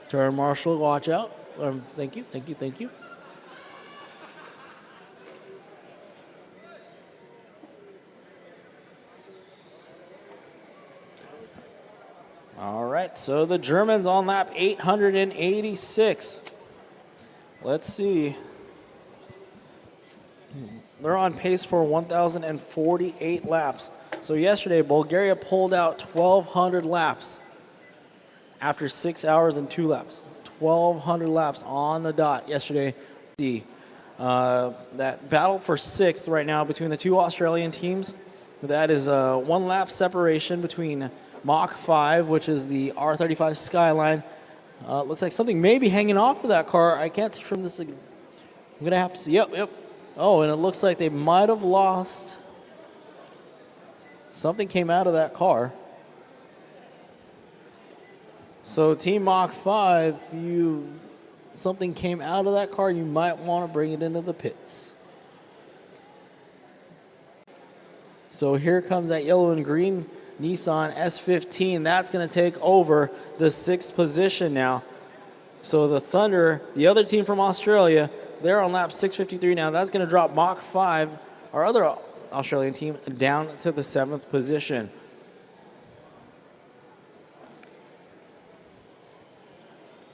S1: Turn marshal, watch out. Thank you, thank you, thank you. All right, so the Germans on lap 886. Let's see. They're on pace for 1,048 laps. So yesterday, Bulgaria pulled out 1,200 laps after 6 hours and 2 laps. 1,200 laps on the dot yesterday. That battle for 6th right now between the two Australian teams. That is a 1 lap separation between Mach 5, which is the R35 Skyline. Looks like something may be hanging off of that car. I can't see from this. I'm going to have to see. Yep. Oh, and it looks like they might have lost. Something came out of that car. So Team Mach 5, something came out of that car. You might want to bring it into the pits. So here comes that yellow and green Nissan S15. That's going to take over the 6th position now. So the Thunder, the other team from Australia, they're on lap 653 now. That's going to drop Mach 5, our other Australian team, down to the 7th position.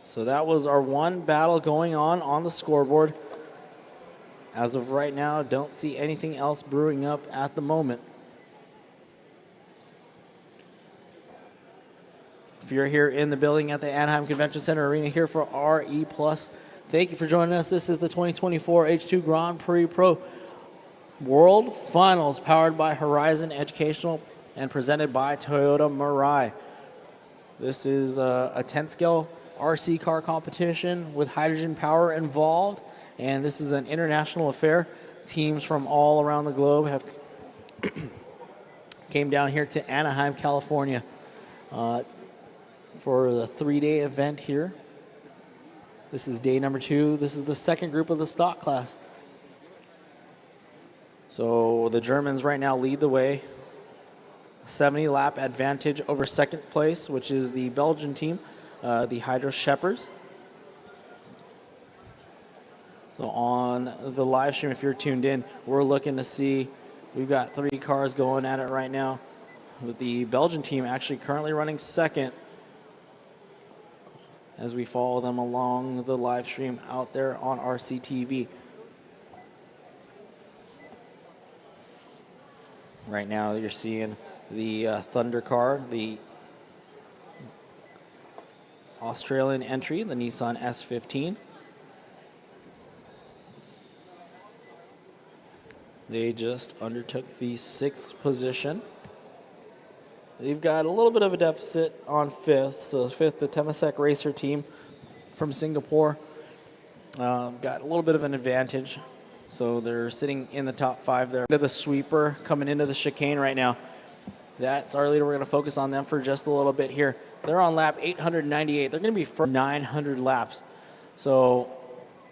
S1: So that was our one battle going on the scoreboard. As of right now, don't see anything else brewing up at the moment. If you're here in the building at the Anaheim Convention Center Arena here for RE+, thank you for joining us. This is the 2024 H2 Grand Prix Pro World Finals, powered by Horizon Educational and presented by Toyota Mirai. This is a 10-scale RC car competition with hydrogen power involved, and this is an international affair. Teams from all around the globe have came down here to Anaheim, California for the 3-day event here. This is day number 2. This is the second group of the stock class. So the Germans right now lead the way. 70-lap advantage over second place, which is the Belgian team, the H2GP. So on the live stream, if you're tuned in, we're looking to see, we've got 3 cars going at it right now, with the Belgian team actually currently running second as we follow them along the live stream out there on RCTV. Right now you're seeing the Thunder car, the Australian entry, the Nissan S15. They just undertook the 6th position. They've got a little bit of a deficit on 5th. So 5th, the Temasek Racer team from Singapore got a little bit of an advantage. So they're sitting in the top 5 there. The sweeper coming into the chicane right now. That's our leader. We're going to focus on them for just a little bit here. They're on lap 898. They're going to be for 900 laps. So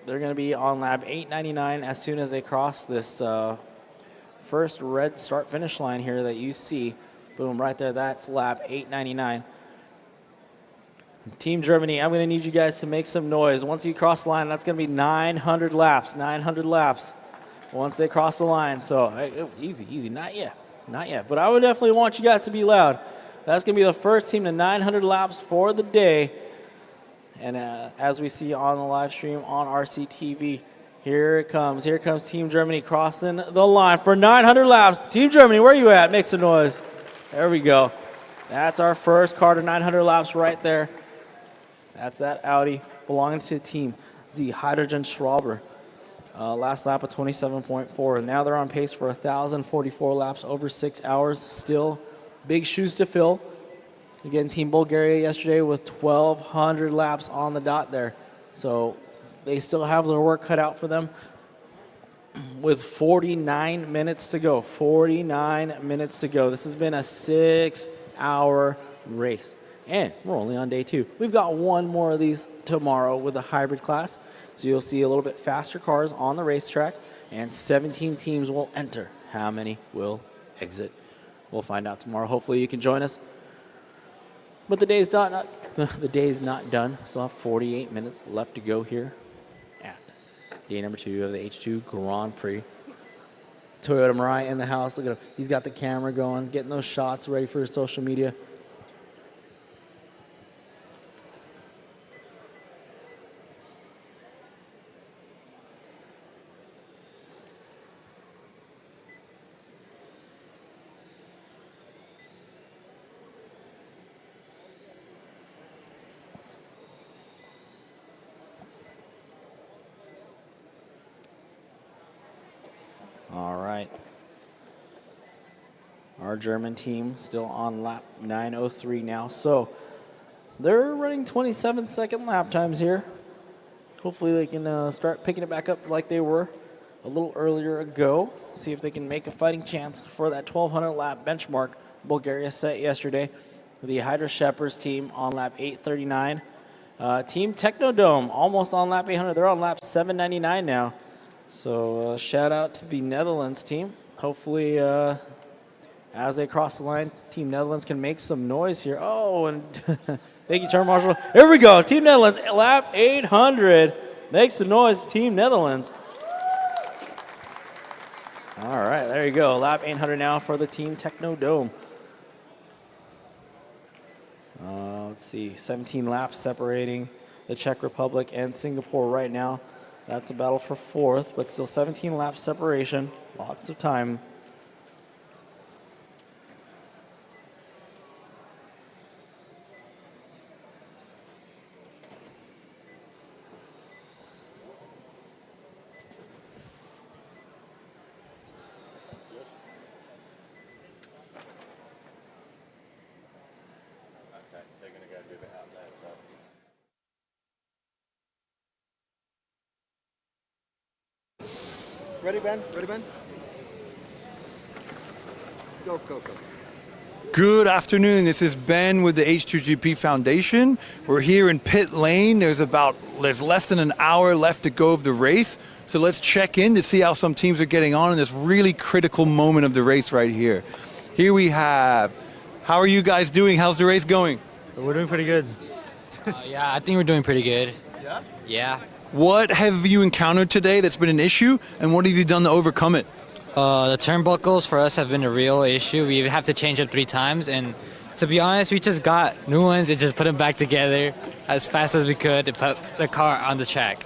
S1: they're going to be on lap 899 as soon as they cross this first red start-finish line here that you see. Boom, right there. That's lap 899. Team Germany, I'm going to need you guys to make some noise. Once you cross the line, that's going to be 900 laps. 900 laps once they cross the line. So easy, easy. Not yet. Not yet. But I would definitely want you guys to be loud. That's going to be the first team to 900 laps for the day. And as we see on the live stream on RCTV, here it comes. Here comes Team Germany crossing the line for 900 laps. Team Germany, where are you at? Make some noise. There we go. That's our first car to 900 laps right there. That's that Audi belonging to Team the H2GP. Last lap of 27.4. Now they're on pace for 1,044 laps over 6 hours. Still big shoes to fill. Again, Team Bulgaria yesterday with 1,200 laps on the dot there. So they still have their work cut out for them with 49 minutes to go. 49 minutes to go. This has been a 6-hour race. And we're only on day 2. We've got one more of these tomorrow with a hybrid class. So you'll see a little bit faster cars on the racetrack, and 17 teams will enter. How many will exit? We'll find out tomorrow. Hopefully you can join us. But the day's not done. Still have 48 minutes left to go here at day number 2 of the H2 Grand Prix. Toyota Mirai in the house. Look at him. He's got the camera going, getting those shots ready for his social media. All right. Our German team still on lap 903 now. So they're running 27-second lap times here. Hopefully they can start picking it back up like they were a little earlier ago. See if they can make a fighting chance for that 1,200 lap benchmark Bulgaria set yesterday. The H2GP team on lap 839. Team Technodome almost on lap 800. They're on lap 799 now. So shout out to the Netherlands team. Hopefully as they cross the line, Team Netherlands can make some noise here. Oh, and thank you, Turn Marshal. Here we go. Team Netherlands, lap 800. Make some noise, Team Netherlands. All right, there you go. Lap 800 now for the Team Technodome. Let's see, 17 laps separating the Czech Republic and Singapore right now. That's a battle for 4th, but still 17 laps separation. Lots of time.
S22: Ready, Ben? Ready, Ben? Go, go, go.
S16: Good afternoon. This is Ben with the H2GP Foundation. We're here in pit lane. There's less than an hour left to go of the race. So let's check in to see how some teams are getting on in this really critical moment of the race right here. Here we have, how are you guys doing? How's the race going?
S17: We're doing pretty good.
S18: Yeah, I think we're doing pretty good.
S16: Yeah?
S18: Yeah.
S16: What have you encountered today that's been an issue, and what have you done to overcome it?
S18: The turnbuckles for us have been a real issue. We have to change them 3 times, and to be honest, we just got new ones and just put them back together as fast as we could to put the car on the track.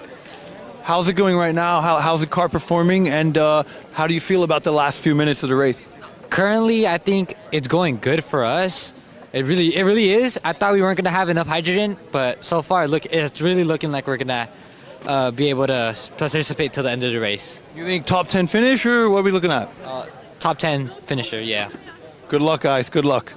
S16: How's it going right now? How's the car performing, and how do you feel about the last few minutes of the race?
S18: Currently, I think it's going good for us. It really is. I thought we weren't gonna have enough hydrogen, but so far, it's really looking like we're gonna be able to participate till the end of the race.
S16: You think top 10 finish, or what are we looking at?
S18: Top 10 finisher, yeah.
S16: Good luck, guys. Good luck.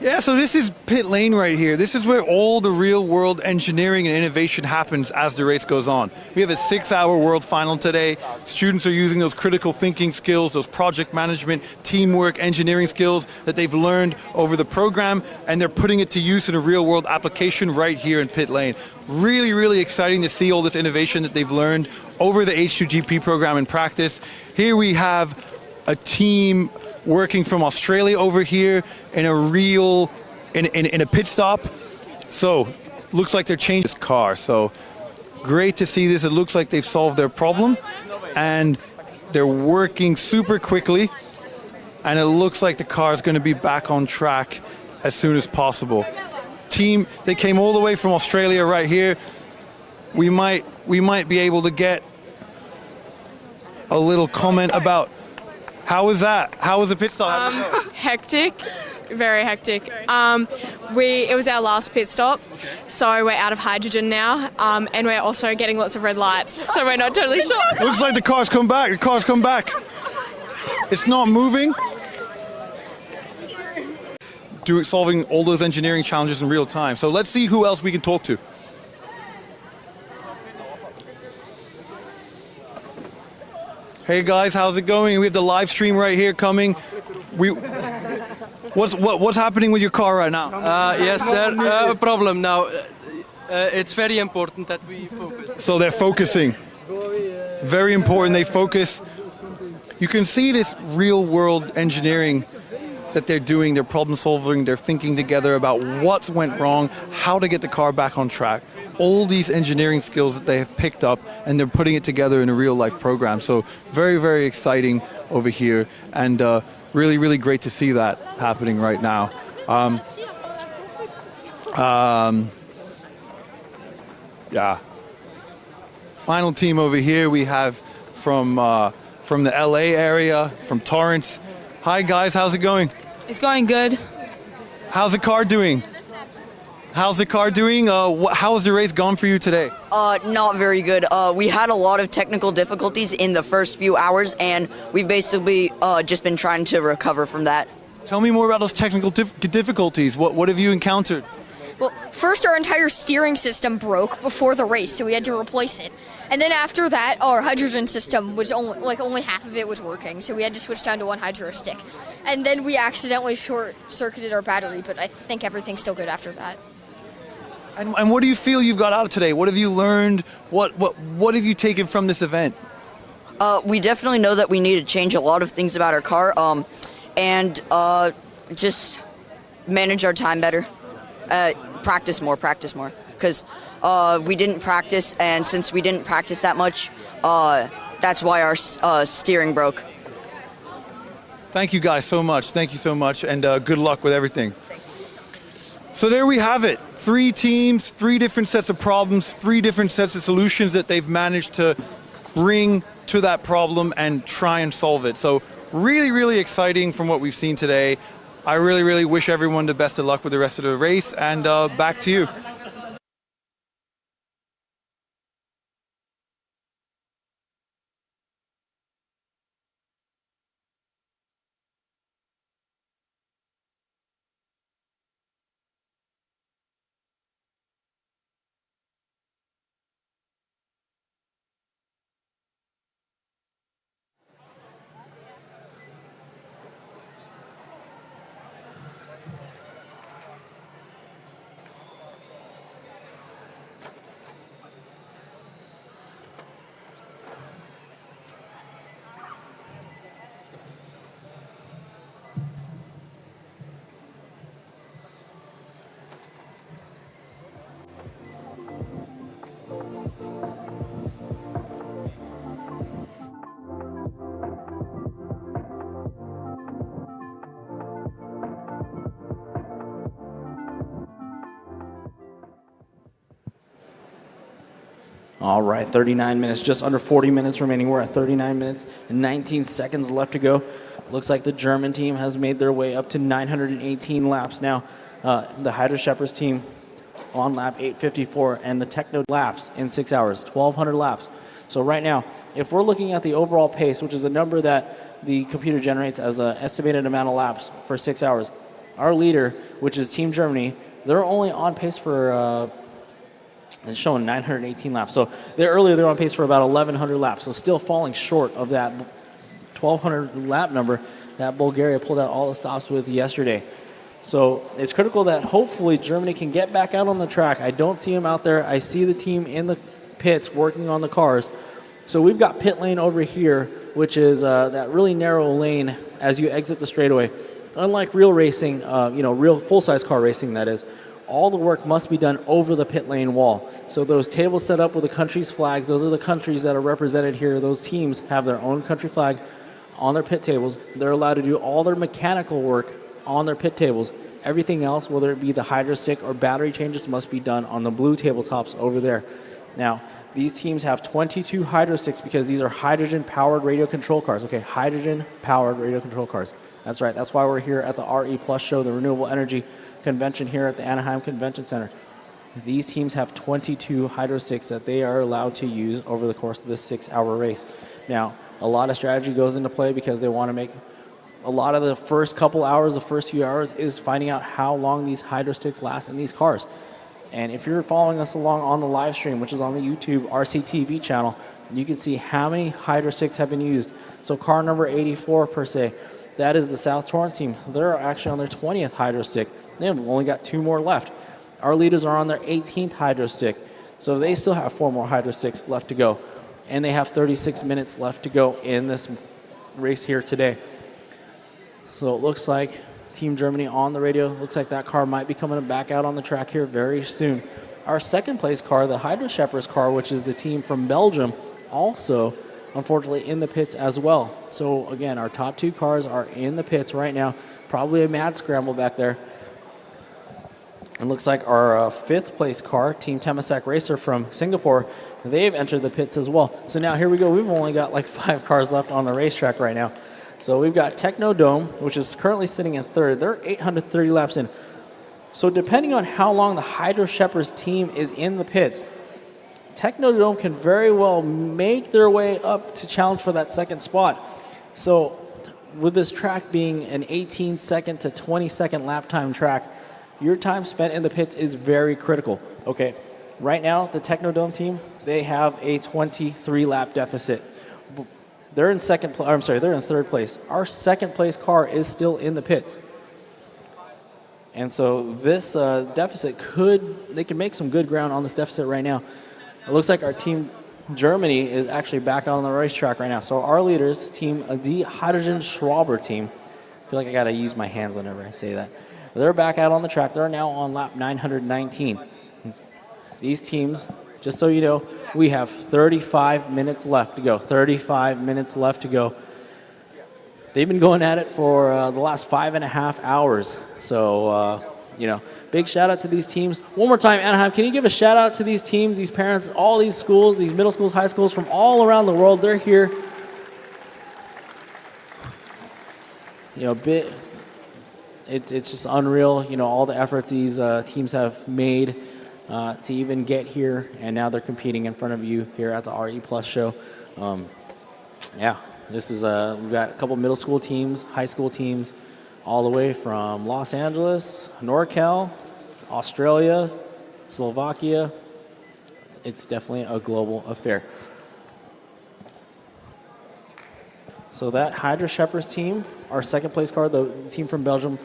S16: Yeah, so this is pit lane right here. This is where all the real-world engineering and innovation happens as the race goes on. We have a 6-hour world final today. Students are using those critical thinking skills, those project management, teamwork, engineering skills that they've learned over the program, and they're putting it to use in a real-world application right here in pit lane. Really, really exciting to see all this innovation that they've learned over the H2GP program in practice. Here we have a team working from Australia over here in a pit stop. So looks like they're changing this car. So great to see this. It looks like they've solved their problem and they're working super quickly, and it looks like the car is going to be back on track as soon as possible. Team, they came all the way from Australia right here. We might be able to get a little comment about how was that? How was the pit stop?
S24: Hectic, very hectic. It was our last pit stop, so we're out of hydrogen now, and we're also getting lots of red lights, so we're not totally sure.
S16: Looks like the car's come back. The car's come back. It's not moving. Solving all those engineering challenges in real time. So let's see who else we can talk to. Hey guys, how's it going? We have the live stream right here coming. What's happening with your car right now?
S25: Yes, there's a problem now. It's very important that we focus.
S16: So they're focusing. Very important, they focus. You can see this real world engineering that they're doing, they're problem solving, they're thinking together about what went wrong, how to get the car back on track. All these engineering skills that they have picked up, and they're putting it together in a real life program. So very, very exciting over here, and really, really great to see that happening right now. Yeah. Final team over here we have from the LA area, from Torrance. Hi guys, how's it going?
S24: It's going good.
S16: How's the car doing? How's the car doing? How's the race gone for you today?
S26: Not very good. We had a lot of technical difficulties in the first few hours, and we've basically just been trying to recover from that.
S16: Tell me more about those technical difficulties. What have you encountered?
S27: Well, first our entire steering system broke before the race, so we had to replace it. And then after that, our hydrogen system was only half of it was working, so we had to switch down to one hydro stick. And then we accidentally short-circuited our battery, but I think everything's still good after that.
S16: And what do you feel you've got out of today? What have you learned? What have you taken from this event?
S26: We definitely know that we need to change a lot of things about our car, and just manage our time better. Practice more, because we didn't practice, and since we didn't practice that much, that's why our steering broke.
S16: Thank you guys so much. Thank you so much, and good luck with everything. So there we have it. 3 teams, 3 different sets of problems, 3 different sets of solutions that they've managed to bring to that problem and try and solve it. So really, really exciting from what we've seen today. I really, really wish everyone the best of luck with the rest of the race, and back to you.
S1: All right, 39 minutes, just under 40 minutes remaining. We're at 39 minutes and 19 seconds left to go. Looks like the German team has made their way up to 918 laps now. The Hydro Shepherds team on lap 854, and the Techno laps in 6 hours, 1,200 laps. So right now, if we're looking at the overall pace, which is a number that the computer generates as an estimated amount of laps for 6 hours, our leader, which is Team Germany, they're only on pace for it's showing 918 laps. So they're on pace for about 1,100 laps. So still falling short of that 1,200 lap number that Bulgaria pulled out all the stops with yesterday. So it's critical that hopefully Germany can get back out on the track. I don't see them out there. I see the team in the pits working on the cars. So we've got pit lane over here, which is that really narrow lane as you exit the straightaway. Unlike real racing, real full-size car racing, that is, all the work must be done over the pit lane wall. So those tables set up with the country's flags, those are the countries that are represented here. Those teams have their own country flag on their pit tables. They're allowed to do all their mechanical work on their pit tables. Everything else, whether it be the hydro stick or battery changes, must be done on the blue tabletops over there. Now, these teams have 22 hydro sticks because these are hydrogen-powered radio control cars. Okay, hydrogen-powered radio control cars. That's right. That's why we're here at the RE Plus show, the Renewable Energy Convention here at the Anaheim Convention Center. These teams have 22 hydro sticks that they are allowed to use over the course of this 6-hour race. Now, a lot of strategy goes into play because they want to make a lot of the first couple hours, the first few hours, is finding out how long these hydro sticks last in these cars. And if you're following us along on the live stream, which is on the YouTube RCTV channel, you can see how many hydro sticks have been used. So car number 84 per se, that is the South Torrance team. They're actually on their 20th hydro stick. They've only got 2 more left. Our leaders are on their 18th hydro stick. So they still have 4 more hydro sticks left to go. And they have 36 minutes left to go in this race here today. So it looks like Team Germany on the radio. Looks like that car might be coming back out on the track here very soon. Our second place car, the Hydro Shepherds car, which is the team from Belgium, also unfortunately in the pits as well. So again, our top 2 cars are in the pits right now. Probably a mad scramble back there. It looks like our 5th place car, Team Temasak Racer from Singapore, they've entered the pits as well. So now here we go. We've only got like 5 cars left on the racetrack right now. So we've got Technodome, which is currently sitting in 3rd. They're 830 laps in. So depending on how long the Hydro Shepherds team is in the pits, Technodome can very well make their way up to challenge for that 2nd spot. So with this track being an 18-second to 20-second lap time track, your time spent in the pits is very critical. Okay, right now the Technodome team, they have a 23-lap deficit. They're in 3rd place. Our 2nd place car is still in the pits. And so this deficit they can make some good ground on this deficit right now. It looks like our team Germany is actually back out on the racetrack right now. So our leaders, team the Hydrogen Schwaber team, I feel like I gotta use my hands whenever I say that. They're back out on the track. They're now on lap 919. These teams, just so you know, we have 35 minutes left to go. 35 minutes left to go. They've been going at it for the last 5.5 hours. So, big shout out to these teams. One more time, Anaheim, can you give a shout out to these teams, these parents, all these schools, these middle schools, high schools from all around the world? They're here. It's just unreal, all the efforts these teams have made to even get here, and now they're competing in front of you here at the RE Plus show. This is we've got a couple middle school teams, high school teams, all the way from Los Angeles, NorCal, Australia, Slovakia. It's definitely a global affair. So that Hydro Shepherds team, our 2nd place car, the team from Belgium,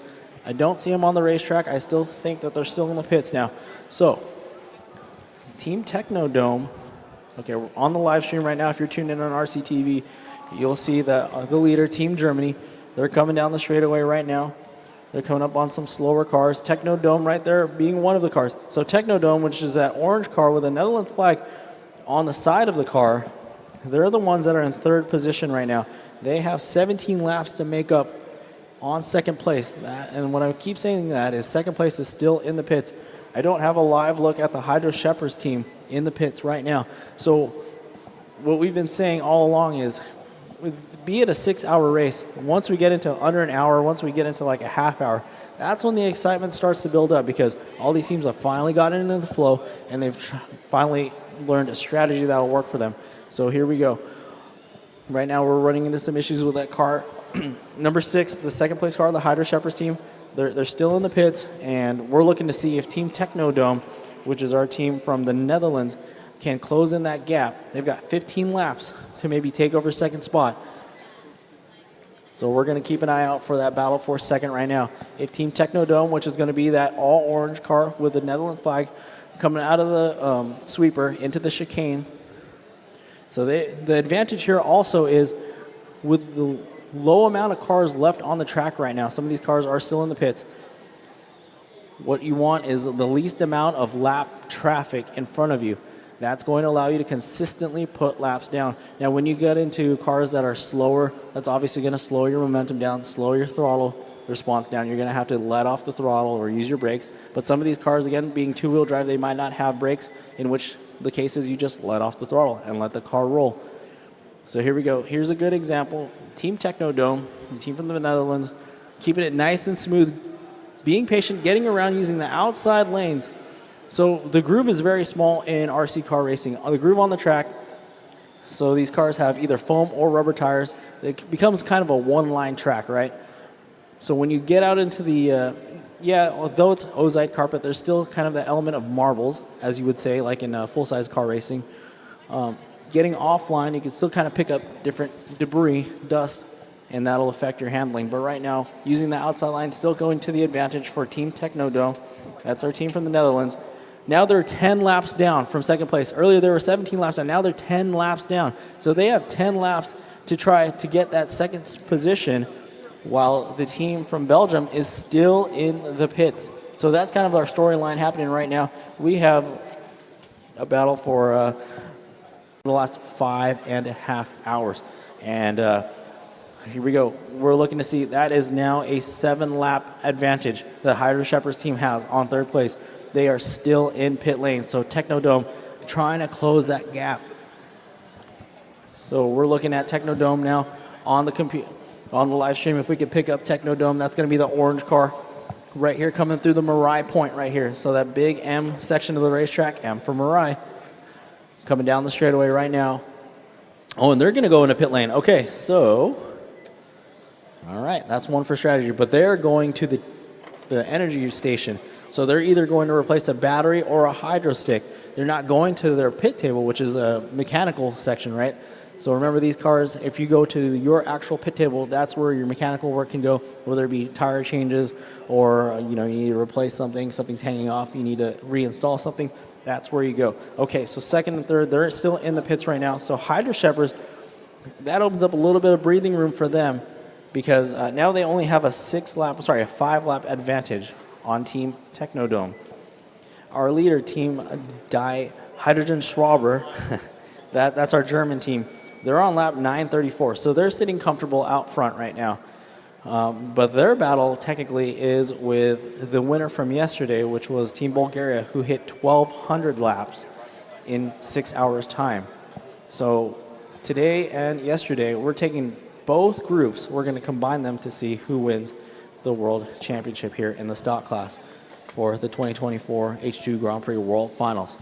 S1: I don't see them on the racetrack. I still think that they're still in the pits now. So, Team Technodome, okay, we're on the live stream right now. If you're tuned in on RCTV, you'll see that the leader, Team Germany, they're coming down the straightaway right now. They're coming up on some slower cars. Technodome right there being one of the cars. So Technodome, which is that orange car with a Netherlands flag on the side of the car, they're the ones that are in 3rd position right now. They have 17 laps to make up on 2nd place. And when I keep saying that is 2nd place is still in the pits. I don't have a live look at the Hydro Shepherds team in the pits right now. So what we've been saying all along is, be it a 6-hour race, once we get into under an hour, once we get into like a half hour, that's when the excitement starts to build up, because all these teams have finally gotten into the flow and they've finally learned a strategy that'll work for them. So here we go. Right now we're running into some issues with that car. Number 6, the second place car, the Hydro Shepherds team, they're still in the pits, and we're looking to see if Team Technodome, which is our team from the Netherlands, can close in that gap. They've got 15 laps to maybe take over second spot. So we're going to keep an eye out for that battle for second right now. If Team Technodome, which is going to be that all-orange car with the Netherlands flag, coming out of the sweeper into the chicane. So the advantage here also is with the low amount of cars left on the track right now. Some of these cars are still in the pits. What you want is the least amount of lap traffic in front of you. That's going to allow you to consistently put laps down. Now, when you get into cars that are slower, that's obviously going to slow your momentum down, slow your throttle response down. You're going to have to let off the throttle or use your brakes. But some of these cars, again, being two-wheel drive, they might not have brakes, in which the case is you just let off the throttle and let the car roll. So here we go. Here's a good example. Team Technodome, the team from the Netherlands, keeping it nice and smooth, being patient, getting around using the outside lanes. So the groove is very small in RC car racing. The groove on the track, so these cars have either foam or rubber tires. It becomes kind of a one-line track, right? So when you get out into the, although it's ozite carpet, there's still kind of that element of marbles, as you would say, like in full-size car racing. Getting offline, you can still kind of pick up different debris, dust, and that'll affect your handling. But right now, using the outside line, still going to the advantage for Team Technodome. That's our team from the Netherlands. Now they're 10 laps down from second place. Earlier they were 17 laps down. Now they're 10 laps down. So they have 10 laps to try to get that second position, while the team from Belgium is still in the pits. So that's kind of our storyline happening right now. We have a battle for the last 5.5 hours. And here we go. We're looking to see that is now a 7-lap advantage the Hydro Shepherds team has on third place. They are still in pit lane. So Technodome trying to close that gap. So we're looking at Technodome now on the on the live stream. If we could pick up Technodome, that's going to be the orange car right here coming through the Mirai point right here. So that big M section of the racetrack, M for Mirai, coming down the straightaway right now. Oh, and they're going to go into pit lane. Okay, so, all right, that's one for strategy. But they're going to the energy station. So they're either going to replace a battery or a hydro stick. They're not going to their pit table, which is a mechanical section, right? So remember, these cars, if you go to your actual pit table, that's where your mechanical work can go, whether it be tire changes or you need to replace something, something's hanging off, you need to reinstall something. That's where you go. Okay, so second and third, they're still in the pits right now. So Hydro Shepherds, that opens up a little bit of breathing room for them, because now they only have a 5-lap advantage on Team Technodome. Our leader, Team Die Hydrogen Schwaber, that's our German team. They're on lap 934, so they're sitting comfortable out front right now. But their battle technically is with the winner from yesterday, which was Team Bulgaria, who hit 1,200 laps in 6 hours' time. So today and yesterday, we're taking both groups. We're going to combine them to see who wins the World Championship here in the stock class for the 2024 H2 Grand Prix World Finals.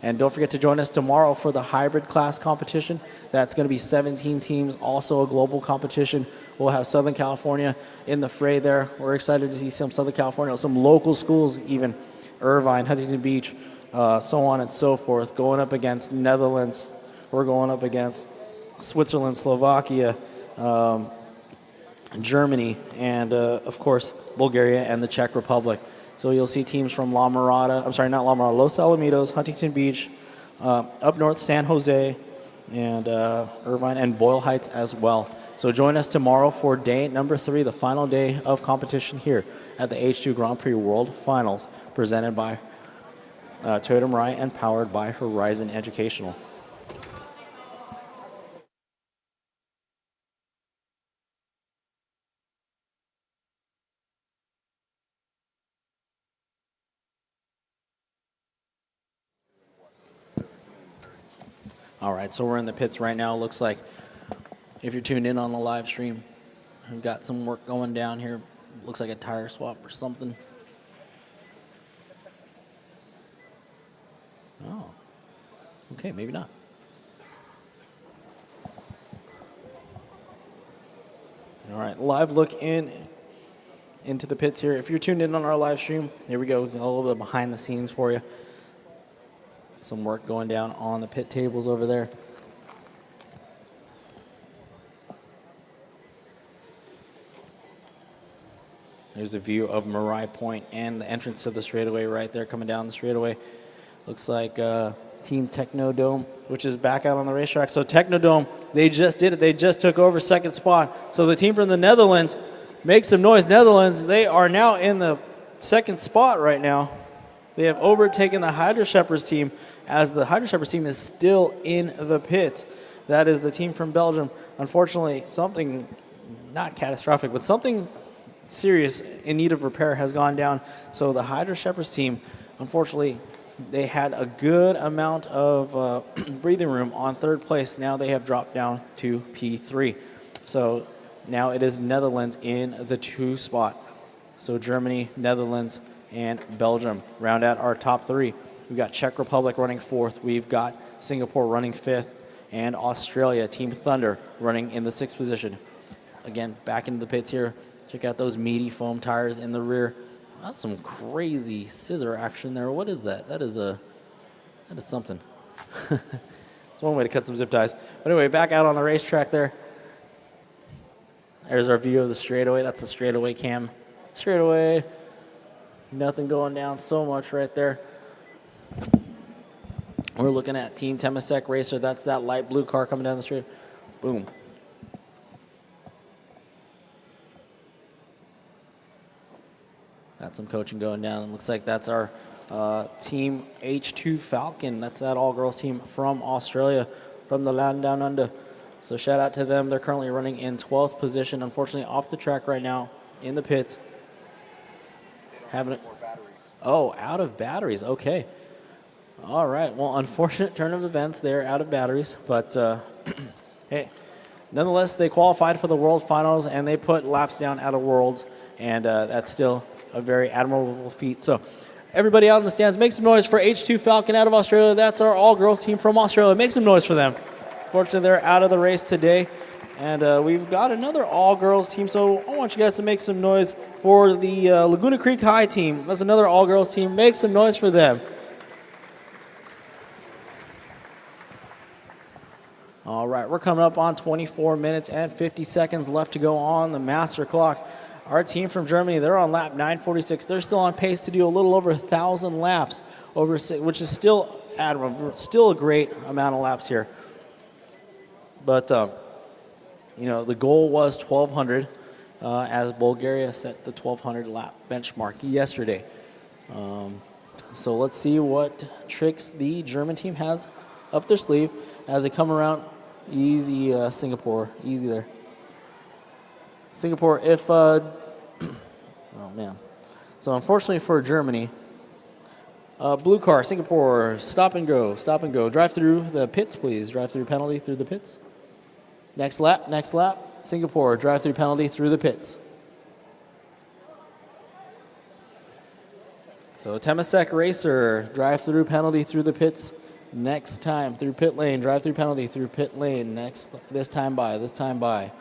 S1: And don't forget to join us tomorrow for the hybrid class competition. That's going to be 17 teams, also a global competition. We'll have Southern California in the fray there. We're excited to see some Southern California, some local schools even, Irvine, Huntington Beach, so on and so forth, going up against Netherlands. We're going up against Switzerland, Slovakia, Germany, and of course, Bulgaria and the Czech Republic. So you'll see teams from Los Alamitos, Huntington Beach, up north, San Jose, and Irvine and Boyle Heights as well. So join us tomorrow for day number 3, the final day of competition here at the H2 Grand Prix World Finals, presented by Toyota Mirai and powered by Horizon Educational. All right, so we're in the pits right now. Looks like if you're tuned in on the live stream, we've got some work going down here. Looks like a tire swap or something. Oh, okay, maybe not. All right, live look into the pits here. If you're tuned in on our live stream, here we go. A little bit behind the scenes for you. Some work going down on the pit tables over there. There's a view of Marai Point and the entrance to the straightaway right there coming down the straightaway. Looks like Team Technodome, which is back out on the racetrack. So Technodome, they just did it. They just took over second spot. So the team from the Netherlands, make some noise. Netherlands, they are now in the second spot right now. They have overtaken the Hydra Shepherds team, as the Hydra Shepherds team is still in the pit. That is the team from Belgium. Unfortunately, something not catastrophic, but something serious in need of repair has gone down. So the Hydra Shepherds team, unfortunately, they had a good amount of breathing room on third place. Now they have dropped down to P3. So now it is Netherlands in the 2 spot. So Germany, Netherlands, and Belgium round out our top 3. We've got Czech Republic running 4th. We've got Singapore running 5th. And Australia, Team Thunder, running in the 6th position. Again, back into the pits here. Check out those meaty foam tires in the rear. That's some crazy scissor action there. What is that? That is something. It's one way to cut some zip ties. But anyway, back out on the racetrack there. There's our view of the straightaway. That's the straightaway cam. Straightaway. Nothing going down so much right there. We're looking at Team Temasek Racer. That's that light blue car coming down the street. Boom. Got some coaching going down. It looks like that's our Team H2 Falcon. That's that all-girls team from Australia, from the land down under. So shout out to them. They're currently running in 12th position. Unfortunately, off the track right now in the pits. Having it. Oh, out of batteries. Okay. All right. Well, unfortunate turn of events. They're out of batteries, but hey, nonetheless, they qualified for the World Finals and they put laps down out of Worlds, and that's still a very admirable feat. So everybody out in the stands, make some noise for H2 Falcon out of Australia. That's our all-girls team from Australia. Make some noise for them. Fortunately, they're out of the race today. And we've got another all-girls team, so I want you guys to make some noise for the Laguna Creek High team. That's another all-girls team. Make some noise for them. All right, we're coming up on 24 minutes and 50 seconds left to go on the master clock. Our team from Germany, they're on lap 946. They're still on pace to do a little over 1,000 laps, which is still admirable, still a great amount of laps here. But, you know, the goal was 1,200 as Bulgaria set the 1,200 lap benchmark yesterday. So let's see what tricks the German team has up their sleeve as they come around. Easy, Singapore, easy there. Singapore, if, oh man. So unfortunately for Germany, blue car, Singapore, stop and go, stop and go. Drive through the pits, please. Drive through penalty through the pits. Next lap, Singapore, drive through penalty through the pits. So Temasek Racer, drive through penalty through the pits. Next time through pit lane, drive through penalty through pit lane. This time by.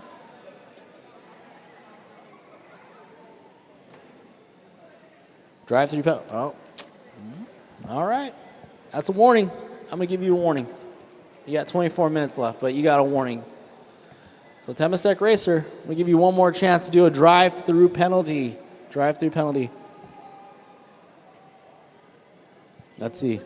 S1: Drive through penalty. Oh, all right. That's a warning. I'm going to give you a warning. You got 24 minutes left, but you got a warning. So Temasek Racer, I'm going to give you one more chance to do a drive-through penalty. Drive-through penalty. Let's see.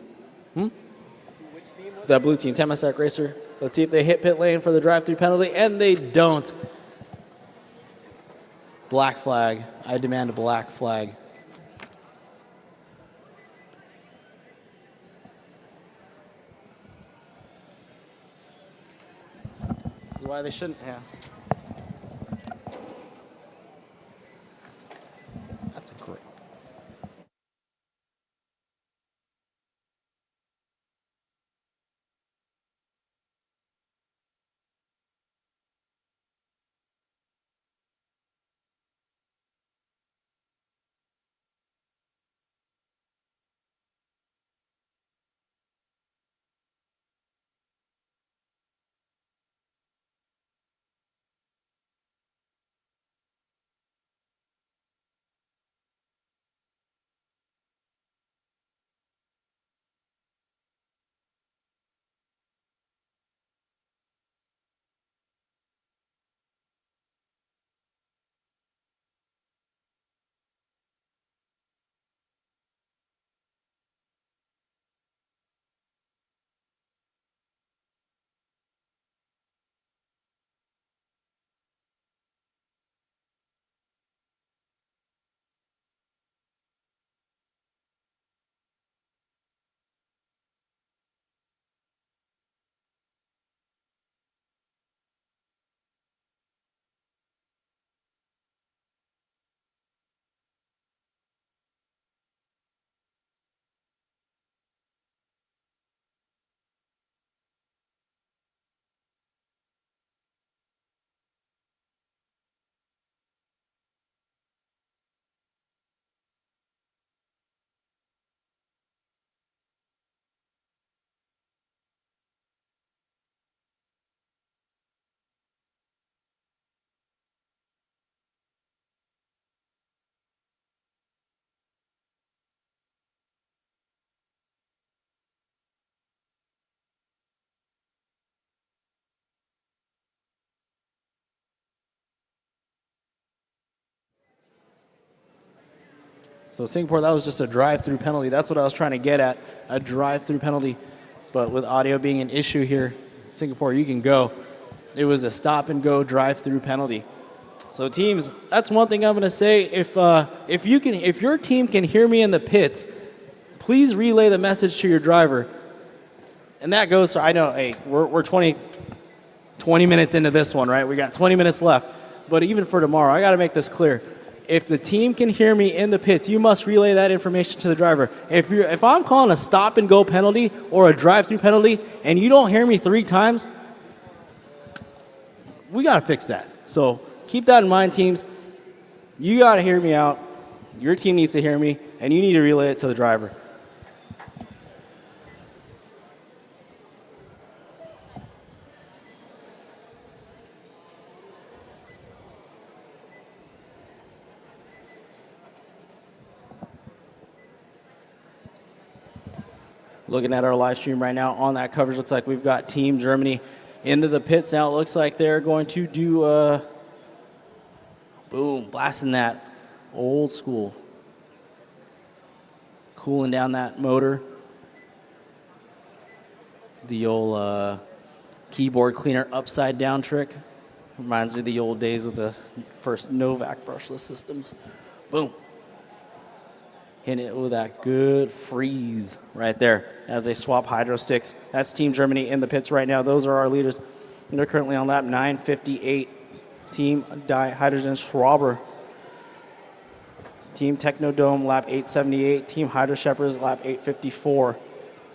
S1: That blue team, Temasek Racer. Let's see if they hit pit lane for the drive-through penalty, and they don't. Black flag. I demand a black flag. This is why they shouldn't have. That's a great. So Singapore, that was just a drive-through penalty. That's what I was trying to get at, a drive-through penalty. But with audio being an issue here, Singapore, you can go. It was a stop-and-go drive-through penalty. So teams, that's one thing I'm going to say. If your team can hear me in the pits, please relay the message to your driver. And that goes to, I know, hey, we're 20 minutes into this one, right? We got 20 minutes left. But even for tomorrow, I got to make this clear. If the team can hear me in the pits, you must relay that information to the driver. If I'm calling a stop-and-go penalty or a drive-through penalty and you don't hear me 3 times, we got to fix that. So keep that in mind, teams. You got to hear me out. Your team needs to hear me, and you need to relay it to the driver. Looking at our live stream right now on that coverage, looks like we've got Team Germany into the pits now. It looks like they're going to do boom, blasting that old school, cooling down that motor. The old keyboard cleaner upside down trick. Reminds me of the old days of the first Novak brushless systems. Boom. Hitting it with that good freeze right there as they swap hydro sticks. That's Team Germany in the pits right now. Those are our leaders. And they're currently on lap 958. Team Hydrogen Schwaber. Team Technodome lap 878. Team Hydro Shepherds lap 854.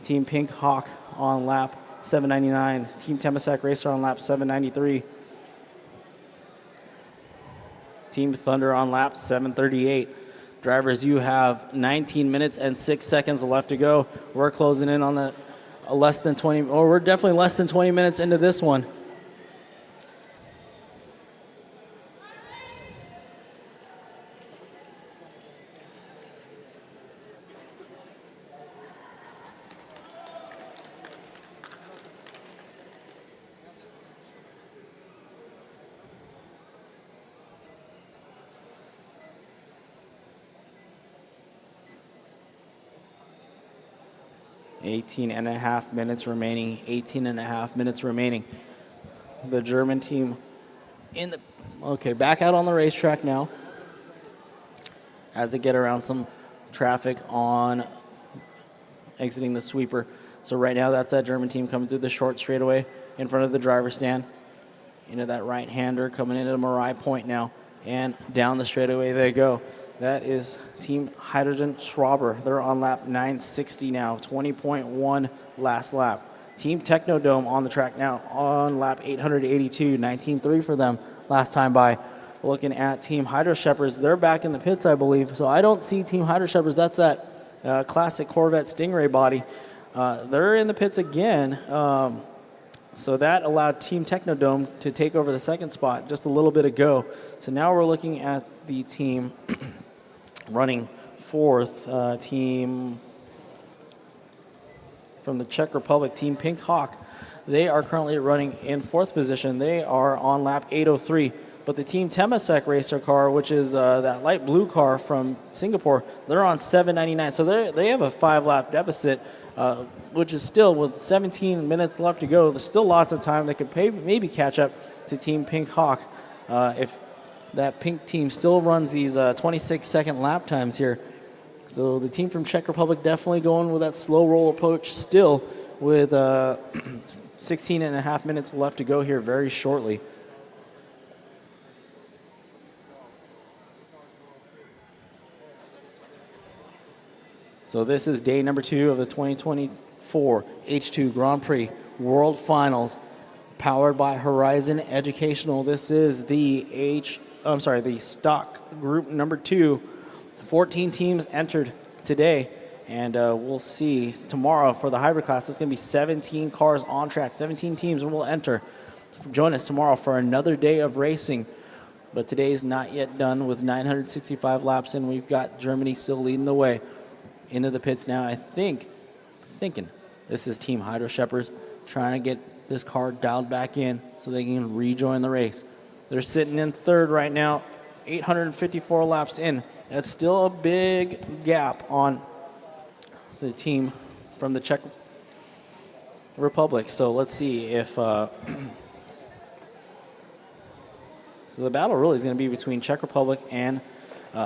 S1: Team Pink Hawk on lap 799. Team Temasek Racer on lap 793. Team Thunder on lap 738. Drivers, you have 19 minutes and 6 seconds left to go. We're closing in on the we're definitely less than 20 minutes into this one. Eighteen and a half minutes remaining. The German team back out on the racetrack now as they get around some traffic on exiting the sweeper. So right now that's that German team coming through the short straightaway in front of the driver's stand. Into that right-hander coming into Marai Point now. And down the straightaway they go. That is Team Hydrogen Schwaber. They're on lap 960 now, 20.1 last lap. Team Technodome on the track now on lap 882, 19.3 for them last time by. Looking at Team Hydro Shepherds, they're back in the pits, I believe. So I don't see Team Hydro Shepherds. That's that classic Corvette Stingray body. They're in the pits again. So that allowed Team Technodome to take over the second spot just a little bit ago. So now we're looking at the team running fourth, team from the Czech Republic, Team Pink Hawk. They are currently running in fourth position. They are on lap 803. But the Team Temasek racer car, which is that light blue car from Singapore, they're on 799. So they have a 5-lap deficit, which is still, with 17 minutes left to go, there's still lots of time. They could maybe catch up to Team Pink Hawk if that pink team still runs these 26-second lap times here. So the team from Czech Republic definitely going with that slow roll approach still with 16 and a half minutes left to go here very shortly. So this is day number 2 of the 2024 H2 Grand Prix World Finals, powered by Horizon Educational. This is the stock group number 2. 14 teams entered today, and we'll see tomorrow for the hybrid class. It's going to be 17 cars on track. 17 teams will enter. Join us tomorrow for another day of racing. But today's not yet done with 965 laps in. We've got Germany still leading the way. Into the pits now, thinking this is Team Hydro Shepherds trying to get this car dialed back in so they can rejoin the race. They're sitting in third right now, 854 laps in. That's still a big gap on the team from the Czech Republic. So let's see if so the battle really is going to be between Czech Republic and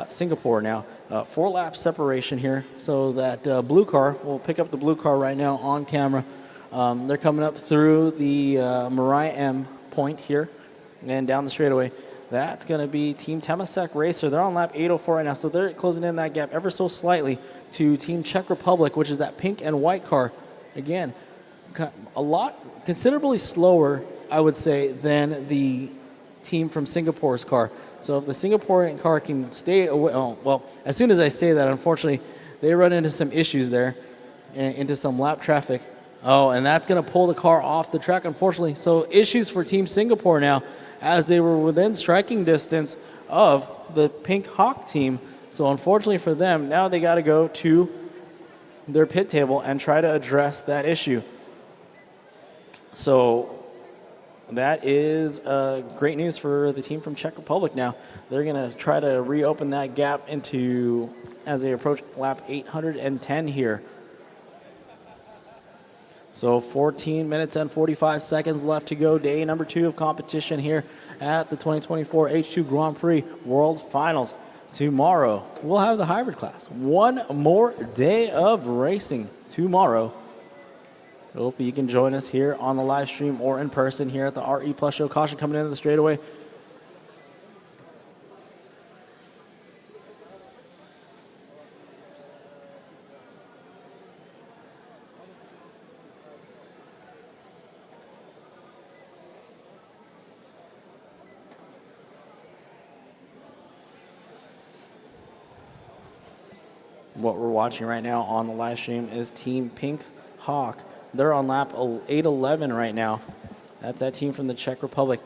S1: Singapore now. 4-lap separation here. So that blue car, we'll pick up the blue car right now on camera. They're coming up through the Mariah M point here and down the straightaway. That's going to be Team Temasek Racer. They're on lap 804 right now, so they're closing in that gap ever so slightly to Team Czech Republic, which is that pink and white car. Again, considerably slower, I would say, than the team from Singapore's car. So if the Singaporean car can stay away, well, as soon as I say that, unfortunately, they run into some issues there, into some lap traffic. Oh, and that's going to pull the car off the track, unfortunately. So issues for Team Singapore now, as they were within striking distance of the Pink Hawk team. So unfortunately for them, now they got to go to their pit table and try to address that issue. So that is great news for the team from Czech Republic now. They're going to try to reopen that gap into as they approach lap 810 here. So 14 minutes and 45 seconds left to go. Day number 2 of competition here at the 2024 H2 Grand Prix World Finals. Tomorrow, we'll have the hybrid class. One more day of racing tomorrow. Hope you can join us here on the live stream or in person here at the RE Plus Show. Caution coming into the straightaway. What we're watching right now on the live stream is Team Pink Hawk. They're on lap 811 right now. That's that team from the Czech Republic.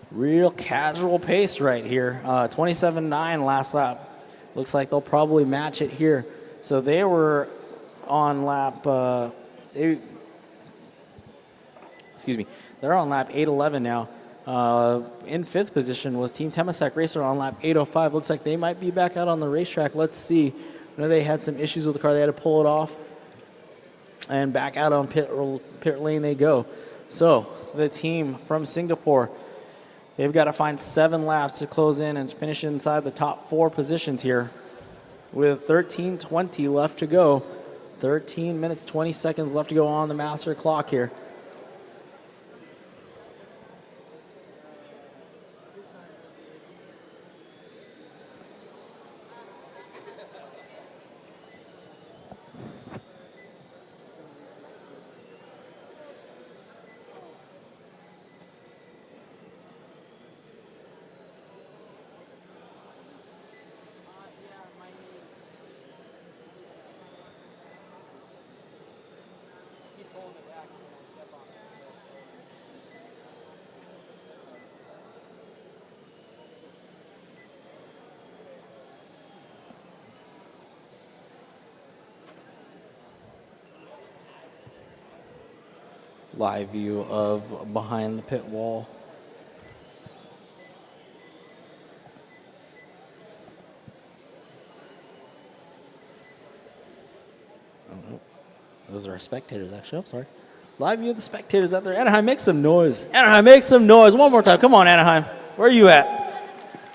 S1: Real casual pace right here. 27.9 last lap. Looks like they'll probably match it here. So they were on lap, they're on lap 811 now. In 5th position was Team Temasek Racer on lap 805. Looks like they might be back out on the racetrack. Let's see. I know they had some issues with the car. They had to pull it off. And back out on pit lane they go. So the team from Singapore, they've got to find 7 laps to close in and finish inside the top 4 positions here with 13:20 left to go. 13 minutes, 20 seconds left to go on the master clock here. Live view of behind the pit wall. Oh, those are our spectators, actually. I'm sorry. Live view of the spectators out there. Anaheim, make some noise. Anaheim, make some noise. One more time. Come on, Anaheim. Where are you at?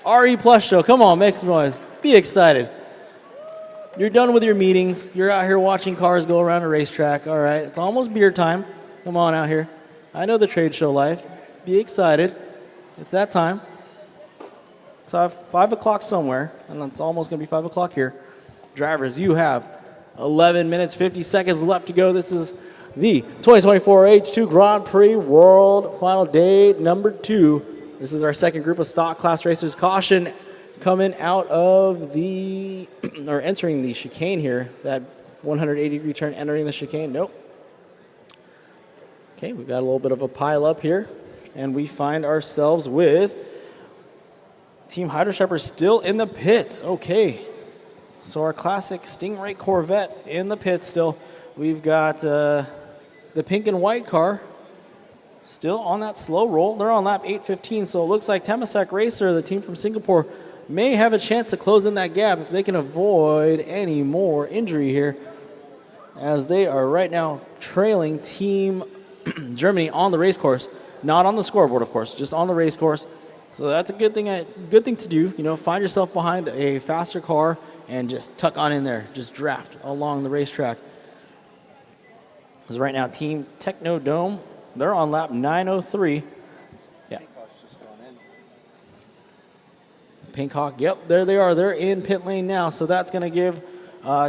S1: RE Plus Show. Come on, make some noise. Be excited. You're done with your meetings. You're out here watching cars go around a racetrack. All right. It's almost beer time. Come on out here. I know the trade show life. Be excited. It's that time. It's 5 o'clock somewhere, and it's almost going to be 5 o'clock here. Drivers, you have 11 minutes, 50 seconds left to go. This is the 2024 H2 Grand Prix World Final Day number 2. This is our second group of stock class racers. Caution coming out of the, or entering the chicane here. That 180-degree turn entering the chicane. Nope. Okay, we've got a little bit of a pile up here, and we find ourselves with Team Hydro Shepherd still in the pit. Okay, so our classic Stingray Corvette in the pit still. We've got the pink and white car still on that slow roll. They're on lap 8:15, so it looks like Temasek Racer, the team from Singapore, may have a chance to close in that gap if they can avoid any more injury here, as they are right now trailing Team Germany on the race course. Not on the scoreboard, of course, just on the race course. So that's a good thing to do. You know, find yourself behind a faster car and just tuck on in there. Just draft along the racetrack. Because right now, Team Technodome, they're on lap 903. Yeah. Pink Hawk, yep, there they are. They're in pit lane now. So that's going to give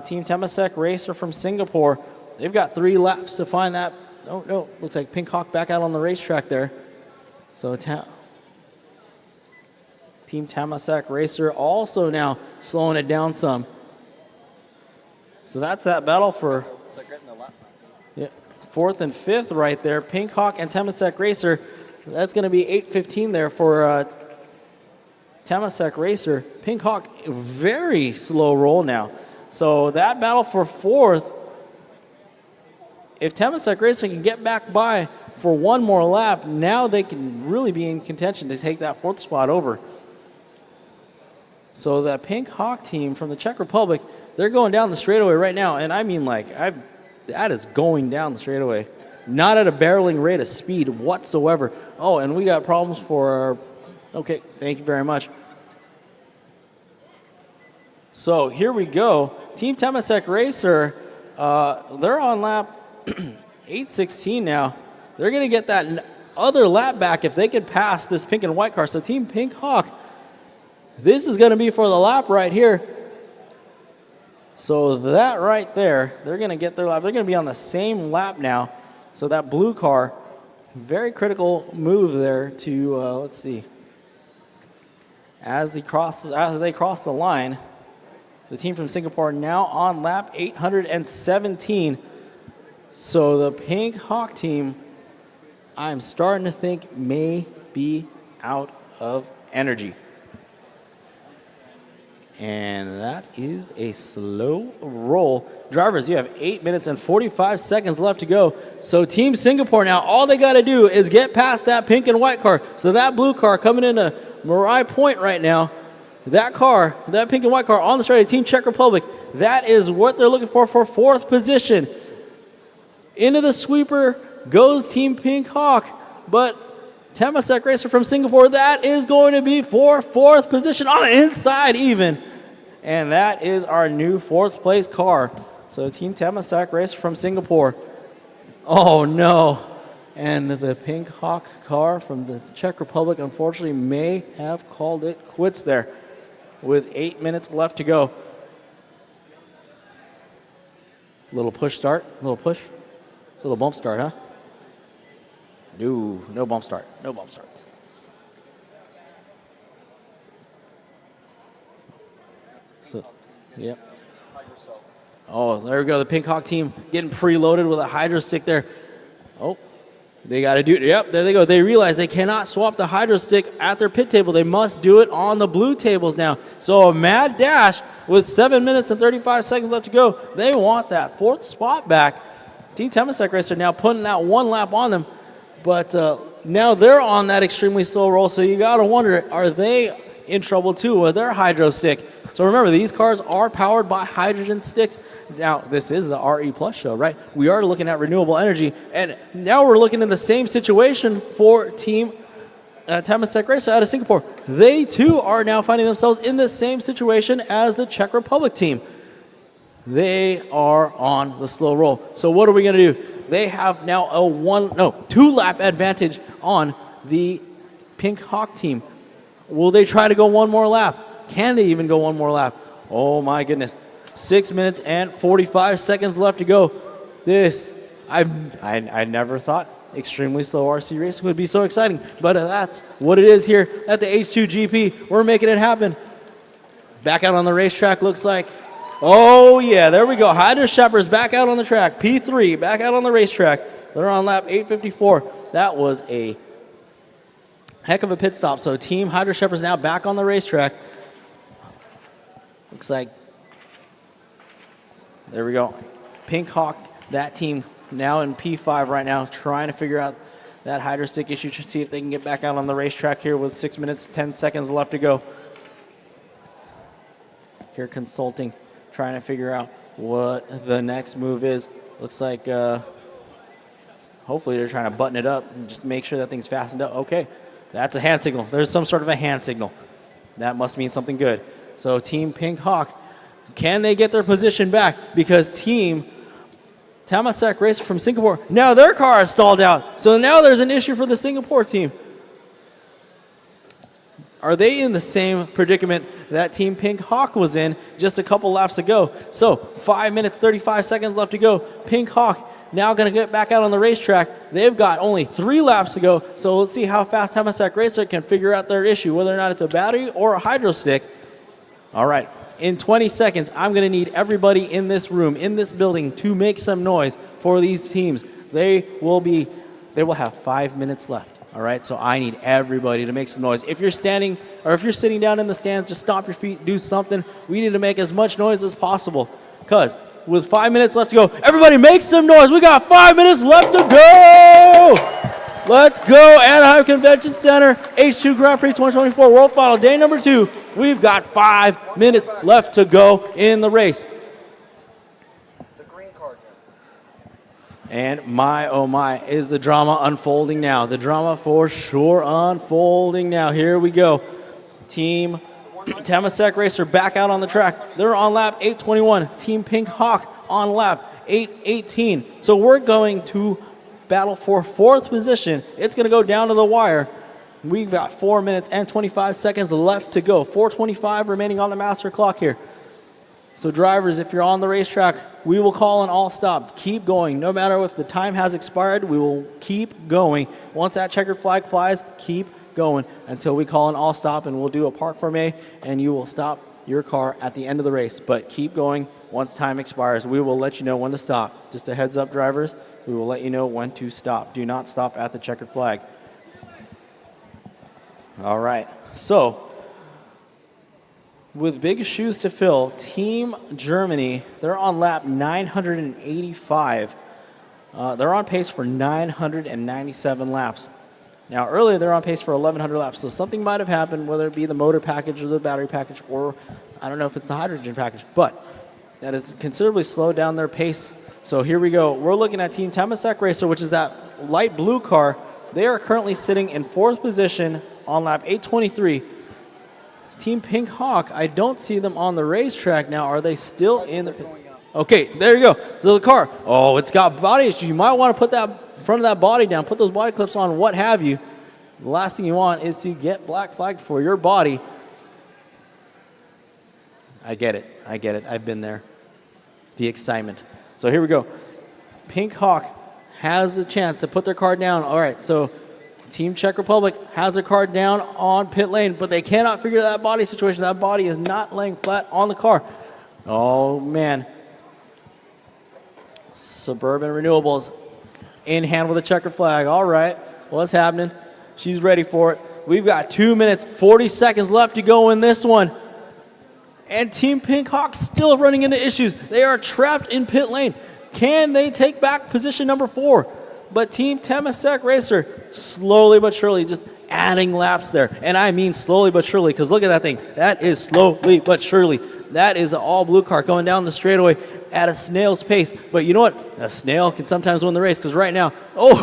S1: Team Temasek Racer from Singapore, they've got 3 laps to find that. Oh, no, looks like Pink Hawk back out on the racetrack there. So Team Temasek Racer also now slowing it down some. So that's that battle for 4th and 5th right there. Pink Hawk and Temasek Racer. That's going to be 8:15 there for Temasek Racer. Pink Hawk, very slow roll now. So that battle for 4th, if Temasek Racer can get back by for one more lap, now they can really be in contention to take that 4th spot over. So that Pink Hawk team from the Czech Republic, they're going down the straightaway right now. And I mean, like, that is going down the straightaway. Not at a barreling rate of speed whatsoever. Oh, and we got problems for okay, thank you very much. So here we go. Team Temasek Racer, they're on lap 8:16 now. They're going to get that other lap back if they can pass this pink and white car. So Team Pink Hawk, this is going to be for the lap right here. So that right there, they're going to get their lap. They're going to be on the same lap now. So that blue car, very critical move there to, let's see. As they cross the line, the team from Singapore now on lap 817. So the Pink Hawk team, I'm starting to think may be out of energy. And that is a slow roll. Drivers, you have 8 minutes and 45 seconds left to go. So Team Singapore now, all they got to do is get past that pink and white car. So that blue car coming into Marai Point right now, that car, that pink and white car on the straight, Team Czech Republic, that is what they're looking for 4th position. Into the sweeper goes Team Pink Hawk, but Temasek Racer from Singapore, that is going to be for 4th position on the inside even. And that is our new 4th place car. So Team Temasek Racer from Singapore. Oh no. And the Pink Hawk car from the Czech Republic unfortunately may have called it quits there with 8 minutes left to go. Little push start, little push, little bump start, huh? No bump start, no bump starts. So, yep. Oh, there we go. The Pink Hawk team getting preloaded with a hydro stick there. Oh, they got to do it. Yep, there they go. They realize they cannot swap the hydro stick at their pit table. They must do it on the blue tables now. So a mad dash with 7 minutes and 35 seconds left to go. They want that 4th spot back. Team Temasek Racer now putting that 1 lap on them. But now they're on that extremely slow roll. So you got to wonder, are they in trouble too with their hydro stick? So remember, these cars are powered by hydrogen sticks. Now, this is the RE Plus show, right? We are looking at renewable energy. And now we're looking in the same situation for Team Temasek Racer out of Singapore. They, too, are now finding themselves in the same situation as the Czech Republic team. They are on the slow roll. So what are we going to do? They have now a 2-lap advantage on the Pink Hawk team. Will they try to go one more lap? Can they even go one more lap? Oh my goodness. 6 minutes and 45 seconds left to go. I never thought extremely slow RC racing would be so exciting, but that's what it is here at the H2GP. We're making it happen. Back out on the racetrack looks like. Oh yeah, there we go. Hydro Shepherd's back out on the track. P3 back out on the racetrack. They're on lap 854. That was a heck of a pit stop. So Team Hydro Shepherd's now back on the racetrack. Looks like, there we go. Pink Hawk, that team now in P5 right now, trying to figure out that hydro stick issue to see if they can get back out on the racetrack here with 6 minutes, 10 seconds left to go. here consulting, trying to figure out what the next move is. Looks like hopefully they're trying to button it up and just make sure that thing's fastened up. Okay, that's a hand signal. There's some sort of a hand signal. That must mean something good. So Team Pink Hawk, can they get their position back? Because Team Tamasak Racer from Singapore, now their car is stalled out. So now there's an issue for the Singapore team. Are they in the same predicament that Team Pink Hawk was in just a couple laps ago? So 5 minutes, 35 seconds left to go. Pink Hawk now going to get back out on the racetrack. They've got only 3 laps to go. So let's see how fast Tamasak Racer can figure out their issue, whether or not it's a battery or a hydro stick. All right, in 20 seconds, I'm going to need everybody in this room, in this building, to make some noise for these teams. They will have 5 minutes left. All right, so I need everybody to make some noise. If you're standing or if you're sitting down in the stands, just stomp your feet, do something. We need to make as much noise as possible because with 5 minutes left to go, everybody make some noise. We got 5 minutes left to go. Let's go, Anaheim Convention Center, H2 Grand Prix 2024 World Final, day number 2. We've got 5 minutes left to go in the race. And my, oh my, is the drama unfolding now. The drama for sure unfolding now. Here we go. Team Tamasak Racer back out on the track. They're on lap 821. Team Pink Hawk on lap 818. So we're going to battle for 4th position. It's going to go down to the wire. We've got 4 minutes and 25 seconds left to go. 4:25 remaining on the master clock here. So drivers, if you're on the racetrack, we will call an all stop. Keep going. No matter if the time has expired, we will keep going. Once that checkered flag flies, keep going until we call an all stop, and we'll do a park formé, and you will stop your car at the end of the race. But keep going. Once time expires, we will let you know when to stop. Just a heads up, drivers, we will let you know when to stop. Do not stop at the checkered flag. All right, so with big shoes to fill, Team Germany, they're on lap 985. They're on pace for 997 laps. Now, earlier they're on pace for 1,100 laps, so something might have happened, whether it be the motor package or the battery package, or I don't know if it's the hydrogen package, but that has considerably slowed down their pace. So here we go. We're looking at Team Tamasak Racer, which is that light blue car. They are currently sitting in 4th position on lap 823. Team Pink Hawk, I don't see them on the racetrack now. Are they still in the... Okay, there you go. So the car, oh, it's got body issues. You might want to put that front of that body down, put those body clips on, what have you. The last thing you want is to get black flagged for your body. I get it. I've been there. The excitement. So here we go. Pink Hawk has the chance to put their car down. All right, so Team Czech Republic has their car down on pit lane, but they cannot figure that body situation. That body is not laying flat on the car. Oh, man. Suburban Renewables in hand with a checkered flag. All right, what's happening? She's ready for it. We've got 2 minutes, 40 seconds left to go in this one. And Team Pink Hawk still running into issues. They are trapped in pit lane. Can they take back position number 4? But Team Tamasak Racer, slowly but surely, just adding laps there. And I mean slowly but surely, because look at that thing. That is slowly but surely. That is an all-blue car going down the straightaway at a snail's pace. But you know what? A snail can sometimes win the race, because right now, oh,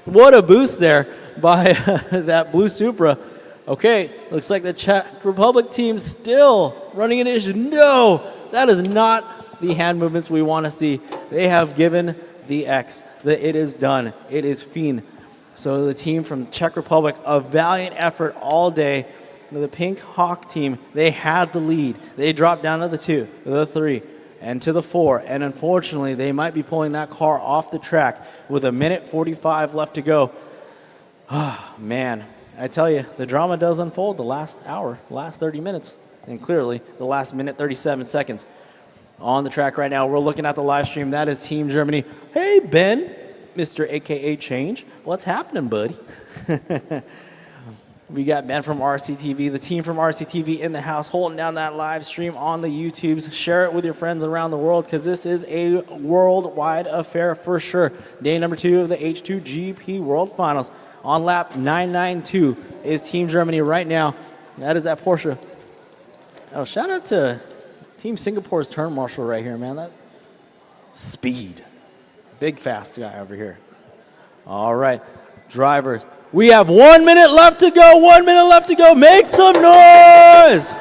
S1: what a boost there by that blue Supra. Okay, looks like the Czech Republic team still running an issue. No, that is not the hand movements we want to see. They have given the X. It is done. It is fiend. So the team from Czech Republic, a valiant effort all day. The Pink Hawk team, they had the lead. They dropped down to the 2, the 3, and to the 4. And unfortunately, they might be pulling that car off the track with 1:45 left to go. Ah, man. I tell you, the drama does unfold the last hour, last 30 minutes, and clearly the last minute, 37 seconds. On the track right now, we're looking at the live stream. That is Team Germany. Hey, Ben, Mr. AKA Change. What's happening, buddy? We got Ben from RCTV, the team from RCTV in the house, holding down that live stream on the YouTubes. Share it with your friends around the world, because this is a worldwide affair for sure. Day number 2 of the H2GP World Finals. On lap 992 is Team Germany right now. That is that Porsche. Oh, shout out to Team Singapore's turn marshal right here, man. That speed. Big fast guy over here. All right, drivers. We have 1 minute left to go. 1 minute left to go. Make some noise.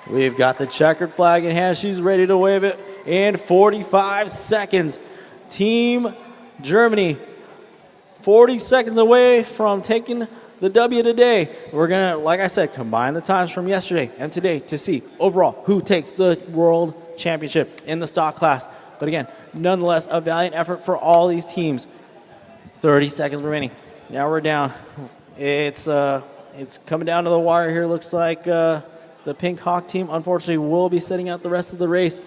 S1: We've got the checkered flag in hand. She's ready to wave it in 45 seconds. Team Germany, 40 seconds away from taking the W today. We're going to, like I said, combine the times from yesterday and today to see overall who takes the world championship in the stock class. But again, nonetheless, a valiant effort for all these teams. 30 seconds remaining. Now we're down. It's coming down to the wire here. Looks like the Pink Hawk team, unfortunately, will be sitting out the rest of the race.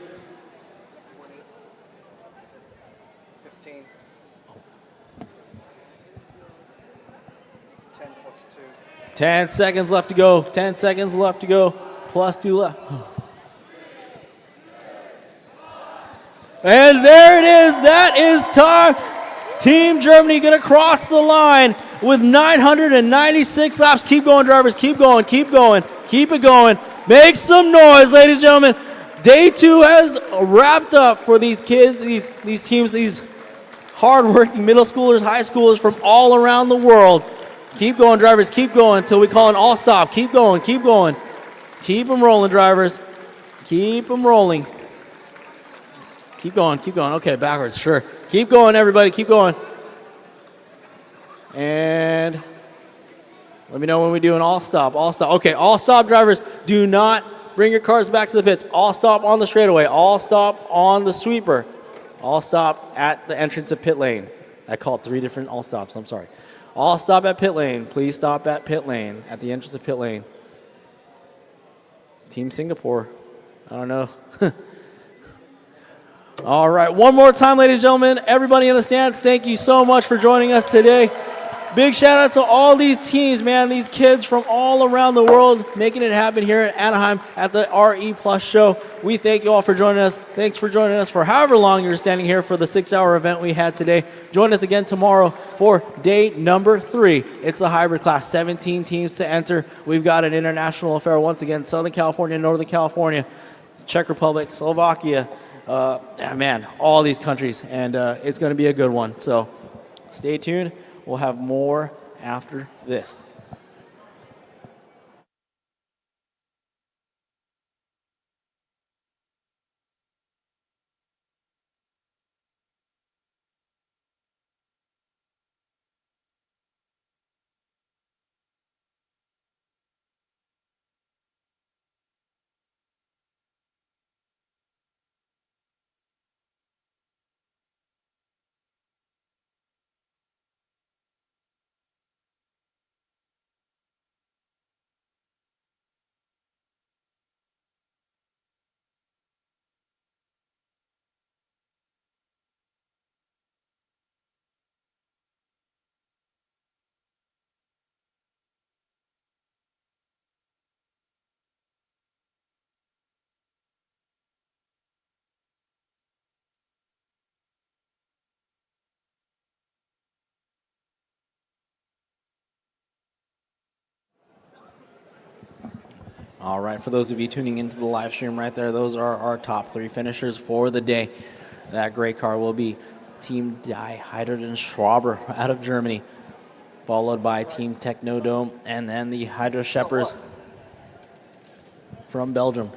S5: 15. 10 plus 2.
S1: 10 seconds left to go. 10 seconds left to go. Plus 2 left. And there it is. That is time. Team Germany going to cross the line with 996 laps. Keep going, drivers. Keep going. Keep going. Keep it going. Make some noise, ladies and gentlemen. Day 2 has wrapped up for these kids, these teams, these hardworking middle schoolers, high schoolers from all around the world. Keep going, drivers. Keep going until we call an all-stop. Keep going. Keep going. Keep them rolling, drivers. Keep them rolling. Keep going, keep going. Okay, backwards, sure. Keep going, everybody, keep going. And let me know when we do an all-stop, all-stop. Okay, all-stop, drivers. Do not bring your cars back to the pits. All-stop on the straightaway. All-stop on the sweeper. All-stop at the entrance of pit lane. I called 3 different all-stops, I'm sorry. All-stop at pit lane. Please stop at pit lane, at the entrance of pit lane. Team Singapore. I don't know. All right, one more time, ladies and gentlemen. Everybody in the stands, thank you so much for joining us today. Big shout out to all these teams, man, these kids from all around the world making it happen here in Anaheim at the RE Plus show. We thank you all for joining us. Thanks for joining us for however long you're standing here for the 6-hour event we had today. Join us again tomorrow for day number 3. It's the hybrid class, 17 teams to enter. We've got an international affair once again, Southern California, Northern California, Czech Republic, Slovakia, man, all these countries, and it's going to be a good one. So stay tuned. We'll have more after this. All right, for those of you tuning into the live stream right there, those are our top 3 finishers for the day. That gray car will be Team Die Hydrogen Schwaber out of Germany, followed by Team Technodome, and then the Hydro Shepherds from Belgium.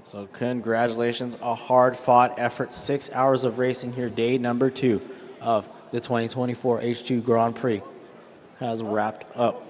S1: So congratulations, a hard-fought effort. 6 hours of racing here, day number 2 of the 2024 H2 Grand Prix has wrapped up.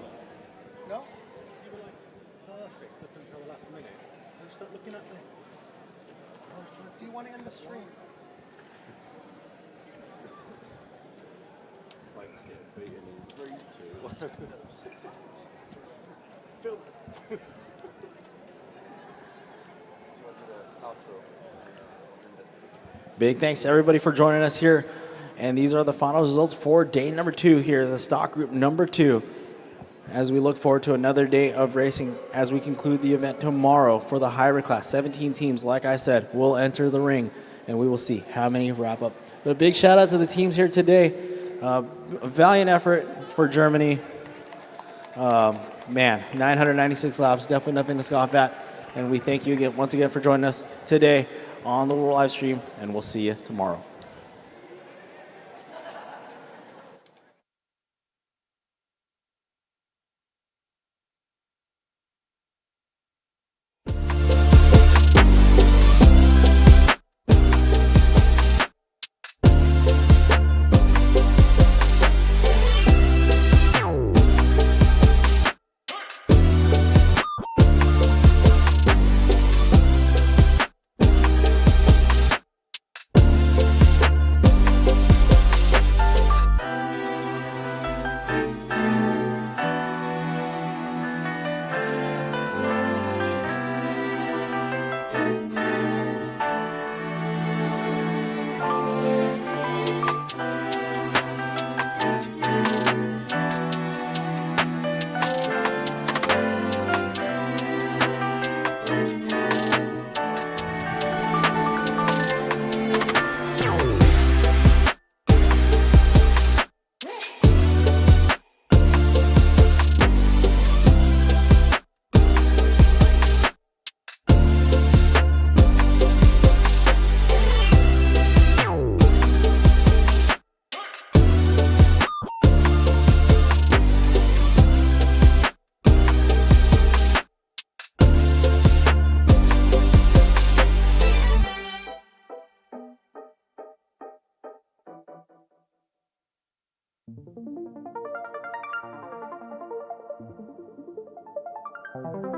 S1: Big thanks to everybody for joining us here. And these are the final results for day number 2 here, the stock group number 2. As we look forward to another day of racing as we conclude the event tomorrow for the hybrid class. 17 teams, like I said, will enter the ring, and we will see how many wrap up. But a big shout out to the teams here today. A valiant effort for Germany. Man, 996 laps, definitely nothing to scoff at. And we thank you again, once again, for joining us today on the live stream, and we'll see you tomorrow.
S3: Thank you.